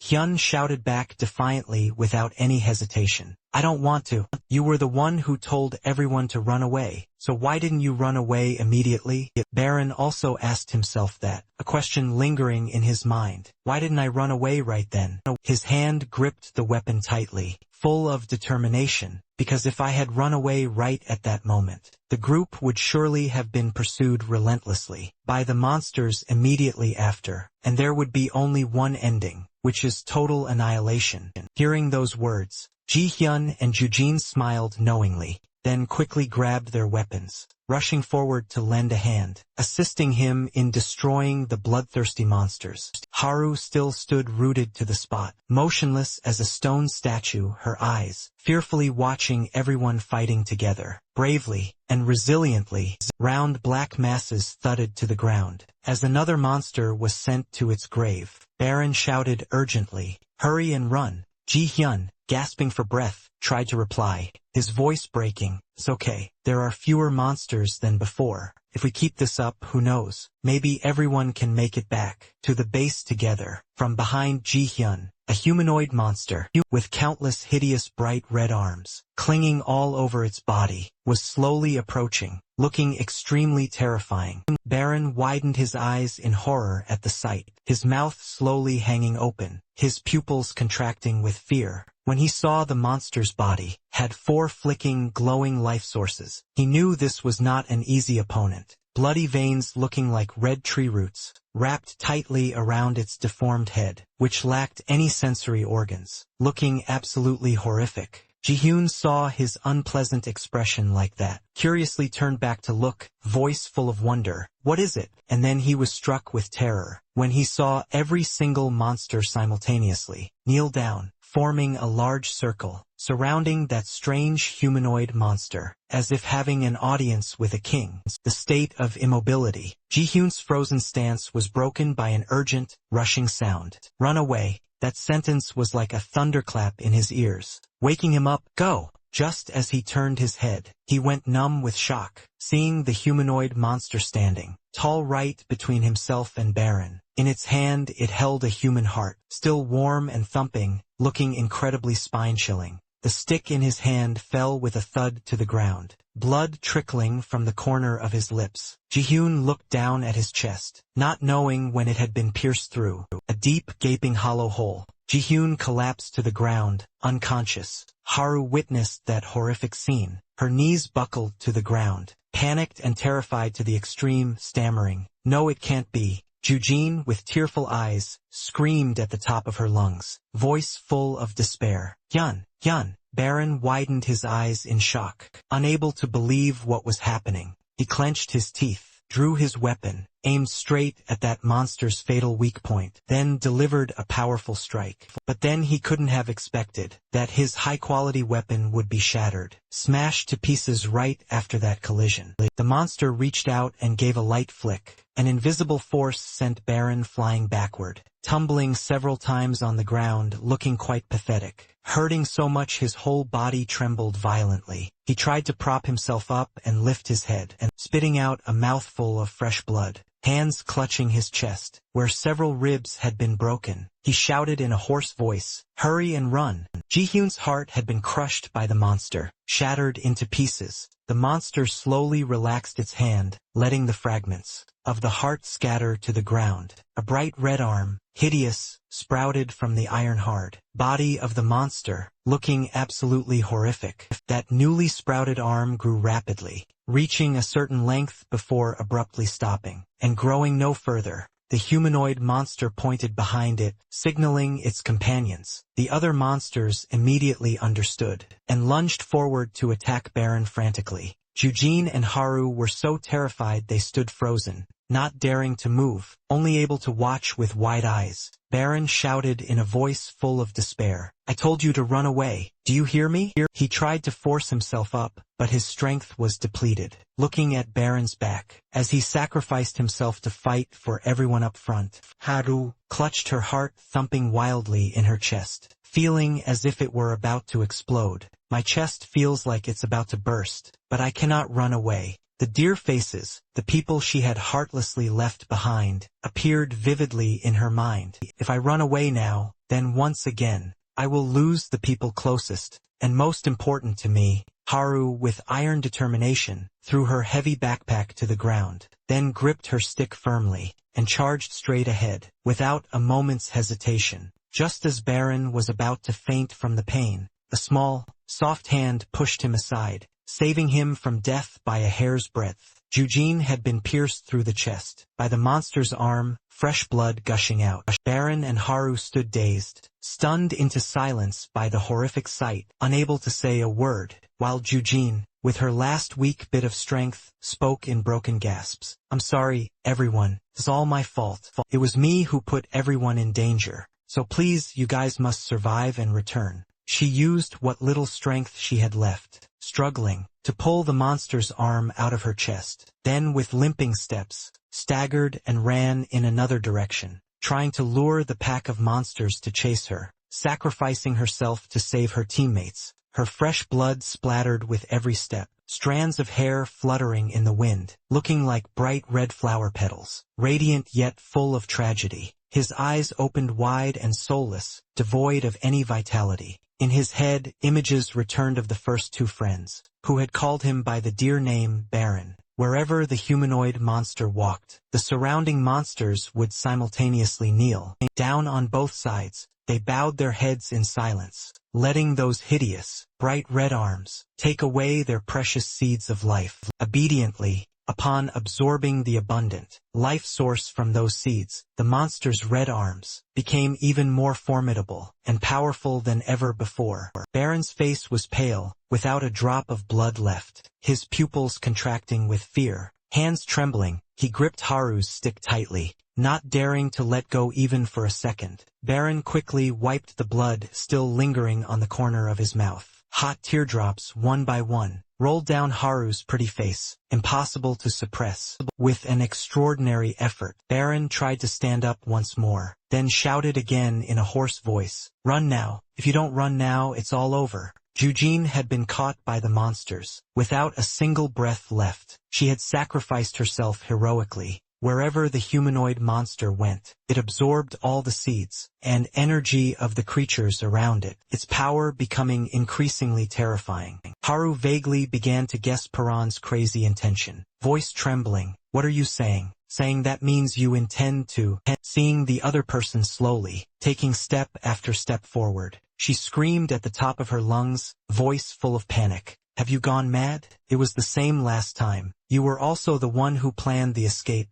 Hyun shouted back defiantly without any hesitation. "I don't want to. You were the one who told everyone to run away, so why didn't you run away immediately?" Baron also asked himself that, a question lingering in his mind. Why didn't I run away right then? His hand gripped the weapon tightly, full of determination, because if I had run away right at that moment, the group would surely have been pursued relentlessly by the monsters immediately after, and there would be only one ending, which is total annihilation. Hearing those words, Ji-hyun and Jujin smiled knowingly, then quickly grabbed their weapons, rushing forward to lend a hand, assisting him in destroying the bloodthirsty monsters. Haru still stood rooted to the spot, motionless as a stone statue, her eyes fearfully watching everyone fighting together, bravely and resiliently. Round black masses thudded to the ground, as another monster was sent to its grave. Baron shouted urgently, "Hurry and run!" Ji-hyun, gasping for breath, tried to reply, his voice breaking, "It's okay. There are fewer monsters than before. If we keep this up, who knows? Maybe everyone can make it back to the base together." From behind Ji-hyun, a humanoid monster, with countless hideous bright red arms, clinging all over its body, was slowly approaching, looking extremely terrifying. Baron widened his eyes in horror at the sight, his mouth slowly hanging open, his pupils contracting with fear. When he saw the monster's body had 4 flicking, glowing life sources, he knew this was not an easy opponent. Bloody veins looking like red tree roots, wrapped tightly around its deformed head, which lacked any sensory organs, looking absolutely horrific. Ji-hyun saw his unpleasant expression like that, curiously turned back to look, voice full of wonder, "What is it?" And then he was struck with terror when he saw every single monster simultaneously kneel down, forming a large circle, surrounding that strange humanoid monster, as if having an audience with a king. The state of immobility. Ji-hyun's frozen stance was broken by an urgent, rushing sound. "Run away." That sentence was like a thunderclap in his ears, waking him up. "Go!" Just as he turned his head, he went numb with shock, seeing the humanoid monster standing, tall right between himself and Baron. In its hand it held a human heart, still warm and thumping, looking incredibly spine-chilling. The stick in his hand fell with a thud to the ground, blood trickling from the corner of his lips. Ji-hyun looked down at his chest, not knowing when it had been pierced through. A deep, gaping hollow hole. Ji-hyun collapsed to the ground, unconscious. Haru witnessed that horrific scene. Her knees buckled to the ground, panicked and terrified to the extreme, stammering, "No, it can't be." Jujin, with tearful eyes, screamed at the top of her lungs, voice full of despair. Yun, Yun. Baron widened his eyes in shock, unable to believe what was happening. He clenched his teeth, drew his weapon, aimed straight at that monster's fatal weak point, then delivered a powerful strike. But then he couldn't have expected that his high-quality weapon would be shattered, smashed to pieces right after that collision. The monster reached out and gave a light flick. An invisible force sent Baron flying backward, tumbling several times on the ground, looking quite pathetic, hurting so much his whole body trembled violently. He tried to prop himself up and lift his head, and spitting out a mouthful of fresh blood, hands clutching his chest, where several ribs had been broken. He shouted in a hoarse voice, "Hurry and run!" Ji-hyun's heart had been crushed by the monster, shattered into pieces. The monster slowly relaxed its hand, letting the fragments of the heart scatter to the ground. A bright red arm, hideous, sprouted from the iron-hard body of the monster, looking absolutely horrific. That newly sprouted arm grew rapidly, reaching a certain length before abruptly stopping, and growing no further. The humanoid monster pointed behind it, signaling its companions. The other monsters immediately understood, and lunged forward to attack Baron frantically. Jujin and Haru were so terrified they stood frozen, not daring to move, only able to watch with wide eyes. Baron shouted in a voice full of despair, "I told you to run away. Do you hear me?" He tried to force himself up, but his strength was depleted. Looking at Baron's back, as he sacrificed himself to fight for everyone up front, Haru clutched her heart thumping wildly in her chest, feeling as if it were about to explode. "My chest feels like it's about to burst, but I cannot run away." The dear faces, the people she had heartlessly left behind, appeared vividly in her mind. If I run away now, then once again, I will lose the people closest, and most important to me. Haru, with iron determination, threw her heavy backpack to the ground, then gripped her stick firmly, and charged straight ahead, without a moment's hesitation. Just as Baron was about to faint from the pain, a small, soft hand pushed him aside, saving him from death by a hair's breadth. Jujin had been pierced through the chest by the monster's arm, fresh blood gushing out. Baron and Haru stood dazed, stunned into silence by the horrific sight, unable to say a word, while Jujin, with her last weak bit of strength, spoke in broken gasps. "I'm sorry, everyone. It's all my fault. It was me who put everyone in danger. So please, you guys must survive and return." She used what little strength she had left, struggling, to pull the monster's arm out of her chest. Then with limping steps, staggered and ran in another direction, trying to lure the pack of monsters to chase her, sacrificing herself to save her teammates. Her fresh blood splattered with every step, strands of hair fluttering in the wind, looking like bright red flower petals, radiant yet full of tragedy. His eyes opened wide and soulless, devoid of any vitality. In his head, images returned of the first two friends, who had called him by the dear name Baron. Wherever the humanoid monster walked, the surrounding monsters would simultaneously kneel. Down on both sides, they bowed their heads in silence, letting those hideous, bright red arms take away their precious seeds of life. Obediently, upon absorbing the abundant life source from those seeds, the monster's red arms became even more formidable and powerful than ever before. Baron's face was pale, without a drop of blood left, his pupils contracting with fear. Hands trembling, he gripped Haru's stick tightly, not daring to let go even for a second. Baron quickly wiped the blood still lingering on the corner of his mouth. Hot teardrops, one by one, rolled down Haru's pretty face, impossible to suppress. With an extraordinary effort, Baron tried to stand up once more, then shouted again in a hoarse voice, "Run now. If you don't run now, it's all over." Jujin had been caught by the monsters. Without a single breath left, she had sacrificed herself heroically. Wherever the humanoid monster went, it absorbed all the seeds and energy of the creatures around it, its power becoming increasingly terrifying. Haru vaguely began to guess Paran's crazy intention. Voice trembling, "What are you saying?" Saying that means you intend to. Seeing the other person slowly, taking step after step forward, she screamed at the top of her lungs, voice full of panic. "Have you gone mad? It was the same last time. You were also the one who planned the escape."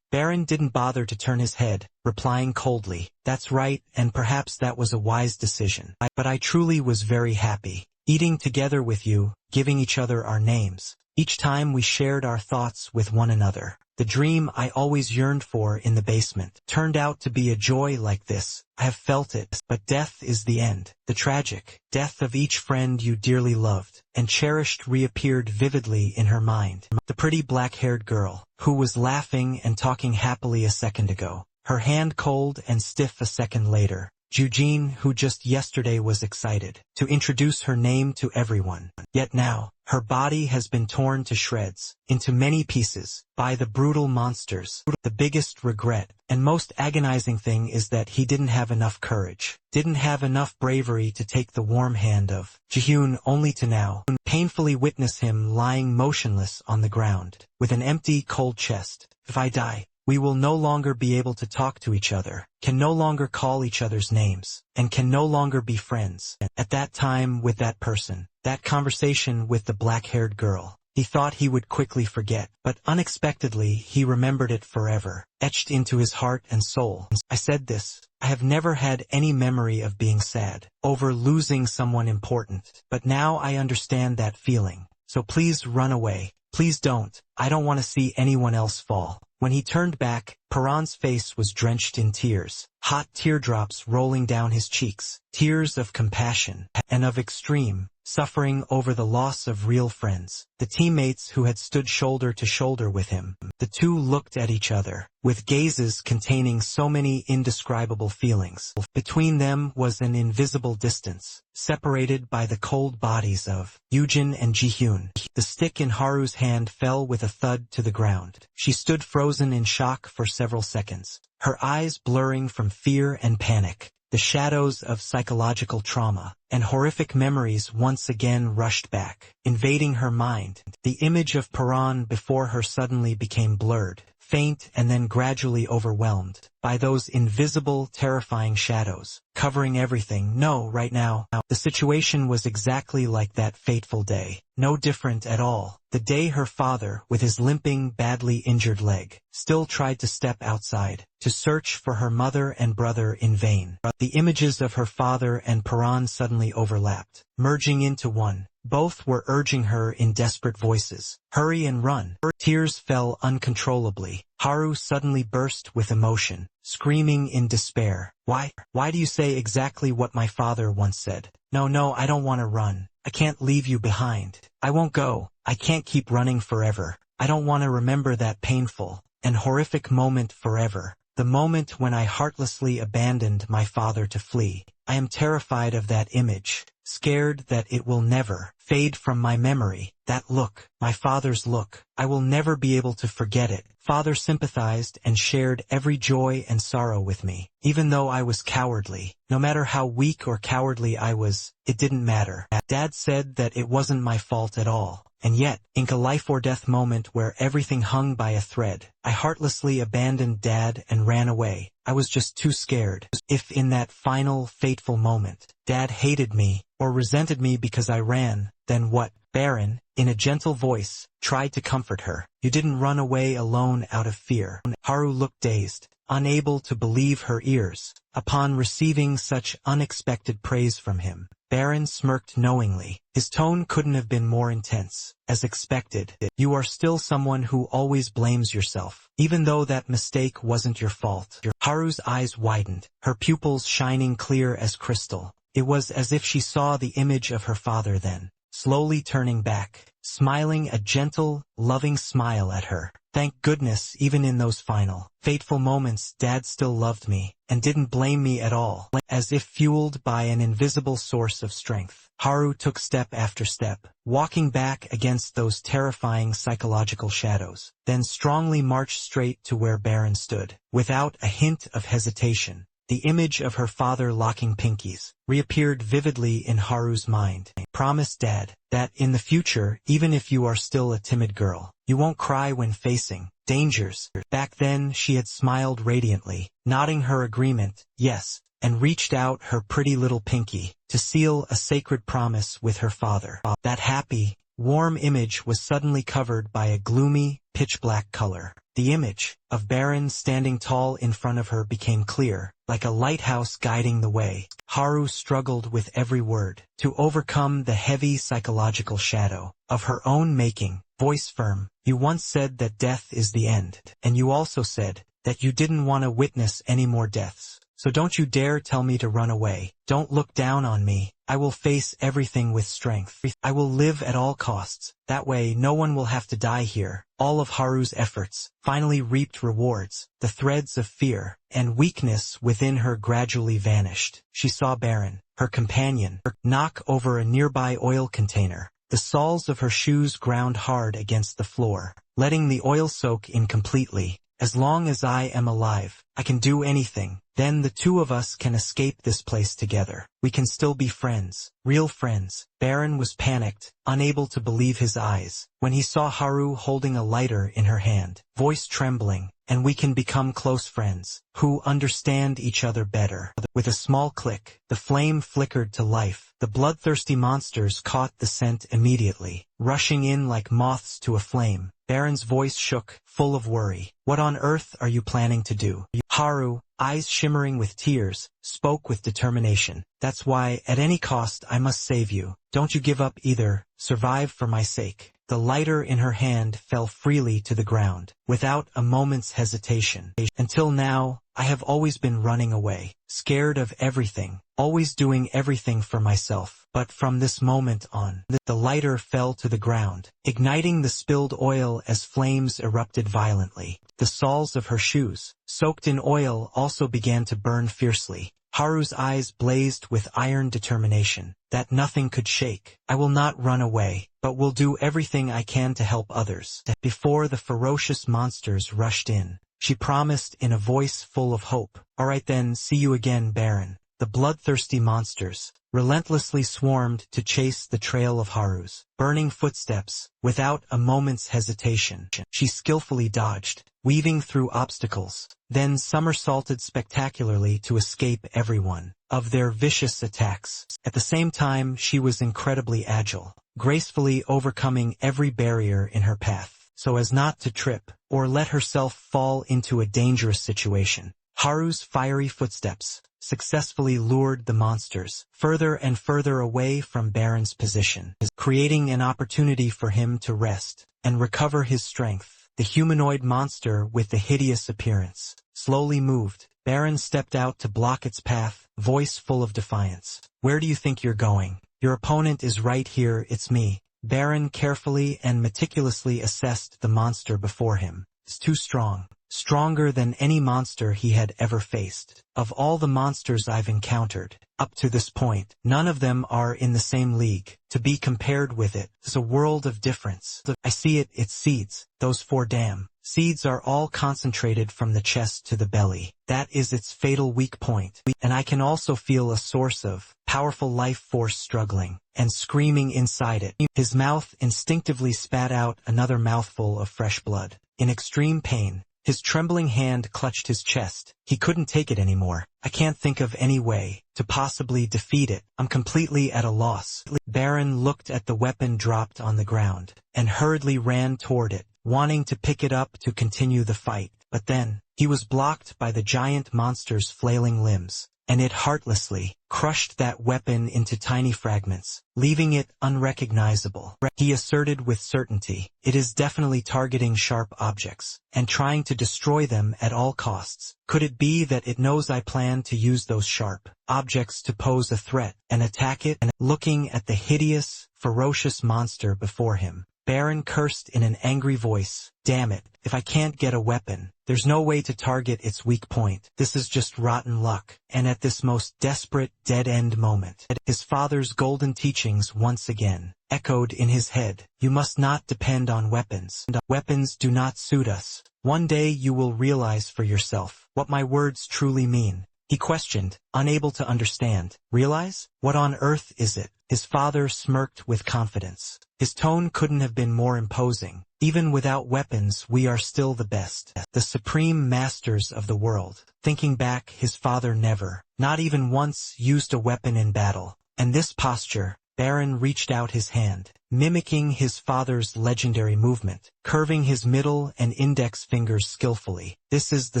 Baron didn't bother to turn his head, replying coldly, "That's right, and perhaps that was a wise decision. But I truly was very happy. Eating together with you, giving each other our names. Each time we shared our thoughts with one another. The dream I always yearned for in the basement turned out to be a joy like this. I have felt it, but death is the end. The tragic death of each friend you dearly loved and cherished reappeared vividly in her mind. The pretty black-haired girl, who was laughing and talking happily a second ago, her hand cold and stiff a second later. Jujin, who just yesterday was excited to introduce her name to everyone. Yet now, her body has been torn to shreds, into many pieces, by the brutal monsters. The biggest regret and most agonizing thing is that he didn't have enough courage, didn't have enough bravery to take the warm hand of Jihyun, only to now painfully witness him lying motionless on the ground, with an empty, cold chest. If I die, we will no longer be able to talk to each other, can no longer call each other's names, and can no longer be friends. At that time with that person, that conversation with the black-haired girl, he thought he would quickly forget, but unexpectedly he remembered it forever, etched into his heart and soul. I said this, I have never had any memory of being sad over losing someone important, but now I understand that feeling. So please run away. Please don't. I don't want to see anyone else fall. When he turned back, Paran's face was drenched in tears, hot teardrops rolling down his cheeks, tears of compassion and of extreme suffering over the loss of real friends, the teammates who had stood shoulder to shoulder with him. The two looked at each other, with gazes containing so many indescribable feelings. Between them was an invisible distance, separated by the cold bodies of Yujin and Jihyun. The stick in Haru's hand fell with a thud to the ground. She stood frozen in shock for several seconds, her eyes blurring from fear and panic. The shadows of psychological trauma and horrific memories once again rushed back, invading her mind. The image of Paran before her suddenly became blurred, faint, and then gradually overwhelmed by those invisible, terrifying shadows, covering everything. No, right now, the situation was exactly like that fateful day. No different at all. The day her father, with his limping, badly injured leg, still tried to step outside, to search for her mother and brother in vain. The images of her father and Paran suddenly overlapped, merging into one. Both were urging her in desperate voices, "Hurry and run." Her tears fell uncontrollably. Haru suddenly burst with emotion, screaming in despair. Why do you say exactly what my father once said? No, I don't want to run. I can't leave you behind. I won't go. I can't keep running forever. I don't want to remember that painful and horrific moment forever. The moment when I heartlessly abandoned my father to flee. I am terrified of that image, scared that it will never fade from my memory. That look, my father's look, I will never be able to forget it. Father sympathized and shared every joy and sorrow with me. Even though I was cowardly, no matter how weak or cowardly I was, it didn't matter. Dad said that it wasn't my fault at all. And yet, in a life-or-death moment where everything hung by a thread, I heartlessly abandoned Dad and ran away. I was just too scared. If in that final, fateful moment, Dad hated me or resented me because I ran, then what? Baron, in a gentle voice, tried to comfort her. You didn't run away alone out of fear. Haru looked dazed, unable to believe her ears, upon receiving such unexpected praise from him. Baron smirked knowingly. His tone couldn't have been more intense. As expected, you are still someone who always blames yourself, even though that mistake wasn't your fault. Haru's eyes widened, her pupils shining clear as crystal. It was as if she saw the image of her father then, slowly turning back, smiling a gentle, loving smile at her. Thank goodness, even in those final, fateful moments, Dad still loved me, and didn't blame me at all. As if fueled by an invisible source of strength, Haru took step after step, walking back against those terrifying psychological shadows, then strongly marched straight to where Baron stood. Without a hint of hesitation, the image of her father locking pinkies reappeared vividly in Haru's mind. Promise, Dad, that in the future, even if you are still a timid girl, you won't cry when facing dangers. Back then she had smiled radiantly, nodding her agreement, yes, and reached out her pretty little pinky to seal a sacred promise with her father. That happy, warm image was suddenly covered by a gloomy, pitch-black color. The image of Baron standing tall in front of her became clear, like a lighthouse guiding the way. Haru struggled with every word to overcome the heavy psychological shadow of her own making, voice firm. You once said that death is the end, and you also said that you didn't want to witness any more deaths. So don't you dare tell me to run away. Don't look down on me. I will face everything with strength. I will live at all costs. That way no one will have to die here. All of Haru's efforts finally reaped rewards. The threads of fear and weakness within her gradually vanished. She saw Baron, her companion, knock over a nearby oil container. The soles of her shoes ground hard against the floor, letting the oil soak in completely. As long as I am alive, I can do anything. Then the two of us can escape this place together. We can still be friends, real friends. Baron was panicked, unable to believe his eyes, when he saw Haru holding a lighter in her hand, voice trembling, and we can become close friends, who understand each other better. With a small click, the flame flickered to life. The bloodthirsty monsters caught the scent immediately, rushing in like moths to a flame. Baron's voice shook, full of worry. What on earth are you planning to do? Haru, eyes shimmering with tears, spoke with determination. That's why, at any cost, I must save you. Don't you give up either. Survive for my sake. The lighter in her hand fell freely to the ground, without a moment's hesitation. Until now, I have always been running away, scared of everything, always doing everything for myself. But from this moment on, the lighter fell to the ground, igniting the spilled oil as flames erupted violently. The soles of her shoes, soaked in oil, also began to burn fiercely. Haru's eyes blazed with iron determination that nothing could shake. I will not run away, but will do everything I can to help others. Before the ferocious monsters rushed in, she promised in a voice full of hope. All right then, see you again, Baron. The bloodthirsty monsters relentlessly swarmed to chase the trail of Haru's burning footsteps. Without a moment's hesitation, she skillfully dodged, weaving through obstacles, then somersaulted spectacularly to escape every one of their vicious attacks. At the same time, she was incredibly agile, gracefully overcoming every barrier in her path, so as not to trip or let herself fall into a dangerous situation. Haru's fiery footsteps successfully lured the monsters further and further away from Baron's position, creating an opportunity for him to rest and recover his strength. The humanoid monster with the hideous appearance slowly moved. Baron stepped out to block its path, voice full of defiance. Where do you think you're going? Your opponent is right here, it's me. Baron carefully and meticulously assessed the monster before him. It's too strong. Stronger than any monster he had ever faced. Of all the monsters I've encountered, up to this point, none of them are in the same league. To be compared with it is a world of difference. I see it, its seeds. Those 4 damn seeds are all concentrated from the chest to the belly. That is its fatal weak point. And I can also feel a source of powerful life force struggling and screaming inside it. His mouth instinctively spat out another mouthful of fresh blood. In extreme pain, his trembling hand clutched his chest. He couldn't take it anymore. I can't think of any way to possibly defeat it. I'm completely at a loss. Baron looked at the weapon dropped on the ground and hurriedly ran toward it, wanting to pick it up to continue the fight. But then, he was blocked by the giant monster's flailing limbs, and it heartlessly crushed that weapon into tiny fragments, leaving it unrecognizable. He asserted with certainty, it is definitely targeting sharp objects, and trying to destroy them at all costs. Could it be that it knows I plan to use those sharp objects to pose a threat and attack it? And looking at the hideous, ferocious monster before him, Baron cursed in an angry voice. Damn it, if I can't get a weapon, there's no way to target its weak point. This is just rotten luck. And at this most desperate, dead-end moment, his father's golden teachings once again echoed in his head. You must not depend on weapons. Weapons do not suit us. One day you will realize for yourself what my words truly mean. He questioned, unable to understand. Realize? What on earth is it? His father smirked with confidence. His tone couldn't have been more imposing. Even without weapons, we are still the best. The supreme masters of the world. Thinking back, his father never, not even once, used a weapon in battle. And this posture, Baron reached out his hand, mimicking his father's legendary movement, curving his middle and index fingers skillfully. This is the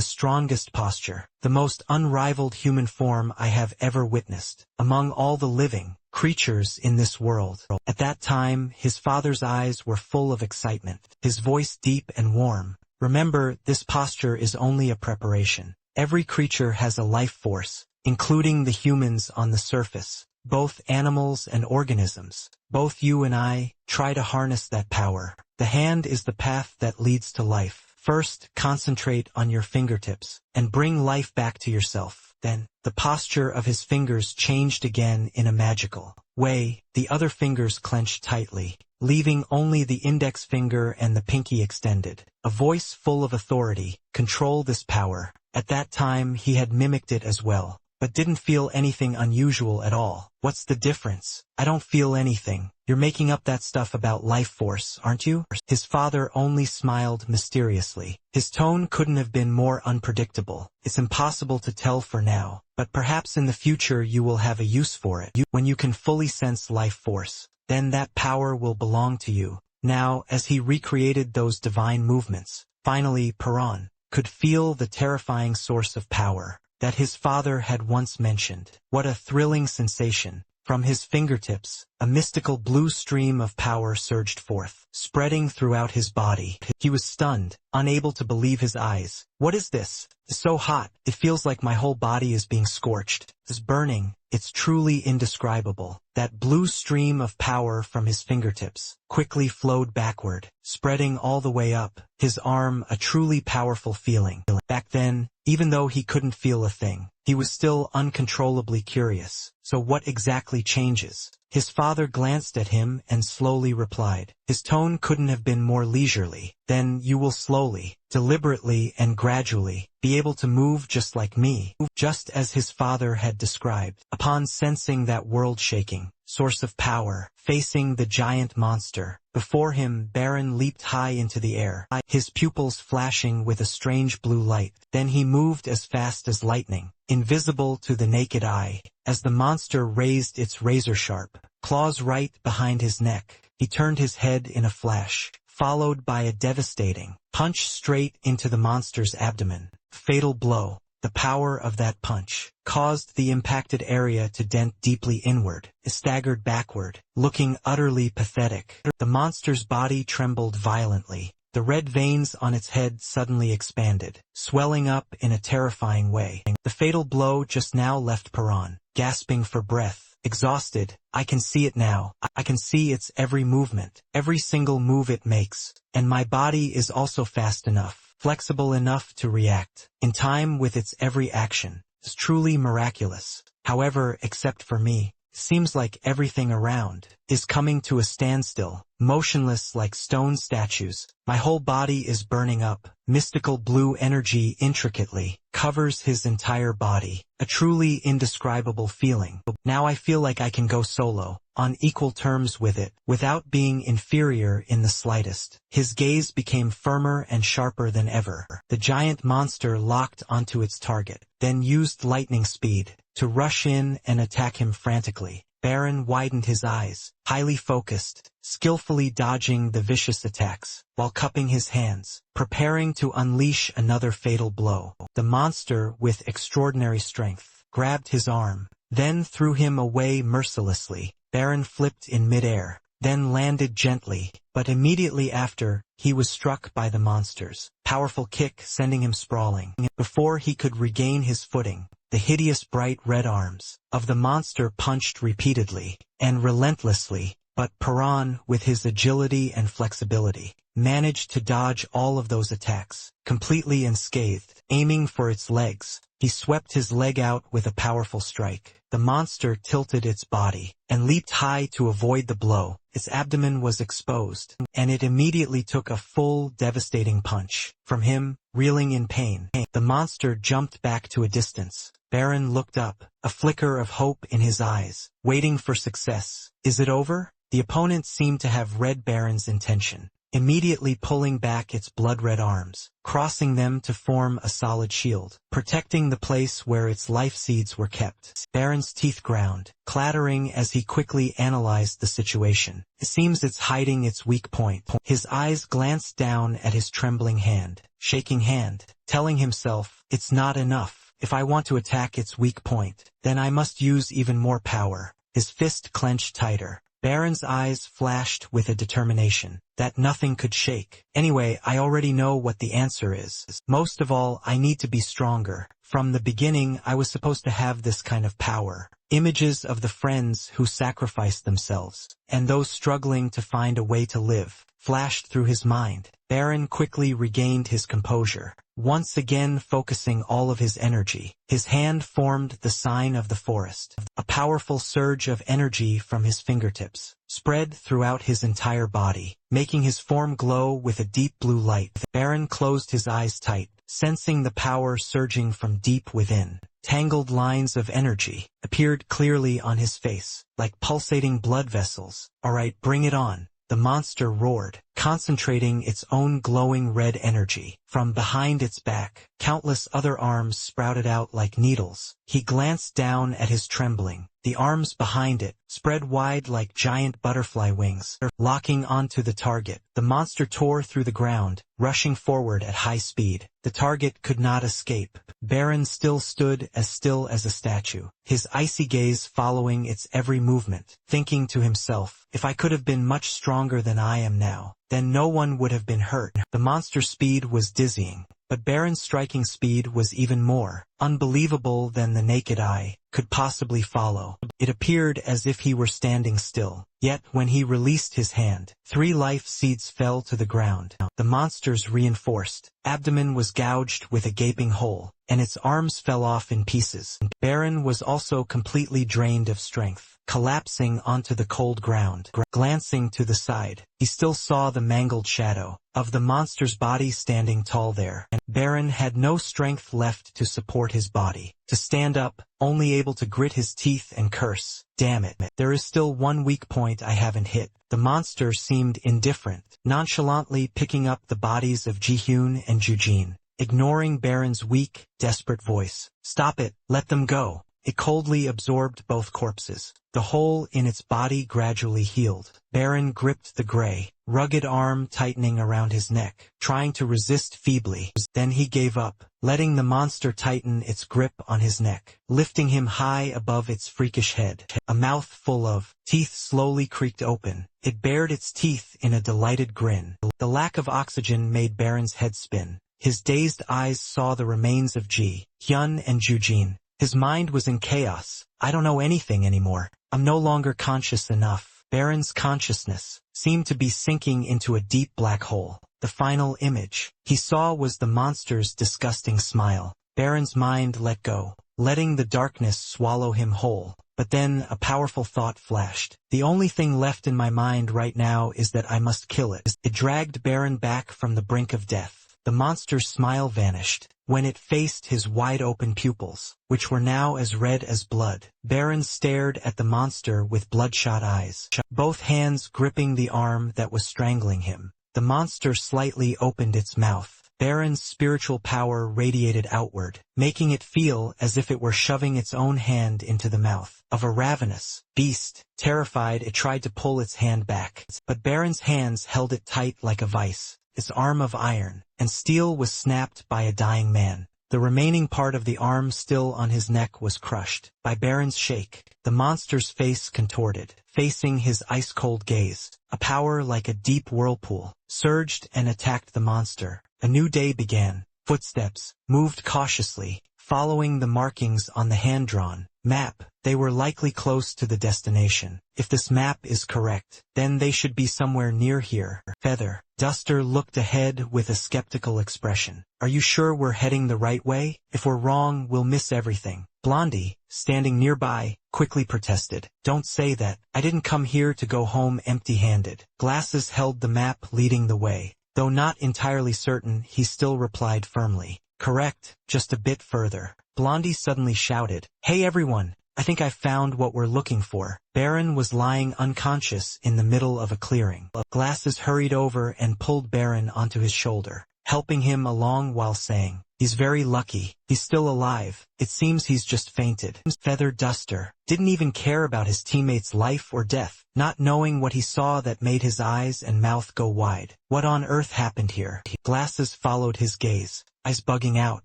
strongest posture, the most unrivaled human form I have ever witnessed, among all the living creatures in this world. At that time, his father's eyes were full of excitement, his voice deep and warm. Remember, this posture is only a preparation. Every creature has a life force, including the humans on the surface. Both animals and organisms, both you and I, try to harness that power. The hand is the path that leads to life. First, concentrate on your fingertips, and bring life back to yourself. Then, the posture of his fingers changed again in a magical way. The other fingers clenched tightly, leaving only the index finger and the pinky extended. A voice full of authority, control this power. At that time he had mimicked it as well, but didn't feel anything unusual at all. What's the difference? I don't feel anything. You're making up that stuff about life force, aren't you? His father only smiled mysteriously. His tone couldn't have been more unpredictable. It's impossible to tell for now, but perhaps in the future you will have a use for it. When you can fully sense life force, then that power will belong to you. Now, as he recreated those divine movements, finally Paran could feel the terrifying source of power that his father had once mentioned. What a thrilling sensation. From his fingertips, a mystical blue stream of power surged forth, spreading throughout his body. He was stunned, unable to believe his eyes. What is this? It's so hot. It feels like my whole body is being scorched. It's burning. It's truly indescribable. That blue stream of power from his fingertips quickly flowed backward, spreading all the way up his arm, a truly powerful feeling. Back then, even though he couldn't feel a thing, he was still uncontrollably curious. So what exactly changes? His father glanced at him and slowly replied. His tone couldn't have been more leisurely. Then you will slowly, deliberately and gradually, be able to move just like me, just as his father had described. Upon sensing that world-shaking source of power, facing the giant monster before him, Baron leaped high into the air, his pupils flashing with a strange blue light. Then he moved as fast as lightning, invisible to the naked eye, as the monster raised its razor-sharp claws right behind his neck. He turned his head in a flash, followed by a devastating punch straight into the monster's abdomen. Fatal blow. The power of that punch caused the impacted area to dent deeply inward. It staggered backward, looking utterly pathetic. The monster's body trembled violently. The red veins on its head suddenly expanded, swelling up in a terrifying way. The fatal blow just now left Paran gasping for breath, exhausted. I can see it now. I can see its every movement, every single move it makes. And my body is also fast enough, flexible enough to react in time with its every action. It's truly miraculous. However, except for me, seems like everything around is coming to a standstill, motionless like stone statues. My whole body is burning up. Mystical blue energy intricately covers his entire body. A truly indescribable feeling. Now I feel like I can go solo, on equal terms with it, without being inferior in the slightest. His gaze became firmer and sharper than ever. The giant monster locked onto its target, then used lightning speed to rush in and attack him frantically. Baron widened his eyes, highly focused, skillfully dodging the vicious attacks, while cupping his hands, preparing to unleash another fatal blow. The monster, with extraordinary strength, grabbed his arm, then threw him away mercilessly. Baron flipped in midair, then landed gently, but immediately after, he was struck by the monster's powerful kick, sending him sprawling. Before he could regain his footing, the hideous bright red arms of the monster punched repeatedly and relentlessly But Piran, with his agility and flexibility, managed to dodge all of those attacks, completely unscathed. Aiming for its legs, he swept his leg out with a powerful strike. The monster tilted its body and leaped high to avoid the blow. Its abdomen was exposed, and it immediately took a full, devastating punch from him, reeling in pain. The monster jumped back to a distance. Baron looked up, a flicker of hope in his eyes, waiting for success. Is it over? The opponent seemed to have read Baron's intention, immediately pulling back its blood-red arms, crossing them to form a solid shield, protecting the place where its life seeds were kept. Baron's teeth ground, clattering as he quickly analyzed the situation. It seems it's hiding its weak point. His eyes glanced down at his trembling hand, shaking hand, telling himself, it's not enough. If I want to attack its weak point, then I must use even more power. His fist clenched tighter. Baron's eyes flashed with a determination that nothing could shake. Anyway, I already know what the answer is. Most of all, I need to be stronger. From the beginning, I was supposed to have this kind of power. Images of the friends who sacrificed themselves, and those struggling to find a way to live, flashed through his mind. Baron quickly regained his composure, once again focusing all of his energy. His hand formed the sign of the forest. A powerful surge of energy from his fingertips spread throughout his entire body, making his form glow with a deep blue light. Baron closed his eyes tight, sensing the power surging from deep within. Tangled lines of energy appeared clearly on his face, like pulsating blood vessels. All right, bring it on. The monster roared, concentrating its own glowing red energy. From behind its back, countless other arms sprouted out like needles. He glanced down at his trembling. The arms behind it spread wide like giant butterfly wings, locking onto the target. The monster tore through the ground, rushing forward at high speed. The target could not escape. Baron still stood as a statue, his icy gaze following its every movement, thinking to himself, if I could have been much stronger than I am now, then no one would have been hurt. The monster's speed was dizzying, but Baron's striking speed was even more unbelievable than the naked eye could possibly follow. It appeared as if he were standing still. Yet, when he released his hand, 3 life seeds fell to the ground. The monster's reinforced abdomen was gouged with a gaping hole, and its arms fell off in pieces. Baron was also completely drained of strength, collapsing onto the cold ground. Glancing to the side, he still saw the mangled shadow of the monster's body standing tall there. Baron had no strength left to support his body, to stand up, only able to grit his teeth and curse. Damn it, there is still one weak point I haven't hit. The monster seemed indifferent, nonchalantly picking up the bodies of Jihyun and Jujin, ignoring Baron's weak, desperate voice. Stop it, let them go. It coldly absorbed both corpses. The hole in its body gradually healed. Baron gripped the gray, rugged arm tightening around his neck, trying to resist feebly. Then he gave up, letting the monster tighten its grip on his neck, lifting him high above its freakish head. A mouth full of teeth slowly creaked open. It bared its teeth in a delighted grin. The lack of oxygen made Baron's head spin. His dazed eyes saw the remains of Ji-hyun and Jujin. His mind was in chaos. I don't know anything anymore. I'm no longer conscious enough. Baron's consciousness seemed to be sinking into a deep black hole. The final image he saw was the monster's disgusting smile. Baron's mind let go, letting the darkness swallow him whole. But then a powerful thought flashed. The only thing left in my mind right now is that I must kill it. It dragged Baron back from the brink of death. The monster's smile vanished when it faced his wide-open pupils, which were now as red as blood. Baron stared at the monster with bloodshot eyes, both hands gripping the arm that was strangling him. The monster slightly opened its mouth. Baron's spiritual power radiated outward, making it feel as if it were shoving its own hand into the mouth of a ravenous beast. Terrified, it tried to pull its hand back, but Baron's hands held it tight like a vice. Its arm of iron and steel was snapped by a dying man. The remaining part of the arm still on his neck was crushed by Baron's shake. The monster's face contorted, facing his ice-cold gaze. A power like a deep whirlpool surged and attacked the monster. A new day began. Footsteps moved cautiously, following the markings on the hand-drawn Map. They were likely close to the destination. If this map is correct, then they should be somewhere near here. Feather Duster looked ahead with a skeptical expression. Are you sure we're heading the right way? If we're wrong, we'll miss everything. Blondie, standing nearby, quickly protested. Don't say that. I didn't come here to go home empty-handed. Glasses held the map leading the way. Though not entirely certain, he still replied firmly. Correct, just a bit further. Blondie suddenly shouted, "Hey everyone! I think I found what we're looking for." Baron was lying unconscious in the middle of a clearing. Glasses hurried over and pulled Baron onto his shoulder, helping him along while saying, "He's very lucky. He's still alive. It seems he's just fainted." Feather Duster didn't even care about his teammate's life or death, not knowing what he saw that made his eyes and mouth go wide. What on earth happened here? Glasses followed his gaze, eyes bugging out,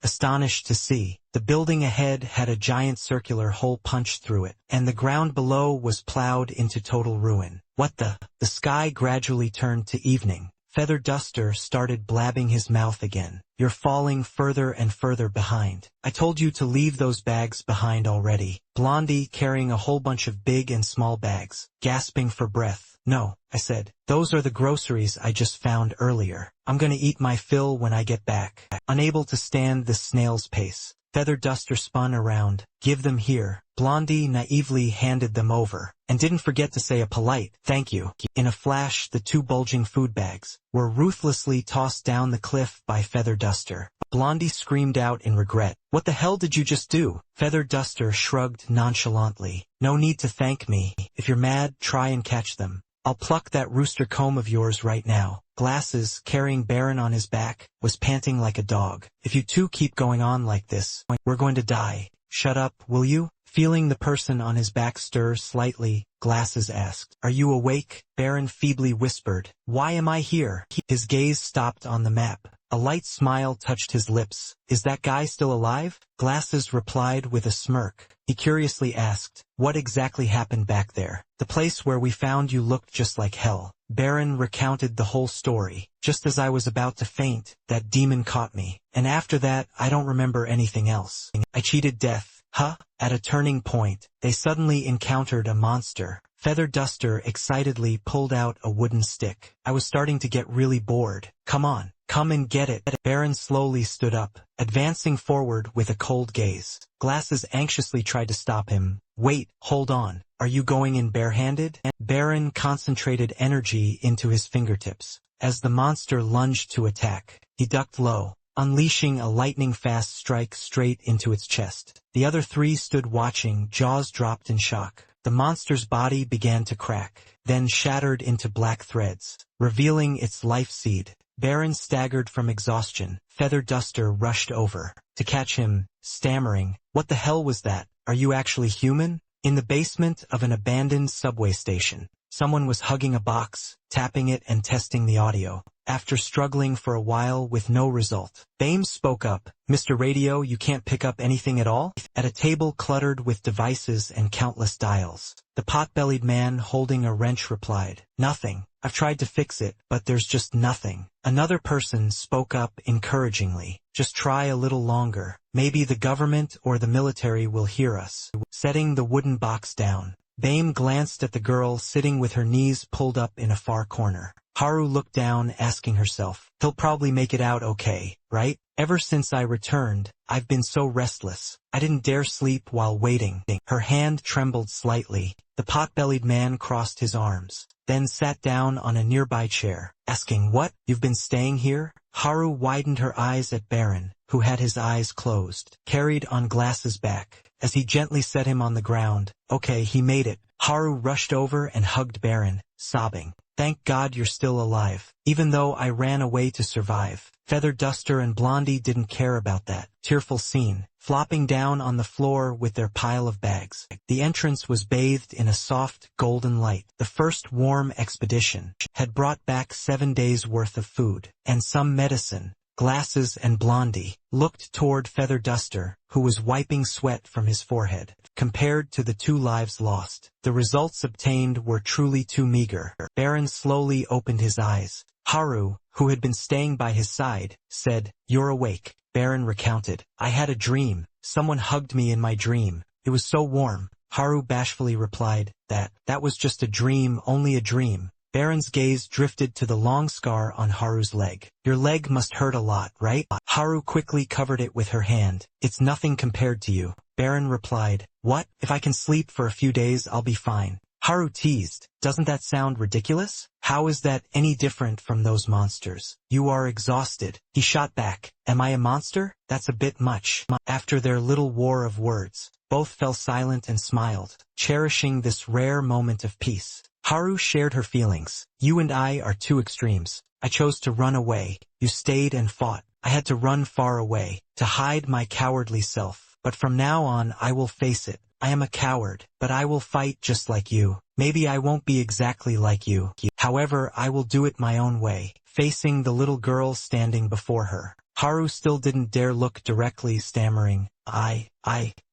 astonished to see. The building ahead had a giant circular hole punched through it, and the ground below was plowed into total ruin. What the? The sky gradually turned to evening. Feather Duster started blabbing his mouth again. You're falling further and further behind. I told you to leave those bags behind already. Blondie, carrying a whole bunch of big and small bags, gasping for breath. No, I said. Those are the groceries I just found earlier. I'm gonna eat my fill when I get back. Unable to stand the snail's pace, Feather Duster spun around. Give them here. Blondie naively handed them over, and didn't forget to say a polite, thank you. In a flash, the two bulging food bags were ruthlessly tossed down the cliff by Feather Duster. Blondie screamed out in regret. What the hell did you just do? Feather Duster shrugged nonchalantly. No need to thank me. If you're mad, try and catch them. I'll pluck that rooster comb of yours right now. Glasses, carrying Baron on his back, was panting like a dog. If you two keep going on like this, we're going to die. Shut up, will you? Feeling the person on his back stir slightly, Glasses asked. Are you awake? Baron feebly whispered. Why am I here? His gaze stopped on the map. A light smile touched his lips. Is that guy still alive? Glasses replied with a smirk. He curiously asked, what exactly happened back there? The place where we found you looked just like hell. Baron recounted the whole story. Just as I was about to faint, that demon caught me. And after that, I don't remember anything else. I cheated death. Huh? At a turning point, they suddenly encountered a monster. Feather Duster excitedly pulled out a wooden stick. I was starting to get really bored. Come on, come and get it. Baron slowly stood up, advancing forward with a cold gaze. Glasses anxiously tried to stop him. Wait, hold on. Are you going in barehanded? Baron concentrated energy into his fingertips. As the monster lunged to attack, he ducked low, unleashing a lightning-fast strike straight into its chest. The other three stood watching, jaws dropped in shock. The monster's body began to crack, then shattered into black threads, revealing its life seed. Baron staggered from exhaustion. Feather Duster rushed over to catch him, stammering, what the hell was that? Are you actually human? In the basement of an abandoned subway station, someone was hugging a box, tapping it and testing the audio. After struggling for a while with no result, Bames spoke up. Mr. Radio, you can't pick up anything at all? At a table cluttered with devices and countless dials, the pot-bellied man holding a wrench replied, nothing. I've tried to fix it, but there's just nothing. Another person spoke up encouragingly. Just try a little longer. Maybe the government or the military will hear us. Setting the wooden box down, Bame glanced at the girl sitting with her knees pulled up in a far corner. Haru looked down, asking herself, he'll probably make it out okay, right? Ever since I returned, I've been so restless. I didn't dare sleep while waiting. Her hand trembled slightly. The pot-bellied man crossed his arms, then sat down on a nearby chair, asking, what? You've been staying here? Haru widened her eyes at Baron, who had his eyes closed, carried on Glass's back, as he gently set him on the ground. Okay, he made it. Haru rushed over and hugged Baron, sobbing. Thank God you're still alive, even though I ran away to survive. Feather Duster and Blondie didn't care about that tearful scene, flopping down on the floor with their pile of bags. The entrance was bathed in a soft, golden light. The first warm expedition had brought back 7 days' worth of food, and some medicine. Glasses and Blondie looked toward Feather Duster, who was wiping sweat from his forehead. Compared to the 2 lives lost, the results obtained were truly too meager. Baron slowly opened his eyes. Haru, who had been staying by his side, said, you're awake. Baron recounted, I had a dream. Someone hugged me in my dream. It was so warm. Haru bashfully replied, that was just a dream, only a dream. Baron's gaze drifted to the long scar on Haru's leg. Your leg must hurt a lot, right? Haru quickly covered it with her hand. It's nothing compared to you. Baron replied, what? If I can sleep for a few days, I'll be fine. Haru teased, doesn't that sound ridiculous? How is that any different from those monsters? You are exhausted. He shot back, am I a monster? That's a bit much. After their little war of words, both fell silent and smiled, cherishing this rare moment of peace. Haru shared her feelings. You and I are two extremes. I chose to run away. You stayed and fought. I had to run far away, to hide my cowardly self. But from now on I will face it. I am a coward, but I will fight just like you. Maybe I won't be exactly like you. However, I will do it my own way. Facing the little girl standing before her, Haru still didn't dare look directly, stammering,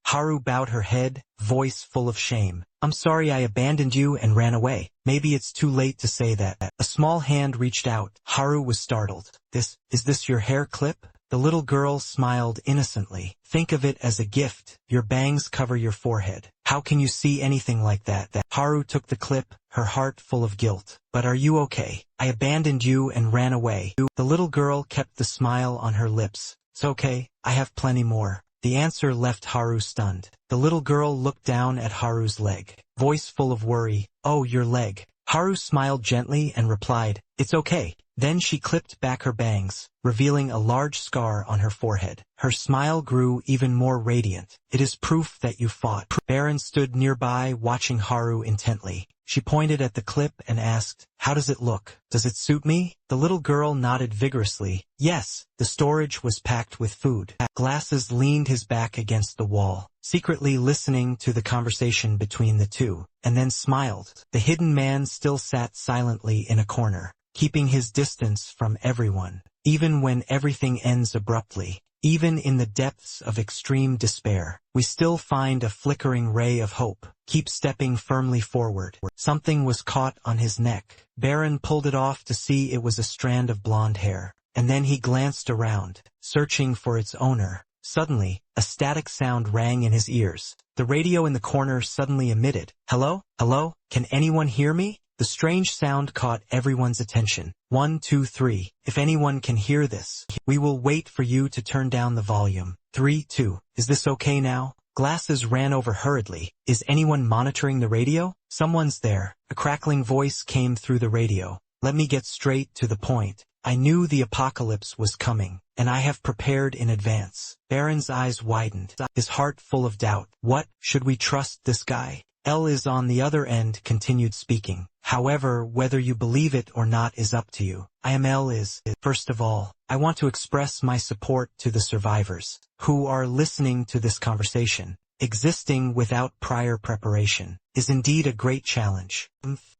Haru bowed her head, voice full of shame. I'm sorry I abandoned you and ran away. Maybe it's too late to say that. A small hand reached out. Haru was startled. Is this your hair clip? The little girl smiled innocently. Think of it as a gift. Your bangs cover your forehead. How can you see anything like that? Haru took the clip, her heart full of guilt. But are you okay? I abandoned you and ran away. The little girl kept the smile on her lips. It's okay, I have plenty more. The answer left Haru stunned. The little girl looked down at Haru's leg, voice full of worry. Oh, your leg. Haru smiled gently and replied, it's okay. Then she clipped back her bangs, revealing a large scar on her forehead. Her smile grew even more radiant. It is proof that you fought. Baron stood nearby, watching Haru intently. She pointed at the clip and asked, how does it look? Does it suit me? The little girl nodded vigorously. Yes, the storage was packed with food. Glasses leaned his back against the wall, secretly listening to the conversation between the two, and then smiled. The hidden man still sat silently in a corner, keeping his distance from everyone. Even when everything ends abruptly, even in the depths of extreme despair, we still find a flickering ray of hope. Keep stepping firmly forward. Something was caught on his neck. Baron pulled it off to see it was a strand of blonde hair, and then he glanced around, searching for its owner. Suddenly, a static sound rang in his ears. The radio in the corner suddenly emitted, hello? Hello? Can anyone hear me? The strange sound caught everyone's attention. 1, 2, 3. If anyone can hear this, we will wait for you to turn down the volume. 3, 2. Is this okay now? Glasses ran over hurriedly. Is anyone monitoring the radio? Someone's there. A crackling voice came through the radio. Let me get straight to the point. I knew the apocalypse was coming, and I have prepared in advance. Baron's eyes widened, his heart full of doubt. What? Should we trust this guy? L is on the other end, continued speaking. However, whether you believe it or not is up to you. I am L is. First of all, I want to express my support to the survivors who are listening to this conversation. Existing without prior preparation is indeed a great challenge.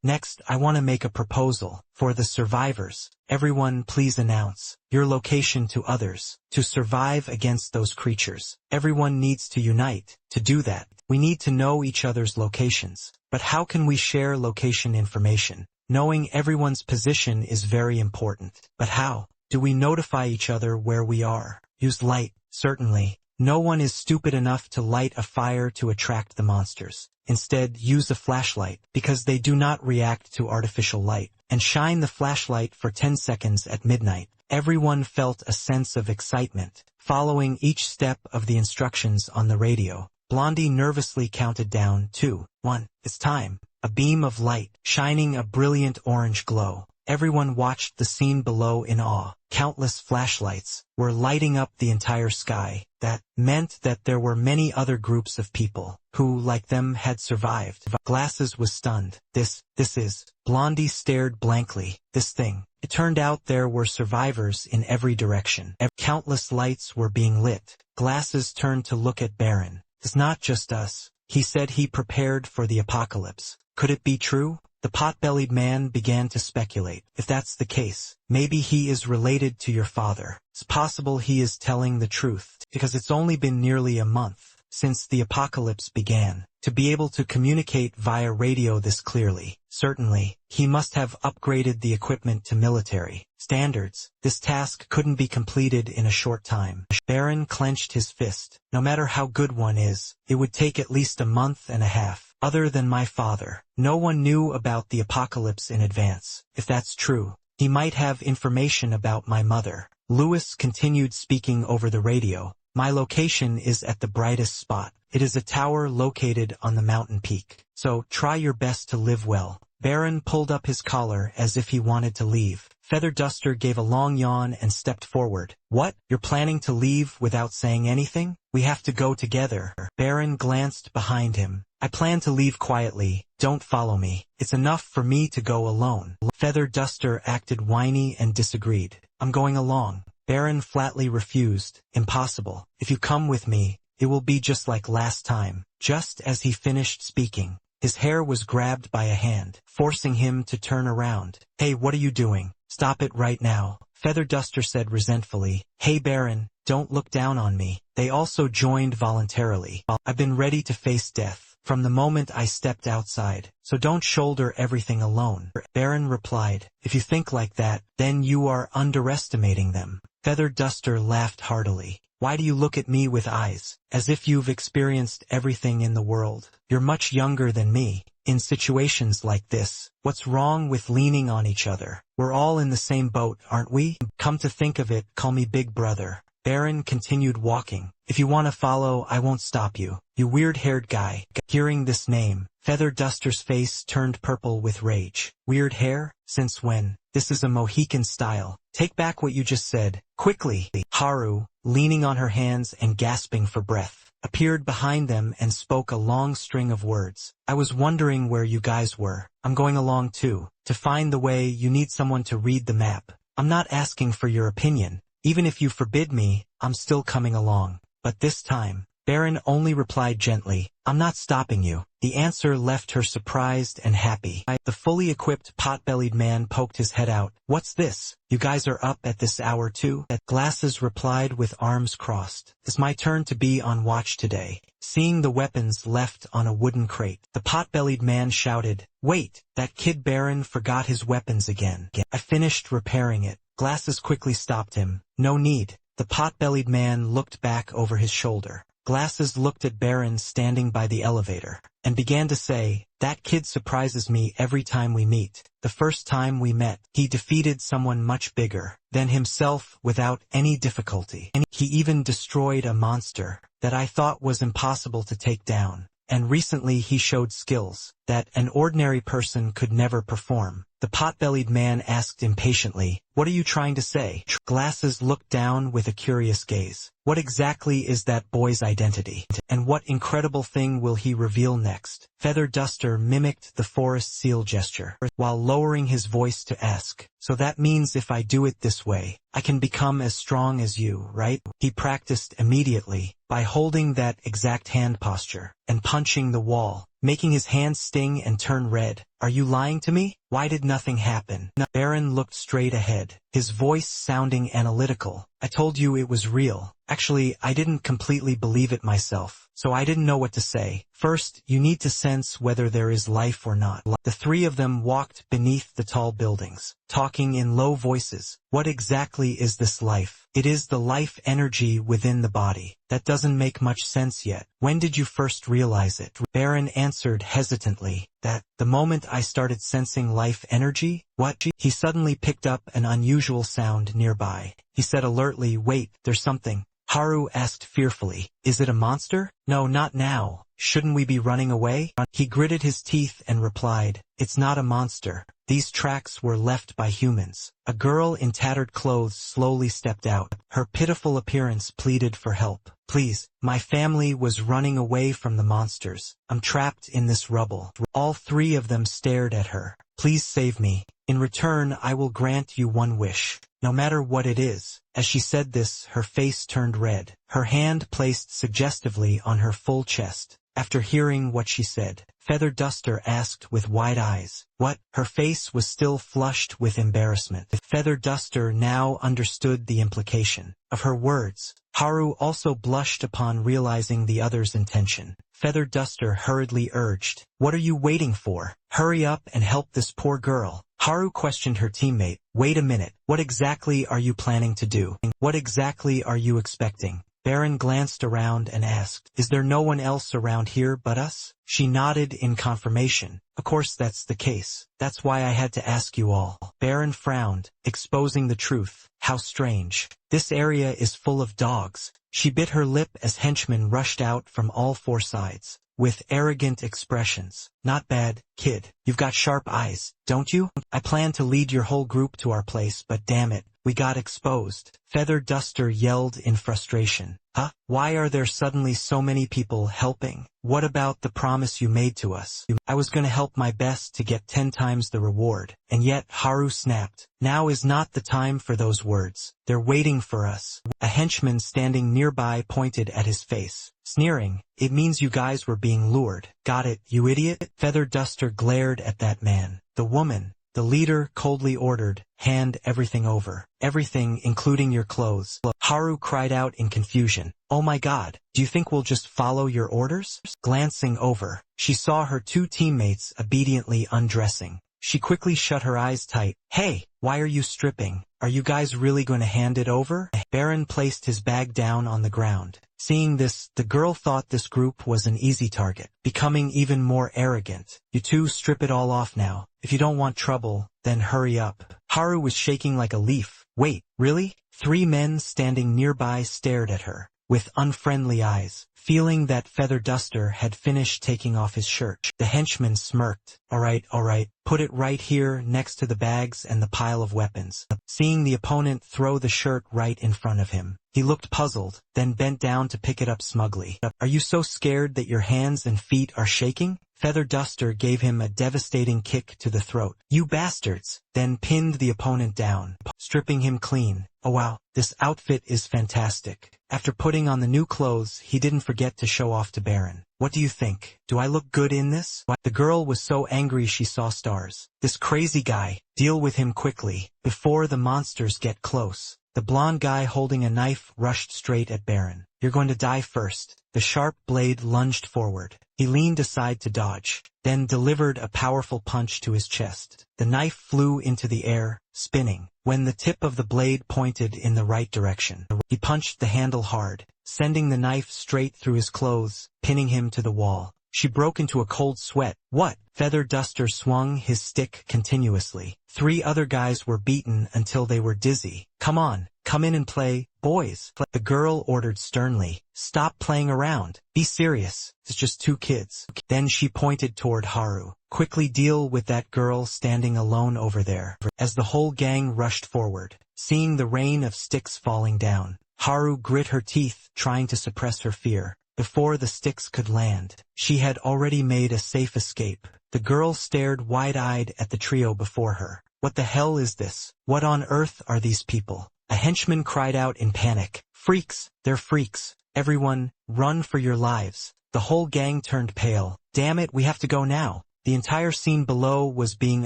Next, I want to make a proposal for the survivors. Everyone please announce your location to others to survive against those creatures. Everyone needs to unite. To do that, we need to know each other's locations. But how can we share location information? Knowing everyone's position is very important. But how do we notify each other where we are? Use light, certainly. No one is stupid enough to light a fire to attract the monsters. Instead, use a flashlight, because they do not react to artificial light. And shine the flashlight for 10 seconds at midnight. Everyone felt a sense of excitement, following each step of the instructions on the radio. Blondie nervously counted down 2, 1. It's time. A beam of light, shining a brilliant orange glow. Everyone watched the scene below in awe. Countless flashlights were lighting up the entire sky. That meant that there were many other groups of people who, like them, had survived. Glasses was stunned. This is... Blondie stared blankly. This thing. It turned out there were survivors in every direction. Countless lights were being lit. Glasses turned to look at Baron. It's not just us. He said he prepared for the apocalypse. Could it be true? The pot-bellied man began to speculate. If that's the case, maybe he is related to your father. It's possible he is telling the truth, because it's only been nearly a month since the apocalypse began. To be able to communicate via radio this clearly, certainly, he must have upgraded the equipment to military standards. This task couldn't be completed in a short time. Baron clenched his fist. No matter how good one is, it would take at least a month and a half. Other than my father, no one knew about the apocalypse in advance. If that's true, he might have information about my mother. Lewis continued speaking over the radio. My location is at the brightest spot. It is a tower located on the mountain peak. So try your best to live well. Baron pulled up his collar as if he wanted to leave. Feather Duster gave a long yawn and stepped forward. What? You're planning to leave without saying anything? We have to go together. Baron glanced behind him. I plan to leave quietly. Don't follow me. It's enough for me to go alone. Feather Duster acted whiny and disagreed. I'm going along. Baron flatly refused. Impossible. If you come with me, it will be just like last time. Just as he finished speaking, his hair was grabbed by a hand, forcing him to turn around. Hey, what are you doing? Stop it right now. Feather Duster said resentfully. Hey Baron, don't look down on me. They also joined voluntarily. I've been ready to face death from the moment I stepped outside, so don't shoulder everything alone. Baron replied. If you think like that, then you are underestimating them. Feather Duster laughed heartily. Why do you look at me with eyes, as if you've experienced everything in the world? You're much younger than me. In situations like this, what's wrong with leaning on each other? We're all in the same boat, aren't we? Come to think of it, call me Big Brother. Baron continued walking. If you want to follow, I won't stop you. You weird-haired guy. Hearing this name, Feather Duster's face turned purple with rage. Weird hair? Since when? This is a Mohican style. Take back what you just said. Quickly. Haru, leaning on her hands and gasping for breath, appeared behind them and spoke a long string of words. I was wondering where you guys were. I'm going along too. To find the way, you need someone to read the map. I'm not asking for your opinion. Even if you forbid me, I'm still coming along. But this time, Baron only replied gently, I'm not stopping you. The answer left her surprised and happy. The fully equipped pot-bellied man poked his head out. What's this? You guys are up at this hour too? Glasses replied with arms crossed. It's my turn to be on watch today. Seeing the weapons left on a wooden crate, the pot-bellied man shouted, Wait, that kid Baron forgot his weapons again. I finished repairing it. Glasses quickly stopped him. No need. The pot-bellied man looked back over his shoulder. Glasses looked at Baron standing by the elevator, and began to say, that kid surprises me every time we meet. The first time we met, he defeated someone much bigger than himself without any difficulty. And he even destroyed a monster that I thought was impossible to take down. And recently he showed skills that an ordinary person could never perform. The pot-bellied man asked impatiently, What are you trying to say? Glasses looked down with a curious gaze. What exactly is that boy's identity? And what incredible thing will he reveal next? Feather Duster mimicked the forest seal gesture, while lowering his voice to ask, So that means if I do it this way, I can become as strong as you, right? He practiced immediately, by holding that exact hand posture, and punching the wall, making his hands sting and turn red. Are you lying to me? Why did nothing happen? Baron looked straight ahead, his voice sounding analytical. I told you it was real. Actually, I didn't completely believe it myself, so I didn't know what to say. First, you need to sense whether there is life or not. The three of them walked beneath the tall buildings, talking in low voices. What exactly is this life? It is the life energy within the body. That doesn't make much sense yet. When did you first realize it? Baron answered hesitantly, that the moment I started sensing life energy. What? He suddenly picked up an unusual sound nearby. He said alertly, Wait, there's something. Haru asked fearfully, Is it a monster? No, not now. Shouldn't we be running away? He gritted his teeth and replied, It's not a monster. These tracks were left by humans. A girl in tattered clothes slowly stepped out. Her pitiful appearance pleaded for help. Please, my family was running away from the monsters. I'm trapped in this rubble. All three of them stared at her. Please save me. In return, I will grant you one wish, no matter what it is. As she said this, her face turned red, her hand placed suggestively on her full chest. After hearing what she said, Feather Duster asked with wide eyes, "What?" Her face was still flushed with embarrassment. Feather Duster now understood the implication of her words. Haru also blushed upon realizing the other's intention. Feather Duster hurriedly urged, "What are you waiting for? Hurry up and help this poor girl." Haru questioned her teammate, "Wait a minute, what exactly are you planning to do? What exactly are you expecting?" Baron glanced around and asked, "Is there no one else around here but us?" She nodded in confirmation. "Of course that's the case. That's why I had to ask you all." Baron frowned, exposing the truth. How strange. This area is full of dogs. She bit her lip as henchmen rushed out from all four sides, with arrogant expressions. "Not bad, kid. You've got sharp eyes, don't you? I planned to lead your whole group to our place, but damn it, we got exposed." Feather Duster yelled in frustration. "Huh? Why are there suddenly so many people helping? What about the promise you made to us? I was gonna help my best to get 10 times the reward." And yet Haru snapped, "Now is not the time for those words. They're waiting for us." A henchman standing nearby pointed at his face, sneering, "It means you guys were being lured. Got it, you idiot?" Feather Duster glared at that man. The woman, the leader, coldly ordered, "Hand everything over. Everything, including your clothes." Haru cried out in confusion, "Oh my god, do you think we'll just follow your orders?" Glancing over, she saw her two teammates obediently undressing. She quickly shut her eyes tight. "Hey, why are you stripping? Are you guys really going to hand it over?" Baron placed his bag down on the ground. Seeing this, the girl thought this group was an easy target, becoming even more arrogant. "You two strip it all off now. If you don't want trouble, then hurry up." Haru was shaking like a leaf. "Wait, really?" 3 men standing nearby stared at her with unfriendly eyes, feeling that Feather Duster had finished taking off his shirt. The henchman smirked. All right, put it right here next to the bags and the pile of weapons." Seeing the opponent throw the shirt right in front of him, he looked puzzled, then bent down to pick it up smugly. "Are you so scared that your hands and feet are shaking?" Feather Duster gave him a devastating kick to the throat. "You bastards!" Then pinned the opponent down, stripping him clean. "Oh wow, this outfit is fantastic." After putting on the new clothes, he didn't forget to show off to Baron. "What do you think? Do I look good in this?" The girl was so angry she saw stars. "This crazy guy, deal with him quickly, before the monsters get close." The blonde guy holding a knife rushed straight at Baron. "You're going to die first." The sharp blade lunged forward. He leaned aside to dodge, then delivered a powerful punch to his chest. The knife flew into the air, spinning. When the tip of the blade pointed in the right direction, he punched the handle hard, sending the knife straight through his clothes, pinning him to the wall. She broke into a cold sweat. "What?" Feather Duster swung his stick continuously. 3 other guys were beaten until they were dizzy. "Come on, come in and play, boys." The girl ordered sternly, "Stop playing around. Be serious. It's just 2 kids." Then she pointed toward Haru. "Quickly deal with that girl standing alone over there." As the whole gang rushed forward, seeing the rain of sticks falling down, Haru grit her teeth, trying to suppress her fear. Before the sticks could land, she had already made a safe escape. The girl stared wide-eyed at the trio before her. "What the hell is this? What on earth are these people?" A henchman cried out in panic. "Freaks! They're freaks! Everyone, run for your lives!" The whole gang turned pale. "Damn it, we have to go now." The entire scene below was being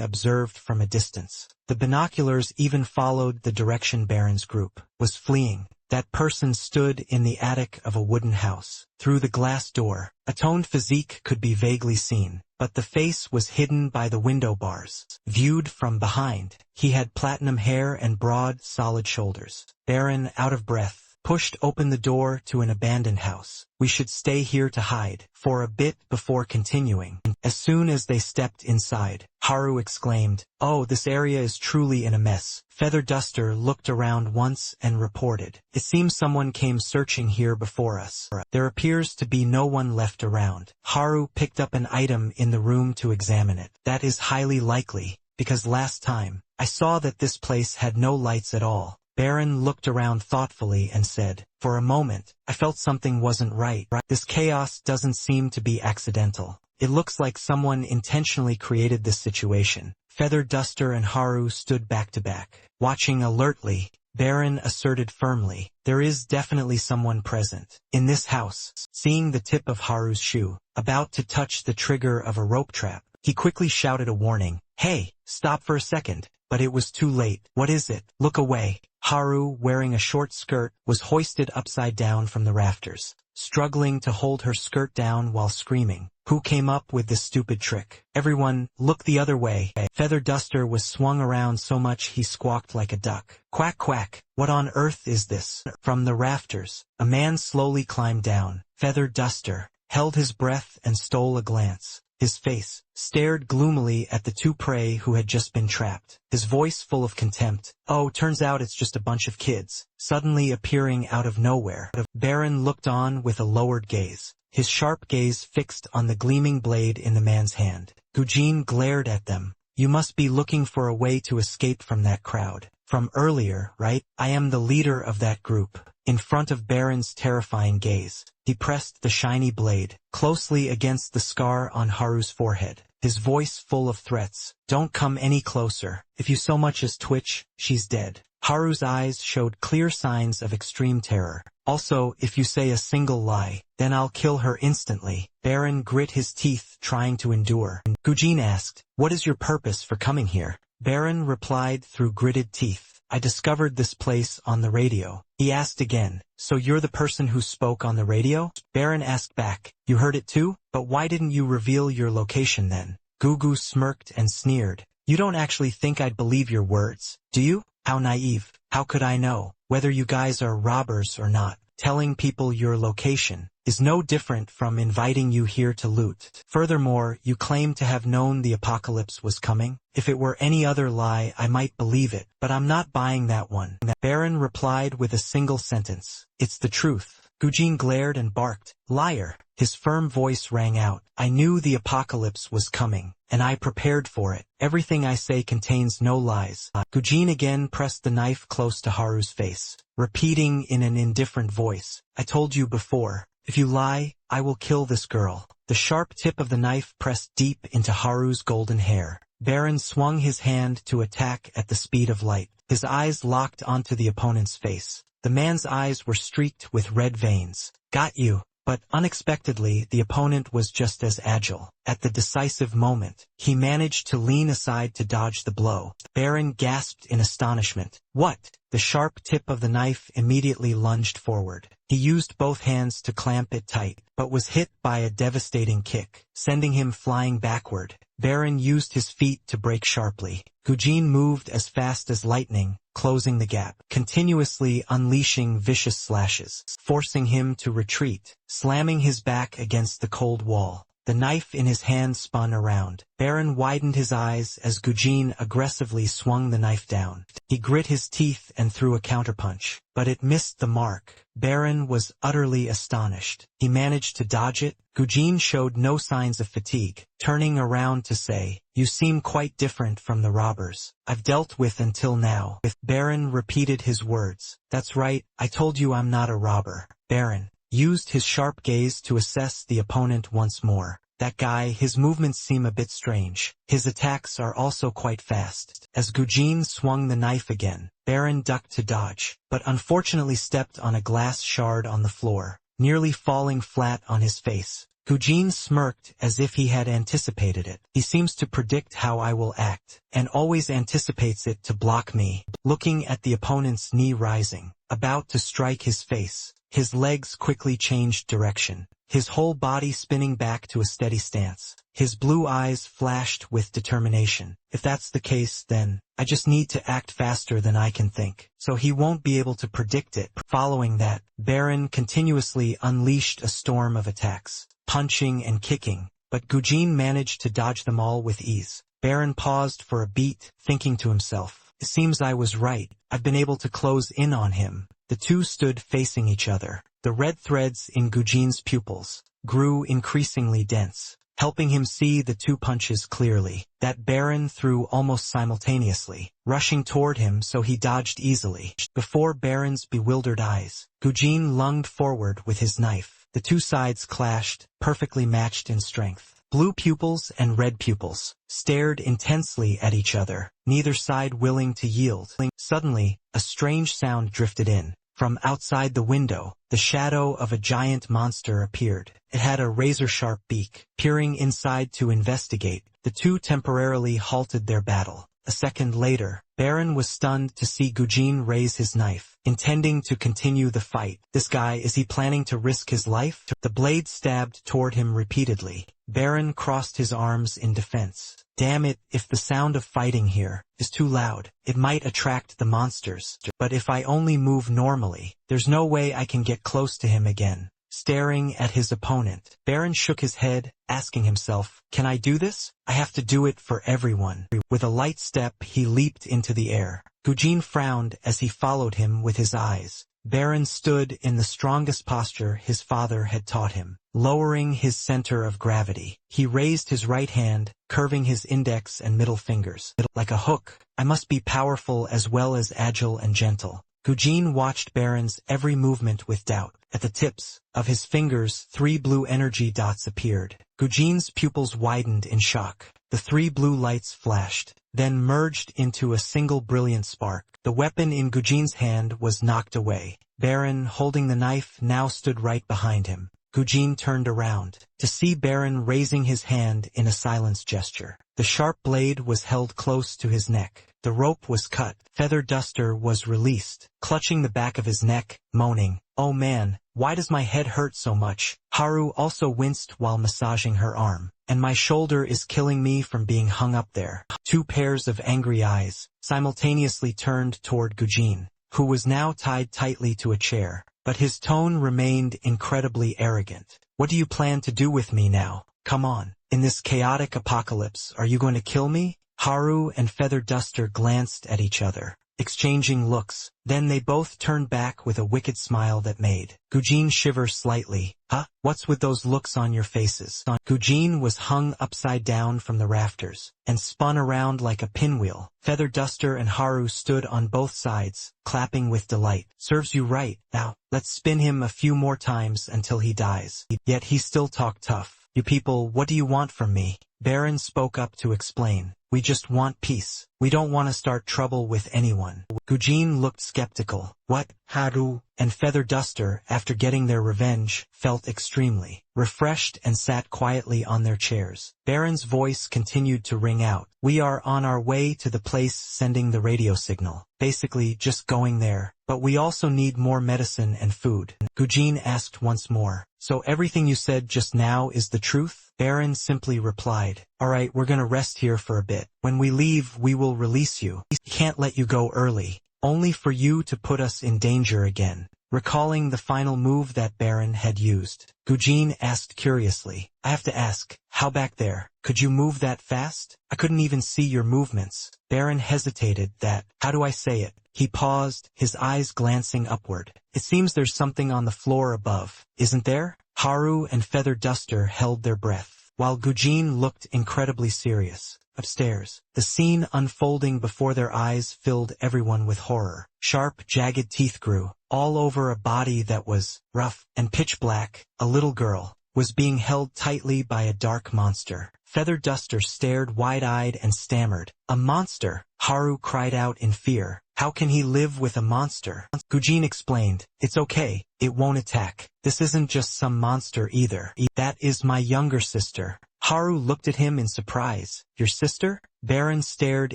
observed from a distance. The binoculars even followed the direction Baron's group was fleeing. That person stood in the attic of a wooden house. Through the glass door, a toned physique could be vaguely seen, but the face was hidden by the window bars. Viewed from behind, he had platinum hair and broad, solid shoulders. Baron, out of breath, pushed open the door to an abandoned house. "We should stay here to hide," for a bit before continuing. As soon as they stepped inside, Haru exclaimed, "Oh, this area is truly in a mess." Feather Duster looked around once and reported, "It seems someone came searching here before us. There appears to be no one left around." Haru picked up an item in the room to examine it. "That is highly likely, because last time, I saw that this place had no lights at all." Baron looked around thoughtfully and said, "For a moment, I felt something wasn't right. This chaos doesn't seem to be accidental. It looks like someone intentionally created this situation." Feather Duster and Haru stood back to back, watching alertly. Baron asserted firmly. There is definitely someone present in this house. Seeing the tip of Haru's shoe, about to touch the trigger of a rope trap, he quickly shouted a warning. Hey, stop for a second. But it was too late. What is it? Look away. Haru, wearing a short skirt, was hoisted upside down from the rafters, struggling to hold her skirt down while screaming. Who came up with this stupid trick? Everyone, look the other way. Feather Duster was swung around so much he squawked like a duck. Quack quack. What on earth is this? From the rafters, a man slowly climbed down. Feather Duster held his breath and stole a glance. His face stared gloomily at the two prey who had just been trapped, his voice full of contempt. Oh, turns out it's just a bunch of kids, suddenly appearing out of nowhere. Baron looked on with a lowered gaze, his sharp gaze fixed on the gleaming blade in the man's hand. Gujin glared at them. You must be looking for a way to escape from that crowd. From earlier, right? I am the leader of that group. In front of Baron's terrifying gaze, he pressed the shiny blade closely against the scar on Haru's forehead, his voice full of threats. Don't come any closer. If you so much as twitch, she's dead. Haru's eyes showed clear signs of extreme terror. Also, if you say a single lie, then I'll kill her instantly. Baron grit his teeth, trying to endure. Gujin asked, what is your purpose for coming here? Baron replied through gritted teeth, I discovered this place on the radio. He asked again, so you're the person who spoke on the radio? Baron asked back, you heard it too? But why didn't you reveal your location then? Gugu smirked and sneered. You don't actually think I'd believe your words, do you? How naive. How could I know whether you guys are robbers or not? Telling people your location is no different from inviting you here to loot. Furthermore, you claim to have known the apocalypse was coming. If it were any other lie, I might believe it, but I'm not buying that one. Baron replied with a single sentence. It's the truth. Gujin glared and barked. Liar. His firm voice rang out. I knew the apocalypse was coming, and I prepared for it. Everything I say contains no lies. Gujin again pressed the knife close to Haru's face, repeating in an indifferent voice. I told you before. If you lie, I will kill this girl. The sharp tip of the knife pressed deep into Haru's golden hair. Baron swung his hand to attack at the speed of light. His eyes locked onto the opponent's face. The man's eyes were streaked with red veins. Got you. But unexpectedly, the opponent was just as agile. At the decisive moment, he managed to lean aside to dodge the blow. Baron gasped in astonishment. What? The sharp tip of the knife immediately lunged forward. He used both hands to clamp it tight, but was hit by a devastating kick, sending him flying backward. Baron used his feet to brake sharply. Gujin moved as fast as lightning, closing the gap, continuously unleashing vicious slashes, forcing him to retreat, slamming his back against the cold wall. The knife in his hand spun around. Baron widened his eyes as Gujin aggressively swung the knife down. He grit his teeth and threw a counterpunch, but it missed the mark. Baron was utterly astonished. He managed to dodge it. Gujin showed no signs of fatigue, turning around to say, You seem quite different from the robbers I've dealt with until now. Baron repeated his words. That's right, I told you I'm not a robber. Baron used his sharp gaze to assess the opponent once more. That guy, his movements seem a bit strange. His attacks are also quite fast. As Gujin swung the knife again, Baron ducked to dodge, but unfortunately stepped on a glass shard on the floor, nearly falling flat on his face. Gujin smirked as if he had anticipated it. He seems to predict how I will act, and always anticipates it to block me. Looking at the opponent's knee rising, about to strike his face, his legs quickly changed direction, his whole body spinning back to a steady stance. His blue eyes flashed with determination. If that's the case, then I just need to act faster than I can think, so he won't be able to predict it. Following that, Baron continuously unleashed a storm of attacks, punching and kicking, but Gujin managed to dodge them all with ease. Baron paused for a beat, thinking to himself, it seems I was right. I've been able to close in on him. The two stood facing each other. The red threads in Gujin's pupils grew increasingly dense, helping him see the two punches clearly, that Baron threw almost simultaneously, rushing toward him so he dodged easily. Before Baron's bewildered eyes, Gujin lunged forward with his knife, The two sides clashed, perfectly matched in strength. Blue pupils and red pupils stared intensely at each other, neither side willing to yield. Suddenly, a strange sound drifted in. From outside the window, the shadow of a giant monster appeared. It had a razor-sharp beak. Peering inside to investigate, the two temporarily halted their battle. A second later, Baron was stunned to see Gujin raise his knife, intending to continue the fight. This guy, is he planning to risk his life? The blade stabbed toward him repeatedly. Baron crossed his arms in defense. Damn it, if the sound of fighting here is too loud, it might attract the monsters. But if I only move normally, there's no way I can get close to him again. Staring at his opponent, Baron shook his head, asking himself, can I do this? I have to do it for everyone. With a light step, he leaped into the air. Gujin frowned as he followed him with his eyes. Baron stood in the strongest posture his father had taught him. Lowering his center of gravity, he raised his right hand, curving his index and middle fingers. Like a hook, I must be powerful as well as agile and gentle. Gujin watched Baron's every movement with doubt. At the tips of his fingers, 3 blue energy dots appeared. Gujin's pupils widened in shock. The 3 blue lights flashed, then merged into a single brilliant spark. The weapon in Gujin's hand was knocked away. Baron, holding the knife, now stood right behind him. Gujin turned around to see Baron raising his hand in a silence gesture. The sharp blade was held close to his neck. The rope was cut. Feather Duster was released, clutching the back of his neck, moaning, "Oh man, why does my head hurt so much?" Haru also winced while massaging her arm. "And my shoulder is killing me from being hung up there." 2 pairs of angry eyes simultaneously turned toward Gujin, who was now tied tightly to a chair, but his tone remained incredibly arrogant. "What do you plan to do with me now? Come on. In this chaotic apocalypse, are you going to kill me?" Haru and Feather Duster glanced at each other, exchanging looks. Then they both turned back with a wicked smile that made Gujin shiver slightly. "Huh? What's with those looks on your faces?" Gujin was hung upside down from the rafters and spun around like a pinwheel. Feather Duster and Haru stood on both sides, clapping with delight. "Serves you right. Now, let's spin him a few more times until he dies." Yet he still talked tough. "You people, what do you want from me?" Baron spoke up to explain. "We just want peace. We don't want to start trouble with anyone." Gujin looked skeptical. "What?" Haru and Feather Duster, after getting their revenge, felt extremely refreshed and sat quietly on their chairs. Baron's voice continued to ring out. "We are on our way to the place sending the radio signal. Basically, just going there. But we also need more medicine and food." Gujin asked once more. "So everything you said just now is the truth?" Baron simply replied, "Alright, we're gonna rest here for a bit. When we leave, we will release you. We can't let you go early, only for you to put us in danger again." Recalling the final move that Baron had used, Gujin asked curiously, "I have to ask, how back there? Could you move that fast? I couldn't even see your movements." Baron hesitated. How do I say it?" He paused, his eyes glancing upward. "It seems there's something on the floor above, isn't there?" Haru and Feather Duster held their breath, while Gujin looked incredibly serious. Upstairs, the scene unfolding before their eyes filled everyone with horror. Sharp, jagged teeth grew all over a body that was rough and pitch black. A little girl was being held tightly by a dark monster. Feather Duster stared wide-eyed and stammered. "A monster!" Haru cried out in fear. "How can he live with a monster?" Gujin explained, "It's okay, it won't attack. This isn't just some monster either. That is my younger sister." Haru looked at him in surprise. "Your sister?" Baron stared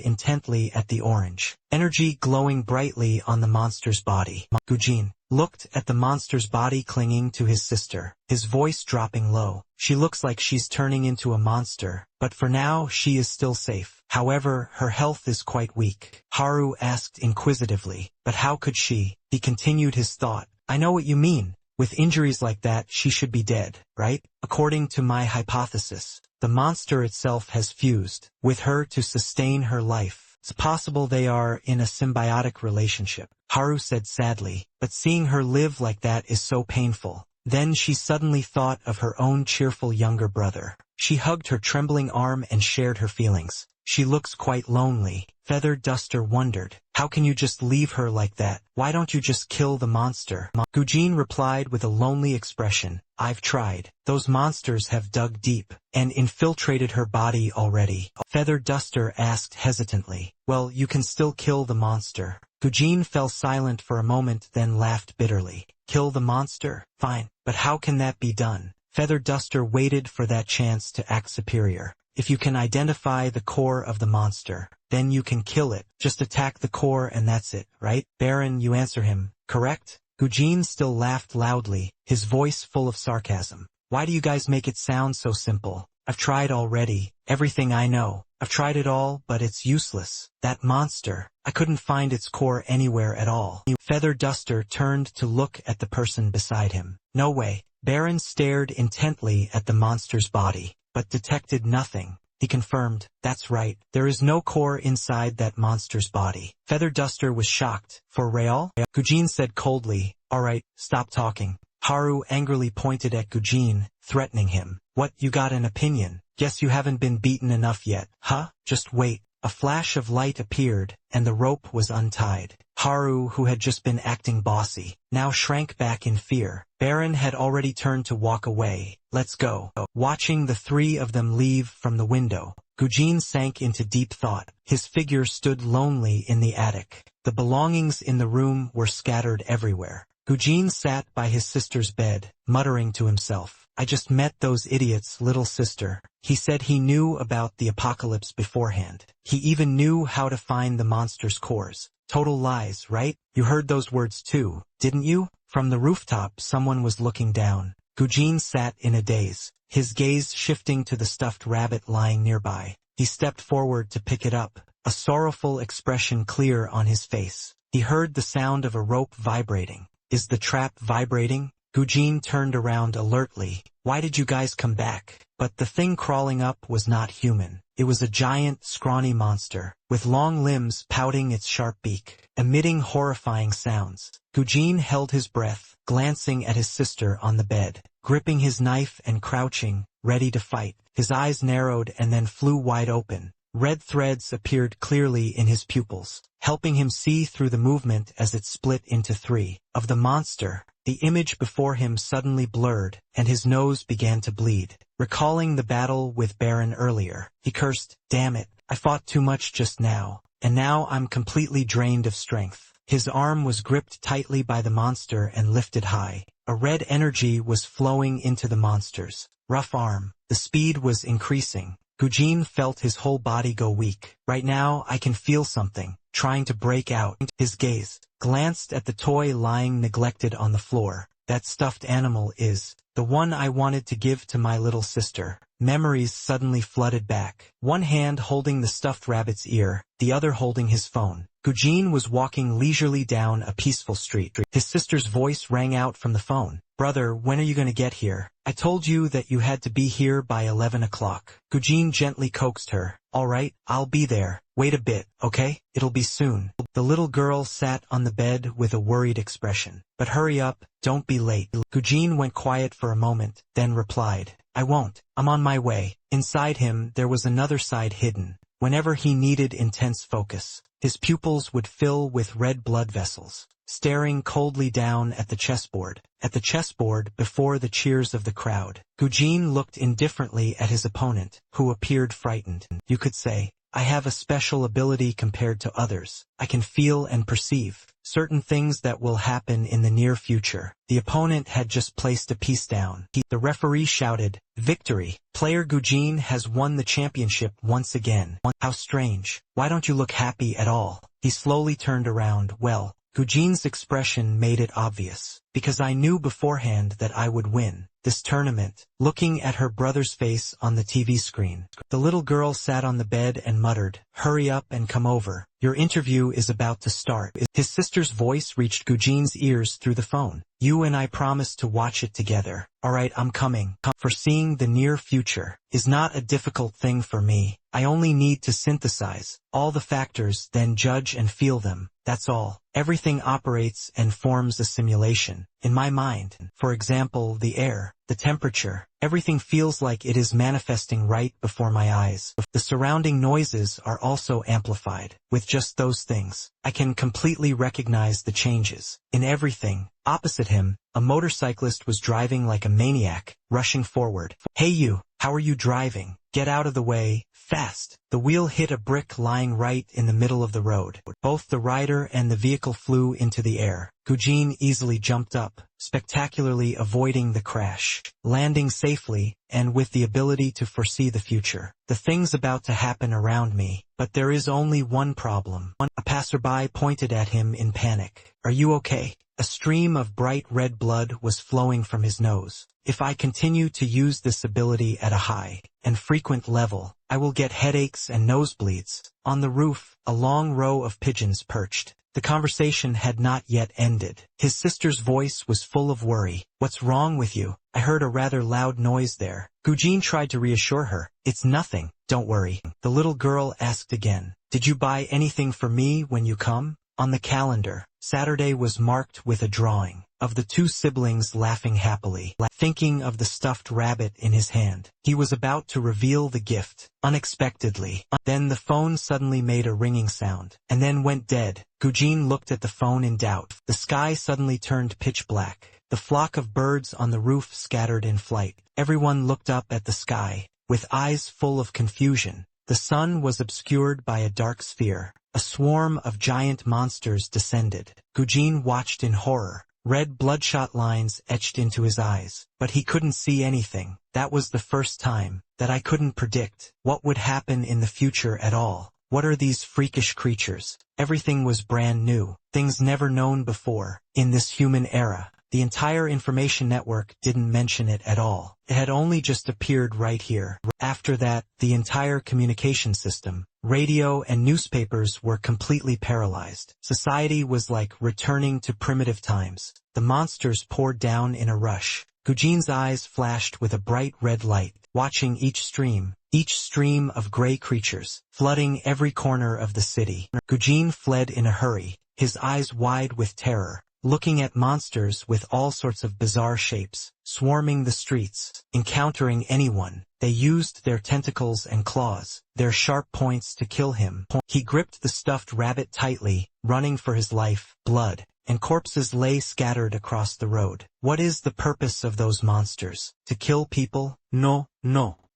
intently at the orange energy glowing brightly on the monster's body. Gujin looked at the monster's body clinging to his sister, his voice dropping low. "She looks like she's turning into a monster, but for now she is still safe. However, her health is quite weak." Haru asked inquisitively, "But how could she?" He continued his thought. "I know what you mean. With injuries like that, she should be dead, right? According to my hypothesis, the monster itself has fused with her to sustain her life. It's possible they are in a symbiotic relationship," Haru said sadly, "but seeing her live like that is so painful." Then she suddenly thought of her own cheerful younger brother. She hugged her trembling arm and shared her feelings. "She looks quite lonely." Feather Duster wondered, how can you just leave her like that? Why don't you just kill the monster? Gujin replied with a lonely expression, I've tried. Those monsters have dug deep and infiltrated her body already. Feather Duster asked hesitantly, well, you can still kill the monster. Gujin fell silent for a moment, then laughed bitterly. Kill the monster? Fine, but how can that be done? Feather Duster waited for that chance to act superior. If you can identify the core of the monster, then you can kill it. Just attack the core and that's it, right? Baron, you answer him, correct? Gujin still laughed loudly, his voice full of sarcasm. Why do you guys make it sound so simple? I've tried already, everything I know. I've tried it all, but it's useless. That monster, I couldn't find its core anywhere at all. Feather Duster turned to look at the person beside him. No way. Baron stared intently at the monster's body, but detected nothing. He confirmed, that's right, there is no core inside that monster's body. Feather Duster was shocked. For real? Gujin said coldly, alright, stop talking. Haru angrily pointed at Gujin, threatening him. What, you got an opinion? Guess you haven't been beaten enough yet, huh? Just wait. A flash of light appeared, and the rope was untied. Haru, who had just been acting bossy, now shrank back in fear. Baron had already turned to walk away. Let's go. Watching the three of them leave from the window, Gujin sank into deep thought. His figure stood lonely in the attic. The belongings in the room were scattered everywhere. Gujin sat by his sister's bed, muttering to himself, I just met those idiots, little sister. He said he knew about the apocalypse beforehand. He even knew how to find the monster's cores. Total lies, right? You heard those words too, didn't you? From the rooftop, someone was looking down. Gujin sat in a daze, his gaze shifting to the stuffed rabbit lying nearby. He stepped forward to pick it up, a sorrowful expression clear on his face. He heard the sound of a rope vibrating. Is the trap vibrating? Gujin turned around alertly. Why did you guys come back? But the thing crawling up was not human. It was a giant, scrawny monster, with long limbs pouting its sharp beak, emitting horrifying sounds. Gujin held his breath, glancing at his sister on the bed, gripping his knife and crouching, ready to fight. His eyes narrowed and then flew wide open. Red threads appeared clearly in his pupils, helping him see through the movement as it split into three. Of the monster, the image before him suddenly blurred, and his nose began to bleed. Recalling the battle with Baron earlier, he cursed, damn it, I fought too much just now, and now I'm completely drained of strength. His arm was gripped tightly by the monster and lifted high. A red energy was flowing into the monster's rough arm. The speed was increasing. Gujin felt his whole body go weak. Right now I can feel something, trying to break out. His gaze glanced at the toy lying neglected on the floor. That stuffed animal is the one I wanted to give to my little sister. Memories suddenly flooded back. One hand holding the stuffed rabbit's ear, the other holding his phone. Gujin was walking leisurely down a peaceful street. His sister's voice rang out from the phone. Brother, when are you going to get here? I told you that you had to be here by 11 o'clock. Gujin gently coaxed her. All right, I'll be there. Wait a bit, okay? It'll be soon. The little girl sat on the bed with a worried expression. But hurry up, don't be late. Gujin went quiet for a moment, then replied, I won't. I'm on my way. Inside him, there was another side hidden. Whenever he needed intense focus, his pupils would fill with red blood vessels, staring coldly down at the chessboard. At the chessboard, before the cheers of the crowd, Gujin looked indifferently at his opponent, who appeared frightened. You could say, I have a special ability compared to others. I can feel and perceive certain things that will happen in the near future. The opponent had just placed a piece down. The referee shouted, victory! Player Gujin has won the championship once again. How strange. Why don't you look happy at all? He slowly turned around. Well, Gujin's expression made it obvious. Because I knew beforehand that I would win this tournament. Looking at her brother's face on the TV screen, the little girl sat on the bed and muttered, hurry up and come over. Your interview is about to start. His sister's voice reached Gujin's ears through the phone. You and I promised to watch it together. Alright, I'm coming. Foreseeing the near future is not a difficult thing for me. I only need to synthesize all the factors, then judge and feel them. That's all. Everything operates and forms a simulation. In my mind, for example, the air, the temperature, everything feels like it is manifesting right before my eyes. The surrounding noises are also amplified. With just those things, I can completely recognize the changes. In everything, opposite him, a motorcyclist was driving like a maniac, rushing forward. "Hey you, how are you driving? Get out of the way, fast." The wheel hit a brick lying right in the middle of the road. Both the rider and the vehicle flew into the air. Gujin easily jumped up, spectacularly avoiding the crash, landing safely, and with the ability to foresee the future. The things about to happen around me, but there is only one problem. A passerby pointed at him in panic. "Are you okay?" A stream of bright red blood was flowing from his nose. If I continue to use this ability at a high and frequent level, I will get headaches and nosebleeds. On the roof, a long row of pigeons perched. The conversation had not yet ended. His sister's voice was full of worry. "What's wrong with you? I heard a rather loud noise there." Gujin tried to reassure her. "It's nothing, don't worry." The little girl asked again, "Did you buy anything for me when you come?" On the calendar, Saturday was marked with a drawing of the two siblings laughing happily, thinking of the stuffed rabbit in his hand. He was about to reveal the gift, unexpectedly. Then the phone suddenly made a ringing sound, and then went dead. Gujin looked at the phone in doubt. The sky suddenly turned pitch black. The flock of birds on the roof scattered in flight. Everyone looked up at the sky, with eyes full of confusion. The sun was obscured by a dark sphere. A swarm of giant monsters descended. Gujin watched in horror. Red bloodshot lines etched into his eyes, but he couldn't see anything. That was the first time that I couldn't predict what would happen in the future at all. What are these freakish creatures? Everything was brand new, things never known before, in this human era. The entire information network didn't mention it at all. It had only just appeared right here. After that, the entire communication system, radio and newspapers were completely paralyzed. Society was like returning to primitive times. The monsters poured down in a rush. Gujin's eyes flashed with a bright red light, watching each stream of gray creatures, flooding every corner of the city. Gujin fled in a hurry, his eyes wide with terror, looking at monsters with all sorts of bizarre shapes, swarming the streets, encountering anyone. They used their tentacles and claws, their sharp points to kill him. He gripped the stuffed rabbit tightly, running for his life. Blood and corpses lay scattered across the road. What is the purpose of those monsters? To kill people? No.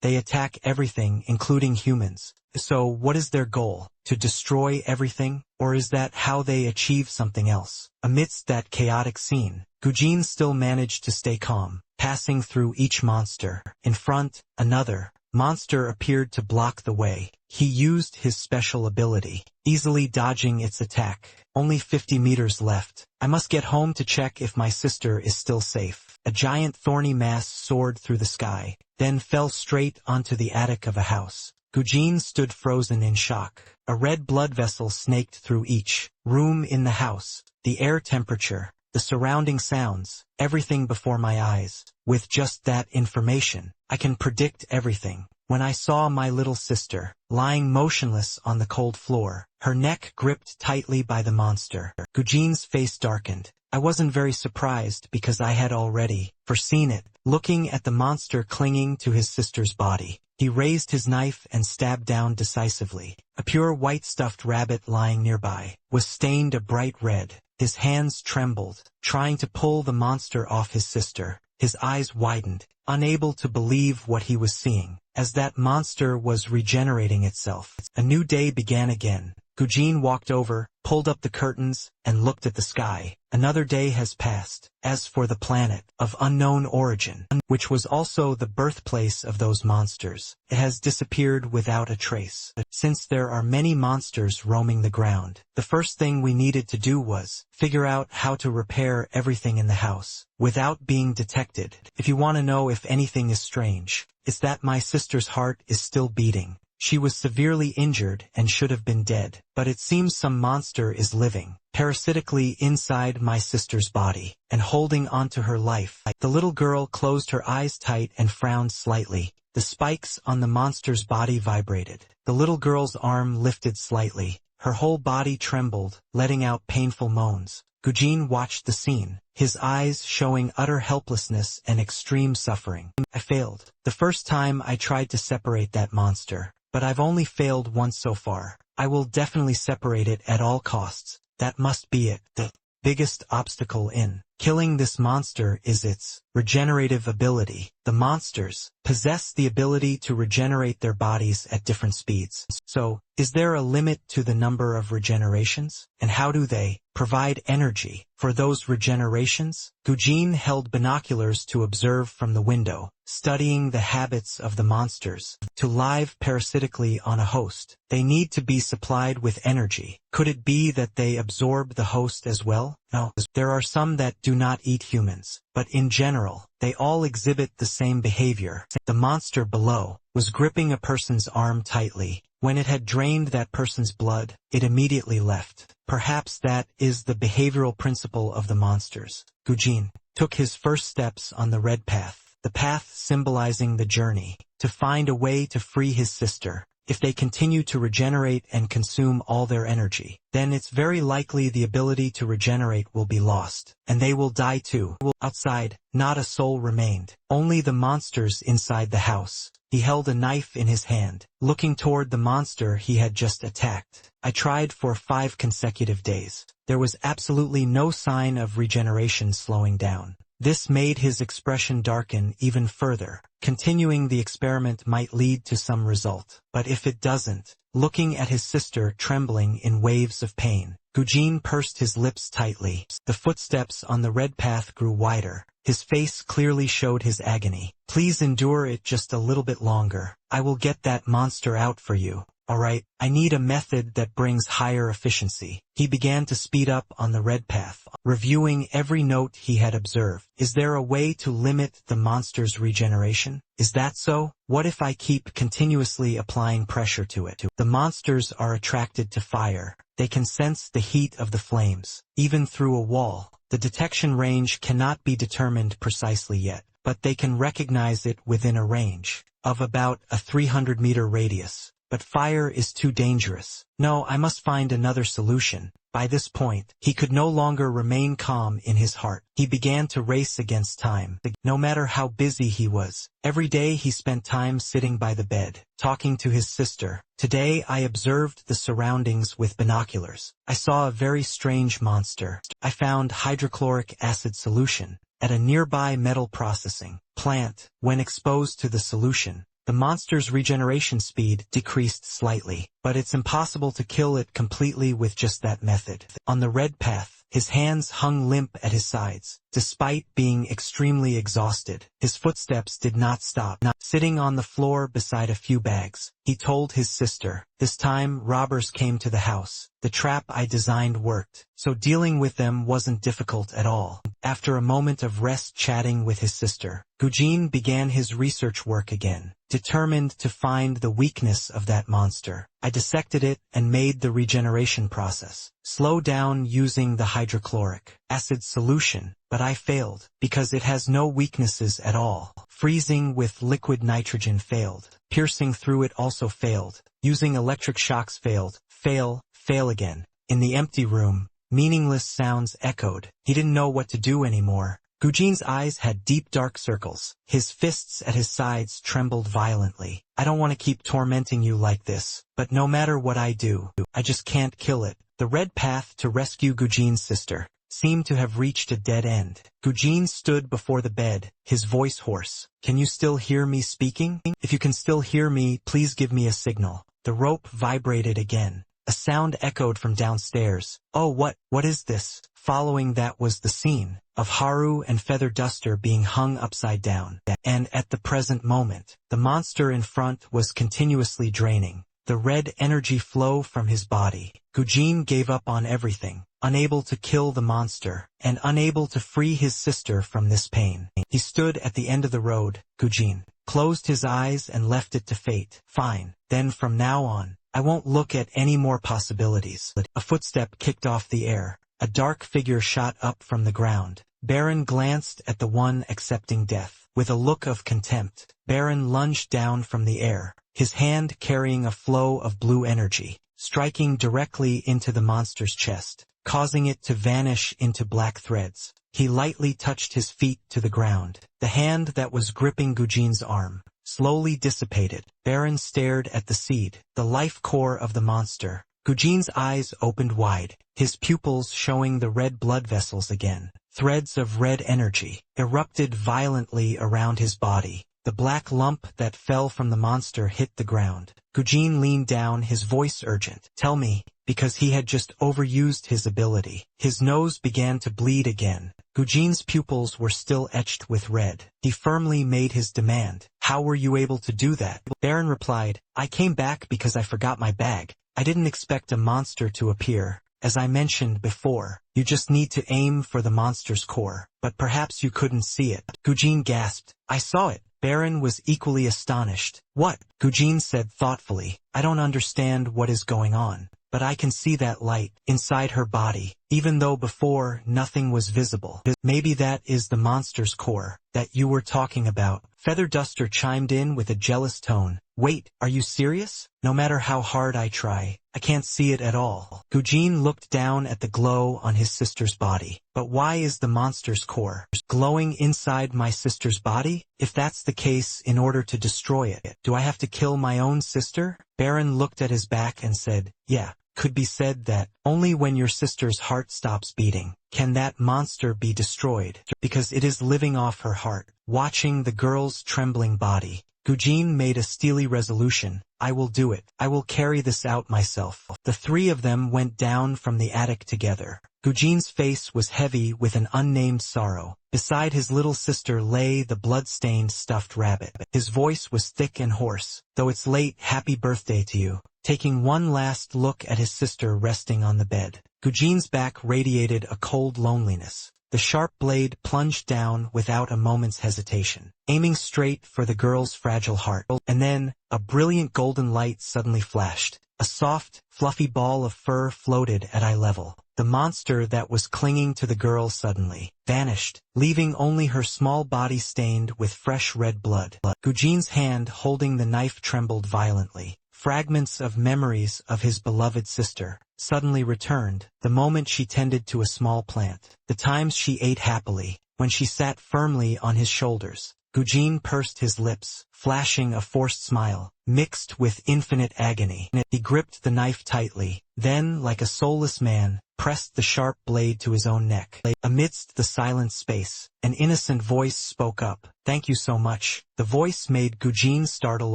They attack everything, including humans. So what is their goal? To destroy everything? Or is that how they achieve something else? Amidst that chaotic scene, Gujin still managed to stay calm, passing through each monster. In front, another monster appeared to block the way. He used his special ability, easily dodging its attack. Only 50 meters left. I must get home to check if my sister is still safe. A giant thorny mass soared through the sky, then fell straight onto the attic of a house. Gujin stood frozen in shock. A red blood vessel snaked through each room in the house. The air temperature, the surrounding sounds, everything before my eyes. With just that information, I can predict everything. When I saw my little sister, lying motionless on the cold floor, her neck gripped tightly by the monster, Gujin's face darkened. I wasn't very surprised because I had already foreseen it. Looking at the monster clinging to his sister's body, he raised his knife and stabbed down decisively. A pure white stuffed rabbit lying nearby was stained a bright red. His hands trembled, trying to pull the monster off his sister. His eyes widened, unable to believe what he was seeing, as that monster was regenerating itself. A new day began again. Gujin walked over, pulled up the curtains, and looked at the sky. Another day has passed. As for the planet of unknown origin, which was also the birthplace of those monsters, it has disappeared without a trace. Since there are many monsters roaming the ground, the first thing we needed to do was figure out how to repair everything in the house without being detected. If you want to know if anything is strange, it's that my sister's heart is still beating. She was severely injured and should have been dead, but it seems some monster is living, parasitically inside my sister's body, and holding onto her life. The little girl closed her eyes tight and frowned slightly. The spikes on the monster's body vibrated. The little girl's arm lifted slightly. Her whole body trembled, letting out painful moans. Gujin watched the scene, his eyes showing utter helplessness and extreme suffering. I failed. The first time I tried to separate that monster, but I've only failed once so far. I will definitely separate it at all costs. That must be it. The biggest obstacle in killing this monster is its regenerative ability. The monsters possess the ability to regenerate their bodies at different speeds. So, is there a limit to the number of regenerations? And how do they provide energy for those regenerations? Gujin held binoculars to observe from the window, studying the habits of the monsters. To live parasitically on a host, they need to be supplied with energy. Could it be that they absorb the host as well? No, there are some that do not eat humans, but in general, they all exhibit the same behavior. The monster below was gripping a person's arm tightly. When it had drained that person's blood, it immediately left. Perhaps that is the behavioral principle of the monsters. Gujin took his first steps on the red path, the path symbolizing the journey, to find a way to free his sister. If they continue to regenerate and consume all their energy, then it's very likely the ability to regenerate will be lost, and they will die too. Outside, not a soul remained, only the monsters inside the house. He held a knife in his hand, looking toward the monster he had just attacked. I tried for 5 consecutive days. There was absolutely no sign of regeneration slowing down. This made his expression darken even further. Continuing the experiment might lead to some result, but if it doesn't, looking at his sister trembling in waves of pain, Gujin pursed his lips tightly. The footsteps on the red path grew wider. His face clearly showed his agony. Please endure it just a little bit longer. I will get that monster out for you. Alright, I need a method that brings higher efficiency. He began to speed up on the red path, reviewing every note he had observed. Is there a way to limit the monster's regeneration? Is that so? What if I keep continuously applying pressure to it? The monsters are attracted to fire. They can sense the heat of the flames, even through a wall. The detection range cannot be determined precisely yet, but they can recognize it within a range of about a 300-meter radius. But fire is too dangerous. No, I must find another solution. By this point, he could no longer remain calm in his heart. He began to race against time. No matter how busy he was, every day he spent time sitting by the bed, talking to his sister. Today I observed the surroundings with binoculars. I saw a very strange monster. I found hydrochloric acid solution at a nearby metal processing plant. When exposed to the solution, the monster's regeneration speed decreased slightly, but it's impossible to kill it completely with just that method. On the red path, his hands hung limp at his sides. Despite being extremely exhausted, his footsteps did not stop. Sitting on the floor beside a few bags, he told his sister, "This time robbers came to the house. The trap I designed worked, so dealing with them wasn't difficult at all." After a moment of rest chatting with his sister, Gujin began his research work again, determined to find the weakness of that monster. I dissected it and made the regeneration process slow down using the hydrochloric acid solution, but I failed, because it has no weaknesses at all. Freezing with liquid nitrogen failed. Piercing through it also failed. Using electric shocks failed. Fail again. In the empty room, meaningless sounds echoed. He didn't know what to do anymore. Gujin's eyes had deep dark circles. His fists at his sides trembled violently. I don't want to keep tormenting you like this, but no matter what I do, I just can't kill it. The red path to rescue Gujin's sister seemed to have reached a dead end. Gujin stood before the bed, his voice hoarse. Can you still hear me speaking? If you can still hear me, please give me a signal. The rope vibrated again. A sound echoed from downstairs. Oh, what is this? Following that was the scene of Haru and Feather Duster being hung upside down. And at the present moment, the monster in front was continuously draining the red energy flow from his body. Gujin gave up on everything, unable to kill the monster, and unable to free his sister from this pain. He stood at the end of the road. Gujin closed his eyes and left it to fate. Fine, then from now on, I won't look at any more possibilities. A footstep kicked off the air. A dark figure shot up from the ground. Baron glanced at the one accepting death. With a look of contempt, Baron lunged down from the air, his hand carrying a flow of blue energy. striking directly into the monster's chest, causing it to vanish into black threads. He lightly touched his feet to the ground. The hand that was gripping Gujin's arm slowly dissipated. Baron stared at the seed, the life core of the monster. Gujin's eyes opened wide, his pupils showing the red blood vessels again. Threads of red energy erupted violently around his body. The black lump that fell from the monster hit the ground. Gujin leaned down, his voice urgent. "Tell me," because he had just overused his ability. His nose began to bleed again. Gujin's pupils were still etched with red. He firmly made his demand. "How were you able to do that?" Baron replied, "I came back because I forgot my bag. I didn't expect a monster to appear. As I mentioned before, you just need to aim for the monster's core, but perhaps you couldn't see it." Gujin gasped, "I saw it." Baron was equally astonished. "What?" Gujin said thoughtfully, "I don't understand what is going on, but I can see that light inside her body, even though before nothing was visible. Maybe that is the monster's core that you were talking about." Feather Duster chimed in with a jealous tone. "Wait, are you serious? No matter how hard I try, I can't see it at all." Gujin looked down at the glow on his sister's body. "But why is the monster's core glowing inside my sister's body? If that's the case, in order to destroy it, do I have to kill my own sister?" Baron looked at his back and said, "Yeah, could be said that only when your sister's heart stops beating can that monster be destroyed, because it is living off her heart." Watching the girl's trembling body, Gujin made a steely resolution. "I will do it. I will carry this out myself." The three of them went down from the attic together. Gujin's face was heavy with an unnamed sorrow. Beside his little sister lay the blood-stained stuffed rabbit. His voice was thick and hoarse. "Though it's late, happy birthday to you." Taking one last look at his sister resting on the bed, Gujin's back radiated a cold loneliness. The sharp blade plunged down without a moment's hesitation, aiming straight for the girl's fragile heart. And then, a brilliant golden light suddenly flashed. A soft, fluffy ball of fur floated at eye level. The monster that was clinging to the girl suddenly vanished, leaving only her small body stained with fresh red blood. Gujin's hand holding the knife trembled violently. Fragments of memories of his beloved sister suddenly returned. The moment she tended to a small plant, the times she ate happily, when she sat firmly on his shoulders. Gujin pursed his lips, flashing a forced smile, mixed with infinite agony. He gripped the knife tightly, then, like a soulless man, pressed the sharp blade to his own neck. Amidst the silent space, an innocent voice spoke up. "Thank you so much." The voice made Gujin startle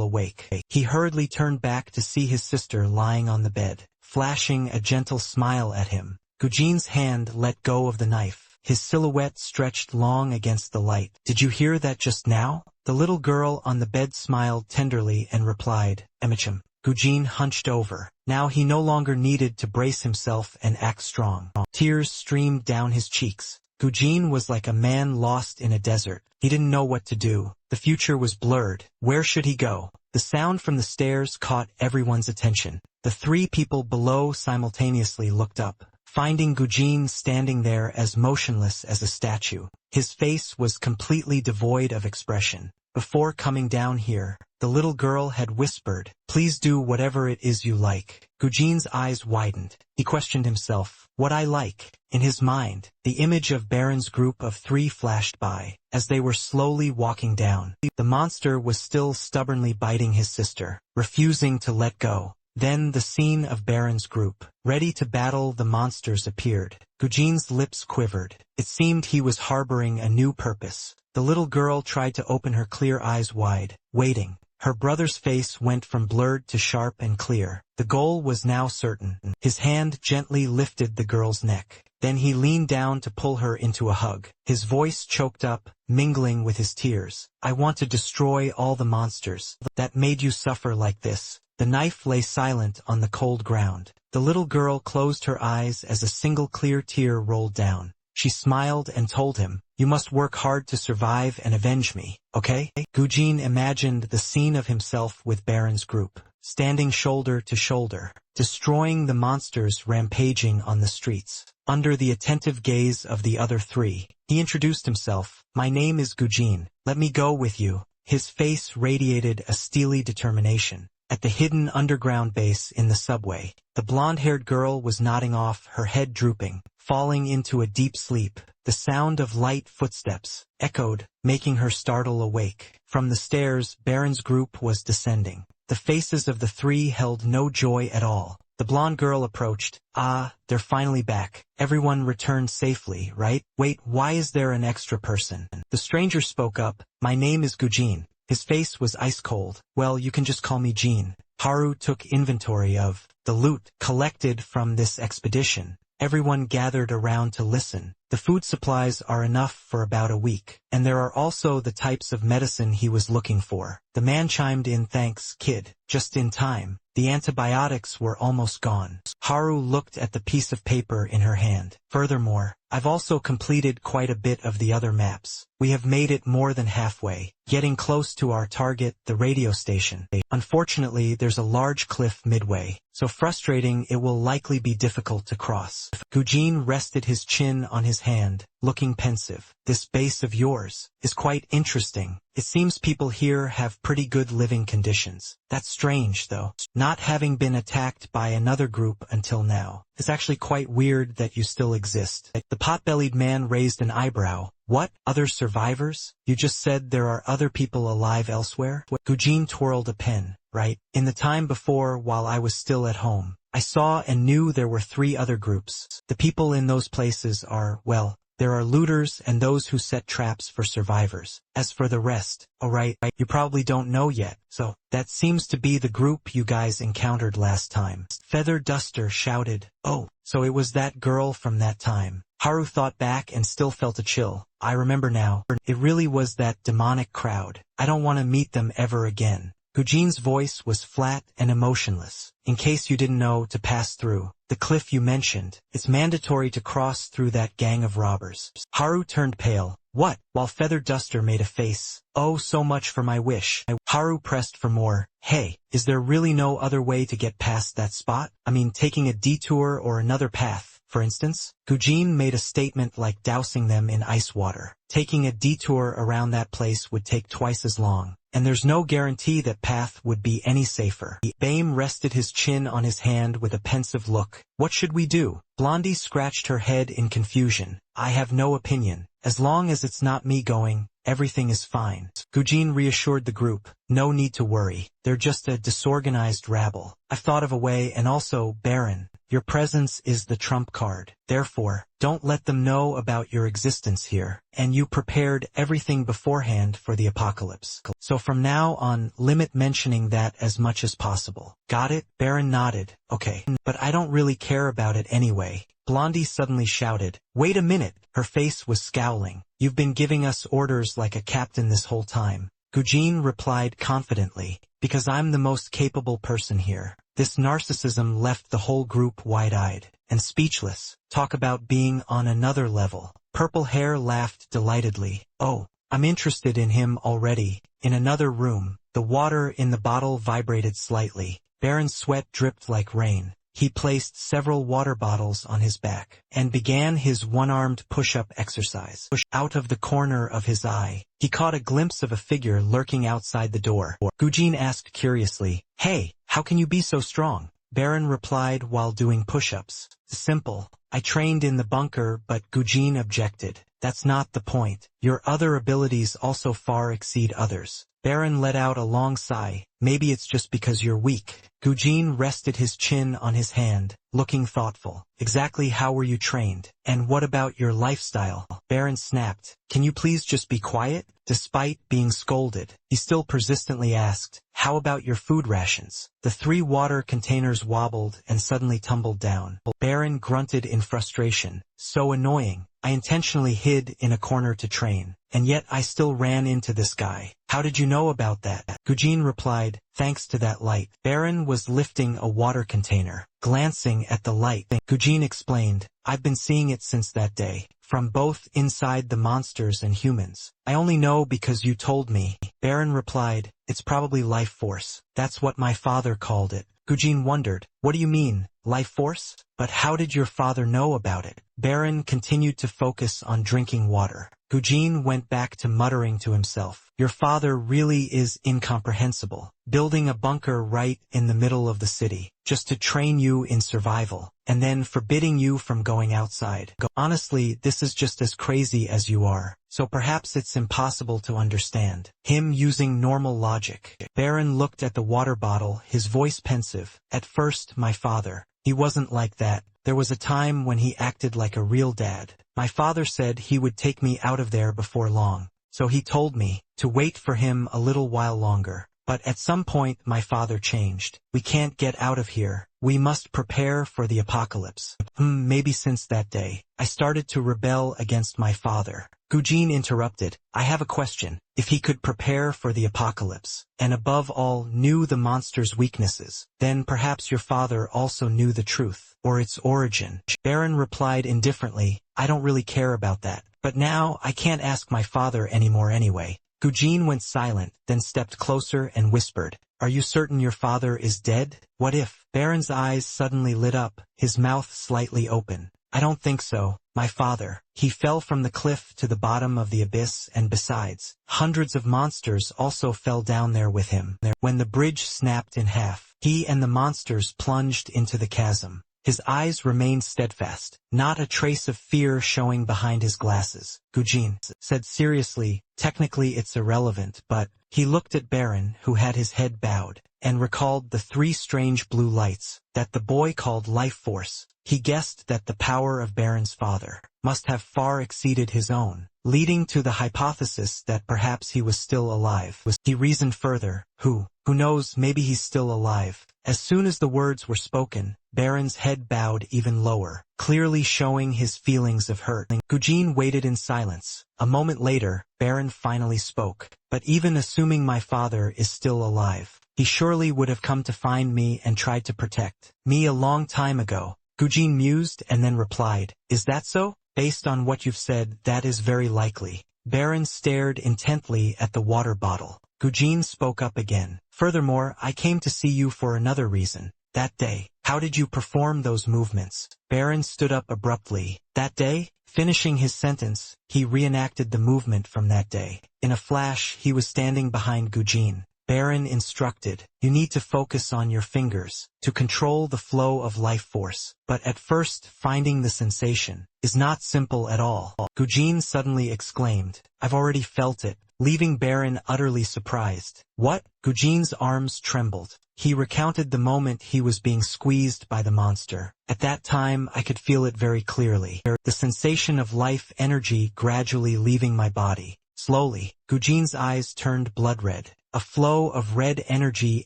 awake. He hurriedly turned back to see his sister lying on the bed, flashing a gentle smile at him. Gujin's hand let go of the knife. His silhouette stretched long against the light. "Did you hear that just now?" The little girl on the bed smiled tenderly and replied, "Emicham." Gujin hunched over. Now he no longer needed to brace himself and act strong. Tears streamed down his cheeks. Gujin was like a man lost in a desert. He didn't know what to do. The future was blurred. Where should he go? The sound from the stairs caught everyone's attention. The three people below simultaneously looked up, finding Gujin standing there as motionless as a statue. His face was completely devoid of expression. Before coming down here, the little girl had whispered, "Please do whatever it is you like." Gujin's eyes widened. He questioned himself, "What I like?" In his mind, the image of Baron's group of three flashed by. As they were slowly walking down, the monster was still stubbornly biting his sister, refusing to let go. Then the scene of Baron's group, ready to battle the monsters, appeared. Gujin's lips quivered. It seemed he was harboring a new purpose. The little girl tried to open her clear eyes wide, waiting. Her brother's face went from blurred to sharp and clear. The goal was now certain. His hand gently lifted the girl's neck. Then he leaned down to pull her into a hug. His voice choked up, mingling with his tears. "I want to destroy all the monsters that made you suffer like this." The knife lay silent on the cold ground. The little girl closed her eyes as a single clear tear rolled down. She smiled and told him, "You must work hard to survive and avenge me, okay?" Gujin imagined the scene of himself with Baron's group, standing shoulder to shoulder, destroying the monsters rampaging on the streets. Under the attentive gaze of the other three, he introduced himself. "My name is Gujin. Let me go with you." His face radiated a steely determination. at the hidden underground base in the subway. The blonde-haired girl was nodding off, her head drooping, falling into a deep sleep. The sound of light footsteps echoed, making her startle awake. From the stairs, Baron's group was descending. The faces of the three held no joy at all. The blonde girl approached. Ah, they're finally back. Everyone returned safely, right? Wait, why is there an extra person? The stranger spoke up. My name is Gujin. His face was ice cold. Well, you can just call me Jean. Haru took inventory of the loot collected from this expedition. Everyone gathered around to listen. The food supplies are enough for about a week, and there are also the types of medicine he was looking for. The man chimed in, thanks, kid. Just in time. The antibiotics were almost gone. Haru looked at the piece of paper in her hand. Furthermore, I've also completed quite a bit of the other maps. We have made it more than halfway, getting close to our target, the radio station. Unfortunately, there's a large cliff midway, so frustrating it will likely be difficult to cross. Gujin rested his chin on his hand, looking pensive. This base of yours is quite interesting. It seems people here have pretty good living conditions. That's strange, though. Not having been attacked by another group until now. It's actually quite weird that you still exist. The pot-bellied man raised an eyebrow. What? Other survivors? You just said there are other people alive elsewhere? Gujin twirled a pen. Right? In the time before, while I was still at home, I saw and knew there were 3 other groups. The people in those places are, well, there are looters and those who set traps for survivors. As for the rest, alright, you probably don't know yet, so that seems to be the group you guys encountered last time. Feather Duster shouted, oh, so it was that girl from that time. Haru thought back and still felt a chill. I remember now. It really was that demonic crowd. I don't want to meet them ever again. Gujin's voice was flat and emotionless. In case you didn't know, to pass through the cliff you mentioned, it's mandatory to cross through that gang of robbers. Haru turned pale. What? While Feather Duster made a face. Oh, so much for my wish. Haru pressed for more. Hey, is there really no other way to get past that spot? I mean, taking a detour or another path, for instance? Gujin made a statement like dousing them in ice water. Taking a detour around that place would take twice as long. And there's no guarantee that path would be any safer. Bame rested his chin on his hand with a pensive look. What should we do? Blondie scratched her head in confusion. I have no opinion. As long as it's not me going, everything is fine. Gujin reassured the group. No need to worry. They're just a disorganized rabble. I've thought of a way, and also, Baron, your presence is the trump card. Therefore, don't let them know about your existence here. And you prepared everything beforehand for the apocalypse. So from now on, limit mentioning that as much as possible. Got it? Baron nodded. Okay. But I don't really care about it anyway. Blondie suddenly shouted. Wait a minute. Her face was scowling. You've been giving us orders like a captain this whole time. Gujin replied confidently. Because I'm the most capable person here. This narcissism left the whole group wide-eyed and speechless. Talk about being on another level. Purple Hair laughed delightedly. Oh, I'm interested in him already. In another room, the water in the bottle vibrated slightly. Baron's sweat dripped like rain. He placed several water bottles on his back and began his one-armed push-up exercise. Out of the corner of his eye, he caught a glimpse of a figure lurking outside the door. Gujin asked curiously, Hey, how can you be so strong? Baron replied while doing push-ups. Simple. I trained in the bunker, but Gujin objected. That's not the point. Your other abilities also far exceed others. Baron let out a long sigh. Maybe it's just because you're weak. Gujin rested his chin on his hand, looking thoughtful. Exactly how were you trained? And what about your lifestyle? Baron snapped. Can you please just be quiet? Despite being scolded, he still persistently asked, how about your food rations? The 3 water containers wobbled and suddenly tumbled down. Baron grunted in frustration. So annoying. I intentionally hid in a corner to train, and yet I still ran into this guy. How did you know about that? Gujin replied, thanks to that light. Baron was lifting a water container, glancing at the light. Gujin explained, I've been seeing it since that day, from both inside the monsters and humans. I only know because you told me. Baron replied, it's probably life force. That's what my father called it. Gujin wondered, What do you mean, life force? But how did your father know about it? Baron continued to focus on drinking water. Gujin went back to muttering to himself. Your father really is incomprehensible. Building a bunker right in the middle of the city, just to train you in survival, and then forbidding you from going outside. Honestly, this is just as crazy as you are, so perhaps it's impossible to understand. Him using normal logic. Baron looked at the water bottle, his voice pensive. At first, my father. He wasn't like that. There was a time when he acted like a real dad. My father said he would take me out of there before long, so he told me to wait for him a little while longer. But at some point my father changed. We can't get out of here. We must prepare for the apocalypse. Maybe since that day, I started to rebel against my father. Gujin interrupted. I have a question. If he could prepare for the apocalypse, and above all knew the monster's weaknesses, then perhaps your father also knew the truth, or its origin. Baron replied indifferently, I don't really care about that. But now I can't ask my father anymore anyway. Gujin went silent, then stepped closer and whispered, Are you certain your father is dead? What if? Baron's eyes suddenly lit up, his mouth slightly open. I don't think so, my father. He fell from the cliff to the bottom of the abyss, and besides, hundreds of monsters also fell down there with him. When the bridge snapped in half, he and the monsters plunged into the chasm. His eyes remained steadfast, not a trace of fear showing behind his glasses. Gujin said seriously, technically it's irrelevant, but he looked at Baron, who had his head bowed, and recalled the 3 strange blue lights that the boy called life force. He guessed that the power of Baron's father must have far exceeded his own, leading to the hypothesis that perhaps he was still alive. He reasoned further, who knows, maybe he's still alive. As soon as the words were spoken, Baron's head bowed even lower, clearly showing his feelings of hurt. Gujin waited in silence. A moment later, Baron finally spoke. But even assuming my father is still alive, he surely would have come to find me and tried to protect me a long time ago. Gujin mused and then replied, Is that so? Based on what you've said, that is very likely. Baron stared intently at the water bottle. Gujin spoke up again. Furthermore, I came to see you for another reason. That day, how did you perform those movements? Baron stood up abruptly. That day? Finishing his sentence, he reenacted the movement from that day. In a flash, he was standing behind Gujin. Baron instructed, You need to focus on your fingers to control the flow of life force. But at first, finding the sensation is not simple at all. Gujin suddenly exclaimed, I've already felt it, leaving Baron utterly surprised. What? Gujin's arms trembled. He recounted the moment he was being squeezed by the monster. At that time, I could feel it very clearly. The sensation of life energy gradually leaving my body. Slowly, Gujin's eyes turned blood red. A flow of red energy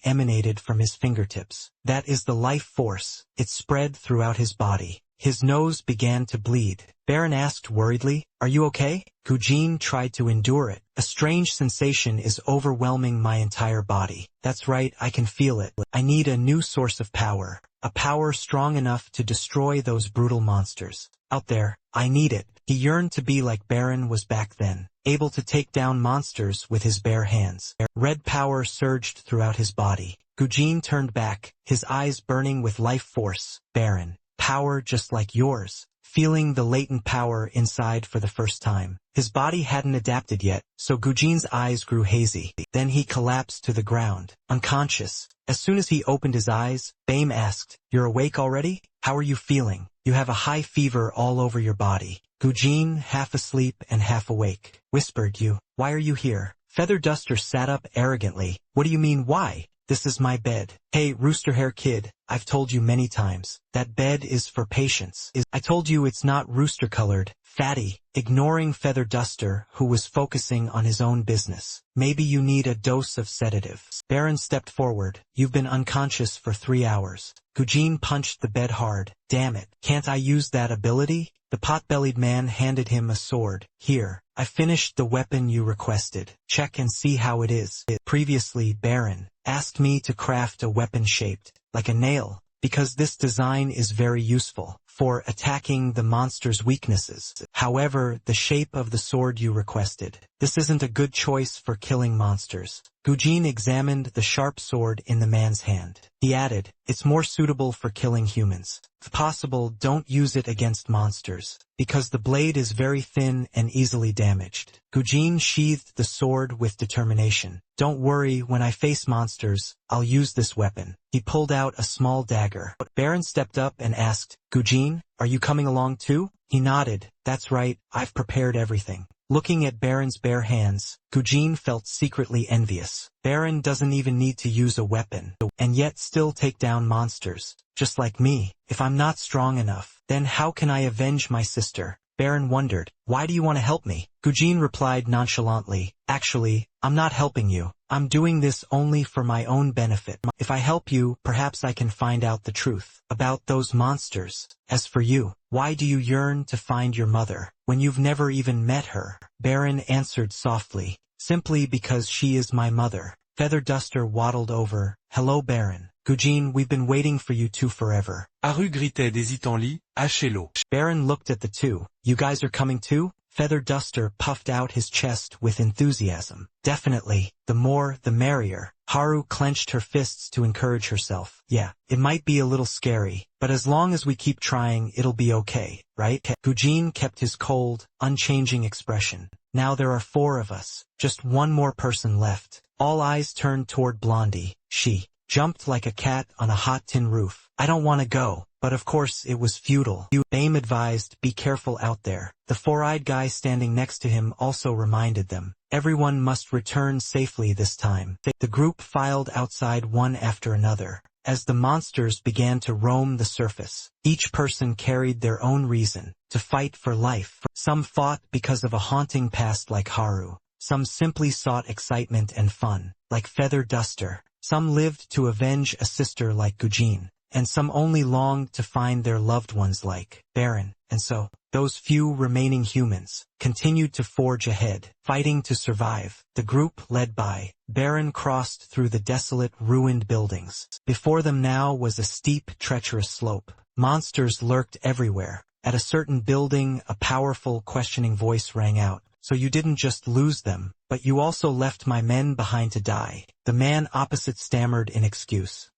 emanated from his fingertips. That is the life force. It spread throughout his body. His nose began to bleed. Baron asked worriedly, Are you okay? Gujin tried to endure it. A strange sensation is overwhelming my entire body. That's right, I can feel it. I need a new source of power. A power strong enough to destroy those brutal monsters. Out there, I need it. He yearned to be like Baron was back then, able to take down monsters with his bare hands. Red power surged throughout his body. Gujin turned back, his eyes burning with life force. Baron, power just like yours. Feeling the latent power inside for the first time. His body hadn't adapted yet, so Gujin's eyes grew hazy. Then he collapsed to the ground, unconscious. As soon as he opened his eyes, Bame asked, You're awake already? How are you feeling? You have a high fever all over your body. Gujin, half asleep and half awake, whispered, Why are you here? Feather Duster sat up arrogantly. What do you mean, why? This is my bed. Hey, Roosterhair Kid, I've told you many times, that bed is for patients. I told you it's not rooster-colored, fatty, ignoring Feather Duster, who was focusing on his own business. Maybe you need a dose of sedative. Baron stepped forward. You've been unconscious for 3 hours. Gujin punched the bed hard. Damn it, can't I use that ability? The pot-bellied man handed him a sword. Here, I finished the weapon you requested. Check and see how it is. Previously, Baron asked me to craft a weapon shaped like a nail, because this design is very useful for attacking the monster's weaknesses. However, the shape of the sword you requested. This isn't a good choice for killing monsters. Gujin examined the sharp sword in the man's hand. He added, it's more suitable for killing humans. If possible, don't use it against monsters, because the blade is very thin and easily damaged. Gujin sheathed the sword with determination. Don't worry, when I face monsters, I'll use this weapon. He pulled out a small dagger. Baron stepped up and asked, Gujin, are you coming along too? He nodded. That's right, I've prepared everything. Looking at Baron's bare hands, Gujin felt secretly envious. Baron doesn't even need to use a weapon, and yet still take down monsters. Just like me. If I'm not strong enough, then how can I avenge my sister? Baron wondered, why do you want to help me? Gujin replied nonchalantly, actually, I'm not helping you. I'm doing this only for my own benefit. If I help you, perhaps I can find out the truth about those monsters. As for you, why do you yearn to find your mother, when you've never even met her? Baron answered softly, simply because she is my mother. Feather Duster waddled over, hello Baron. Gujin, we've been waiting for you two forever. Haru gritait des Italy, Yahello. Baron looked at the two. You guys are coming too? Feather Duster puffed out his chest with enthusiasm. Definitely, the more, the merrier. Haru clenched her fists to encourage herself. Yeah, it might be a little scary, but as long as we keep trying, it'll be okay, right? Gujin kept his cold, unchanging expression. Now there are 4 of us. Just one more person left. All eyes turned toward Blondie. She jumped like a cat on a hot tin roof. I don't want to go. But of course it was futile. Bame advised, be careful out there. The 4-eyed guy standing next to him also reminded them. Everyone must return safely this time. The group filed outside one after another. As the monsters began to roam the surface, each person carried their own reason to fight for life. Some fought because of a haunting past like Haru. Some simply sought excitement and fun, like Feather Duster. Some lived to avenge a sister like Gujin. And some only longed to find their loved ones like Baron. And so, those few remaining humans continued to forge ahead, fighting to survive. The group, led by Baron, crossed through the desolate, ruined buildings. Before them now was a steep, treacherous slope. Monsters lurked everywhere. At a certain building, a powerful, questioning voice rang out. So you didn't just lose them, but you also left my men behind to die. The man opposite stammered in excuse.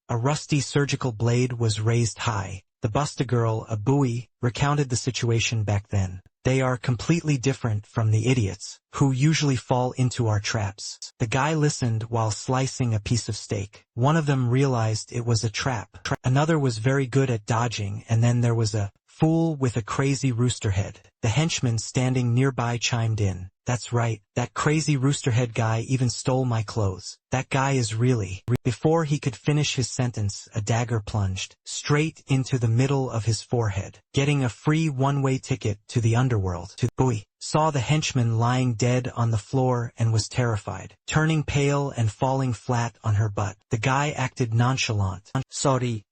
A rusty surgical blade was raised high. The Bustagirl, a buoy, recounted the situation back then. They are completely different from the idiots, who usually fall into our traps. The guy listened while slicing a piece of steak. One of them realized it was a trap. Another was very good at dodging, and then there was a fool with a crazy rooster head. The henchman standing nearby chimed in. That's right, that crazy roosterhead guy even stole my clothes. That guy is really... Before he could finish his sentence, a dagger plunged straight into the middle of his forehead, getting a free one-way ticket to the underworld. Buoy saw the henchman lying dead on the floor and was terrified, turning pale and falling flat on her butt. The guy acted nonchalant. Sorry.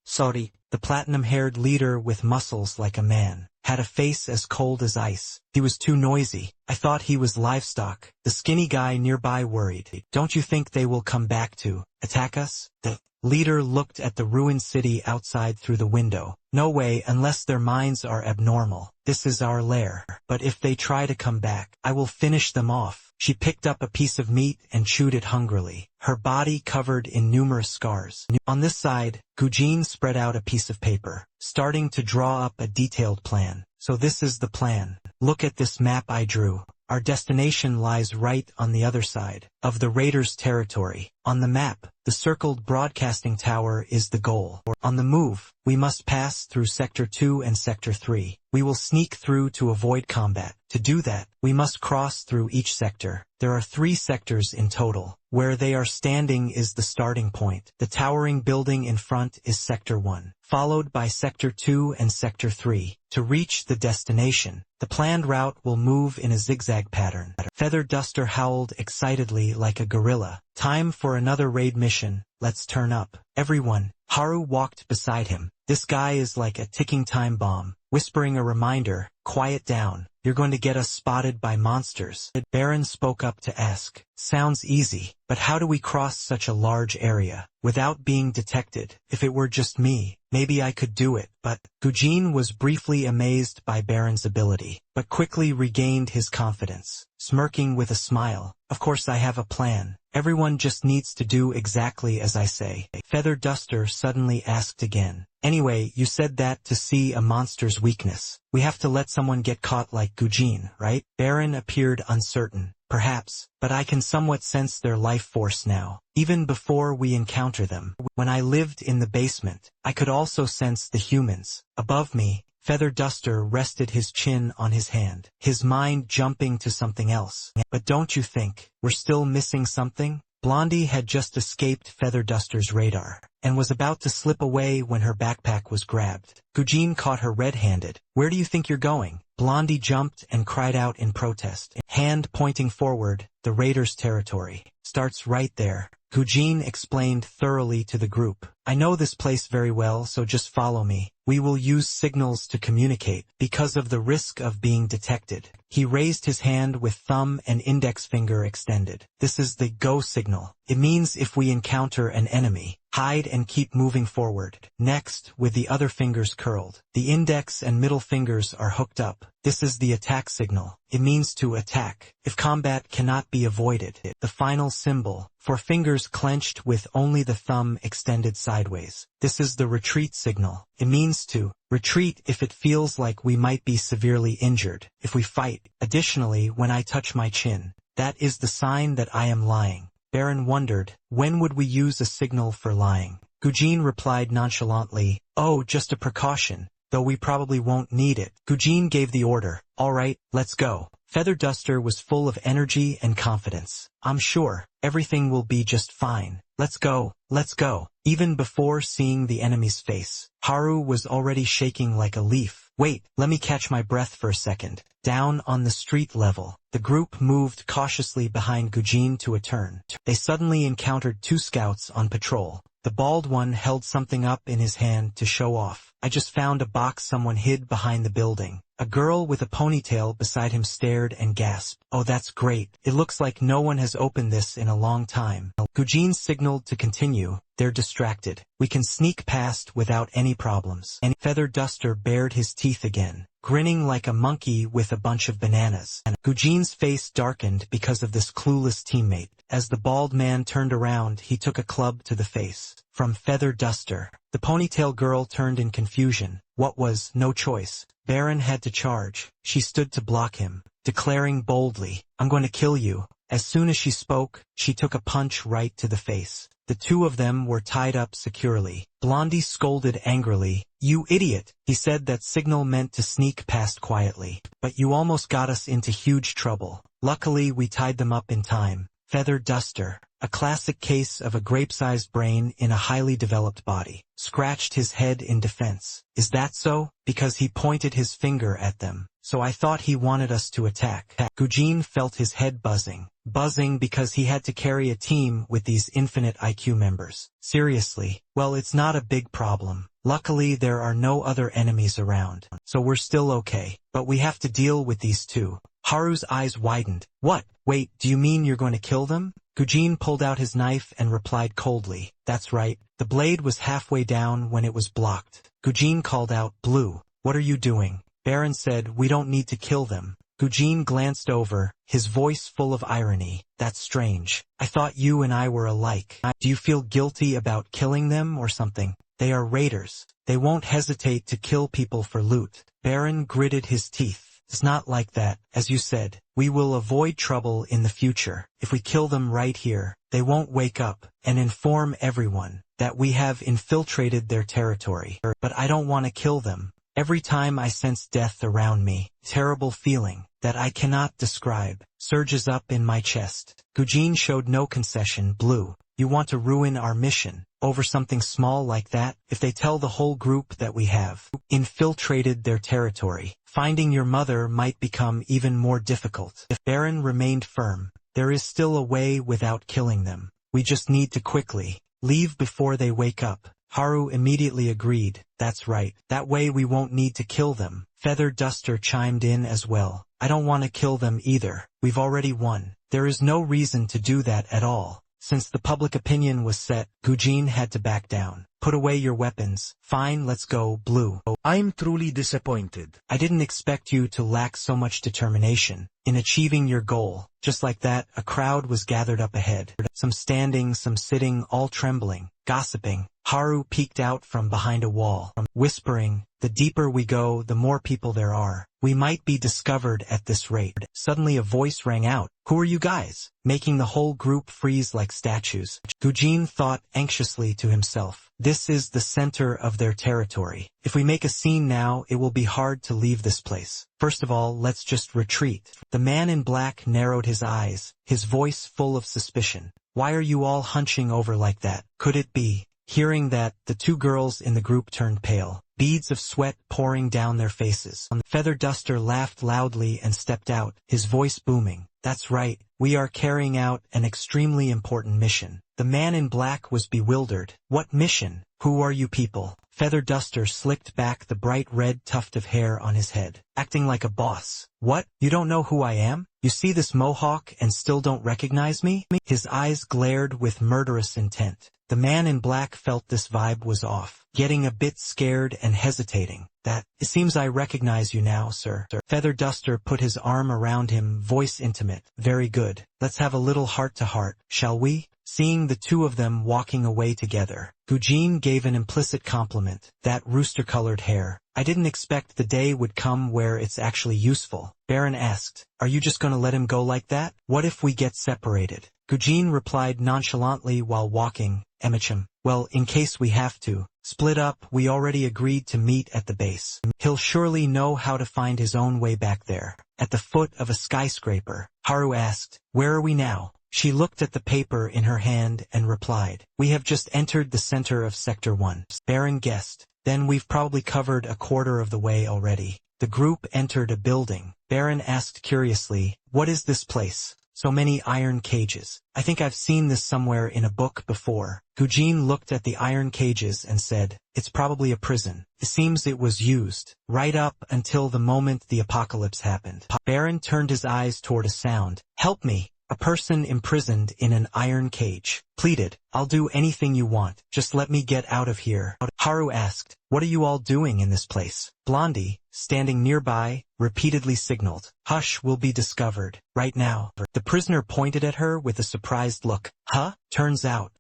The platinum-haired leader with muscles like a man had a face as cold as ice. He was too noisy. I thought he was livestock. The skinny guy nearby worried. Don't you think they will come back to attack us? The leader looked at the ruined city outside through the window. No way, unless their minds are abnormal. This is our lair. But if they try to come back, I will finish them off. She picked up a piece of meat and chewed it hungrily, her body covered in numerous scars. On this side, Gujin spread out a piece of paper, starting to draw up a detailed plan. So this is the plan. Look at this map I drew. Our destination lies right on the other side of the raiders' territory. On the map, the circled broadcasting tower is the goal. On the move, we must pass through Sector 2 and Sector 3. We will sneak through to avoid combat. To do that, we must cross through each sector. There are 3 sectors in total. Where they are standing is the starting point. The towering building in front is Sector 1, followed by Sector 2 and Sector 3. To reach the destination, the planned route will move in a zigzag pattern. Feather Duster howled excitedly like a gorilla. Time for another raid mission. Let's turn up. Everyone. Haru walked beside him. This guy is like a ticking time bomb, whispering a reminder. Quiet down. You're going to get us spotted by monsters. Baron spoke up to ask. Sounds easy, but how do we cross such a large area without being detected? If it were just me, maybe I could do it, but Gujin was briefly amazed by Baron's ability, but quickly regained his confidence, smirking with a smile. Of course I have a plan. Everyone just needs to do exactly as I say. Feather Duster suddenly asked again. Anyway, you said that to see a monster's weakness. We have to let someone get caught like Gujin, right? Baron appeared uncertain. Perhaps, but I can somewhat sense their life force now, even before we encounter them. When I lived in the basement, I could also sense the humans. Above me, Feather Duster rested his chin on his hand, his mind jumping to something else. But don't you think we're still missing something? Blondie had just escaped Feather Duster's radar, and was about to slip away when her backpack was grabbed. Gujin caught her red-handed. Where do you think you're going? Blondie jumped and cried out in protest. Hand pointing forward, the raiders' territory starts right there. Gujin explained thoroughly to the group. I know this place very well, so just follow me. We will use signals to communicate because of the risk of being detected. He raised his hand with thumb and index finger extended. This is the go signal. It means if we encounter an enemy, hide and keep moving forward. Next, with the other fingers curled, the index and middle fingers are hooked up. This is the attack signal. It means to attack if combat cannot be avoided. The final symbol, for fingers clenched with only the thumb extended sideways. This is the retreat signal. It means to retreat if it feels like we might be severely injured if we fight. Additionally, when I touch my chin, that is the sign that I am lying. Baron wondered, when would we use a signal for lying? Gujin replied nonchalantly, oh, just a precaution, though we probably won't need it. Gujin gave the order, all right, let's go. Feather Duster was full of energy and confidence. I'm sure everything will be just fine. Let's go, let's go. Even before seeing the enemy's face, Haru was already shaking like a leaf. Wait, let me catch my breath for a second. Down on the street level, the group moved cautiously behind Gujin to a turn. They suddenly encountered two scouts on patrol. The bald one held something up in his hand to show off. I just found a box someone hid behind the building. A girl with a ponytail beside him stared and gasped. Oh, that's great. It looks like no one has opened this in a long time. Gujin signaled to continue. They're distracted. We can sneak past without any problems. And Feather Duster bared his teeth again, grinning like a monkey with a bunch of bananas. And Gujin's face darkened because of this clueless teammate. As the bald man turned around, he took a club to the face. From Feather Duster, the ponytail girl turned in confusion. What was no choice? Baron had to charge. She stood to block him, declaring boldly, I'm going to kill you. As soon as she spoke, she took a punch right to the face. The two of them were tied up securely. Blondie scolded angrily. You idiot! He said that signal meant to sneak past quietly. But you almost got us into huge trouble. Luckily, we tied them up in time. Feather Duster, a classic case of a grape-sized brain in a highly developed body, scratched his head in defense. Is that so? Because he pointed his finger at them. So I thought he wanted us to attack. Gujin felt his head buzzing because he had to carry a team with these infinite IQ members. Seriously, well, it's not a big problem. Luckily, there are no other enemies around, so we're still okay. But we have to deal with these two. Haru's eyes widened. What? Wait, do you mean you're going to kill them? Gujin pulled out his knife and replied coldly. That's right. The blade was halfway down when it was blocked. Gujin called out, Blue, what are you doing? Baron said, we don't need to kill them. Gujin glanced over, his voice full of irony. That's strange. I thought you and I were alike. Do you feel guilty about killing them or something? They are raiders. They won't hesitate to kill people for loot. Baron gritted his teeth. It's not like that. As you said, we will avoid trouble in the future. If we kill them right here, they won't wake up and inform everyone that we have infiltrated their territory. But I don't want to kill them. Every time I sense death around me, terrible feeling that I cannot describe surges up in my chest. Gujin showed no concession. Blue, you want to ruin our mission over something small like that? If they tell the whole group that we have infiltrated their territory, finding your mother might become even more difficult. If Baron remained firm, there is still a way without killing them. We just need to quickly leave before they wake up. Haru immediately agreed. That's right. That way we won't need to kill them. Feather Duster chimed in as well. I don't want to kill them either. We've already won. There is no reason to do that at all. Since the public opinion was set, Gujin had to back down. Put away your weapons. Fine, let's go, Blue. I'm truly disappointed. I didn't expect you to lack so much determination in achieving your goal. Just like that, a crowd was gathered up ahead. Some standing, some sitting, all trembling, gossiping. Haru peeked out from behind a wall, whispering, the deeper we go, the more people there are. We might be discovered at this rate. Suddenly a voice rang out. Who are you guys? Making the whole group freeze like statues. Gujin thought anxiously to himself. This is the center of their territory. If we make a scene now, it will be hard to leave this place. First of all, let's just retreat. The man in black narrowed his eyes, his voice full of suspicion. Why are you all hunching over like that? Could it be? Hearing that, the two girls in the group turned pale, beads of sweat pouring down their faces. Feather Duster laughed loudly and stepped out, his voice booming. That's right, we are carrying out an extremely important mission. The man in black was bewildered. What mission? Who are you people? Feather Duster slicked back the bright red tuft of hair on his head, acting like a boss. What? You don't know who I am? You see this mohawk and still don't recognize me? His eyes glared with murderous intent. The man in black felt this vibe was off, getting a bit scared and hesitating. It seems I recognize you now, sir. Feather Duster put his arm around him, voice intimate. Very good. Let's have a little heart-to-heart, shall we? Seeing the two of them walking away together, Gujin gave an implicit compliment. That rooster-colored hair. I didn't expect the day would come where it's actually useful. Baron asked, are you just gonna let him go like that? What if we get separated? Gujin replied nonchalantly while walking, Emicham. Well, in case we have to split up, we already agreed to meet at the base. He'll surely know how to find his own way back there. At the foot of a skyscraper, Haru asked, where are we now? She looked at the paper in her hand and replied, we have just entered the center of Sector 1. Baron guessed, then we've probably covered a quarter of the way already. The group entered a building. Baron asked curiously, what is this place? So many iron cages. I think I've seen this somewhere in a book before. Gujin looked at the iron cages and said, it's probably a prison. It seems it was used right up until the moment the apocalypse happened. Baron turned his eyes toward a sound. Help me. A person imprisoned in an iron cage pleaded, I'll do anything you want. Just let me get out of here. Haru asked, what are you all doing in this place? Blondie, standing nearby, repeatedly signaled, hush, we'll be discovered right now. The prisoner pointed at her with a surprised look. Huh? Turns out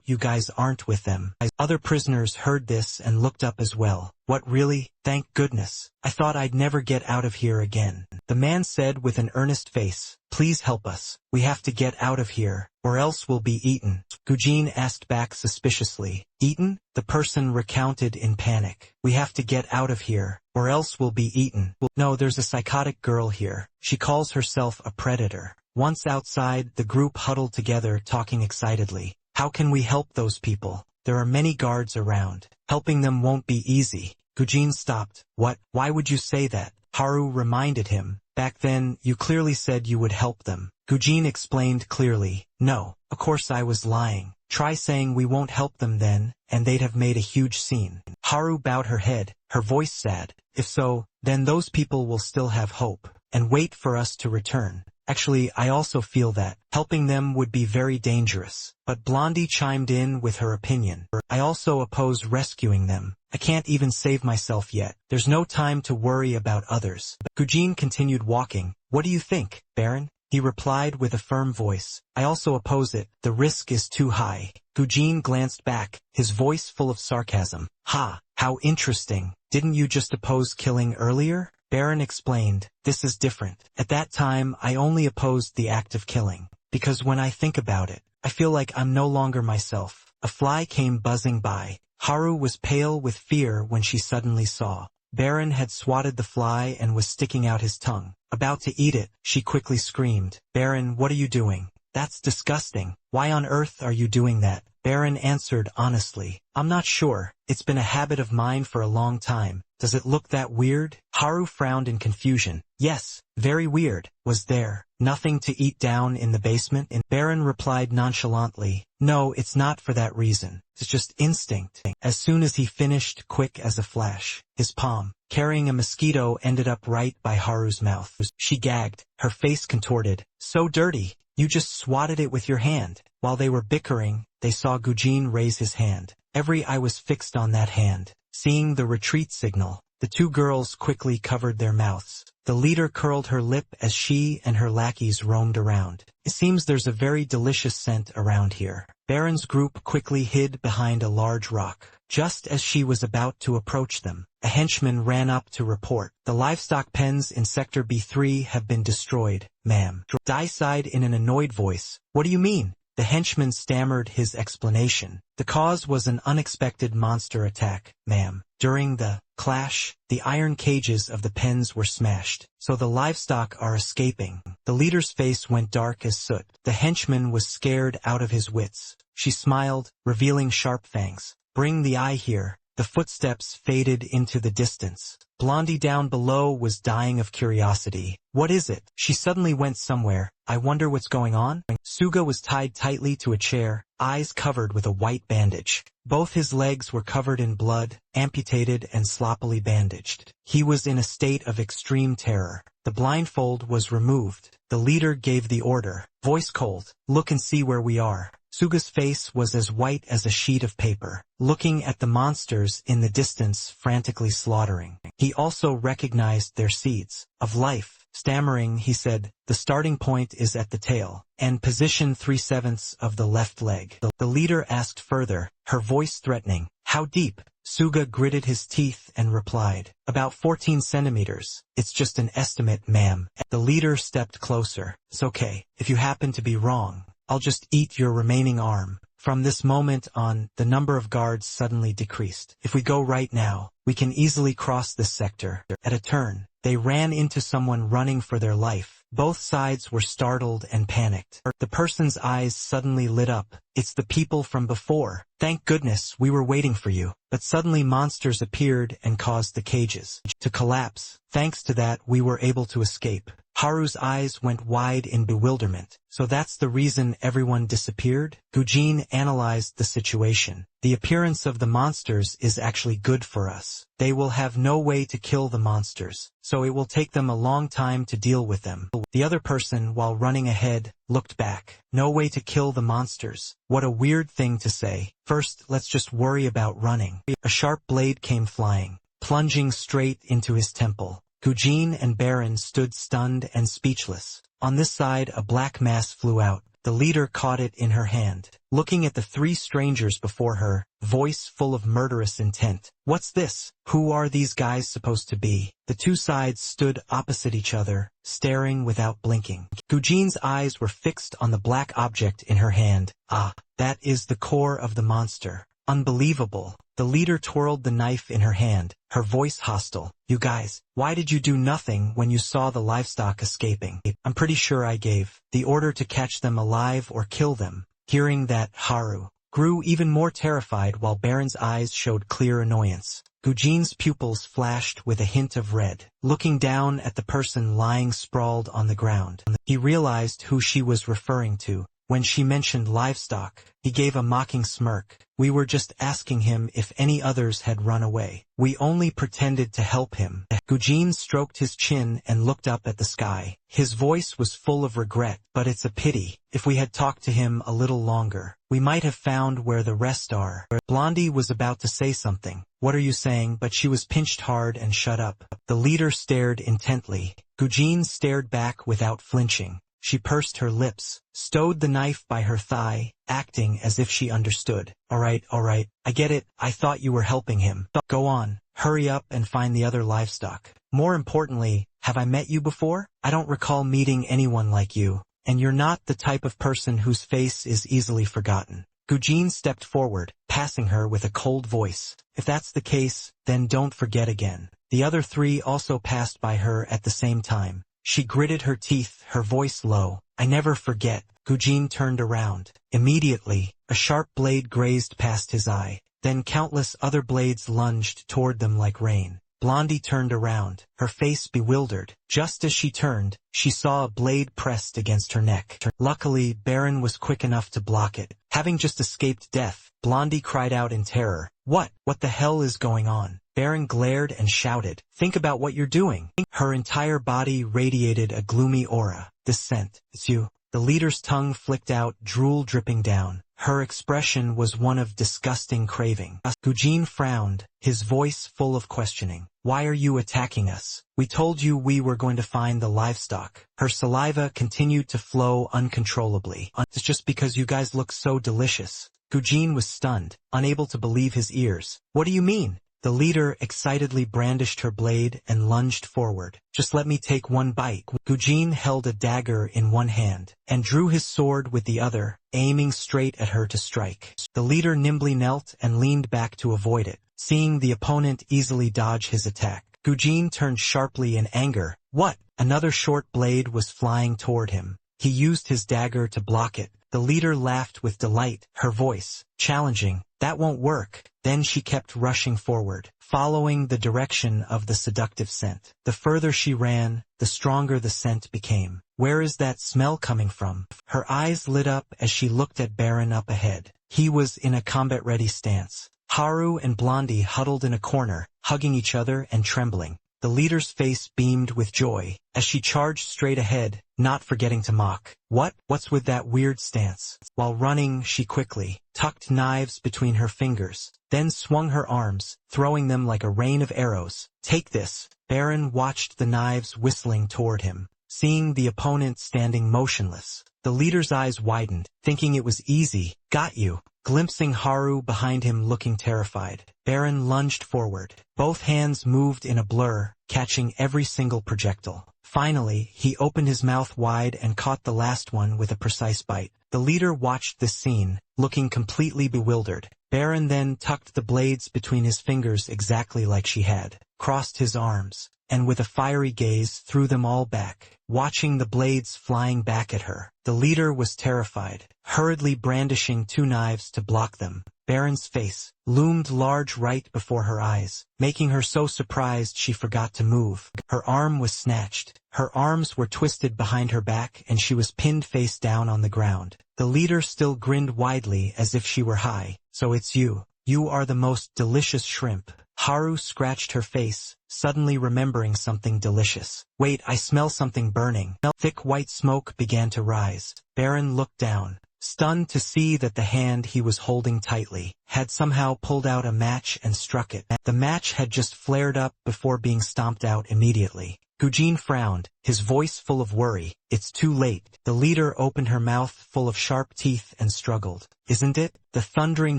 you guys aren't with them. Other prisoners heard this and looked up as well. What, really? Thank goodness. I thought I'd never get out of here again. The man said with an earnest face, please help us. We have to get out of here, or else we'll be eaten. Gujin asked back suspiciously. Eaten? The person recounted in panic. We have to get out of here, or else we'll be eaten. No, there's a psychotic girl here. She calls herself a predator. Once outside, the group huddled together talking excitedly. How can we help those people? There are many guards around. Helping them won't be easy. Gujin stopped. What? Why would you say that? Haru reminded him. Back then, you clearly said you would help them. Gujin explained clearly. No, of course I was lying. Try saying we won't help them then, and they'd have made a huge scene. Haru bowed her head, her voice sad. If so, then those people will still have hope, and wait for us to return. Actually, I also feel that helping them would be very dangerous. But Blondie chimed in with her opinion. I also oppose rescuing them. I can't even save myself yet. There's no time to worry about others. Gujin continued walking. What do you think, Baron? He replied with a firm voice. I also oppose it. The risk is too high. Gujin glanced back, his voice full of sarcasm. Ha, how interesting. Didn't you just oppose killing earlier? Baron explained, this is different. At that time, I only opposed the act of killing. Because when I think about it, I feel like I'm no longer myself. A fly came buzzing by. Haru was pale with fear when she suddenly saw. Baron had swatted the fly and was sticking out his tongue. About to eat it, she quickly screamed. Baron, what are you doing? That's disgusting. Why on earth are you doing that? Baron answered honestly. I'm not sure. It's been a habit of mine for a long time. Does it look that weird? Haru frowned in confusion. Yes, very weird. Was there nothing to eat down in the basement? And Baron replied nonchalantly, no, it's not for that reason. It's just instinct. As soon as he finished, quick as a flash, his palm, carrying a mosquito, ended up right by Haru's mouth. She gagged, her face contorted. So dirty. You just swatted it with your hand. While they were bickering, they saw Gujin raise his hand. Every eye was fixed on that hand. Seeing the retreat signal, the two girls quickly covered their mouths. The leader curled her lip as she and her lackeys roamed around. It seems there's a very delicious scent around here. Baron's group quickly hid behind a large rock. Just as she was about to approach them, a henchman ran up to report. The livestock pens in Sector B3 have been destroyed, ma'am. Dai sighed in an annoyed voice. What do you mean? The henchman stammered his explanation. The cause was an unexpected monster attack, ma'am. During the clash, the iron cages of the pens were smashed, so the livestock are escaping. The leader's face went dark as soot. The henchman was scared out of his wits. She smiled, revealing sharp fangs. Bring the eye here. The footsteps faded into the distance. Blondie down below was dying of curiosity. What is it? She suddenly went somewhere. I wonder what's going on? Suga was tied tightly to a chair, eyes covered with a white bandage. Both his legs were covered in blood, amputated and sloppily bandaged. He was in a state of extreme terror. The blindfold was removed. The leader gave the order. Voice cold. Look and see where we are. Suga's face was as white as a sheet of paper, looking at the monsters in the distance frantically slaughtering. He also recognized their seeds of life. Stammering, he said, the starting point is at the tail, and position 3/7 of the left leg. The leader asked further, her voice threatening, how deep? Suga gritted his teeth and replied, about 14 centimeters. It's just an estimate, ma'am. The leader stepped closer. It's okay. If you happen to be wrong, I'll just eat your remaining arm. From this moment on, the number of guards suddenly decreased. If we go right now, we can easily cross this sector. At a turn, they ran into someone running for their life. Both sides were startled and panicked. The person's eyes suddenly lit up. It's the people from before. Thank goodness, we were waiting for you. But suddenly monsters appeared and caused the cages to collapse. Thanks to that, we were able to escape. Haru's eyes went wide in bewilderment. So that's the reason everyone disappeared? Gujin analyzed the situation. The appearance of the monsters is actually good for us. They will have no way to kill the monsters, so it will take them a long time to deal with them. The other person, while running ahead, looked back. No way to kill the monsters. What a weird thing to say. First, let's just worry about running. A sharp blade came flying, plunging straight into his temple. Gujin and Baron stood stunned and speechless. On this side, a black mass flew out. The leader caught it in her hand, looking at the three strangers before her, voice full of murderous intent. What's this? Who are these guys supposed to be? The two sides stood opposite each other, staring without blinking. Gujin's eyes were fixed on the black object in her hand. Ah, that is the core of the monster. Unbelievable. The leader twirled the knife in her hand, her voice hostile. You guys, why did you do nothing when you saw the livestock escaping? I'm pretty sure I gave the order to catch them alive or kill them. Hearing that, Haru grew even more terrified while Baron's eyes showed clear annoyance. Gujin's pupils flashed with a hint of red. Looking down at the person lying sprawled on the ground, he realized who she was referring to. When she mentioned livestock, he gave a mocking smirk. We were just asking him if any others had run away. We only pretended to help him. Gujin stroked his chin and looked up at the sky. His voice was full of regret. But it's a pity. If we had talked to him a little longer, we might have found where the rest are. Blondie was about to say something. What are you saying? But she was pinched hard and shut up. The leader stared intently. Gujin stared back without flinching. She pursed her lips, stowed the knife by her thigh, acting as if she understood. All right, I get it. I thought you were helping him. Go on, hurry up and find the other livestock. More importantly, have I met you before? I don't recall meeting anyone like you, and you're not the type of person whose face is easily forgotten. Gujin stepped forward, passing her with a cold voice. If that's the case, then don't forget again. The other three also passed by her at the same time. She gritted her teeth, her voice low. I never forget. Gujin turned around. Immediately, a sharp blade grazed past his eye. Then countless other blades lunged toward them like rain. Blondie turned around, her face bewildered. Just as she turned, she saw a blade pressed against her neck. Luckily, Baron was quick enough to block it. Having just escaped death, Blondie cried out in terror. What the hell is going on? Baron glared and shouted, think about what you're doing. Her entire body radiated a gloomy aura. This scent, it's you. The leader's tongue flicked out, drool dripping down. Her expression was one of disgusting craving. Gujin frowned, his voice full of questioning. Why are you attacking us? We told you we were going to find the livestock. Her saliva continued to flow uncontrollably. It's just because you guys look so delicious. Gujin was stunned, unable to believe his ears. What do you mean? The leader excitedly brandished her blade and lunged forward. Just let me take one bite. Gujin held a dagger in one hand and drew his sword with the other, aiming straight at her to strike. The leader nimbly knelt and leaned back to avoid it. Seeing the opponent easily dodge his attack, Gujin turned sharply in anger. What? Another short blade was flying toward him. He used his dagger to block it. The leader laughed with delight, her voice challenging. That won't work. Then she kept rushing forward, following the direction of the seductive scent. The further she ran, the stronger the scent became. Where is that smell coming from? Her eyes lit up as she looked at Baron up ahead. He was in a combat-ready stance. Haru and Blondie huddled in a corner, hugging each other and trembling. The leader's face beamed with joy as she charged straight ahead, not forgetting to mock. What's with that weird stance? While running, she quickly tucked knives between her fingers, then swung her arms, throwing them like a rain of arrows. Take this. Baron watched the knives whistling toward him, seeing the opponent standing motionless. The leader's eyes widened, thinking it was easy. Got you. Glimpsing Haru behind him looking terrified, Baron lunged forward. Both hands moved in a blur, catching every single projectile. Finally, he opened his mouth wide and caught the last one with a precise bite. The leader watched this scene, looking completely bewildered. Baron then tucked the blades between his fingers exactly like she had, crossed his arms, and with a fiery gaze threw them all back, watching the blades flying back at her. The leader was terrified, hurriedly brandishing two knives to block them. Baron's face loomed large right before her eyes, making her so surprised she forgot to move. Her arm was snatched. Her arms were twisted behind her back and she was pinned face down on the ground. The leader still grinned widely as if she were high. So it's you. You are the most delicious shrimp. Haru scratched her face, suddenly remembering something delicious. Wait, I smell something burning. Thick white smoke began to rise. Baron looked down, stunned to see that the hand he was holding tightly had somehow pulled out a match and struck it. The match had just flared up before being stomped out immediately. Gujin frowned, his voice full of worry. It's too late. The leader opened her mouth full of sharp teeth and struggled. Isn't it? The thundering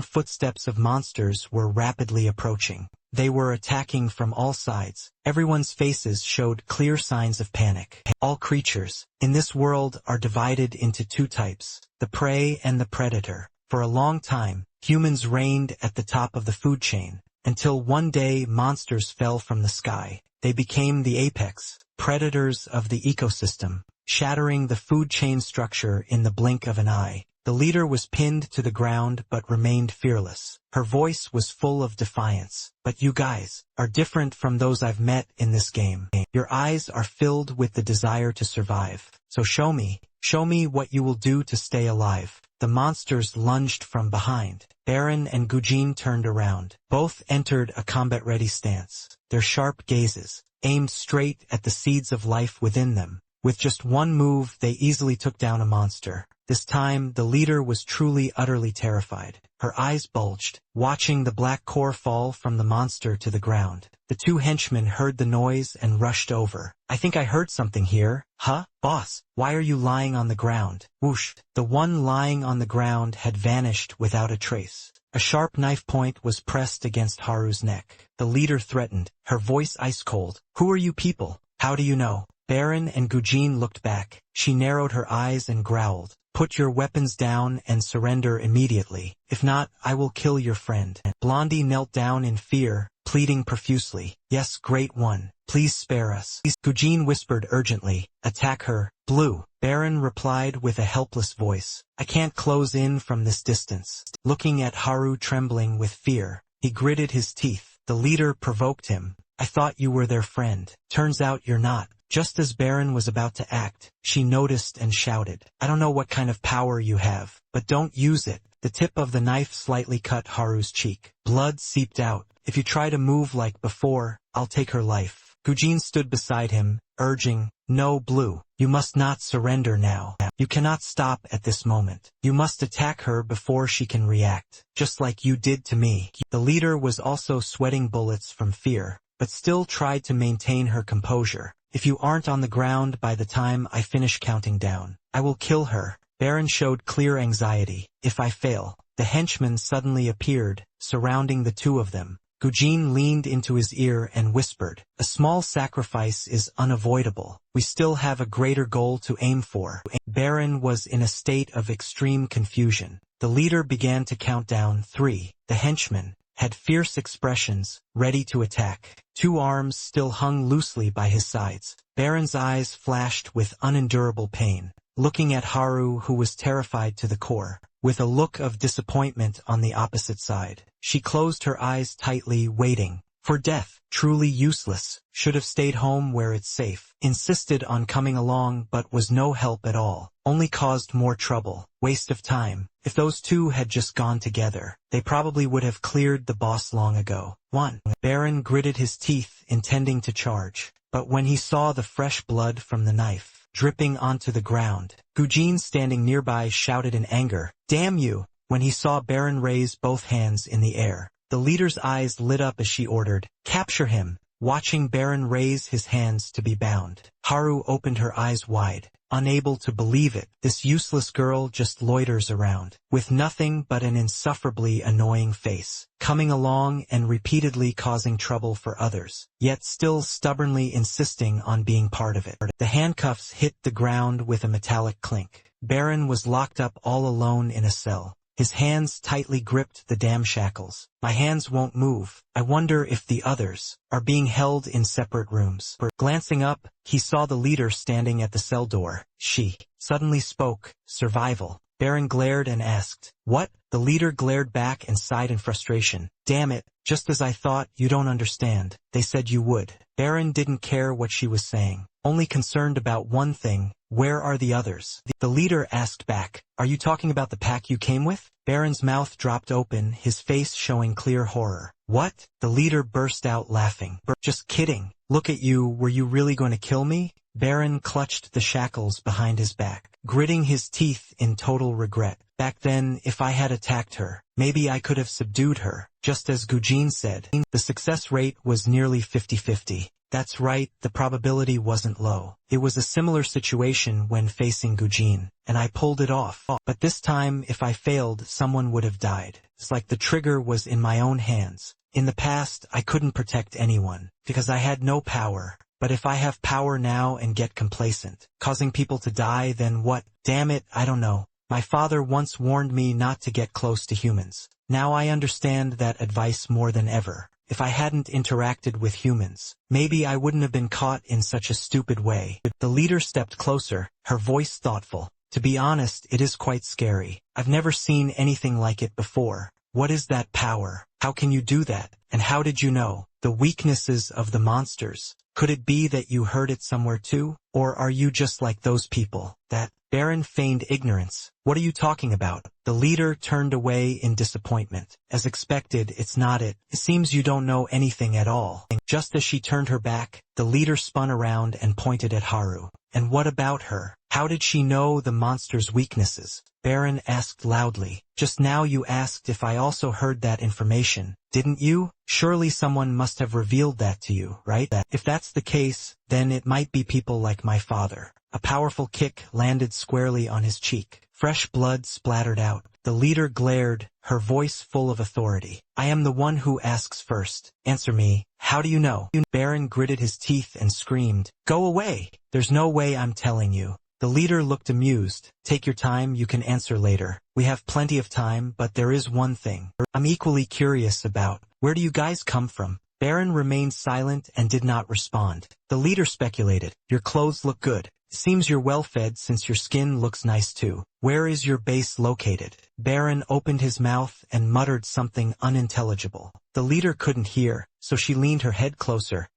footsteps of monsters were rapidly approaching. They were attacking from all sides. Everyone's faces showed clear signs of panic. All creatures in this world are divided into two types, the prey and the predator. For a long time, humans reigned at the top of the food chain, until one day monsters fell from the sky. They became the apex, predators of the ecosystem, shattering the food chain structure in the blink of an eye. The leader was pinned to the ground but remained fearless. Her voice was full of defiance. But you guys are different from those I've met in this game. Your eyes are filled with the desire to survive. So show me what you will do to stay alive. The monsters lunged from behind. Baron and Gujin turned around. Both entered a combat-ready stance, their sharp gazes aimed straight at the seeds of life within them. With just one move, they easily took down a monster. This time, the leader was truly utterly terrified. Her eyes bulged, watching the black core fall from the monster to the ground. The two henchmen heard the noise and rushed over. I think I heard something here. Huh? Boss, why are you lying on the ground? Whoosh. The one lying on the ground had vanished without a trace. A sharp knife point was pressed against Haru's neck. The leader threatened, her voice ice cold. Who are you people? How do you know? Baron and Gujin looked back. She narrowed her eyes and growled. Put your weapons down and surrender immediately. If not, I will kill your friend. Blondie knelt down in fear, pleading profusely. Yes, great one. Please spare us. Gujin whispered urgently. Attack her, Blue. Baron replied with a helpless voice. I can't close in from this distance. Looking at Haru trembling with fear, he gritted his teeth. The leader provoked him. I thought you were their friend. Turns out you're not. Just as Baron was about to act, she noticed and shouted. I don't know what kind of power you have, but don't use it. The tip of the knife slightly cut Haru's cheek. Blood seeped out. If you try to move like before, I'll take her life. Gujin stood beside him, urging, No, Blue, you must not surrender now. You cannot stop at this moment. You must attack her before she can react, just like you did to me. The leader was also sweating bullets from fear, but still tried to maintain her composure. If you aren't on the ground by the time I finish counting down, I will kill her. Baron showed clear anxiety. If I fail. The henchman suddenly appeared, surrounding the two of them. Gujin leaned into his ear and whispered, A small sacrifice is unavoidable. We still have a greater goal to aim for. Baron was in a state of extreme confusion. The leader began to count down 3. The henchman had fierce expressions, ready to attack. 2 arms still hung loosely by his sides. Baron's eyes flashed with unendurable pain, looking at Haru, who was terrified to the core. With a look of disappointment on the opposite side, she closed her eyes tightly, waiting for death. Truly useless, should have stayed home where it's safe. Insisted on coming along but was no help at all, only caused more trouble. Waste of time. If those two had just gone together, they probably would have cleared the boss long ago. 1. Baron gritted his teeth, intending to charge, but when he saw the fresh blood from the knife dripping onto the ground, Gujin standing nearby shouted in anger, Damn you! When he saw Baron raise both hands in the air, the leader's eyes lit up as she ordered, Capture him! Watching Baron raise his hands to be bound, Haru opened her eyes wide, unable to believe it. This useless girl just loiters around, with nothing but an insufferably annoying face, coming along and repeatedly causing trouble for others, yet still stubbornly insisting on being part of it. The handcuffs hit the ground with a metallic clink. Baron was locked up all alone in a cell. His hands tightly gripped the damn shackles. My hands won't move. I wonder if the others are being held in separate rooms. Glancing up, he saw the leader standing at the cell door. She suddenly spoke, Survival. Baron glared and asked, What? The leader glared back and sighed in frustration. Damn it, just as I thought. You don't understand. They said you would. Baron didn't care what she was saying, only concerned about one thing. Where are the others? The leader asked back, Are you talking about the pack you came with? Baron's mouth dropped open, his face showing clear horror. What? The leader burst out laughing. Just kidding. Look at you, were you really going to kill me? Baron clutched the shackles behind his back, gritting his teeth in total regret. Back then, if I had attacked her, maybe I could have subdued her. Just as Gujin said, the success rate was nearly 50-50. That's right, the probability wasn't low. It was a similar situation when facing Gujin, and I pulled it off. But this time, if I failed, someone would have died. It's like the trigger was in my own hands. In the past, I couldn't protect anyone, because I had no power. But if I have power now and get complacent, causing people to die, then what? Damn it, I don't know. My father once warned me not to get close to humans. Now I understand that advice more than ever. If I hadn't interacted with humans, maybe I wouldn't have been caught in such a stupid way. The leader stepped closer, her voice thoughtful. To be honest, it is quite scary. I've never seen anything like it before. What is that power? How can you do that? And how did you know? The weaknesses of the monsters. Could it be that you heard it somewhere too? Or are you just like those people? That Baron feigned ignorance. What are you talking about? The leader turned away in disappointment. As expected, it's not it. It seems you don't know anything at all. Just as she turned her back, the leader spun around and pointed at Haru. And what about her? How did she know the monster's weaknesses? Baron asked loudly. Just now you asked if I also heard that information, didn't you? Surely someone must have revealed that to you, right? If that's the case, then it might be people like my father. A powerful kick landed squarely on his cheek. Fresh blood splattered out. The leader glared, her voice full of authority. I am the one who asks first. Answer me. How do you know? Baron gritted his teeth and screamed, Go away! There's no way I'm telling you. The leader looked amused. Take your time, you can answer later. We have plenty of time, but there is one thing I'm equally curious about. Where do you guys come from? Baron remained silent and did not respond. The leader speculated, "Your clothes look good. Seems you're well fed since your skin looks nice too. Where is your base located?" Baron opened his mouth and muttered something unintelligible. The leader couldn't hear, so she leaned her head closer.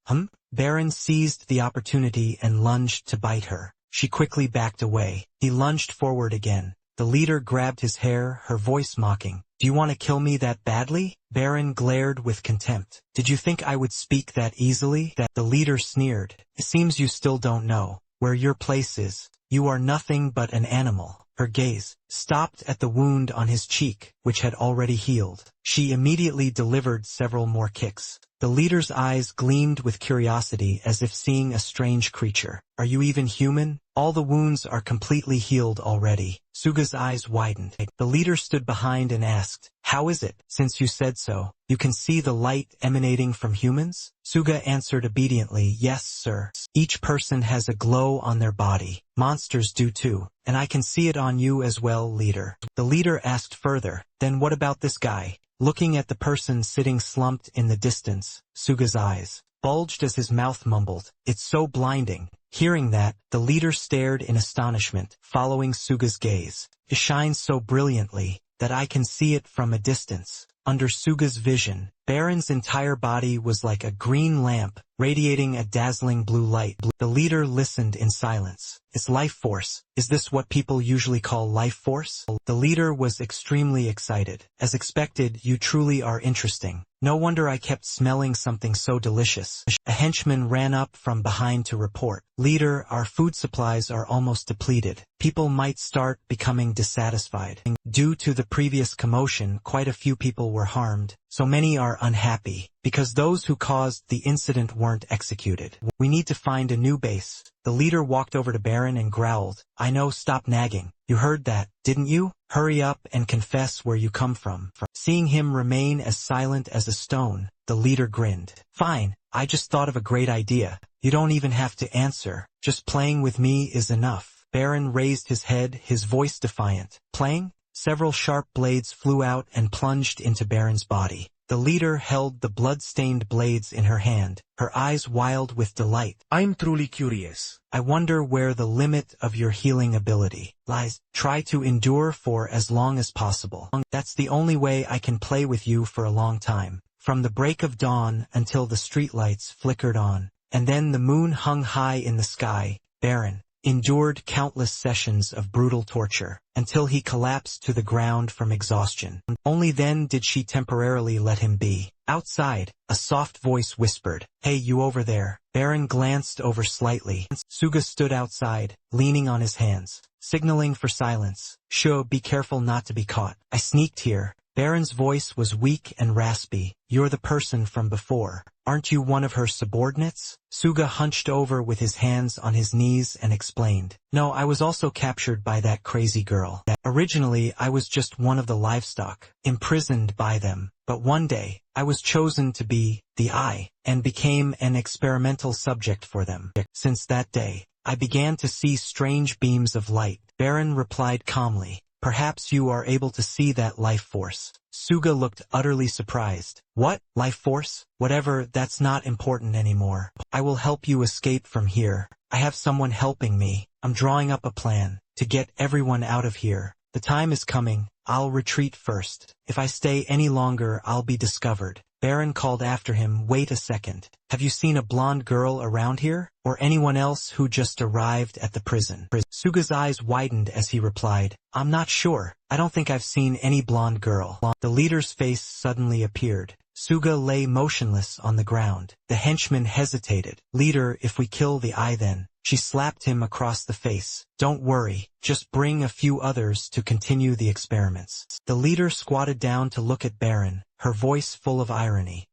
Baron seized the opportunity and lunged to bite her. She quickly backed away. He lunged forward again. The leader grabbed his hair, her voice mocking. "Do you want to kill me that badly?" Baron glared with contempt. "Did you think I would speak that easily?" The leader sneered. "It seems you still don't know where your place is. You are nothing but an animal." Her gaze stopped at the wound on his cheek, which had already healed. She immediately delivered several more kicks. The leader's eyes gleamed with curiosity as if seeing a strange creature. "Are you even human? All the wounds are completely healed already." Suga's eyes widened. The leader stood behind and asked, "How is it, since you said so? You can see the light emanating from humans?" Suga answered obediently, "Yes, sir. Each person has a glow on their body. Monsters do too. And I can see it on you as well, leader." The leader asked further, "Then what about this guy?" Looking at the person sitting slumped in the distance, Suga's eyes bulged as his mouth mumbled, "It's so blinding." Hearing that, the leader stared in astonishment, following Suga's gaze. "It shines so brilliantly that I can see it from a distance." Under Suga's vision, Baron's entire body was like a green lamp, radiating a dazzling blue light. The leader listened in silence. "It's life force. Is this what people usually call life force?" The leader was extremely excited. "As expected, you truly are interesting. No wonder I kept smelling something so delicious." A henchman ran up from behind to report, "Leader, our food supplies are almost depleted. People might start becoming dissatisfied. Due to the previous commotion, quite a few people were harmed. So many are unhappy, because those who caused the incident weren't executed. We need to find a new base." The leader walked over to Baron and growled, "I know, stop nagging. You heard that, didn't you? Hurry up and confess where you come from." Seeing him remain as silent as a stone, the leader grinned. "Fine, I just thought of a great idea. You don't even have to answer. Just playing with me is enough." Baron raised his head, his voice defiant. "Playing?" Several sharp blades flew out and plunged into Baron's body. The leader held the blood-stained blades in her hand, her eyes wild with delight. "I'm truly curious. "I wonder where the limit of your healing ability lies. Try to endure for as long as possible. That's the only way I can play with you for a long time. From the break of dawn until the streetlights flickered on, and then the moon hung high in the sky." Baron endured countless sessions of brutal torture, until he collapsed to the ground from exhaustion. Only then did she temporarily let him be. Outside, a soft voice whispered, "Hey, you over there." Baron glanced over slightly. Suga stood outside, leaning on his hands, signaling for silence. "Sho, be careful not to be caught. I sneaked here." Baron's voice was weak and raspy. "You're the person from before. Aren't you one of her subordinates?" Suga hunched over with his hands on his knees and explained, "No, I was also captured by that crazy girl. Originally, I was just one of the livestock, imprisoned by them. But one day, I was chosen to be the eye, and became an experimental subject for them. Since that day, I began to see strange beams of light." Baron replied calmly, "Perhaps you are able to see that life force." Suga looked utterly surprised. "What? Life force? Whatever, that's not important anymore. I will help you escape from here. I have someone helping me. I'm drawing up a plan to get everyone out of here. The time is coming. I'll retreat first. If I stay any longer, I'll be discovered." Baron called after him, "Wait a second. Have you seen a blonde girl around here? Or anyone else who just arrived at the prison?" Suga's eyes widened as he replied, "I'm not sure. I don't think I've seen any blonde girl." The leader's face suddenly appeared. Suga lay motionless on the ground. The henchman hesitated. "Leader, if we kill the eye then?" She slapped him across the face. "Don't worry. Just bring a few others to continue the experiments." The leader squatted down to look at Baron, her voice full of irony.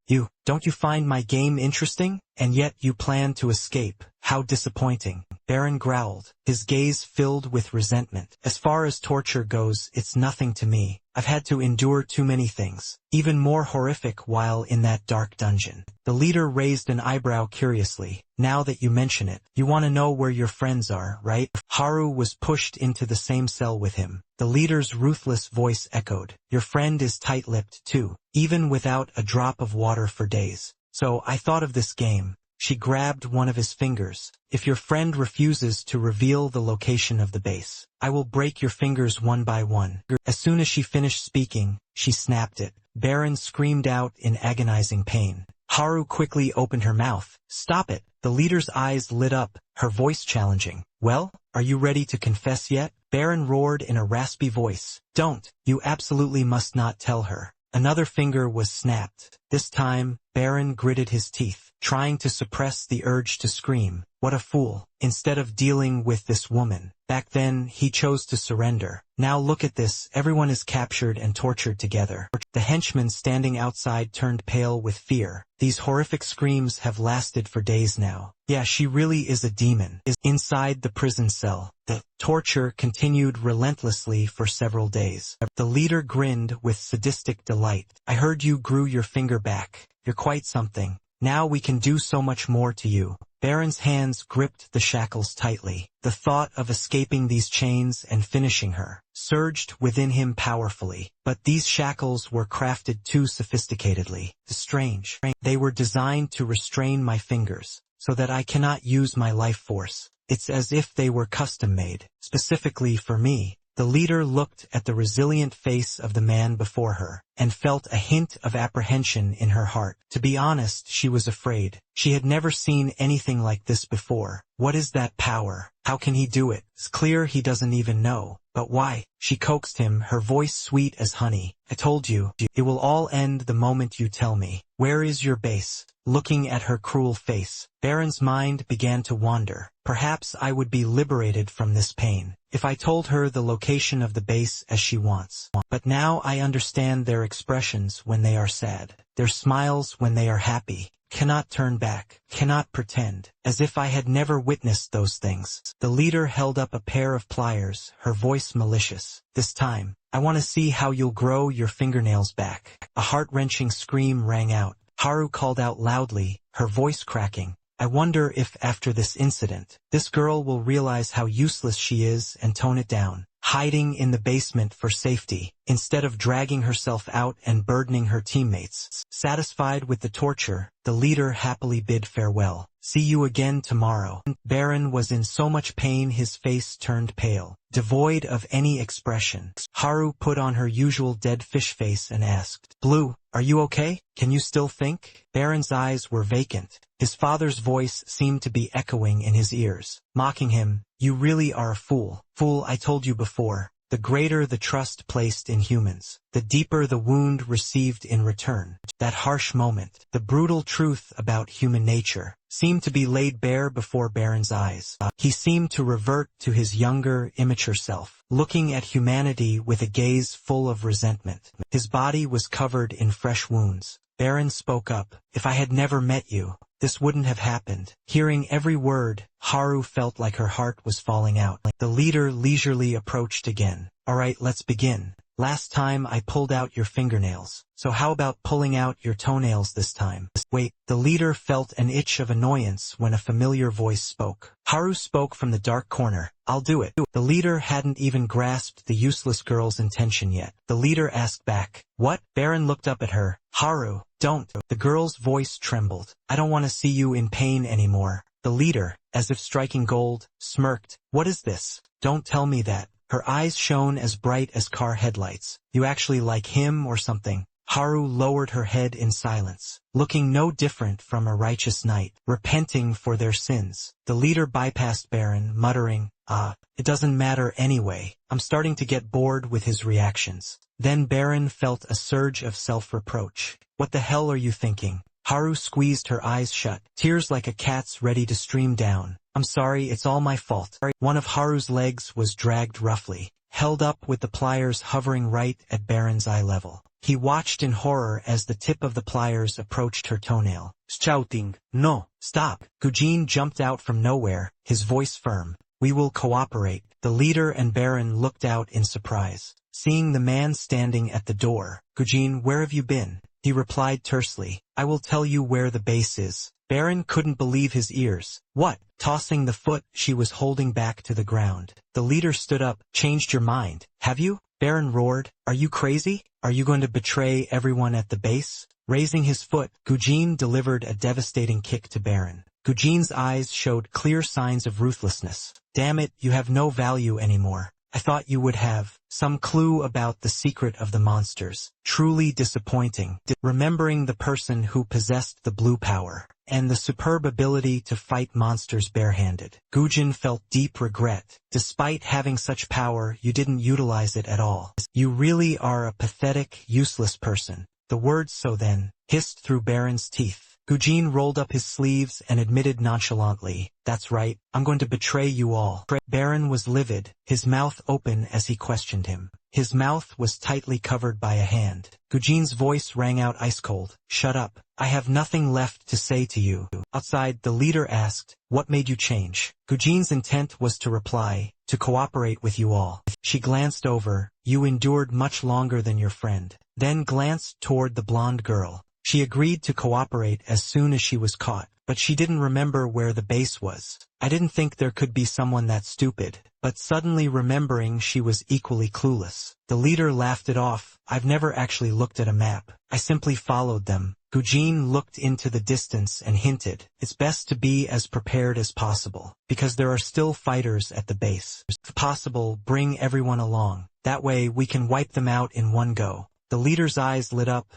Don't you find my game interesting? And yet you plan to escape. How disappointing." Baron growled, his gaze filled with resentment. "As far as torture goes, it's nothing to me. I've had to endure too many things, even more horrific while in that dark dungeon." The leader raised an eyebrow curiously. "Now that you mention it, you want to know where your friends are, right?" Haru was pushed into the same cell with him. The leader's ruthless voice echoed, "Your friend is tight-lipped too, even without a drop of water for days. So I thought of this game. She grabbed one of his fingers. If your friend refuses to reveal the location of the base, I will break your fingers one by one. As soon as she finished speaking, she snapped it. Baron screamed out in agonizing pain. Haru quickly opened her mouth. Stop it. The leader's eyes lit up, her voice challenging. Well, are you ready to confess yet? Baron roared in a raspy voice. Don't. You absolutely must not tell her. Another finger was snapped. This time, Baron gritted his teeth, trying to suppress the urge to scream. What a fool. Instead of dealing with this woman. Back then, he chose to surrender. Now look at this, everyone is captured and tortured together. The henchman standing outside turned pale with fear. These horrific screams have lasted for days now. Yeah, she really is a demon. Inside the prison cell, the torture continued relentlessly for several days. The leader grinned with sadistic delight. I heard you grew your finger back. You're quite something. Now we can do so much more to you. Baron's hands gripped the shackles tightly. The thought of escaping these chains and finishing her surged within him powerfully. But these shackles were crafted too sophisticatedly. Strange. They were designed to restrain my fingers, so that I cannot use my life force. It's as if they were custom-made, specifically for me. The leader looked at the resilient face of the man before her, and felt a hint of apprehension in her heart. To be honest, she was afraid. She had never seen anything like this before. What is that power? How can he do it? It's clear he doesn't even know. But why? She coaxed him, her voice sweet as honey. I told you, it will all end the moment you tell me. Where is your base? Looking at her cruel face, Baron's mind began to wander. Perhaps I would be liberated from this pain if I told her the location of the base as she wants. But now I understand their expressions when they are sad, their smiles when they are happy. Cannot turn back, cannot pretend, as if I had never witnessed those things. The leader held up a pair of pliers, her voice malicious. This time, I want to see how you'll grow your fingernails back. A heart-wrenching scream rang out. Haru called out loudly, her voice cracking. I wonder if after this incident, this girl will realize how useless she is and tone it down, hiding in the basement for safety, instead of dragging herself out and burdening her teammates. Satisfied with the torture, the leader happily bid farewell. See you again tomorrow. Baron was in so much pain his face turned pale, devoid of any expression. Haru put on her usual dead fish face and asked, Blue, are you okay? Can you still think? Baron's eyes were vacant. His father's voice seemed to be echoing in his ears, mocking him. You really are a fool. Fool, I told you before. The greater the trust placed in humans, the deeper the wound received in return. That harsh moment, the brutal truth about human nature, seemed to be laid bare before Baron's eyes. He seemed to revert to his younger, immature self, looking at humanity with a gaze full of resentment. His body was covered in fresh wounds. Baron spoke up. If I had never met you, this wouldn't have happened. Hearing every word, Haru felt like her heart was falling out. The leader leisurely approached again. All right, let's begin. Last time I pulled out your fingernails, so how about pulling out your toenails this time? Wait, the leader felt an itch of annoyance when a familiar voice spoke. Haru spoke from the dark corner. I'll do it. The leader hadn't even grasped the useless girl's intention yet. The leader asked back, What? Baron looked up at her. Haru, don't. The girl's voice trembled. I don't want to see you in pain anymore. The leader, as if striking gold, smirked. What is this? Don't tell me that. Her eyes shone as bright as car headlights. You actually like him or something? Haru lowered her head in silence, looking no different from a righteous knight, repenting for their sins. The leader bypassed Baron, muttering, it doesn't matter anyway. I'm starting to get bored with his reactions. Then Baron felt a surge of self-reproach. What the hell are you thinking? Haru squeezed her eyes shut, tears like a cat's ready to stream down. I'm sorry, it's all my fault. One of Haru's legs was dragged roughly, held up with the pliers hovering right at Baron's eye level. He watched in horror as the tip of the pliers approached her toenail, shouting, No, stop. Gujin jumped out from nowhere, his voice firm. We will cooperate. The leader and Baron looked out in surprise, seeing the man standing at the door. Gujin, where have you been? He replied tersely, I will tell you where the base is. Baron couldn't believe his ears. What? Tossing the foot she was holding back to the ground. The leader stood up. Changed your mind, have you? Baron roared, "Are you crazy? Are you going to betray everyone at the base?" Raising his foot, Gujin delivered a devastating kick to Baron. Gujin's eyes showed clear signs of ruthlessness. "Damn it, you have no value anymore. I thought you would have some clue about the secret of the monsters. Truly disappointing." Remembering the person who possessed the blue power and the superb ability to fight monsters barehanded, Gujin felt deep regret. Despite having such power, you didn't utilize it at all. "You really are a pathetic, useless person." The words "so then" hissed through Baron's teeth. Gujin rolled up his sleeves and admitted nonchalantly, "That's right, I'm going to betray you all." Baron was livid, his mouth open as he questioned him. His mouth was tightly covered by a hand. Gujin's voice rang out ice cold, "Shut up, I have nothing left to say to you." Outside, the leader asked, "What made you change?" Gujin's intent was to reply, "To cooperate with you all." She glanced over, "You endured much longer than your friend," then glanced toward the blonde girl. She agreed to cooperate as soon as she was caught, but she didn't remember where the base was. "I didn't think there could be someone that stupid," but suddenly remembering she was equally clueless. The leader laughed it off, "I've never actually looked at a map. I simply followed them." Gujin looked into the distance and hinted, "It's best to be as prepared as possible, because there are still fighters at the base. If possible, bring everyone along. That way we can wipe them out in one go." The leader's eyes lit up,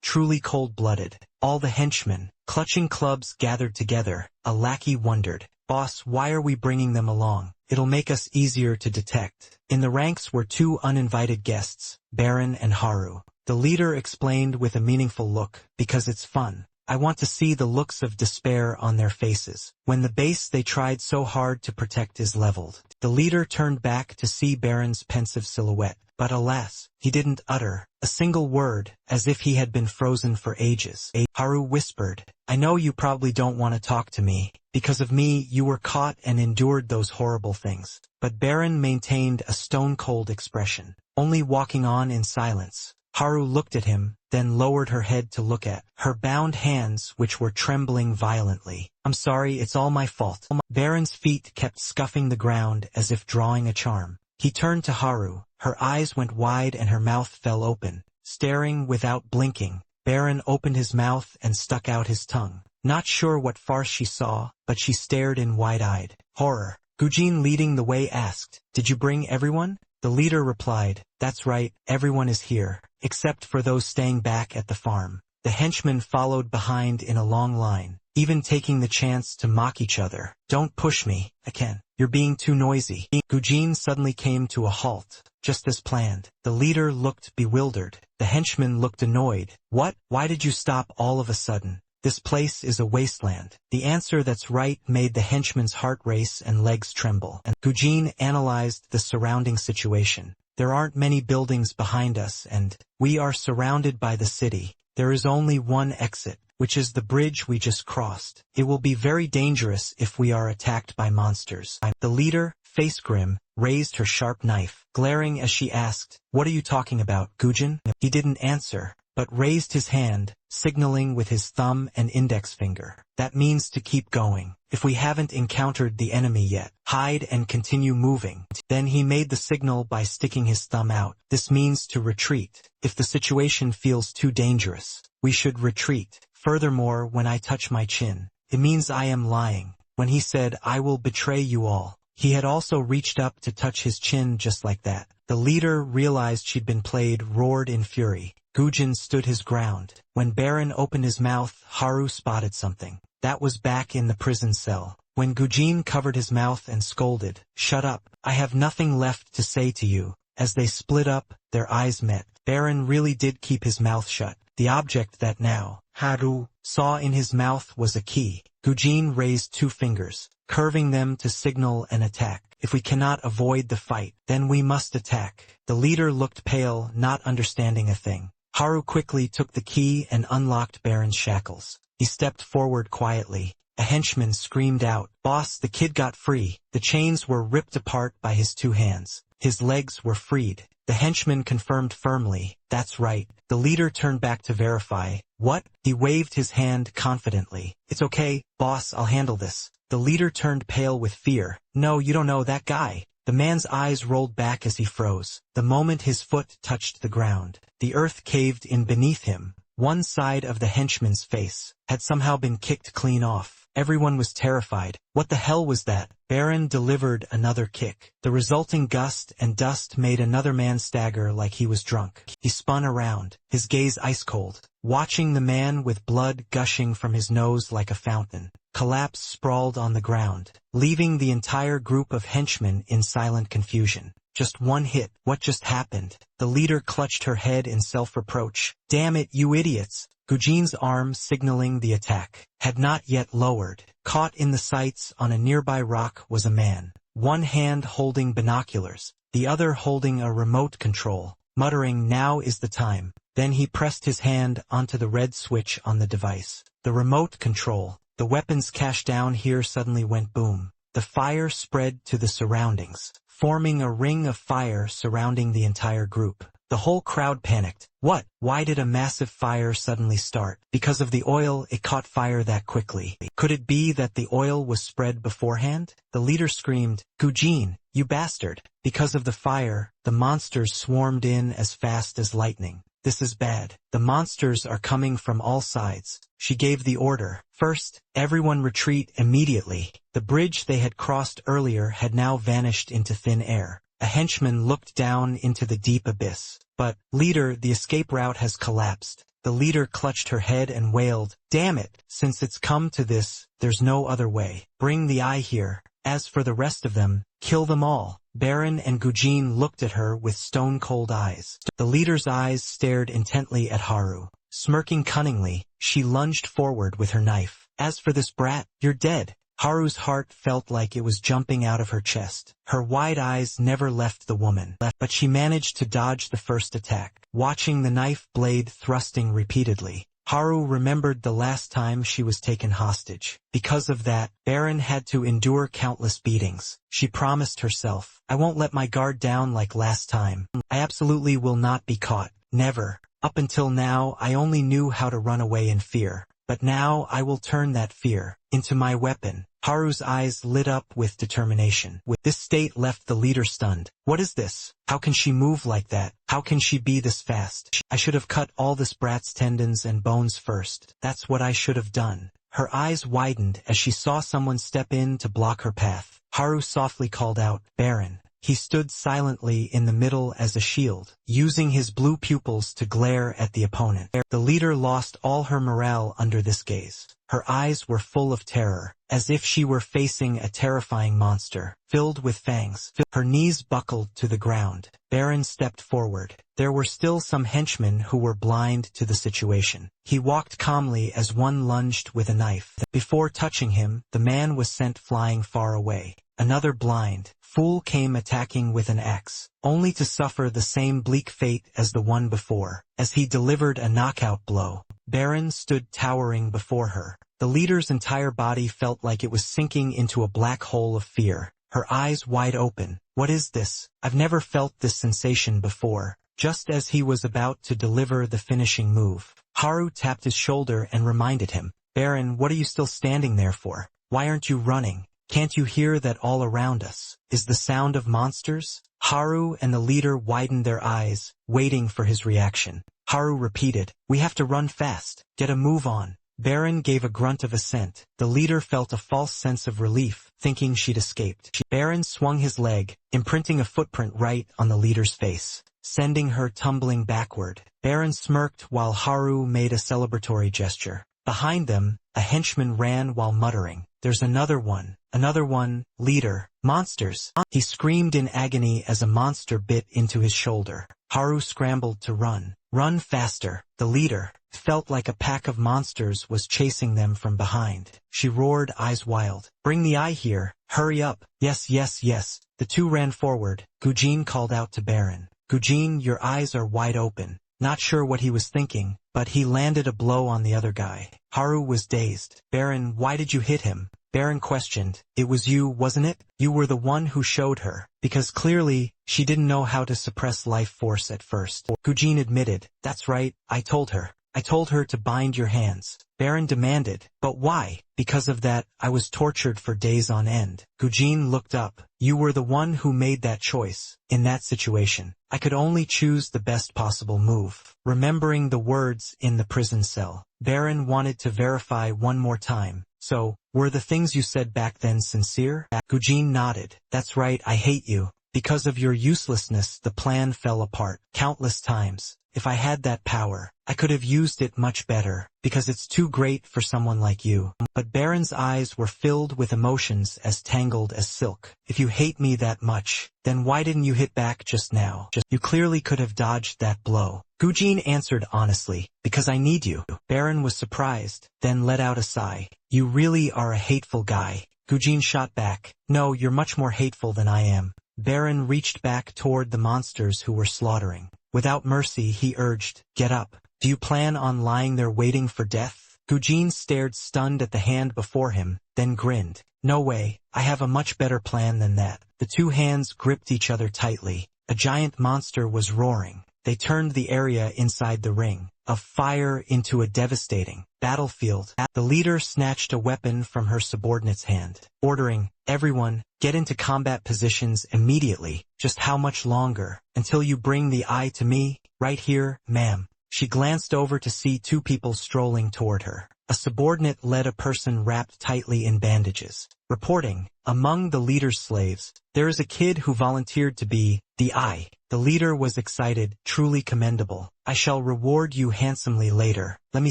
truly cold-blooded. All the henchmen, clutching clubs, gathered together. A lackey wondered, "Boss, why are we bringing them along? It'll make us easier to detect." In the ranks were two uninvited guests, Baron and Haru. The leader explained with a meaningful look, "Because it's fun. I want to see the looks of despair on their faces, when the base they tried so hard to protect is leveled." The leader turned back to see Baron's pensive silhouette, but alas, he didn't utter a single word, as if he had been frozen for ages. Haru whispered, "I know you probably don't want to talk to me. Because of me, you were caught and endured those horrible things." But Baron maintained a stone-cold expression, only walking on in silence. Haru looked at him, then lowered her head to look at her bound hands, which were trembling violently. "I'm sorry, it's all my fault." Baron's feet kept scuffing the ground as if drawing a charm. He turned to Haru. Her eyes went wide and her mouth fell open, staring without blinking. Baron opened his mouth and stuck out his tongue. Not sure what farce she saw, but she stared in wide-eyed horror. Gujin, leading the way, asked, "Did you bring everyone?" The leader replied, "That's right, everyone is here, except for those staying back at the farm." The henchmen followed behind in a long line, even taking the chance to mock each other. "Don't push me, Aken. You're being too noisy." Gujin suddenly came to a halt, just as planned. The leader looked bewildered. The henchmen looked annoyed. "What? Why did you stop all of a sudden? This place is a wasteland." The answer "that's right" made the henchman's heart race and legs tremble. And Gujin analyzed the surrounding situation. "There aren't many buildings behind us and we are surrounded by the city. There is only one exit, which is the bridge we just crossed. It will be very dangerous if we are attacked by monsters." The leader, face grim, raised her sharp knife, glaring as she asked, "What are you talking about, Gujin?" He didn't answer, but raised his hand, signaling with his thumb and index finger. "That means to keep going. If we haven't encountered the enemy yet, hide and continue moving." Then he made the signal by sticking his thumb out. "This means to retreat. If the situation feels too dangerous, we should retreat. Furthermore, when I touch my chin, it means I am lying." When he said, "I will betray you all," he had also reached up to touch his chin just like that. The leader realized she'd been played, roared in fury. Gujin stood his ground. When Baron opened his mouth, Haru spotted something. That was back in the prison cell. When Gujin covered his mouth and scolded, "Shut up, I have nothing left to say to you." As they split up, their eyes met. Baron really did keep his mouth shut. The object that now Haru saw in his mouth was a key. Gujin raised two fingers, curving them to signal an attack. "If we cannot avoid the fight, then we must attack." The leader looked pale, not understanding a thing. Haru quickly took the key and unlocked Baron's shackles. He stepped forward quietly. A henchman screamed out, "Boss, the kid got free." The chains were ripped apart by his two hands. His legs were freed. The henchman confirmed firmly, "That's right." The leader turned back to verify. "What?" He waved his hand confidently. "It's okay, boss, I'll handle this." The leader turned pale with fear. "No, you don't know that guy." The man's eyes rolled back as he froze. The moment his foot touched the ground, the earth caved in beneath him. One side of the henchman's face had somehow been kicked clean off. Everyone was terrified. What the hell was that? Baron delivered another kick. The resulting gust and dust made another man stagger like he was drunk. He spun around, his gaze ice-cold, watching the man with blood gushing from his nose like a fountain collapse sprawled on the ground, leaving the entire group of henchmen in silent confusion. Just one hit. What just happened? The leader clutched her head in self-reproach. Damn it, you idiots! Gujin's arm signaling the attack had not yet lowered. Caught in the sights on a nearby rock was a man, one hand holding binoculars, the other holding a remote control, muttering, "Now is the time." Then he pressed his hand onto the red switch on the device. The remote control, the weapons cache down here suddenly went boom. The fire spread to the surroundings, forming a ring of fire surrounding the entire group. The whole crowd panicked. What? Why did a massive fire suddenly start? Because of the oil, it caught fire that quickly. Could it be that the oil was spread beforehand? The leader screamed, "Gujin, you bastard!" Because of the fire, the monsters swarmed in as fast as lightning. This is bad. The monsters are coming from all sides. She gave the order. First, everyone retreat immediately. The bridge they had crossed earlier had now vanished into thin air. A henchman looked down into the deep abyss. But, leader, the escape route has collapsed. The leader clutched her head and wailed, "Damn it! Since it's come to this, there's no other way. Bring the eye here. As for the rest of them, kill them all." Baron and Gujin looked at her with stone-cold eyes. The leader's eyes stared intently at Haru. Smirking cunningly, she lunged forward with her knife. "As for this brat, you're dead." Haru's heart felt like it was jumping out of her chest. Her wide eyes never left the woman, but she managed to dodge the first attack, watching the knife blade thrusting repeatedly. Haru remembered the last time she was taken hostage. Because of that, Baron had to endure countless beatings. She promised herself, "I won't let my guard down like last time. I absolutely will not be caught. Never. Up until now, I only knew how to run away in fear. But now I will turn that fear into my weapon." Haru's eyes lit up with determination. This state left the leader stunned. What is this? How can she move like that? How can she be this fast? I should have cut all this brat's tendons and bones first. That's what I should have done. Her eyes widened as she saw someone step in to block her path. Haru softly called out, "Baron." He stood silently in the middle as a shield, using his blue pupils to glare at the opponent. The leader lost all her morale under this gaze. Her eyes were full of terror, as if she were facing a terrifying monster, filled with fangs. Her knees buckled to the ground. Baron stepped forward. There were still some henchmen who were blind to the situation. He walked calmly as one lunged with a knife. Before touching him, the man was sent flying far away. Another blind fool came attacking with an axe, only to suffer the same bleak fate as the one before. As he delivered a knockout blow, Baron stood towering before her. The leader's entire body felt like it was sinking into a black hole of fear, her eyes wide open. What is this? I've never felt this sensation before. Just as he was about to deliver the finishing move, Haru tapped his shoulder and reminded him, "Baron, what are you still standing there for? Why aren't you running? Can't you hear that all around us is the sound of monsters?" Haru and the leader widened their eyes, waiting for his reaction. Haru repeated, "We have to run fast. Get a move on." Baron gave a grunt of assent. The leader felt a false sense of relief, thinking she'd escaped. Baron swung his leg, imprinting a footprint right on the leader's face, sending her tumbling backward. Baron smirked while Haru made a celebratory gesture. Behind them, a henchman ran while muttering, "There's another one, leader, monsters." He screamed in agony as a monster bit into his shoulder. Haru scrambled to run. Run faster. The leader felt like a pack of monsters was chasing them from behind. She roared, eyes wild. "Bring the eye here. Hurry up." "Yes, yes, yes." The two ran forward. Gujin called out to Baron. "Gujin, your eyes are wide open." Not sure what he was thinking, but he landed a blow on the other guy. Haru was dazed. "Baron, why did you hit him?" Baron questioned. "It was you, wasn't it? You were the one who showed her." Because clearly, she didn't know how to suppress life force at first. Gujin admitted, "That's right, I told her." I told her to bind your hands. Baron demanded. But why? Because of that, I was tortured for days on end. Gujin looked up. You were the one who made that choice. In that situation, I could only choose the best possible move. Remembering the words in the prison cell, Baron wanted to verify one more time. So, were the things you said back then sincere? Gujin nodded. That's right, I hate you. Because of your uselessness, the plan fell apart countless times. If I had that power, I could have used it much better, because it's too great for someone like you. But Baron's eyes were filled with emotions as tangled as silk. If you hate me that much, then why didn't you hit back just now? You clearly could have dodged that blow. Gujin answered honestly, because I need you. Baron was surprised, then let out a sigh. You really are a hateful guy. Gujin shot back. No, you're much more hateful than I am. Baron reached back toward the monsters who were slaughtering. Without mercy, he urged, get up. Do you plan on lying there waiting for death? Gujin stared stunned at the hand before him, then grinned. No way, I have a much better plan than that. The two hands gripped each other tightly. A giant monster was roaring. They turned the area inside the ring of fire into a devastating battlefield. The leader snatched a weapon from her subordinate's hand, ordering, everyone, get into combat positions immediately. Just how much longer? Until you bring the eye to me? Right here, ma'am. She glanced over to see two people strolling toward her. A subordinate led a person wrapped tightly in bandages, reporting, among the leader's slaves, there is a kid who volunteered to be the eye. The leader was excited, truly commendable. I shall reward you handsomely later. Let me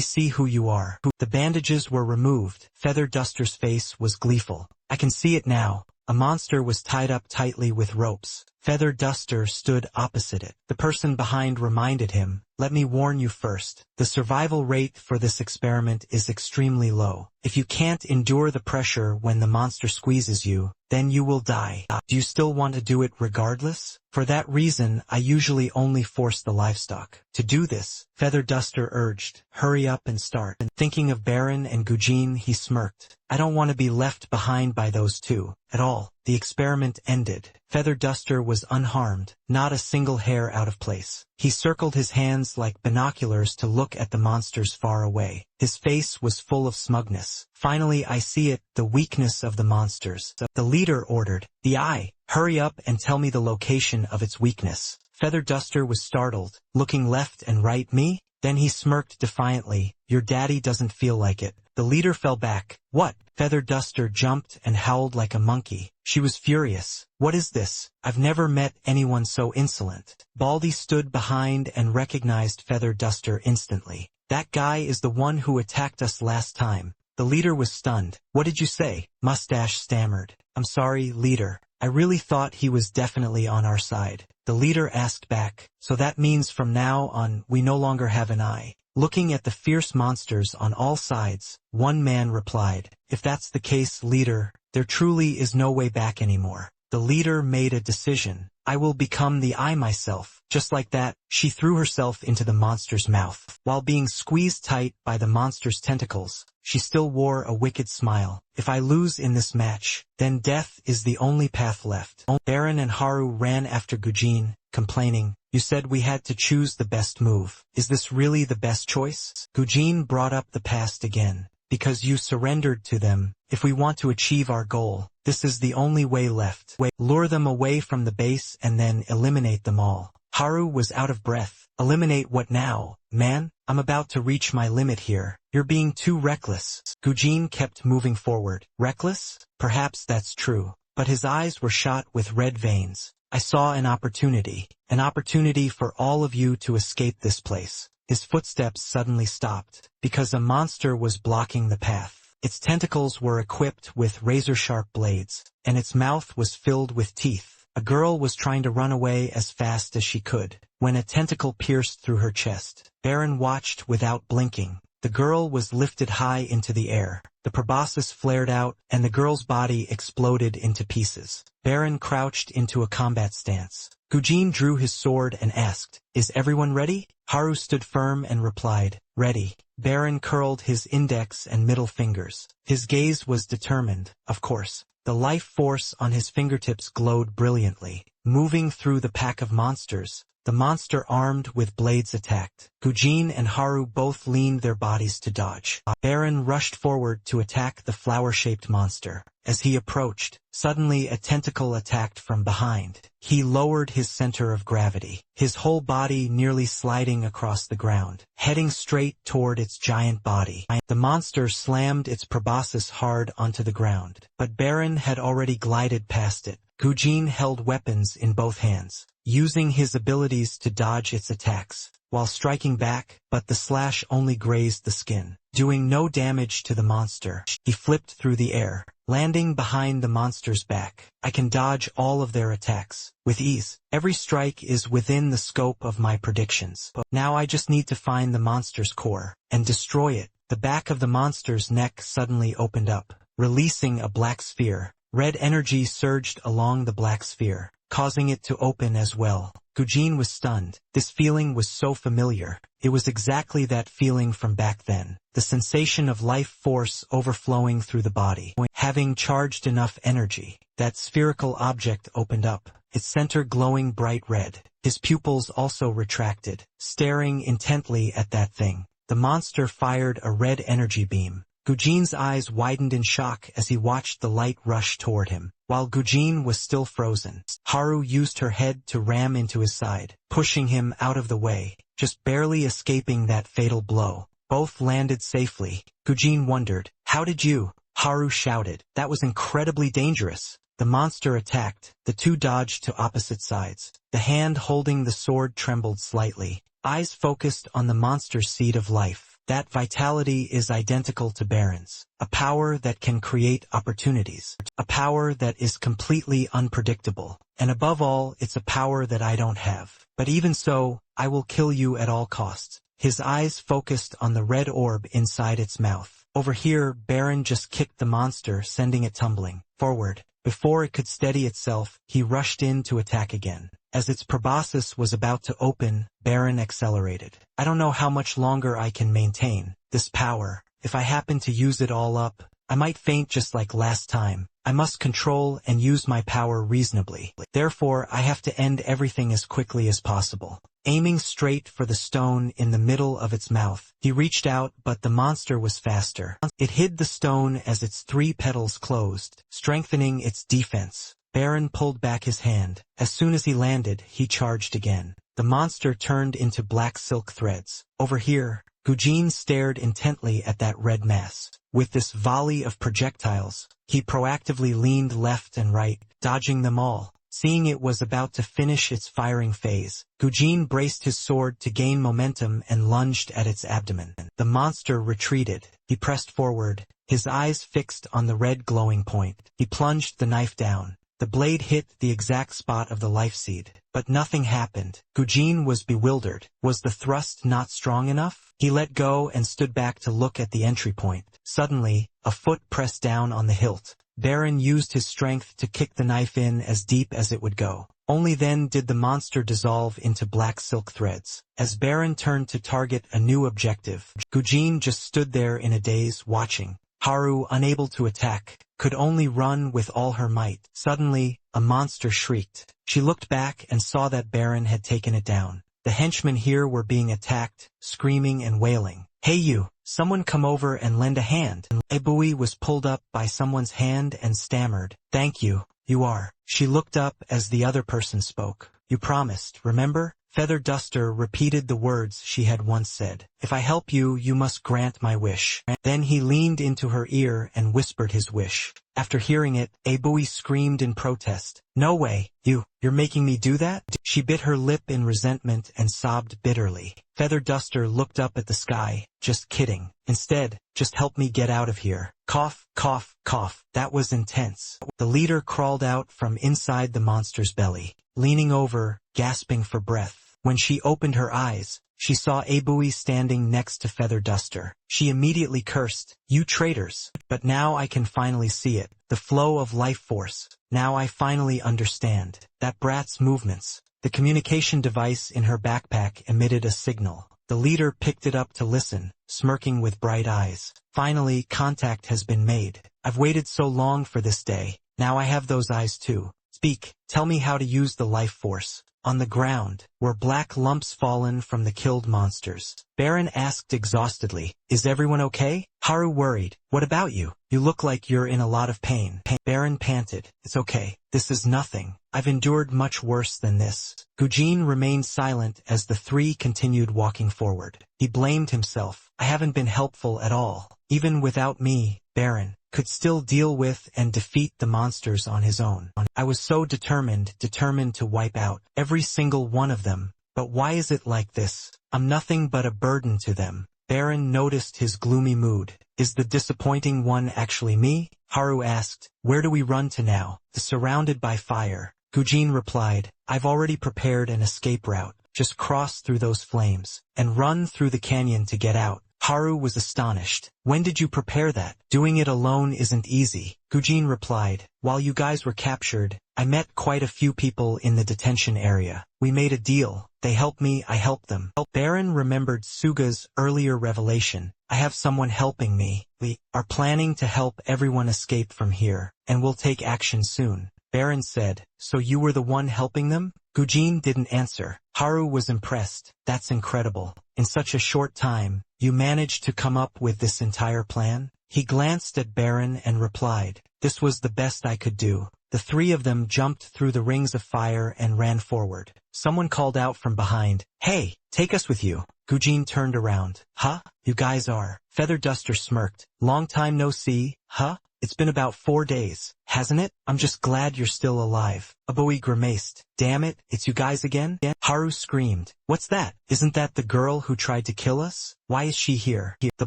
see who you are. The bandages were removed. Feather Duster's face was gleeful. I can see it now. A monster was tied up tightly with ropes. Feather Duster stood opposite it. The person behind reminded him, let me warn you first. The survival rate for this experiment is extremely low. If you can't endure the pressure when the monster squeezes you, then you will die. Do you still want to do it regardless? For that reason, I usually only force the livestock. To do this, Feather Duster urged, hurry up and start. And thinking of Baron and Gujin, he smirked. I don't want to be left behind by those two, at all. The experiment ended. Feather Duster was unharmed, not a single hair out of place. He circled his hands like binoculars to look at the monsters far away. His face was full of smugness. Finally, I see it, the weakness of the monsters. The leader ordered, the eye, hurry up and tell me the location of its weakness. Feather Duster was startled, looking left and right. Me? Then he smirked defiantly, your daddy doesn't feel like it. The leader fell back. What? Feather Duster jumped and howled like a monkey. She was furious. What is this? I've never met anyone so insolent. Baldy stood behind and recognized Feather Duster instantly. That guy is the one who attacked us last time. The leader was stunned. What did you say? Mustache stammered. I'm sorry, leader. I really thought he was definitely on our side. The leader asked back. So that means from now on, we no longer have an eye. Looking at the fierce monsters on all sides, one man replied, if that's the case, leader, there truly is no way back anymore. The leader made a decision. I will become the eye myself. Just like that, she threw herself into the monster's mouth. While being squeezed tight by the monster's tentacles, she still wore a wicked smile. If I lose in this match, then death is the only path left. Baron and Haru ran after Gujin, complaining, you said we had to choose the best move. Is this really the best choice? Gujin brought up the past again. Because you surrendered to them, if we want to achieve our goal, this is the only way left. Lure them away from the base and then eliminate them all. Haru was out of breath. Eliminate what now? Man, I'm about to reach my limit here. You're being too reckless. Gujin kept moving forward. Reckless? Perhaps that's true. But his eyes were shot with red veins. I saw an opportunity for all of you to escape this place. His footsteps suddenly stopped, because a monster was blocking the path. Its tentacles were equipped with razor-sharp blades, and its mouth was filled with teeth. A girl was trying to run away as fast as she could, when a tentacle pierced through her chest. Baron watched without blinking. The girl was lifted high into the air. The proboscis flared out, and the girl's body exploded into pieces. Baron crouched into a combat stance. Gujin drew his sword and asked, is everyone ready? Haru stood firm and replied, ready. Baron curled his index and middle fingers. His gaze was determined, of course. The life force on his fingertips glowed brilliantly. Moving through the pack of monsters, the The monster armed with blades attacked. Gujin and Haru both leaned their bodies to dodge. Baron rushed forward to attack the flower-shaped monster. As he approached, suddenly a tentacle attacked from behind. He lowered his center of gravity, his whole body nearly sliding across the ground, heading straight toward its giant body. The monster slammed its proboscis hard onto the ground, but Baron had already glided past it. Gujin held weapons in both hands, using his abilities to dodge its attacks, while striking back, but the slash only grazed the skin, doing no damage to the monster. He flipped through the air, landing behind the monster's back. I can dodge all of their attacks with ease. Every strike is within the scope of my predictions. Now I just need to find the monster's core and destroy it. The back of the monster's neck suddenly opened up, releasing a black sphere. Red energy surged along the black sphere, causing it to open as well. Gujin was stunned. This feeling was so familiar. It was exactly that feeling from back then. The sensation of life force overflowing through the body. Having charged enough energy, that spherical object opened up, its center glowing bright red. His pupils also retracted, staring intently at that thing. The monster fired a red energy beam. Gujin's eyes widened in shock as he watched the light rush toward him. While Gujin was still frozen, Haru used her head to ram into his side, pushing him out of the way, just barely escaping that fatal blow. Both landed safely. Gujin wondered, "How did you?" Haru shouted, "That was incredibly dangerous." The monster attacked. The two dodged to opposite sides. The hand holding the sword trembled slightly, eyes focused on the monster's seed of life. That vitality is identical to Baron's, a power that can create opportunities, a power that is completely unpredictable, and above all, it's a power that I don't have. But even so, I will kill you at all costs. His eyes focused on the red orb inside its mouth. Over here, Baron just kicked the monster, sending it tumbling forward. Before it could steady itself, he rushed in to attack again. As its proboscis was about to open, Baron accelerated. I don't know how much longer I can maintain this power. If I happen to use it all up, I might faint just like last time. I must control and use my power reasonably. Therefore, I have to end everything as quickly as possible. Aiming straight for the stone in the middle of its mouth, he reached out, but the monster was faster. It hid the stone as its 3 petals closed, strengthening its defense. Baron pulled back his hand. As soon as he landed, he charged again. The monster turned into black silk threads. Over here, Gujin stared intently at that red mass. With this volley of projectiles, he proactively leaned left and right, dodging them all. Seeing it was about to finish its firing phase, Gujin braced his sword to gain momentum and lunged at its abdomen. The monster retreated. He pressed forward, his eyes fixed on the red glowing point. He plunged the knife down. The blade hit the exact spot of the life seed, but nothing happened. Gujin was bewildered. Was the thrust not strong enough? He let go and stood back to look at the entry point. Suddenly, a foot pressed down on the hilt. Baron used his strength to kick the knife in as deep as it would go. Only then did the monster dissolve into black silk threads. As Baron turned to target a new objective, Gujin just stood there in a daze, watching. Haru, unable to attack, could only run with all her might. Suddenly, a monster shrieked. She looked back and saw that Baron had taken it down. The henchmen here were being attacked, screaming and wailing. "Hey you, someone come over and lend a hand." Ebui was pulled up by someone's hand and stammered, "Thank you, you are." She looked up as the other person spoke. "You promised, remember?" Feather Duster repeated the words she had once said. "If I help you, you must grant my wish." Then he leaned into her ear and whispered his wish. After hearing it, Ebui screamed in protest. "No way, you're making me do that?" She bit her lip in resentment and sobbed bitterly. Feather Duster looked up at the sky. "Just kidding. Instead, just help me get out of here." Cough, cough, cough. That was intense. The leader crawled out from inside the monster's belly, leaning over, gasping for breath. When she opened her eyes, she saw Ebui standing next to Feather Duster. She immediately cursed, "You traitors!" But now I can finally see it. The flow of life force. Now I finally understand. That brat's movements. The communication device in her backpack emitted a signal. The leader picked it up to listen, smirking with bright eyes. Finally, contact has been made. I've waited so long for this day. Now I have those eyes too. It's Speak, tell me how to use the life force. On the ground, were black lumps fallen from the killed monsters. Baron asked exhaustedly, is everyone okay? Haru worried, what about you? You look like you're in a lot of pain. Baron panted, it's okay. This is nothing. I've endured much worse than this. Gujin remained silent as the three continued walking forward. He blamed himself. I haven't been helpful at all. Even without me, Baron could still deal with and defeat the monsters on his own. I was so determined to wipe out every single one of them. But why is it like this? I'm nothing but a burden to them. Baron noticed his gloomy mood. Is the disappointing one actually me? Haru asked. Where do we run to now? Surrounded by fire. Gujin replied, I've already prepared an escape route. Just cross through those flames and run through the canyon to get out. Haru was astonished. When did you prepare that? Doing it alone isn't easy. Gujin replied, while you guys were captured, I met quite a few people in the detention area. We made a deal. They helped me, I helped them. Baron remembered Suga's earlier revelation. I have someone helping me. We are planning to help everyone escape from here, and we'll take action soon. Baron said, so you were the one helping them? Gujin didn't answer. Haru was impressed. That's incredible. In such a short time, you managed to come up with this entire plan? He glanced at Baron and replied, this was the best I could do. The three of them jumped through the rings of fire and ran forward. Someone called out from behind, hey, take us with you. Gujin turned around. Huh? You guys are? Feather Duster smirked. Long time no see, huh? It's been about 4 days, hasn't it? I'm just glad you're still alive. Aboi grimaced. Damn it, it's you guys again? Haru screamed. What's that? Isn't that the girl who tried to kill us? Why is she here? The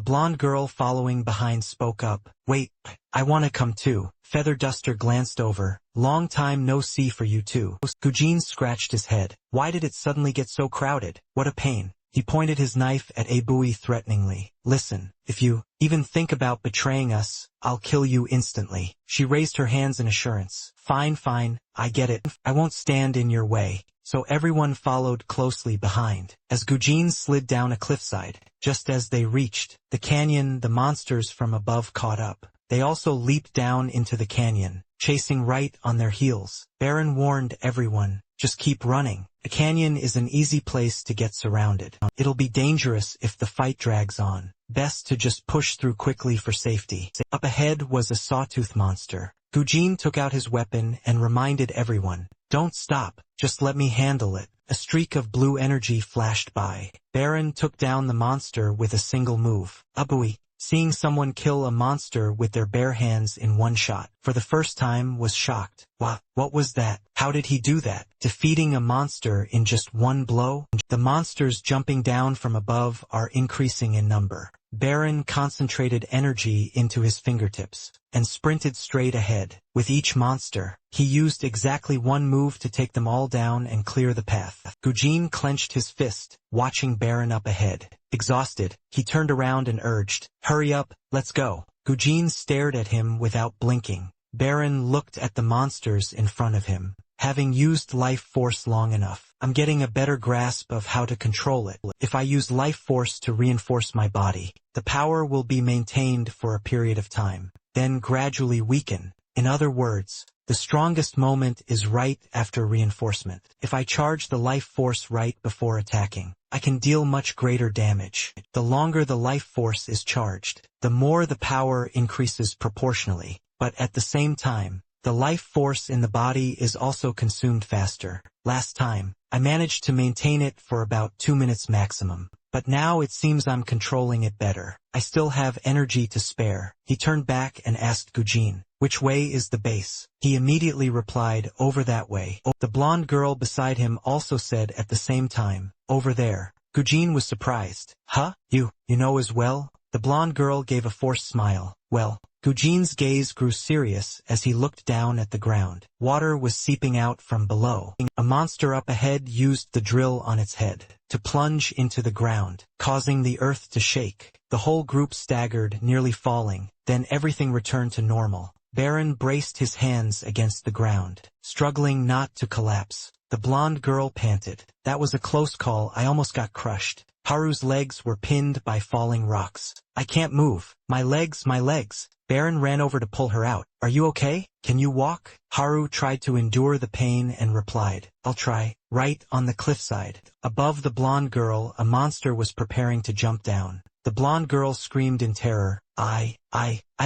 blonde girl following behind spoke up. Wait, I want to come too. Feather Duster glanced over. Long time no see for you too. Gujin scratched his head. Why did it suddenly get so crowded? What a pain. He pointed his knife at Abui threateningly. Listen, if you even think about betraying us, I'll kill you instantly. She raised her hands in assurance. Fine, I get it. I won't stand in your way. So everyone followed closely behind. As Gujin slid down a cliffside, just as they reached the canyon, the monsters from above caught up. They also leaped down into the canyon, chasing right on their heels. Baron warned everyone, just keep running. The canyon is an easy place to get surrounded. It'll be dangerous if the fight drags on. Best to just push through quickly for safety. Up ahead was a sawtooth monster. Gujin took out his weapon and reminded everyone, don't stop, just let me handle it. A streak of blue energy flashed by. Baron took down the monster with a single move. Abui, seeing someone kill a monster with their bare hands in one shot, for the first time was shocked. What was that? How did he do that? Defeating a monster in just one blow? The monsters jumping down from above are increasing in number. Baron concentrated energy into his fingertips and sprinted straight ahead. With each monster, he used exactly one move to take them all down and clear the path. Gujin clenched his fist, watching Baron up ahead. Exhausted, he turned around and urged, hurry up, let's go. Gujin stared at him without blinking. Baron looked at the monsters in front of him. Having used life force long enough, I'm getting a better grasp of how to control it. If I use life force to reinforce my body, the power will be maintained for a period of time, then gradually weaken. In other words, the strongest moment is right after reinforcement. If I charge the life force right before attacking, I can deal much greater damage. The longer the life force is charged, the more the power increases proportionally. But at the same time, the life force in the body is also consumed faster. Last time, I managed to maintain it for about 2 minutes maximum. But now it seems I'm controlling it better. I still have energy to spare. He turned back and asked Gujin, which way is the base? He immediately replied, over that way. The blonde girl beside him also said at the same time, over there. Gujin was surprised. Huh? You know as well? The blonde girl gave a forced smile. Well, Gujin's gaze grew serious as he looked down at the ground. Water was seeping out from below. A monster up ahead used the drill on its head to plunge into the ground, causing the earth to shake. The whole group staggered, nearly falling. Then everything returned to normal. Baron braced his hands against the ground, struggling not to collapse. The blonde girl panted. That was a close call, I almost got crushed. Haru's legs were pinned by falling rocks. I can't move. My legs. Baron ran over to pull her out. Are you okay? Can you walk? Haru tried to endure the pain and replied, I'll try. Right on the cliffside. Above the blonde girl, a monster was preparing to jump down. The blonde girl screamed in terror. I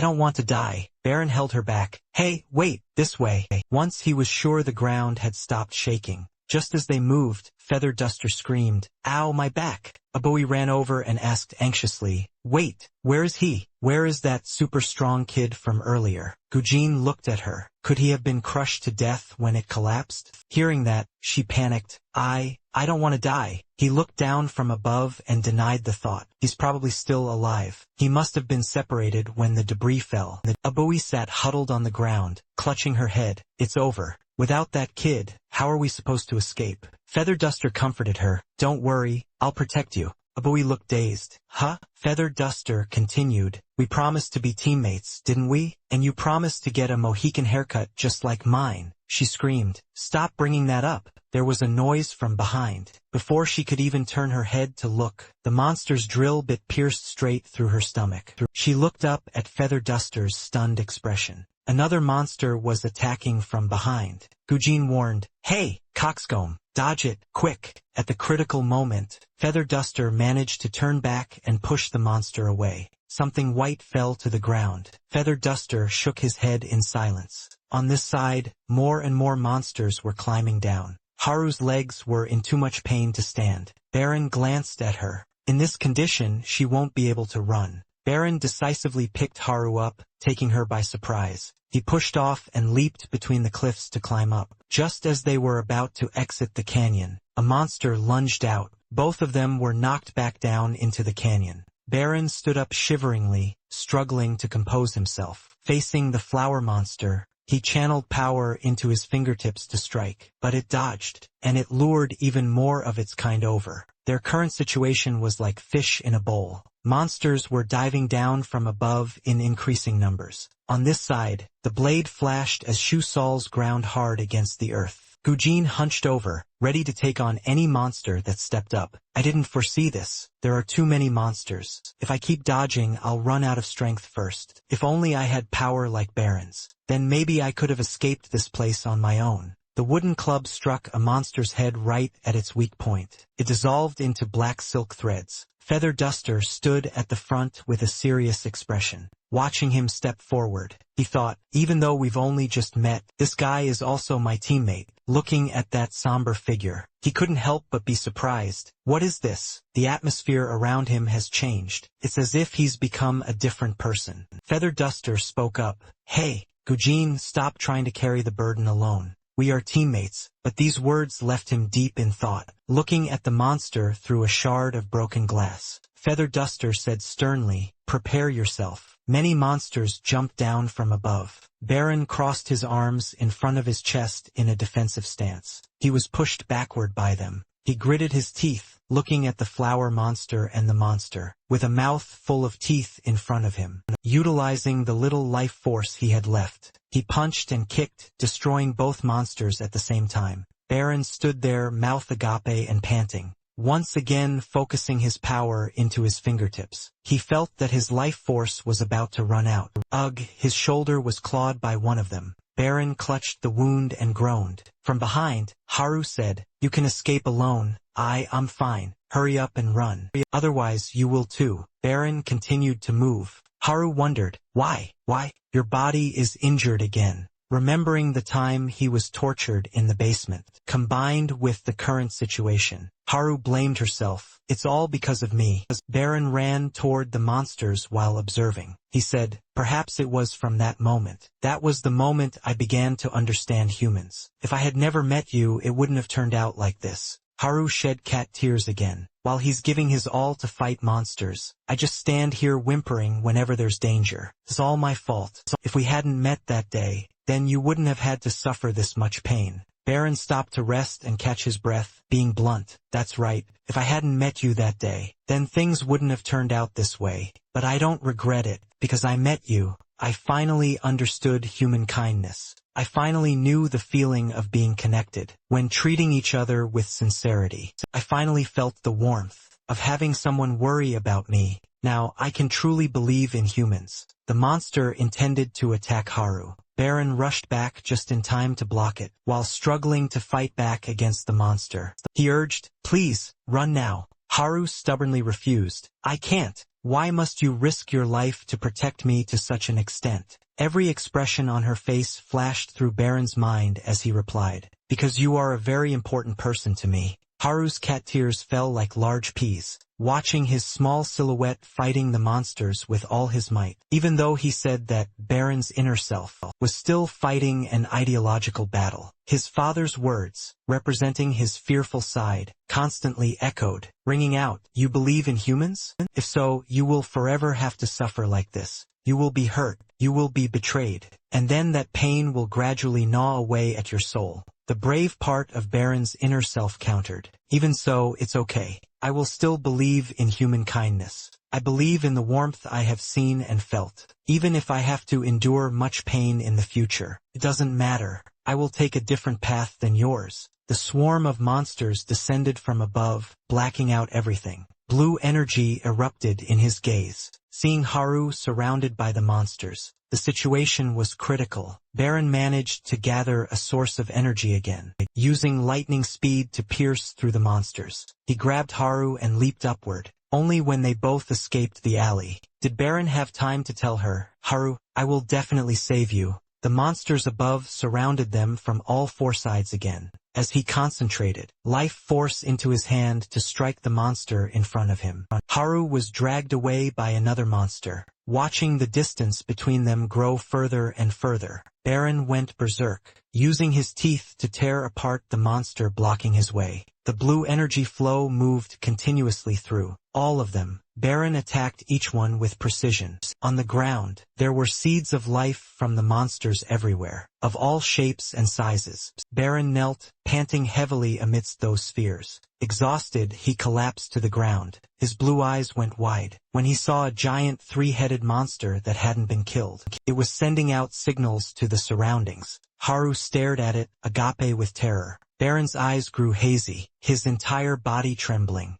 don't want to die. Baron held her back. Hey, wait, this way. Once he was sure the ground had stopped shaking. Just as they moved, Feather Duster screamed, Ow, my back. Aboui ran over and asked anxiously, Wait, where is he? Where is that super strong kid from earlier? Gujin looked at her. Could he have been crushed to death when it collapsed? Hearing that, she panicked. I don't want to die. He looked down from above and denied the thought. He's probably still alive. He must have been separated when the debris fell. Aboui sat huddled on the ground, clutching her head. It's over. Without that kid, how are we supposed to escape? Feather Duster comforted her. Don't worry, I'll protect you. Aboui looked dazed. Huh? Feather Duster continued. We promised to be teammates, didn't we? And you promised to get a Mohican haircut just like mine. She screamed. Stop bringing that up. There was a noise from behind. Before she could even turn her head to look, the monster's drill bit pierced straight through her stomach. She looked up at Feather Duster's stunned expression. Another monster was attacking from behind. Gujin warned, Hey, coxcomb, dodge it, quick. At the critical moment, Feather Duster managed to turn back and push the monster away. Something white fell to the ground. Feather Duster shook his head in silence. On this side, more and more monsters were climbing down. Haru's legs were in too much pain to stand. Baron glanced at her. In this condition, she won't be able to run. Baron decisively picked Haru up, taking her by surprise. He pushed off and leaped between the cliffs to climb up. Just as they were about to exit the canyon, a monster lunged out. Both of them were knocked back down into the canyon. Baron stood up shiveringly, struggling to compose himself. Facing the flower monster, he channeled power into his fingertips to strike, but it dodged, and it lured even more of its kind over. Their current situation was like fish in a bowl. Monsters were diving down from above in increasing numbers. On this side, the blade flashed as shoe soles ground hard against the earth. Gujin hunched over, ready to take on any monster that stepped up. I didn't foresee this. There are too many monsters. If I keep dodging, I'll run out of strength first. If only I had power like Baron's. Then maybe I could have escaped this place on my own. The wooden club struck a monster's head right at its weak point. It dissolved into black silk threads. Feather Duster stood at the front with a serious expression. Watching him step forward, he thought, even though we've only just met, this guy is also my teammate. Looking at that somber figure, he couldn't help but be surprised. What is this? The atmosphere around him has changed. It's as if he's become a different person. Feather Duster spoke up. Hey, Gujin, stop trying to carry the burden alone. We are teammates, but these words left him deep in thought. Looking at the monster through a shard of broken glass, Feather Duster said sternly, prepare yourself. Many monsters jumped down from above. Baron crossed his arms in front of his chest in a defensive stance. He was pushed backward by them. He gritted his teeth, looking at the flower monster and the monster, with a mouth full of teeth in front of him. Utilizing the little life force he had left, he punched and kicked, destroying both monsters at the same time. Baron stood there, mouth agape and panting, once again focusing his power into his fingertips. He felt that his life force was about to run out. Ugh, his shoulder was clawed by one of them. Baron clutched the wound and groaned. From behind, Haru said, You can escape alone. I'm fine. Hurry up and run. Otherwise you will too. Baron continued to move. Haru wondered, Why? Your body is injured again. Remembering the time he was tortured in the basement, combined with the current situation, Haru blamed herself. It's all because of me. Baron ran toward the monsters while observing. He said, perhaps it was from that moment. That was the moment I began to understand humans. If I had never met you, it wouldn't have turned out like this. Haru shed cat tears again. While he's giving his all to fight monsters, I just stand here whimpering whenever there's danger. It's all my fault. If we hadn't met that day, then you wouldn't have had to suffer this much pain. Baron stopped to rest and catch his breath, being blunt. That's right. If I hadn't met you that day, then things wouldn't have turned out this way. But I don't regret it, because I met you. I finally understood human kindness. I finally knew the feeling of being connected, when treating each other with sincerity. I finally felt the warmth, of having someone worry about me. Now I can truly believe in humans. The monster intended to attack Haru. Baron rushed back just in time to block it, while struggling to fight back against the monster. He urged, "Please, run now." Haru stubbornly refused. "I can't. Why must you risk your life to protect me to such an extent?" Every expression on her face flashed through Baron's mind as he replied, "Because you are a very important person to me." Haru's cat tears fell like large peas, watching his small silhouette fighting the monsters with all his might. Even though he said that Baron's inner self was still fighting an ideological battle, his father's words, representing his fearful side, constantly echoed, ringing out, "You believe in humans? If so, you will forever have to suffer like this. You will be hurt, you will be betrayed, and then that pain will gradually gnaw away at your soul." The brave part of Baron's inner self countered, "Even so, it's okay. I will still believe in human kindness. I believe in the warmth I have seen and felt. Even if I have to endure much pain in the future, it doesn't matter. I will take a different path than yours." The swarm of monsters descended from above, blacking out everything. Blue energy erupted in his gaze. Seeing Haru surrounded by the monsters, the situation was critical. Baron managed to gather a source of energy again, using lightning speed to pierce through the monsters. He grabbed Haru and leaped upward. Only when they both escaped the alley did Baron have time to tell her, "Haru, I will definitely save you." The monsters above surrounded them from all four sides again, as he concentrated life force into his hand to strike the monster in front of him. Haru was dragged away by another monster. Watching the distance between them grow further and further, Baron went berserk, using his teeth to tear apart the monster blocking his way. The blue energy flow moved continuously through all of them. Baron attacked each one with precision. On the ground, there were seeds of life from the monsters everywhere, of all shapes and sizes. Baron knelt, panting heavily amidst those spheres. Exhausted, he collapsed to the ground. His blue eyes went wide when he saw a giant three-headed monster that hadn't been killed. It was sending out signals to the surroundings. Haru stared at it, agape with terror. Baron's eyes grew hazy, his entire body trembling.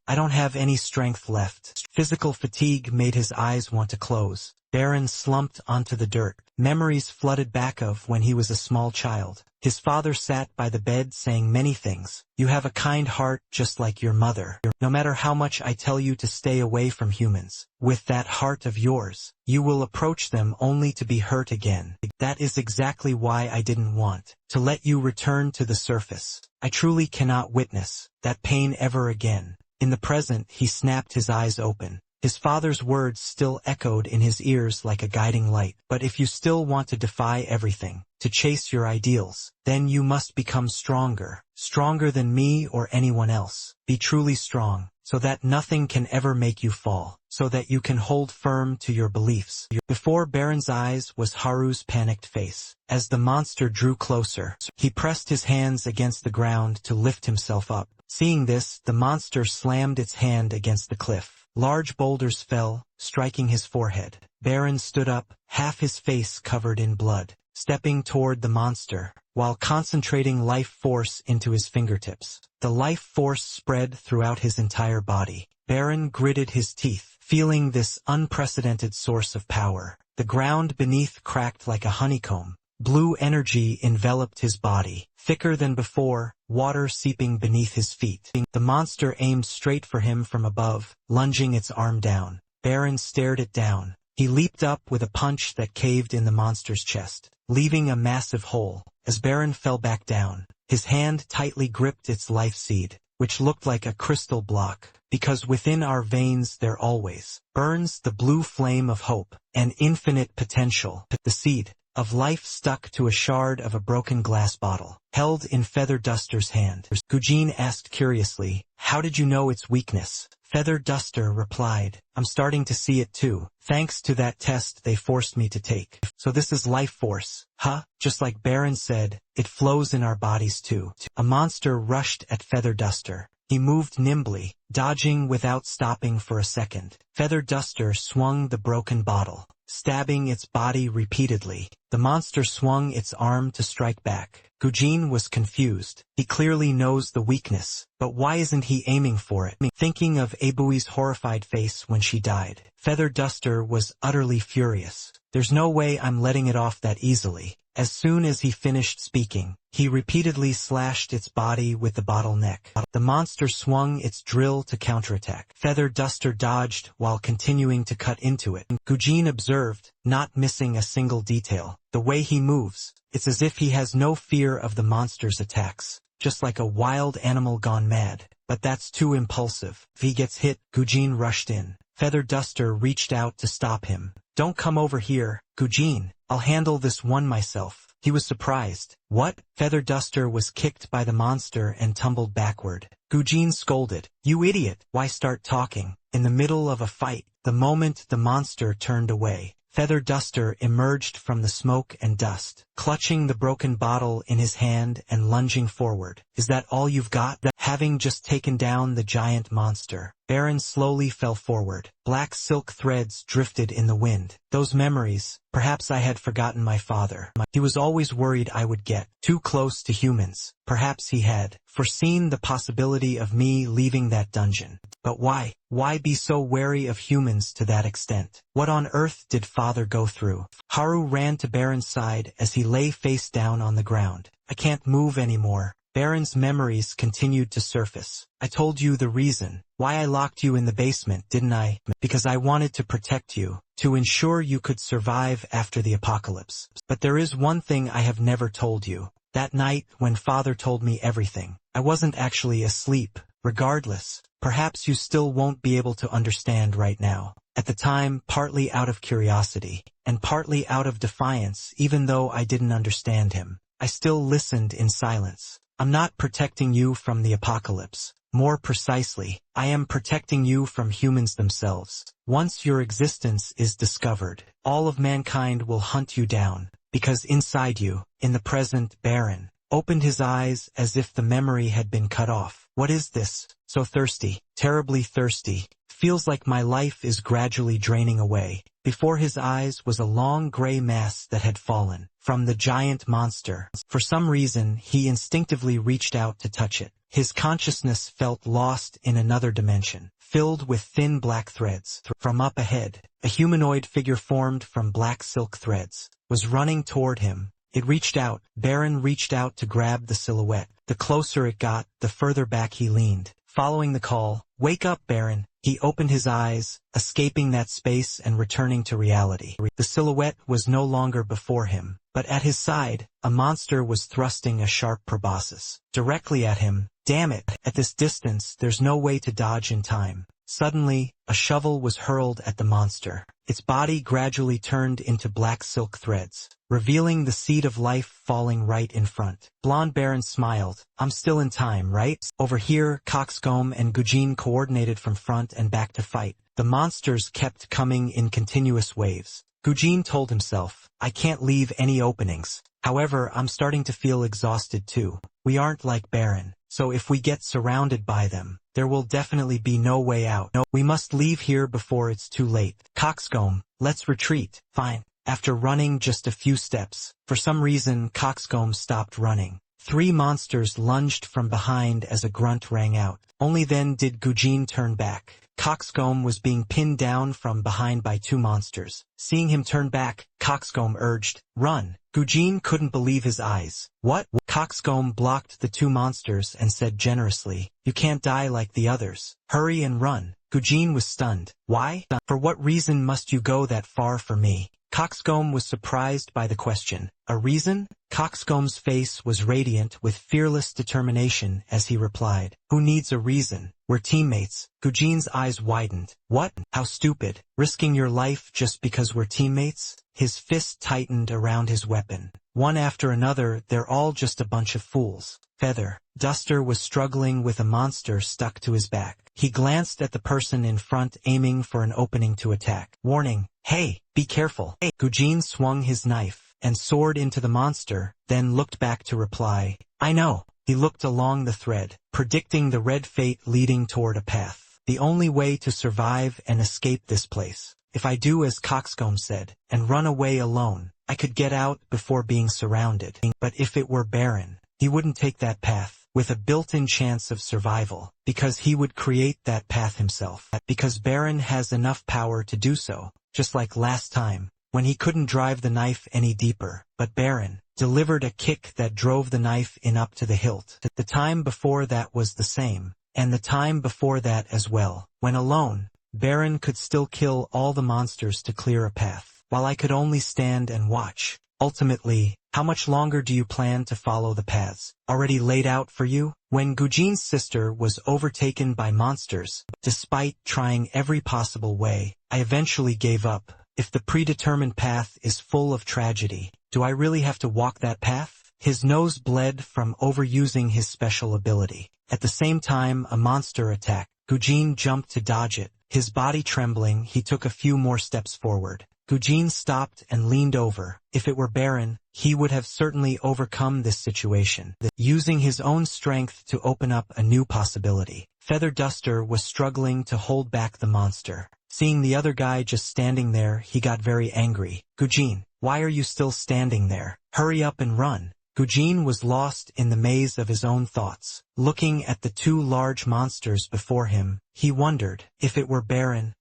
I don't have any strength left." Physical fatigue made his eyes want to close. Baron slumped onto the dirt. Memories flooded back of when he was a small child. His father sat by the bed saying many things. "You have a kind heart just like your mother. No matter how much I tell you to stay away from humans, with that heart of yours, you will approach them only to be hurt again. That is exactly why I didn't want to let you return to the surface. I truly cannot witness that pain ever again." In the present, he snapped his eyes open. His father's words still echoed in his ears like a guiding light. "But if you still want to defy everything, to chase your ideals, then you must become stronger. Stronger than me or anyone else. Be truly strong, so that nothing can ever make you fall, so that you can hold firm to your beliefs." Before Baron's eyes was Haru's panicked face. As the monster drew closer, he pressed his hands against the ground to lift himself up. Seeing this, the monster slammed its hand against the cliff. Large boulders fell, striking his forehead. Baron stood up, half his face covered in blood, stepping toward the monster, while concentrating life force into his fingertips. The life force spread throughout his entire body. Baron gritted his teeth, feeling this unprecedented source of power. The ground beneath cracked like a honeycomb. Blue energy enveloped his body, thicker than before, water seeping beneath his feet. The monster aimed straight for him from above, lunging its arm down. Baron stared it down. He leaped up with a punch that caved in the monster's chest, leaving a massive hole. As Baron fell back down, his hand tightly gripped its life seed, which looked like a crystal block, because within our veins there always burns the blue flame of hope, and infinite potential. The seed of life stuck to a shard of a broken glass bottle, held in Feather Duster's hand. Gujin asked curiously, "How did you know its weakness?" Feather Duster replied, "I'm starting to see it too, thanks to that test they forced me to take. So this is life force, huh? Just like Baron said, it flows in our bodies too." A monster rushed at Feather Duster. He moved nimbly, dodging without stopping for a second. Feather Duster swung the broken bottle, stabbing its body repeatedly. The monster swung its arm to strike back. Gujin was confused. He clearly knows the weakness, but why isn't he aiming for it? Thinking of Abui's horrified face when she died, Feather Duster was utterly furious. There's no way I'm letting it off that easily. As soon as he finished speaking, he repeatedly slashed its body with the bottleneck. The monster swung its drill to counterattack. Feather Duster dodged while continuing to cut into it. Gujin observed, not missing a single detail. The way he moves, it's as if he has no fear of the monster's attacks, just like a wild animal gone mad. But that's too impulsive. If he gets hit, Gujin rushed in. Feather Duster reached out to stop him. Don't come over here, Gujin. I'll handle this one myself. He was surprised. What? Feather Duster was kicked by the monster and tumbled backward. Gujin scolded. You idiot! Why start talking? In the middle of a fight, the moment the monster turned away, Feather Duster emerged from the smoke and dust, clutching the broken bottle in his hand and lunging forward. Is that all you've got? Having just taken down the giant monster, Baron slowly fell forward. Black silk threads drifted in the wind. Those memories. Perhaps I had forgotten my father. He was always worried I would get too close to humans. Perhaps he had foreseen the possibility of me leaving that dungeon. But why? Why be so wary of humans to that extent? What on earth did father go through? Haru ran to Baron's side as he lay face down on the ground. I can't move anymore. Baron's memories continued to surface. I told you the reason why I locked you in the basement, didn't I? Because I wanted to protect you, to ensure you could survive after the apocalypse. But there is one thing I have never told you. That night when father told me everything, I wasn't actually asleep. Regardless, perhaps you still won't be able to understand right now. At the time, partly out of curiosity, and partly out of defiance, even though I didn't understand him, I still listened in silence. I'm not protecting you from the apocalypse. More precisely, I am protecting you from humans themselves. Once your existence is discovered, all of mankind will hunt you down, because inside you, in the present, Baron opened his eyes as if the memory had been cut off. What is this? So thirsty, terribly thirsty. Feels like my life is gradually draining away. Before his eyes was a long gray mass that had fallen from the giant monster. For some reason, he instinctively reached out to touch it. His consciousness felt lost in another dimension, filled with thin black threads. From up ahead, a humanoid figure formed from black silk threads was running toward him. It reached out. Baron reached out to grab the silhouette. The closer it got, the further back he leaned. Following the call, "Wake up, Baron." He opened his eyes, escaping that space and returning to reality. The silhouette was no longer before him, but at his side, a monster was thrusting a sharp proboscis directly at him. Damn it! At this distance, there's no way to dodge in time. Suddenly, a shovel was hurled at the monster. Its body gradually turned into black silk threads, revealing the seed of life falling right in front. Blonde Baron smiled. I'm still in time, right? Over here, Coxcomb and Gujin coordinated from front and back to fight. The monsters kept coming in continuous waves. Gujin told himself, I can't leave any openings. However, I'm starting to feel exhausted too. We aren't like Baron, so if we get surrounded by them, there will definitely be no way out. No, we must leave here before it's too late. Coxcomb, let's retreat. Fine. After running just a few steps, for some reason Coxcomb stopped running. 3 monsters lunged from behind as a grunt rang out. Only then did Gujin turn back. Coxcomb was being pinned down from behind by 2 monsters. Seeing him turn back, Coxcomb urged, "Run!" Gujin couldn't believe his eyes. What? Coxcomb blocked the 2 monsters and said generously, "You can't die like the others. Hurry and run." Gujin was stunned. Why? For what reason must you go that far for me? Coxcomb was surprised by the question. A reason? Coxcomb's face was radiant with fearless determination as he replied, "Who needs a reason? We're teammates." Gujin's eyes widened. What? How stupid. Risking your life just because we're teammates? His fist tightened around his weapon. One after another, they're all just a bunch of fools. Feather Duster was struggling with a monster stuck to his back. He glanced at the person in front aiming for an opening to attack. Warning, hey, be careful. Gujin swung his knife and sword into the monster, then looked back to reply, I know. He looked along the thread, predicting the red fate leading toward a path. The only way to survive and escape this place. If I do as Coxcomb said, and run away alone, I could get out before being surrounded. But if it were Baron, he wouldn't take that path, with a built-in chance of survival, because he would create that path himself. Because Baron has enough power to do so, just like last time, when he couldn't drive the knife any deeper, but Baron delivered a kick that drove the knife in up to the hilt. The time before that was the same, and the time before that as well. When alone, Baron could still kill all the monsters to clear a path, while I could only stand and watch. Ultimately, how much longer do you plan to follow the paths already laid out for you? When Gujin's sister was overtaken by monsters, despite trying every possible way, I eventually gave up. If the predetermined path is full of tragedy, do I really have to walk that path? His nose bled from overusing his special ability. At the same time a monster attacked. Gujin jumped to dodge it. His body trembling, he took a few more steps forward. Gujin stopped and leaned over. If it were Baron, he would have certainly overcome this situation, using his own strength to open up a new possibility. Feather Duster was struggling to hold back the monster. Seeing the other guy just standing there, he got very angry. Gujin, why are you still standing there? Hurry up and run. Gujin was lost in the maze of his own thoughts. Looking at the two large monsters before him, he wondered, if it were Baron,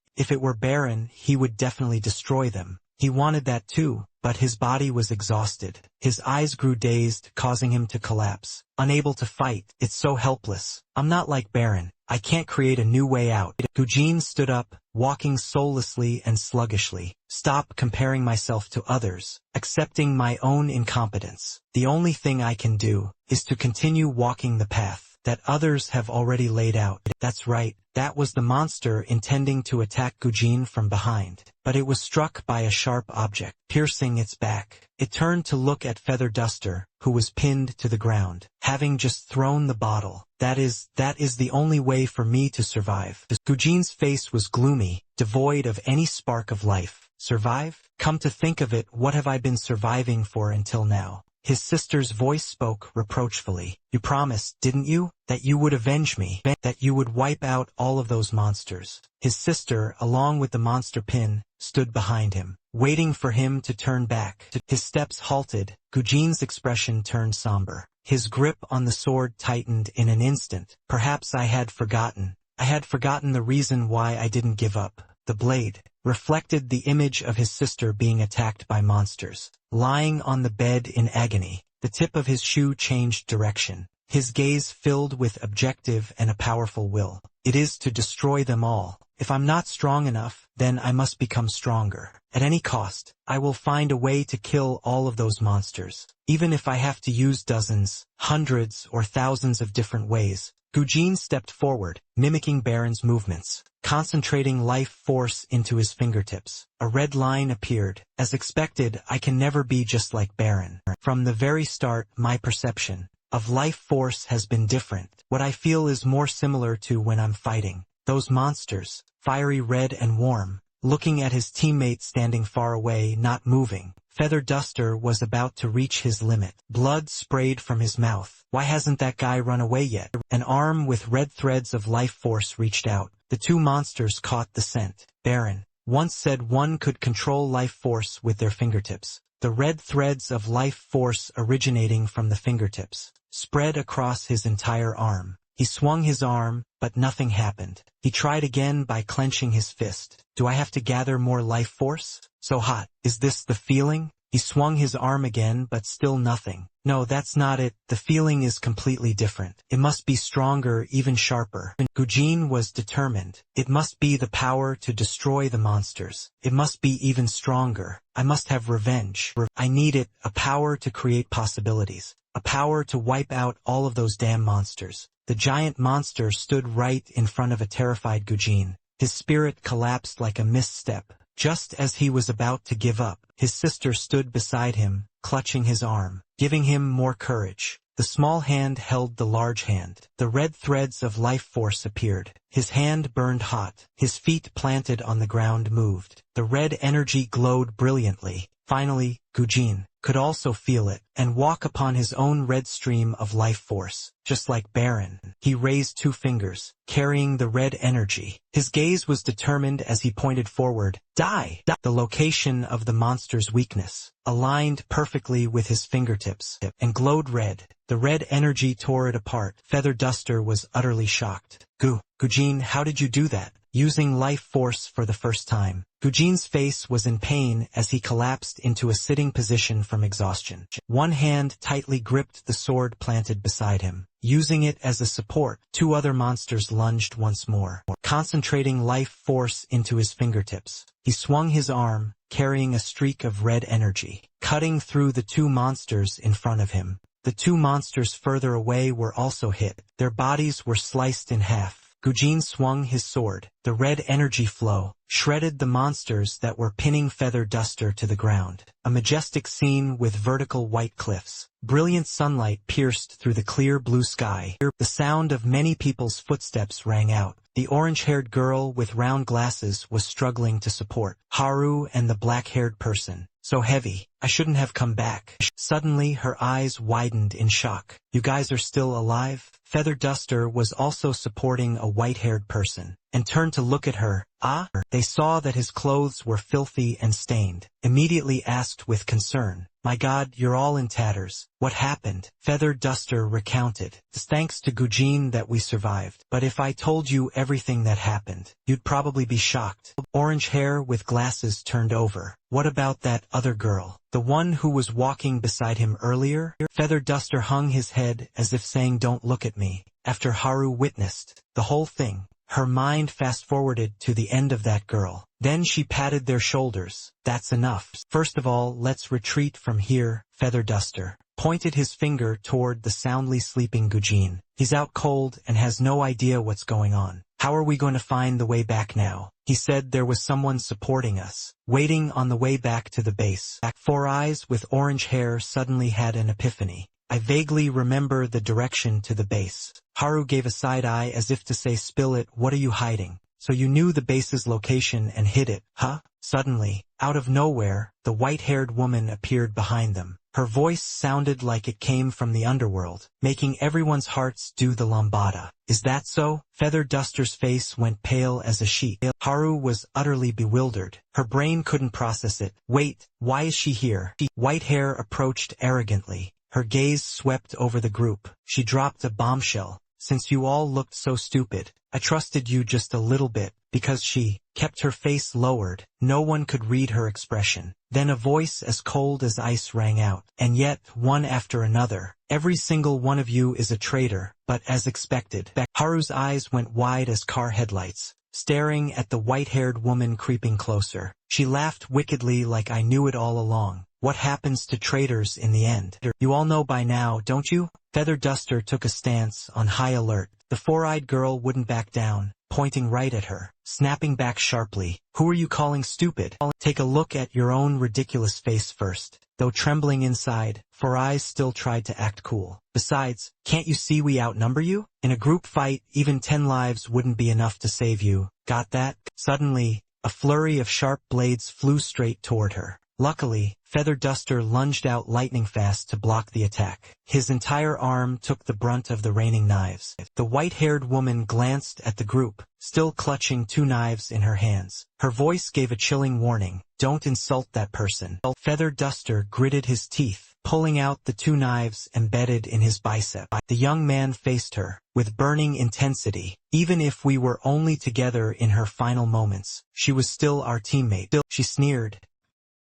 he would definitely destroy them. He wanted that too, but his body was exhausted. His eyes grew dazed, causing him to collapse. Unable to fight, it's so helpless. I'm not like Baron. I can't create a new way out. Gujin stood up, walking soullessly and sluggishly. Stop comparing myself to others, accepting my own incompetence. The only thing I can do is to continue walking the path that others have already laid out. That's right, that was the monster intending to attack Gujin from behind, but it was struck by a sharp object, piercing its back. It turned to look at Feather Duster, who was pinned to the ground, having just thrown the bottle. That is the only way for me to survive. Gujin's face was gloomy, devoid of any spark of life. Survive? Come to think of it, what have I been surviving for until now? His sister's voice spoke reproachfully. You promised, didn't you, that you would avenge me, that you would wipe out all of those monsters. His sister, along with the monster pin, stood behind him, waiting for him to turn back. His steps halted. Gujin's expression turned somber. His grip on the sword tightened in an instant. Perhaps I had forgotten the reason why I didn't give up. The blade reflected the image of his sister being attacked by monsters. Lying on the bed in agony, the tip of his shoe changed direction. His gaze filled with objective and a powerful will. It is to destroy them all. If I'm not strong enough, then I must become stronger. At any cost, I will find a way to kill all of those monsters. Even if I have to use dozens, hundreds, or thousands of different ways. Gujin stepped forward, mimicking Baron's movements, concentrating life force into his fingertips. A red line appeared. As expected, I can never be just like Baron. From the very start, my perception of life force has been different. What I feel is more similar to when I'm fighting those monsters, fiery red and warm. Looking at his teammate standing far away, not moving, Feather Duster was about to reach his limit. Blood sprayed from his mouth. Why hasn't that guy run away yet? An arm with red threads of life force reached out. The two monsters caught the scent. Baron once said one could control life force with their fingertips. The red threads of life force originating from the fingertips spread across his entire arm. He swung his arm, but nothing happened. He tried again by clenching his fist. Do I have to gather more life force? So hot. Is this the feeling? He swung his arm again, but still nothing. No, that's not it. The feeling is completely different. It must be stronger, even sharper. Gujin was determined. It must be the power to destroy the monsters. It must be even stronger. I must have revenge. I need it, a power to create possibilities. A power to wipe out all of those damn monsters. The giant monster stood right in front of a terrified Gujin. His spirit collapsed like a misstep. Just as he was about to give up, his sister stood beside him, clutching his arm, giving him more courage. The small hand held the large hand. The red threads of life force appeared. His hand burned hot. His feet planted on the ground moved. The red energy glowed brilliantly. Finally, Gujin could also feel it, and walk upon his own red stream of life force. Just like Baron, he raised 2 fingers, carrying the red energy. His gaze was determined as he pointed forward. Die! The location of the monster's weakness aligned perfectly with his fingertips, and glowed red. The red energy tore it apart. Feather Duster was utterly shocked. Gujin, how did you do that? Using life force for the first time. Gujin's face was in pain as he collapsed into a sitting position from exhaustion. One hand tightly gripped the sword planted beside him. Using it as a support, 2 other monsters lunged once more, concentrating life force into his fingertips. He swung his arm, carrying a streak of red energy, cutting through the 2 monsters in front of him. The 2 monsters further away were also hit. Their bodies were sliced in half. Gujin swung his sword. The red energy flow shredded the monsters that were pinning Feather Duster to the ground. A majestic scene with vertical white cliffs. Brilliant sunlight pierced through the clear blue sky. The sound of many people's footsteps rang out. The orange-haired girl with round glasses was struggling to support Haru and the black-haired person. So heavy, I shouldn't have come back. Suddenly her eyes widened in shock. You guys are still alive? Feather Duster was also supporting a white-haired person, and turned to look at her. They saw that his clothes were filthy and stained. Immediately asked with concern, my God, you're all in tatters. What happened? Feather Duster recounted. It's thanks to Gujin that we survived. But if I told you everything that happened, you'd probably be shocked. Orange hair with glasses turned over. What about that other girl? The one who was walking beside him earlier? Feather Duster hung his head as if saying, don't look at me. After Haru witnessed the whole thing, her mind fast-forwarded to the end of that girl. Then she patted their shoulders. That's enough. First of all, let's retreat from here. Feather Duster pointed his finger toward the soundly sleeping Gujin. He's out cold and has no idea what's going on. How are we going to find the way back now? He said there was someone supporting us, waiting on the way back to the base. 4 Eyes with orange hair suddenly had an epiphany. I vaguely remember the direction to the base. Haru gave a side eye as if to say, spill it, what are you hiding? So you knew the base's location and hid it, huh? Suddenly, out of nowhere, the white-haired woman appeared behind them. Her voice sounded like it came from the underworld, making everyone's hearts do the lambada. Is that so? Feather Duster's face went pale as a sheet. Haru was utterly bewildered. Her brain couldn't process it. Wait, why is she here? White hair approached arrogantly. Her gaze swept over the group. She dropped a bombshell. Since you all looked so stupid, I trusted you just a little bit. Because she kept her face lowered, no one could read her expression. Then a voice as cold as ice rang out. And yet, one after another, every single one of you is a traitor, but as expected. Haru's eyes went wide as car headlights, staring at the white-haired woman creeping closer. She laughed wickedly like I knew it all along. What happens to traitors in the end? You all know by now, don't you? Feather Duster took a stance on high alert. The 4-eyed girl wouldn't back down, pointing right at her, snapping back sharply. Who are you calling stupid? Take a look at your own ridiculous face first. Though trembling inside, 4 Eyes still tried to act cool. Besides, can't you see we outnumber you? In a group fight, even 10 lives wouldn't be enough to save you. Got that? Suddenly, a flurry of sharp blades flew straight toward her. Luckily, Feather Duster lunged out lightning fast to block the attack. His entire arm took the brunt of the raining knives. The white-haired woman glanced at the group, still clutching 2 knives in her hands. Her voice gave a chilling warning. Don't insult that person. Feather Duster gritted his teeth, pulling out the 2 knives embedded in his bicep. The young man faced her, with burning intensity. Even if we were only together in her final moments, she was still our teammate. She sneered.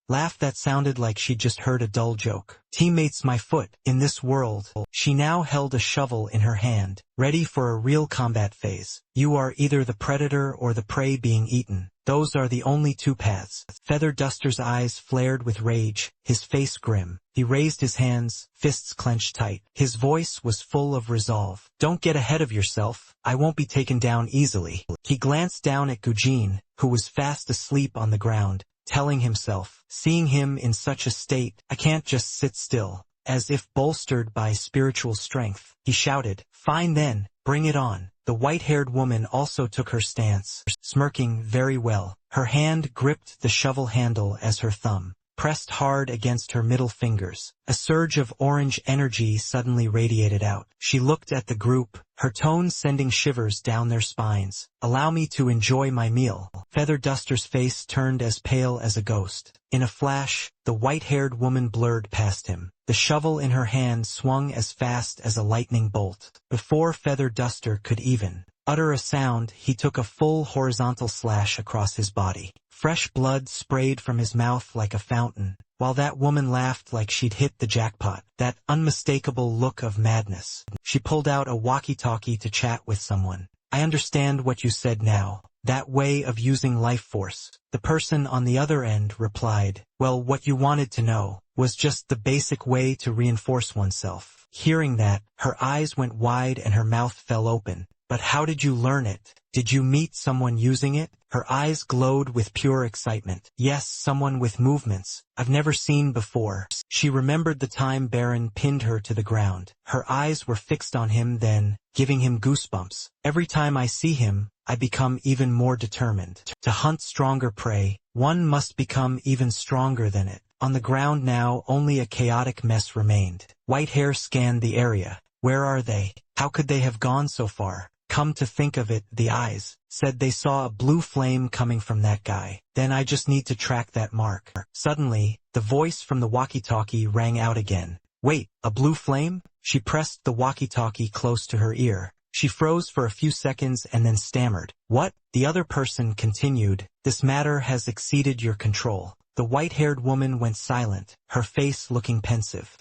Laugh that sounded like she just heard a dull joke. Teammates, my foot, in this world. She now held a shovel in her hand, ready for a real combat phase. You are either the predator or the prey being eaten. Those are the only 2 paths. Feather Duster's eyes flared with rage, his face grim. He raised his hands, fists clenched tight. His voice was full of resolve. Don't get ahead of yourself. I won't be taken down easily. He glanced down at Gujin, who was fast asleep on the ground, telling himself, seeing him in such a state, I can't just sit still. As if bolstered by spiritual strength, he shouted, fine then, bring it on. The white-haired woman also took her stance, smirking very well. Her hand gripped the shovel handle as her thumb. pressed hard against her middle fingers. A surge of orange energy suddenly radiated out. She looked at the group, her tone sending shivers down their spines. "Allow me to enjoy my meal." Feather Duster's face turned as pale as a ghost. In a flash, the white-haired woman blurred past him. The shovel in her hand swung as fast as a lightning bolt. Before Feather Duster could even utter a sound, he took a full horizontal slash across his body. Fresh blood sprayed from his mouth like a fountain, while that woman laughed like she'd hit the jackpot. That unmistakable look of madness. She pulled out a walkie-talkie to chat with someone. "I understand what you said now. That way of using life force." The person on the other end replied, "Well, what you wanted to know was just the basic way to reinforce oneself." Hearing that, her eyes went wide and her mouth fell open. "But how did you learn it? Did you meet someone using it?" Her eyes glowed with pure excitement. "Yes, someone with movements I've never seen before." She remembered the time Baron pinned her to the ground. Her eyes were fixed on him then, giving him goosebumps. "Every time I see him, I become even more determined. To hunt stronger prey, one must become even stronger than it." On the ground now, only a chaotic mess remained. Whitehair scanned the area. "Where are they? How could they have gone so far?" "Come to think of it, the eyes said they saw a blue flame coming from that guy. Then I just need to track that mark." Suddenly, the voice from the walkie-talkie rang out again. "Wait, a blue flame?" She pressed the walkie-talkie close to her ear. She froze for a few seconds and then stammered. "What?" The other person continued, "This matter has exceeded your control." The white-haired woman went silent, her face looking pensive.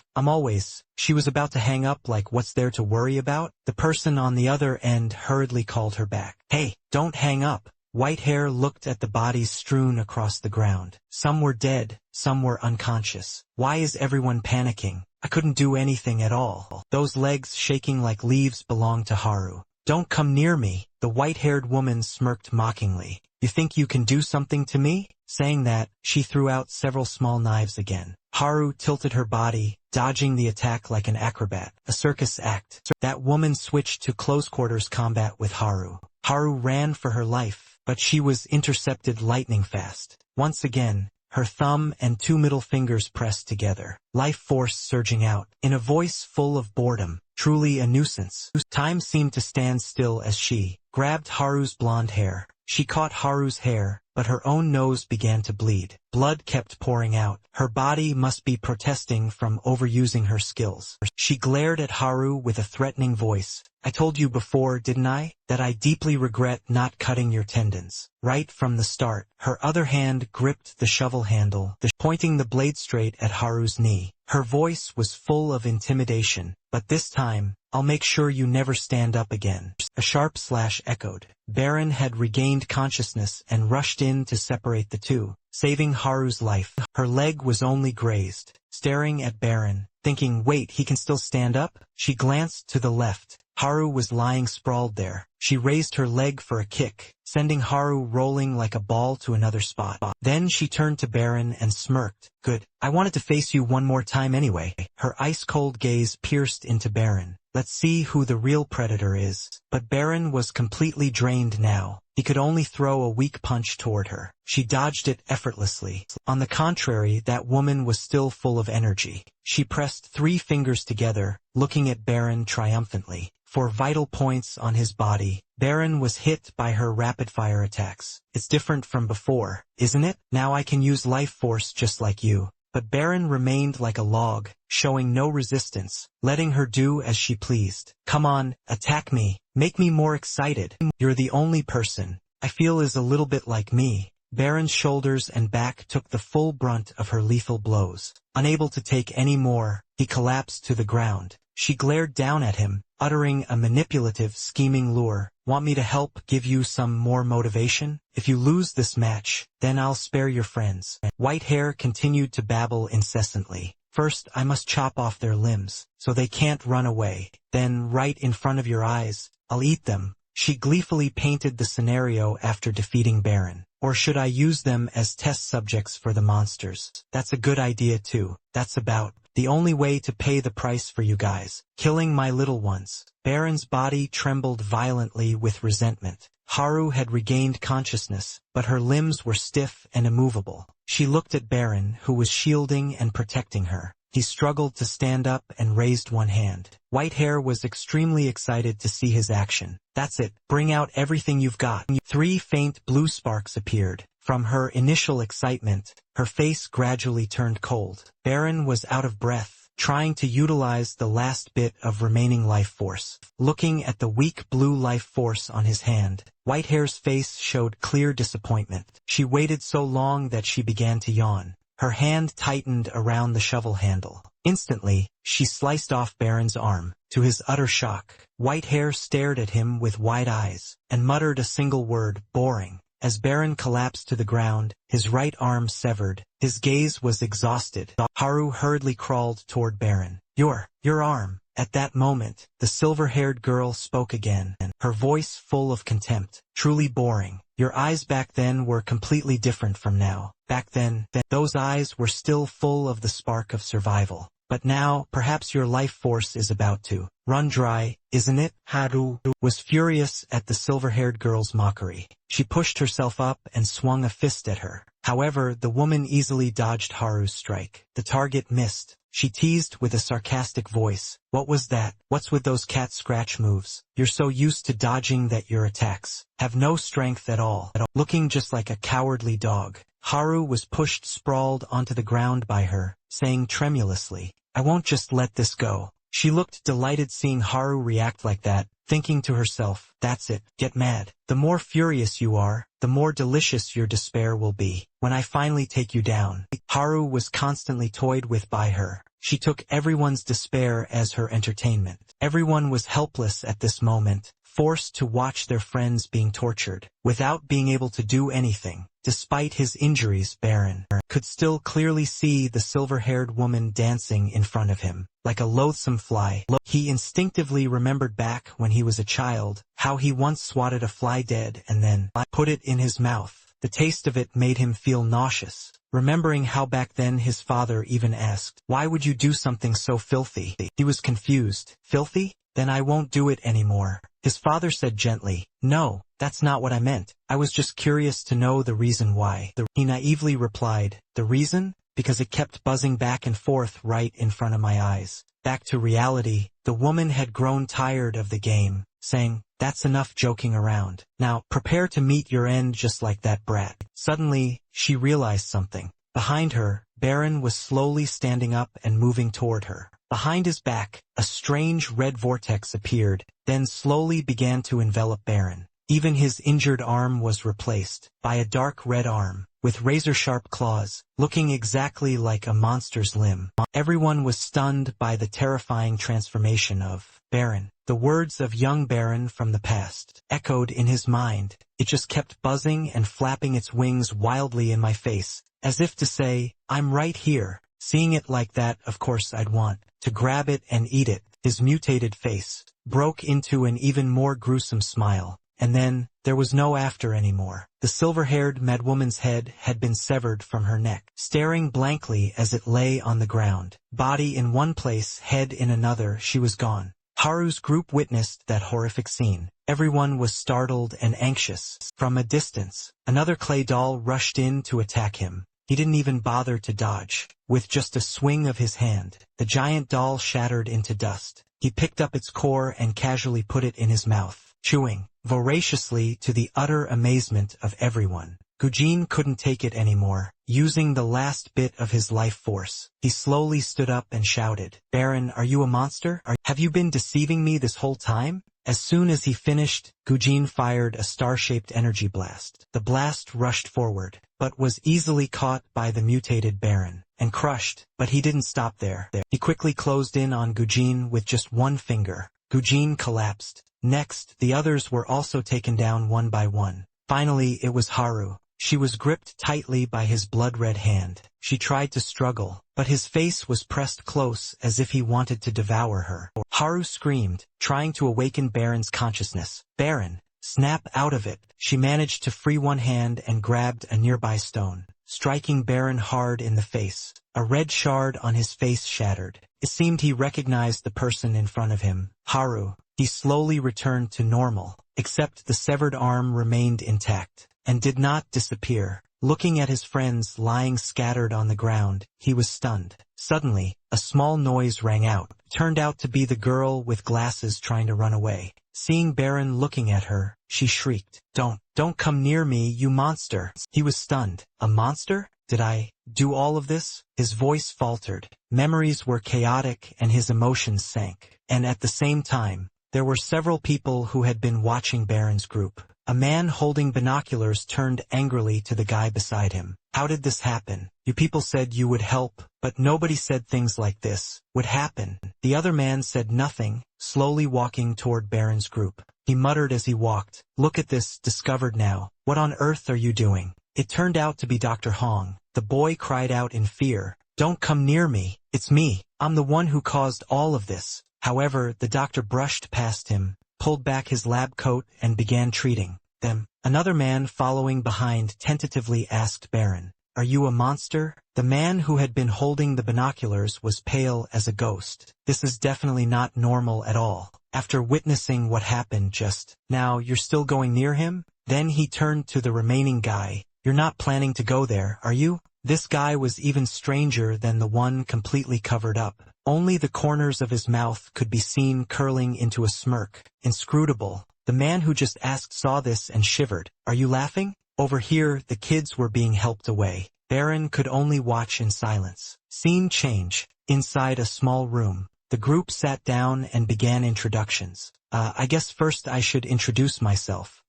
She was about to hang up like what's there to worry about? The person on the other end hurriedly called her back. "Hey, don't hang up." Whitehair looked at the bodies strewn across the ground. Some were dead, some were unconscious. "Why is everyone panicking? I couldn't do anything at all. Those legs shaking like leaves belong to Haru." "Don't come near me." The white-haired woman smirked mockingly. "You think you can do something to me?" Saying that, she threw out several small knives again. Haru tilted her body, dodging the attack like an acrobat. A circus act. That woman switched to close-quarters combat with Haru. Haru ran for her life, but she was intercepted lightning fast. Once again, her thumb and two middle fingers pressed together, life force surging out. In a voice full of boredom, "Truly a nuisance." Time seemed to stand still as she grabbed Haru's blonde hair. She caught Haru's hair, but her own nose began to bleed. Blood kept pouring out. Her body must be protesting from overusing her skills. She glared at Haru with a threatening voice. "I told you before, didn't I, that I deeply regret not cutting your tendons." Right from the start, her other hand gripped the shovel handle, pointing the blade straight at Haru's knee. Her voice was full of intimidation. "But this time, I'll make sure you never stand up again." A sharp slash echoed. Baron had regained consciousness and rushed in to separate the two, saving Haru's life. Her leg was only grazed. Staring at Baron, thinking, "Wait, he can still stand up?" She glanced to the left. Haru was lying sprawled there. She raised her leg for a kick, sending Haru rolling like a ball to another spot. Then she turned to Baron and smirked. "Good. I wanted to face you one more time anyway." Her ice-cold gaze pierced into Baron. "Let's see who the real predator is." But Baron was completely drained now. He could only throw a weak punch toward her. She dodged it effortlessly. On the contrary, that woman was still full of energy. She pressed 3 fingers together, looking at Baron triumphantly. For vital points on his body, Baron was hit by her rapid-fire attacks. "It's different from before, isn't it? Now I can use life force just like you." But Baron remained like a log, showing no resistance, letting her do as she pleased. "Come on, attack me. Make me more excited. You're the only person I feel is a little bit like me." Baron's shoulders and back took the full brunt of her lethal blows. Unable to take any more, he collapsed to the ground. She glared down at him, uttering a manipulative, scheming lure. "Want me to help give you some more motivation? If you lose this match, then I'll spare your friends." Whitehair continued to babble incessantly. "First, I must chop off their limbs, so they can't run away. Then, right in front of your eyes, I'll eat them." She gleefully painted the scenario after defeating Baron. "Or should I use them as test subjects for the monsters?" "That's a good idea too. That's about the only way to pay the price for you guys. Killing my little ones." Baron's body trembled violently with resentment. Haru had regained consciousness, but her limbs were stiff and immovable. She looked at Baron, who was shielding and protecting her. He struggled to stand up and raised one hand. Whitehair was extremely excited to see his action. That's it. Bring out everything you've got. 3 faint blue sparks appeared. From her initial excitement, her face gradually turned cold. Baron was out of breath, trying to utilize the last bit of remaining life force. Looking at the weak blue life force on his hand, Whitehair's face showed clear disappointment. She waited so long that she began to yawn. Her hand tightened around the shovel handle. Instantly, she sliced off Baron's arm. To his utter shock, Whitehair stared at him with wide eyes, and muttered a single word, boring. As Baron collapsed to the ground, his right arm severed, his gaze was exhausted. Haru hurriedly crawled toward Baron. Your arm. At that moment, the silver-haired girl spoke again, her voice full of contempt. Truly boring. Your eyes back then were completely different from now. Back then, those eyes were still full of the spark of survival. But now, perhaps your life force is about to run dry, isn't it? Haru was furious at the silver-haired girl's mockery. She pushed herself up and swung a fist at her. However, the woman easily dodged Haru's strike. The target missed. She teased with a sarcastic voice. What was that? What's with those cat scratch moves? You're so used to dodging that your attacks have no strength at all. Looking just like a cowardly dog, Haru was pushed sprawled onto the ground by her, saying tremulously, I won't just let this go. She looked delighted seeing Haru react like that, thinking to herself, that's it, get mad. The more furious you are, the more delicious your despair will be, when I finally take you down. Haru was constantly toyed with by her. She took everyone's despair as her entertainment. Everyone was helpless at this moment, forced to watch their friends being tortured, without being able to do anything. Despite his injuries, Baron could still clearly see the silver-haired woman dancing in front of him, like a loathsome fly. He instinctively remembered back when he was a child, how he once swatted a fly dead and then put it in his mouth. The taste of it made him feel nauseous, remembering how back then his father even asked, why would you do something so filthy? He was confused. Filthy? Then I won't do it anymore. His father said gently, no, that's not what I meant. I was just curious to know the reason why. He naively replied, the reason? Because it kept buzzing back and forth right in front of my eyes. Back to reality, the woman had grown tired of the game, saying, that's enough joking around. Now, prepare to meet your end just like that brat. Suddenly, she realized something. Behind her, Baron was slowly standing up and moving toward her. Behind his back, a strange red vortex appeared, then slowly began to envelop Baron. Even his injured arm was replaced by a dark red arm, with razor-sharp claws, looking exactly like a monster's limb. Everyone was stunned by the terrifying transformation of Baron. The words of young Baron from the past echoed in his mind. It just kept buzzing and flapping its wings wildly in my face, as if to say, I'm right here. Seeing it like that, of course I'd want to grab it and eat it. His mutated face broke into an even more gruesome smile. And then, there was no after anymore. The silver-haired madwoman's head had been severed from her neck, staring blankly as it lay on the ground. Body in one place, head in another, she was gone. Haru's group witnessed that horrific scene. Everyone was startled and anxious. From a distance, another clay doll rushed in to attack him. He didn't even bother to dodge. With just a swing of his hand, the giant doll shattered into dust. He picked up its core and casually put it in his mouth, chewing voraciously to the utter amazement of everyone. Gujin couldn't take it anymore. Using the last bit of his life force, he slowly stood up and shouted, Baron, are you a monster? Have you been deceiving me this whole time? As soon as he finished, Gujin fired a star-shaped energy blast. The blast rushed forward, but was easily caught by the mutated Baron, and crushed, but he didn't stop there. He quickly closed in on Gujin with just one finger. Gujin collapsed. Next, the others were also taken down one by one. Finally, it was Haru. She was gripped tightly by his blood-red hand. She tried to struggle, but his face was pressed close as if he wanted to devour her. Haru screamed, trying to awaken Baron's consciousness. Baron, snap out of it. She managed to free one hand and grabbed a nearby stone, striking Baron hard in the face. A red shard on his face shattered. It seemed he recognized the person in front of him, Haru. He slowly returned to normal, except the severed arm remained intact and did not disappear. Looking at his friends lying scattered on the ground, he was stunned. Suddenly, a small noise rang out. Turned out to be the girl with glasses trying to run away. Seeing Baron looking at her, she shrieked, Don't come near me, you monster." He was stunned. A monster? Did I do all of this? His voice faltered. Memories were chaotic and his emotions sank. And at the same time, there were several people who had been watching Baron's group. A man holding binoculars turned angrily to the guy beside him. "How did this happen? You people said you would help, but nobody said things like this would happen." The other man said nothing, slowly walking toward Baron's group. He muttered as he walked, "Look at this, discovered now. What on earth are you doing?" It turned out to be Dr. Hong. The boy cried out in fear, "Don't come near me. It's me. I'm the one who caused all of this." However, the doctor brushed past him, pulled back his lab coat and began treating them. Another man following behind tentatively asked Baron, "Are you a monster?" The man who had been holding the binoculars was pale as a ghost. "This is definitely not normal at all. After witnessing what happened just now, you're still going near him?" Then he turned to the remaining guy. "You're not planning to go there, are you?" This guy was even stranger than the one completely covered up. Only the corners of his mouth could be seen curling into a smirk. Inscrutable. The man who just asked saw this and shivered. "Are you laughing?" Over here, the kids were being helped away. Baron could only watch in silence. Scene change. Inside a small room, the group sat down and began introductions. I guess first I should introduce myself.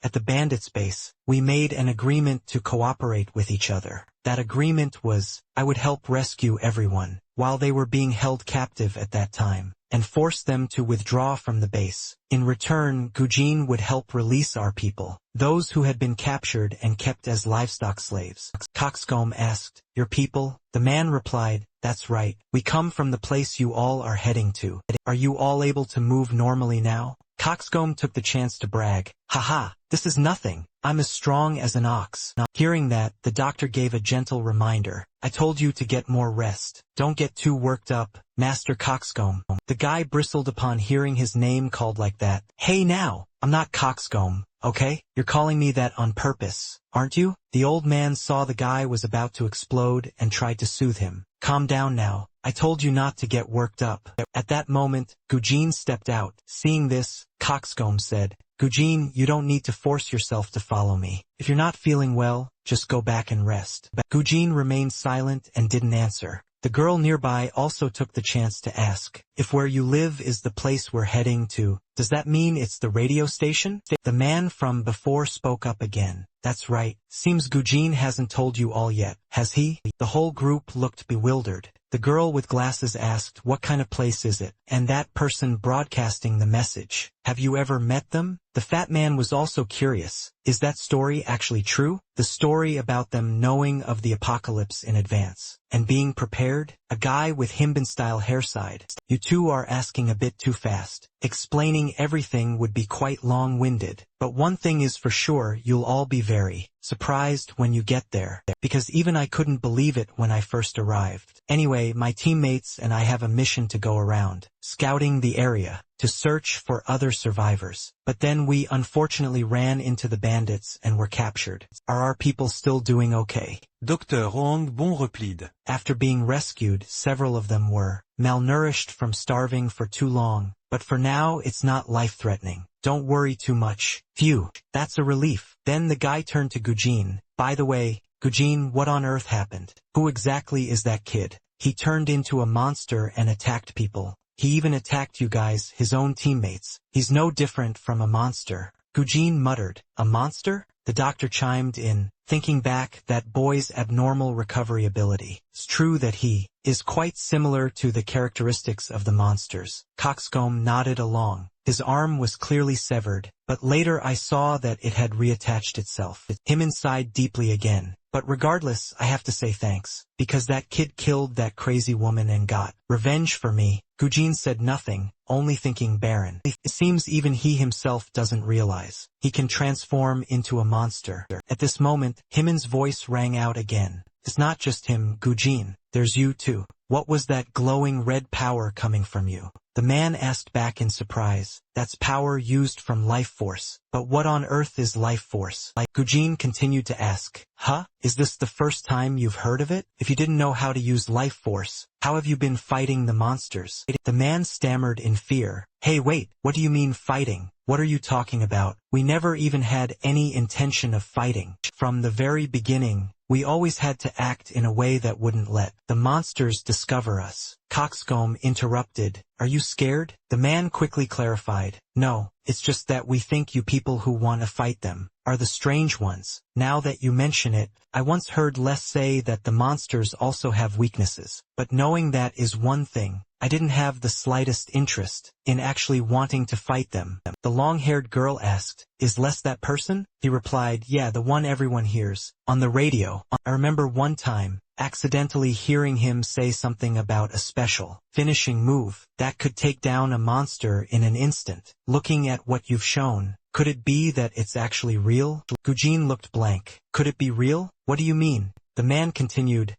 At the bandits' base, we made an agreement to cooperate with each other. That agreement was, I would help rescue everyone, while they were being held captive at that time, and force them to withdraw from the base. In return, Gujin would help release our people, those who had been captured and kept as livestock slaves. Coxcomb asked, "Your people?" The man replied, "That's right. We come from the place you all are heading to. Are you all able to move normally now?" Coxcomb took the chance to brag. "Haha, this is nothing. I'm as strong as an ox." Hearing that, the doctor gave a gentle reminder. "I told you to get more rest. Don't get too worked up, Master Coxcomb." The guy bristled upon hearing his name called like that. "Hey now, I'm not Coxcomb, okay? You're calling me that on purpose, aren't you?" The old man saw the guy was about to explode and tried to soothe him. "Calm down now. I told you not to get worked up." At that moment, Gujin stepped out. Seeing this, Coxcomb said, "Gujin, you don't need to force yourself to follow me. If you're not feeling well, just go back and rest." Gujin remained silent and didn't answer. The girl nearby also took the chance to ask, "If where you live is the place we're heading to, does that mean it's the radio station?" The man from before spoke up again. "That's right. Seems Gujin hasn't told you all yet, has he?" The whole group looked bewildered. The girl with glasses asked, "What kind of place is it?" And that person broadcasting the message, "Have you ever met them?" The fat man was also curious. Is that story actually true? The story about them knowing of the apocalypse in advance and being prepared? A guy with Himben-style hairside. "You two are asking a bit too fast. Explaining everything would be quite long-winded. But one thing is for sure, you'll all be very surprised when you get there. Because even I couldn't believe it when I first arrived. Anyway, my teammates and I have a mission to go around, scouting the area, to search for other survivors. But then we unfortunately ran into the bandits and were captured. Are our people still doing okay?" Dr. Hong Bon replied. After being rescued, several of them were malnourished from starving for too long, but for now it's not life-threatening. Don't worry too much. Phew, that's a relief. Then the guy turned to Gujin. "By the way, Gujin, what on earth happened? Who exactly is that kid? He turned into a monster and attacked people. He even attacked you guys, his own teammates. He's no different from a monster." Gujin muttered, "A monster?" The doctor chimed in, thinking back that boy's abnormal recovery ability. It's true that he is quite similar to the characteristics of the monsters. Coxcomb nodded along. His arm was clearly severed, but later I saw that it had reattached itself. Him inside deeply again. But regardless, I have to say thanks, because that kid killed that crazy woman and got revenge for me. Gujin said nothing, only thinking Baron. It seems even he himself doesn't realize he can transform into a monster. At this moment, Himen's voice rang out again. "It's not just him, Gujin. There's you too. What was that glowing red power coming from you?" The man asked back in surprise. That's power used from life force. But what on earth is life force? Gujin continued to ask. Huh? Is this the first time you've heard of it? If you didn't know how to use life force, how have you been fighting the monsters? The man stammered in fear. Hey wait, what do you mean fighting? What are you talking about? We never even had any intention of fighting. From the very beginning, we always had to act in a way that wouldn't let the monsters discover us. Coxcomb interrupted. Are you scared? The man quickly clarified. No, it's just that we think you people who want to fight them are the strange ones. Now that you mention it, I once heard Les say that the monsters also have weaknesses. But knowing that is one thing. I didn't have the slightest interest in actually wanting to fight them. The long-haired girl asked, is Les that person? He replied, yeah, the one everyone hears on the radio. I remember one time accidentally hearing him say something about a special finishing move that could take down a monster in an instant. Looking at what you've shown, could it be that it's actually real? Gujin looked blank. Could it be real? What do you mean? The man continued,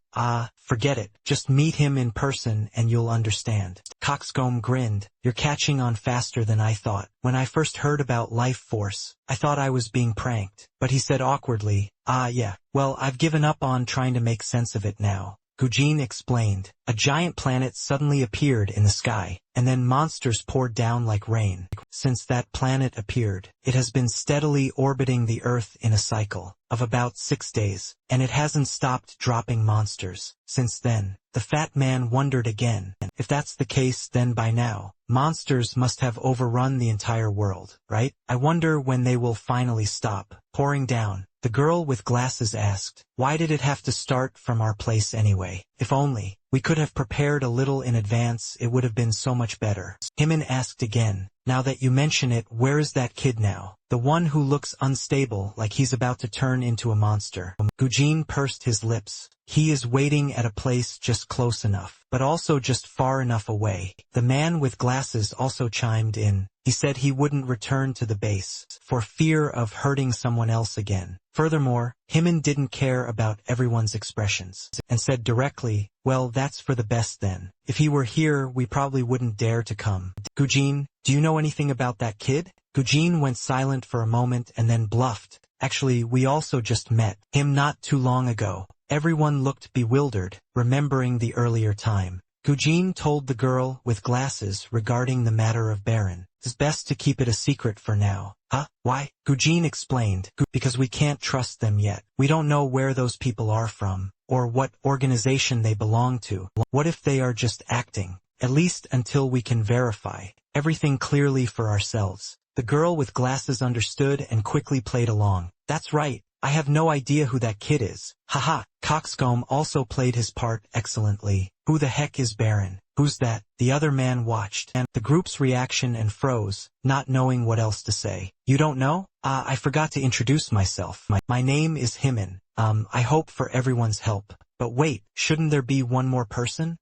forget it. Just meet him in person and you'll understand. Coxcomb grinned. You're catching on faster than I thought. When I first heard about life force, I thought I was being pranked. But he said awkwardly, yeah. Well, I've given up on trying to make sense of it now. Gujin explained. A giant planet suddenly appeared in the sky, and then monsters poured down like rain. Since that planet appeared, it has been steadily orbiting the Earth in a cycle of about 6 days, and it hasn't stopped dropping monsters since then. The fat man wondered again. If that's the case, then by now, monsters must have overrun the entire world, right? I wonder when they will finally stop pouring down. The girl with glasses asked, why did it have to start from our place anyway? If only we could have prepared a little in advance, it would have been so much better. Himin asked again, now that you mention it, where is that kid now? The one who looks unstable, like he's about to turn into a monster. Gujin pursed his lips. He is waiting at a place just close enough, but also just far enough away. The man with glasses also chimed in. He said he wouldn't return to the base for fear of hurting someone else again. Furthermore, Himin didn't care about everyone's expressions and said directly, well, that's for the best then. If he were here, we probably wouldn't dare to come. Gujin, do you know anything about that kid? Gujin went silent for a moment and then bluffed. Actually, we also just met him not too long ago. Everyone looked bewildered, remembering the earlier time. Gujin told the girl with glasses regarding the matter of Baron. It's best to keep it a secret for now. Huh? Why? Gujin explained. Because we can't trust them yet. We don't know where those people are from, or what organization they belong to. What if they are just acting? At least until we can verify everything clearly for ourselves. The girl with glasses understood and quickly played along. That's right. I have no idea who that kid is. Haha. Coxcomb also played his part excellently. Who the heck is Baron? Who's that? The other man watched, and the group's reaction and froze, not knowing what else to say. You don't know? I forgot to introduce myself. My name is Himin. I hope for everyone's help. But wait, shouldn't there be one more person?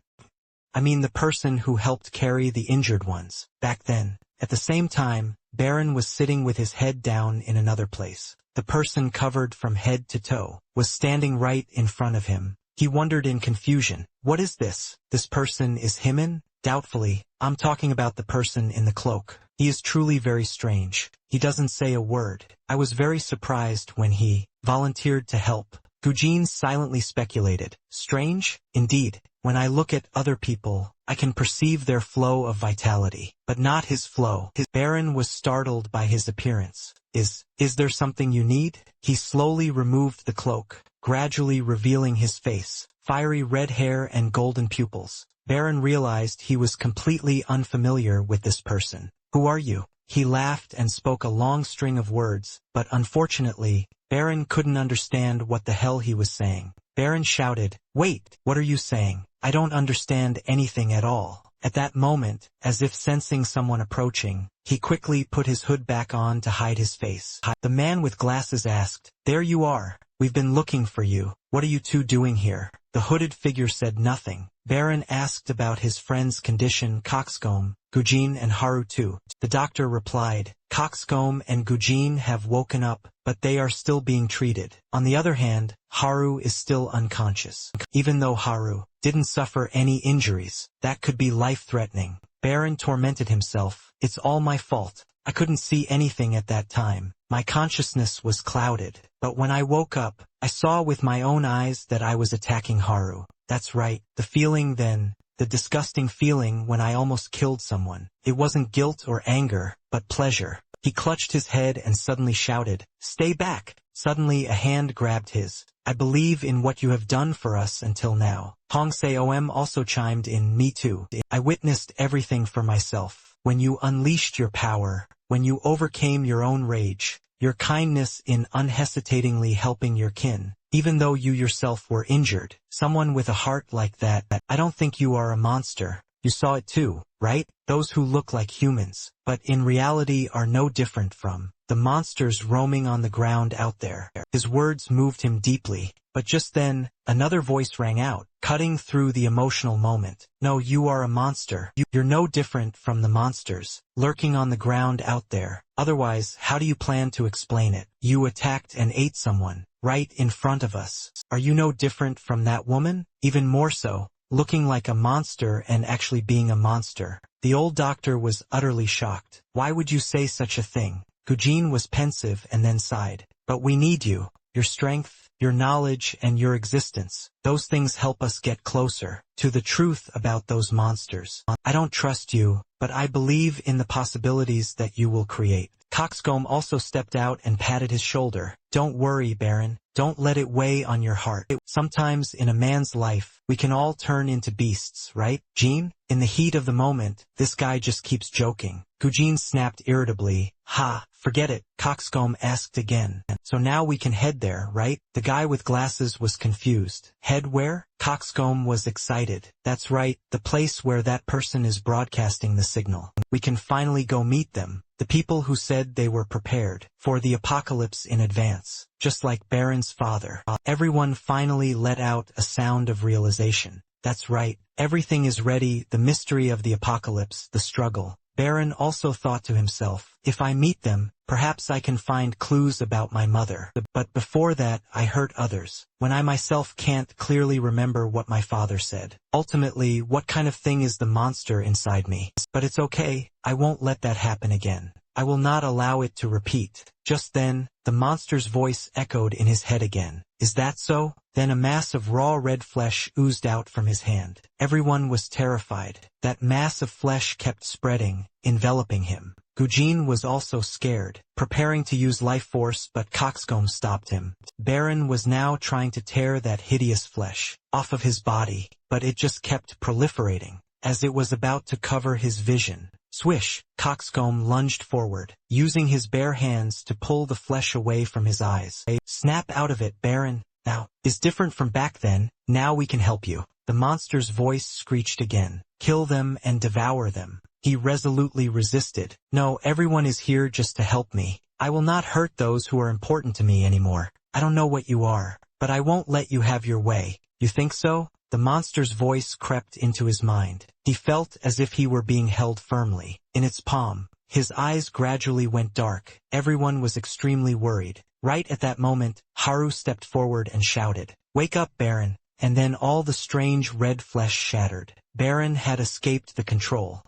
I mean the person who helped carry the injured ones back then. At the same time, Baron was sitting with his head down in another place. The person covered from head to toe was standing right in front of him. He wondered in confusion, what is this? This person is Himin? Doubtfully, I'm talking about the person in the cloak. He is truly very strange. He doesn't say a word. I was very surprised when he volunteered to help. Gujin silently speculated. Strange? Indeed. When I look at other people, I can perceive their flow of vitality, but not his flow. His Baron was startled by his appearance. Is there something you need? He slowly removed the cloak, gradually revealing his face, fiery red hair and golden pupils. Baron realized he was completely unfamiliar with this person. Who are you? He laughed and spoke a long string of words, but unfortunately, Baron couldn't understand what the hell he was saying. Baron shouted, wait, what are you saying? I don't understand anything at all. At that moment, as if sensing someone approaching, he quickly put his hood back on to hide his face. The man with glasses asked, there you are. We've been looking for you. What are you two doing here? The hooded figure said nothing. Baron asked about his friend's condition. Coxcomb, Gujin and Haru too. The doctor replied, Coxcomb and Gujin have woken up, but they are still being treated. On the other hand, Haru is still unconscious. Even though Haru didn't suffer any injuries that could be life-threatening, Baron tormented himself. It's all my fault. I couldn't see anything at that time. My consciousness was clouded. But when I woke up, I saw with my own eyes that I was attacking Haru. That's right. The feeling then, the disgusting feeling when I almost killed someone. It wasn't guilt or anger, but pleasure. He clutched his head and suddenly shouted, "Stay back!" Suddenly a hand grabbed his. "I believe in what you have done for us until now." Hong Seom also chimed in, "Me too. I witnessed everything for myself. When you unleashed your power, when you overcame your own rage, your kindness in unhesitatingly helping your kin, even though you yourself were injured, someone with a heart like that, I don't think you are a monster. You saw it too, right? Those who look like humans, but in reality are no different from the monsters roaming on the ground out there." His words moved him deeply, but just then, another voice rang out, cutting through the emotional moment. "No, you are a monster. You're no different from the monsters, lurking on the ground out there. Otherwise, how do you plan to explain it? You attacked and ate someone, right in front of us. Are you no different from that woman? Even more so, looking like a monster and actually being a monster." The old doctor was utterly shocked. "Why would you say such a thing?" Gujin was pensive and then sighed. "But we need you. Your strength, your knowledge, and your existence. Those things help us get closer to the truth about those monsters. I don't trust you, but I believe in the possibilities that you will create." Coxcomb also stepped out and patted his shoulder. "Don't worry, Baron. Don't let it weigh on your heart. Sometimes in a man's life, we can all turn into beasts, right, Jean? In the heat of the moment, this guy just keeps joking." Gujin snapped irritably. "Ha, forget it," Coxcomb asked again. "So now we can head there, right?" The guy with glasses was confused. "Head where?" Coxcomb was excited. "That's right, the place where that person is broadcasting the signal. We can finally go meet them. The people who said they were prepared for the apocalypse in advance, just like Baron's father." Everyone finally let out a sound of realization. That's right, everything is ready, the mystery of the apocalypse, the struggle. Baron also thought to himself, "If I meet them, perhaps I can find clues about my mother. But before that, I hurt others, when I myself can't clearly remember what my father said. Ultimately, what kind of thing is the monster inside me? But it's okay, I won't let that happen again. I will not allow it to repeat." Just then, the monster's voice echoed in his head again. "Is that so?" Then a mass of raw red flesh oozed out from his hand. Everyone was terrified. That mass of flesh kept spreading, enveloping him. Gujin was also scared, preparing to use life force, but Coxcomb stopped him. Baron was now trying to tear that hideous flesh off of his body, but it just kept proliferating, as it was about to cover his vision. Swish! Coxcomb lunged forward, using his bare hands to pull the flesh away from his eyes. "Snap out of it, Baron. Now, is different from back then. Now we can help you." The monster's voice screeched again. "Kill them and devour them." He resolutely resisted. "No, everyone is here just to help me. I will not hurt those who are important to me anymore. I don't know what you are, but I won't let you have your way." "You think so?" The monster's voice crept into his mind. He felt as if he were being held firmly in its palm. His eyes gradually went dark. Everyone was extremely worried. Right at that moment, Haru stepped forward and shouted, "Wake up, Baron!" And then all the strange red flesh shattered. Baron had escaped the control.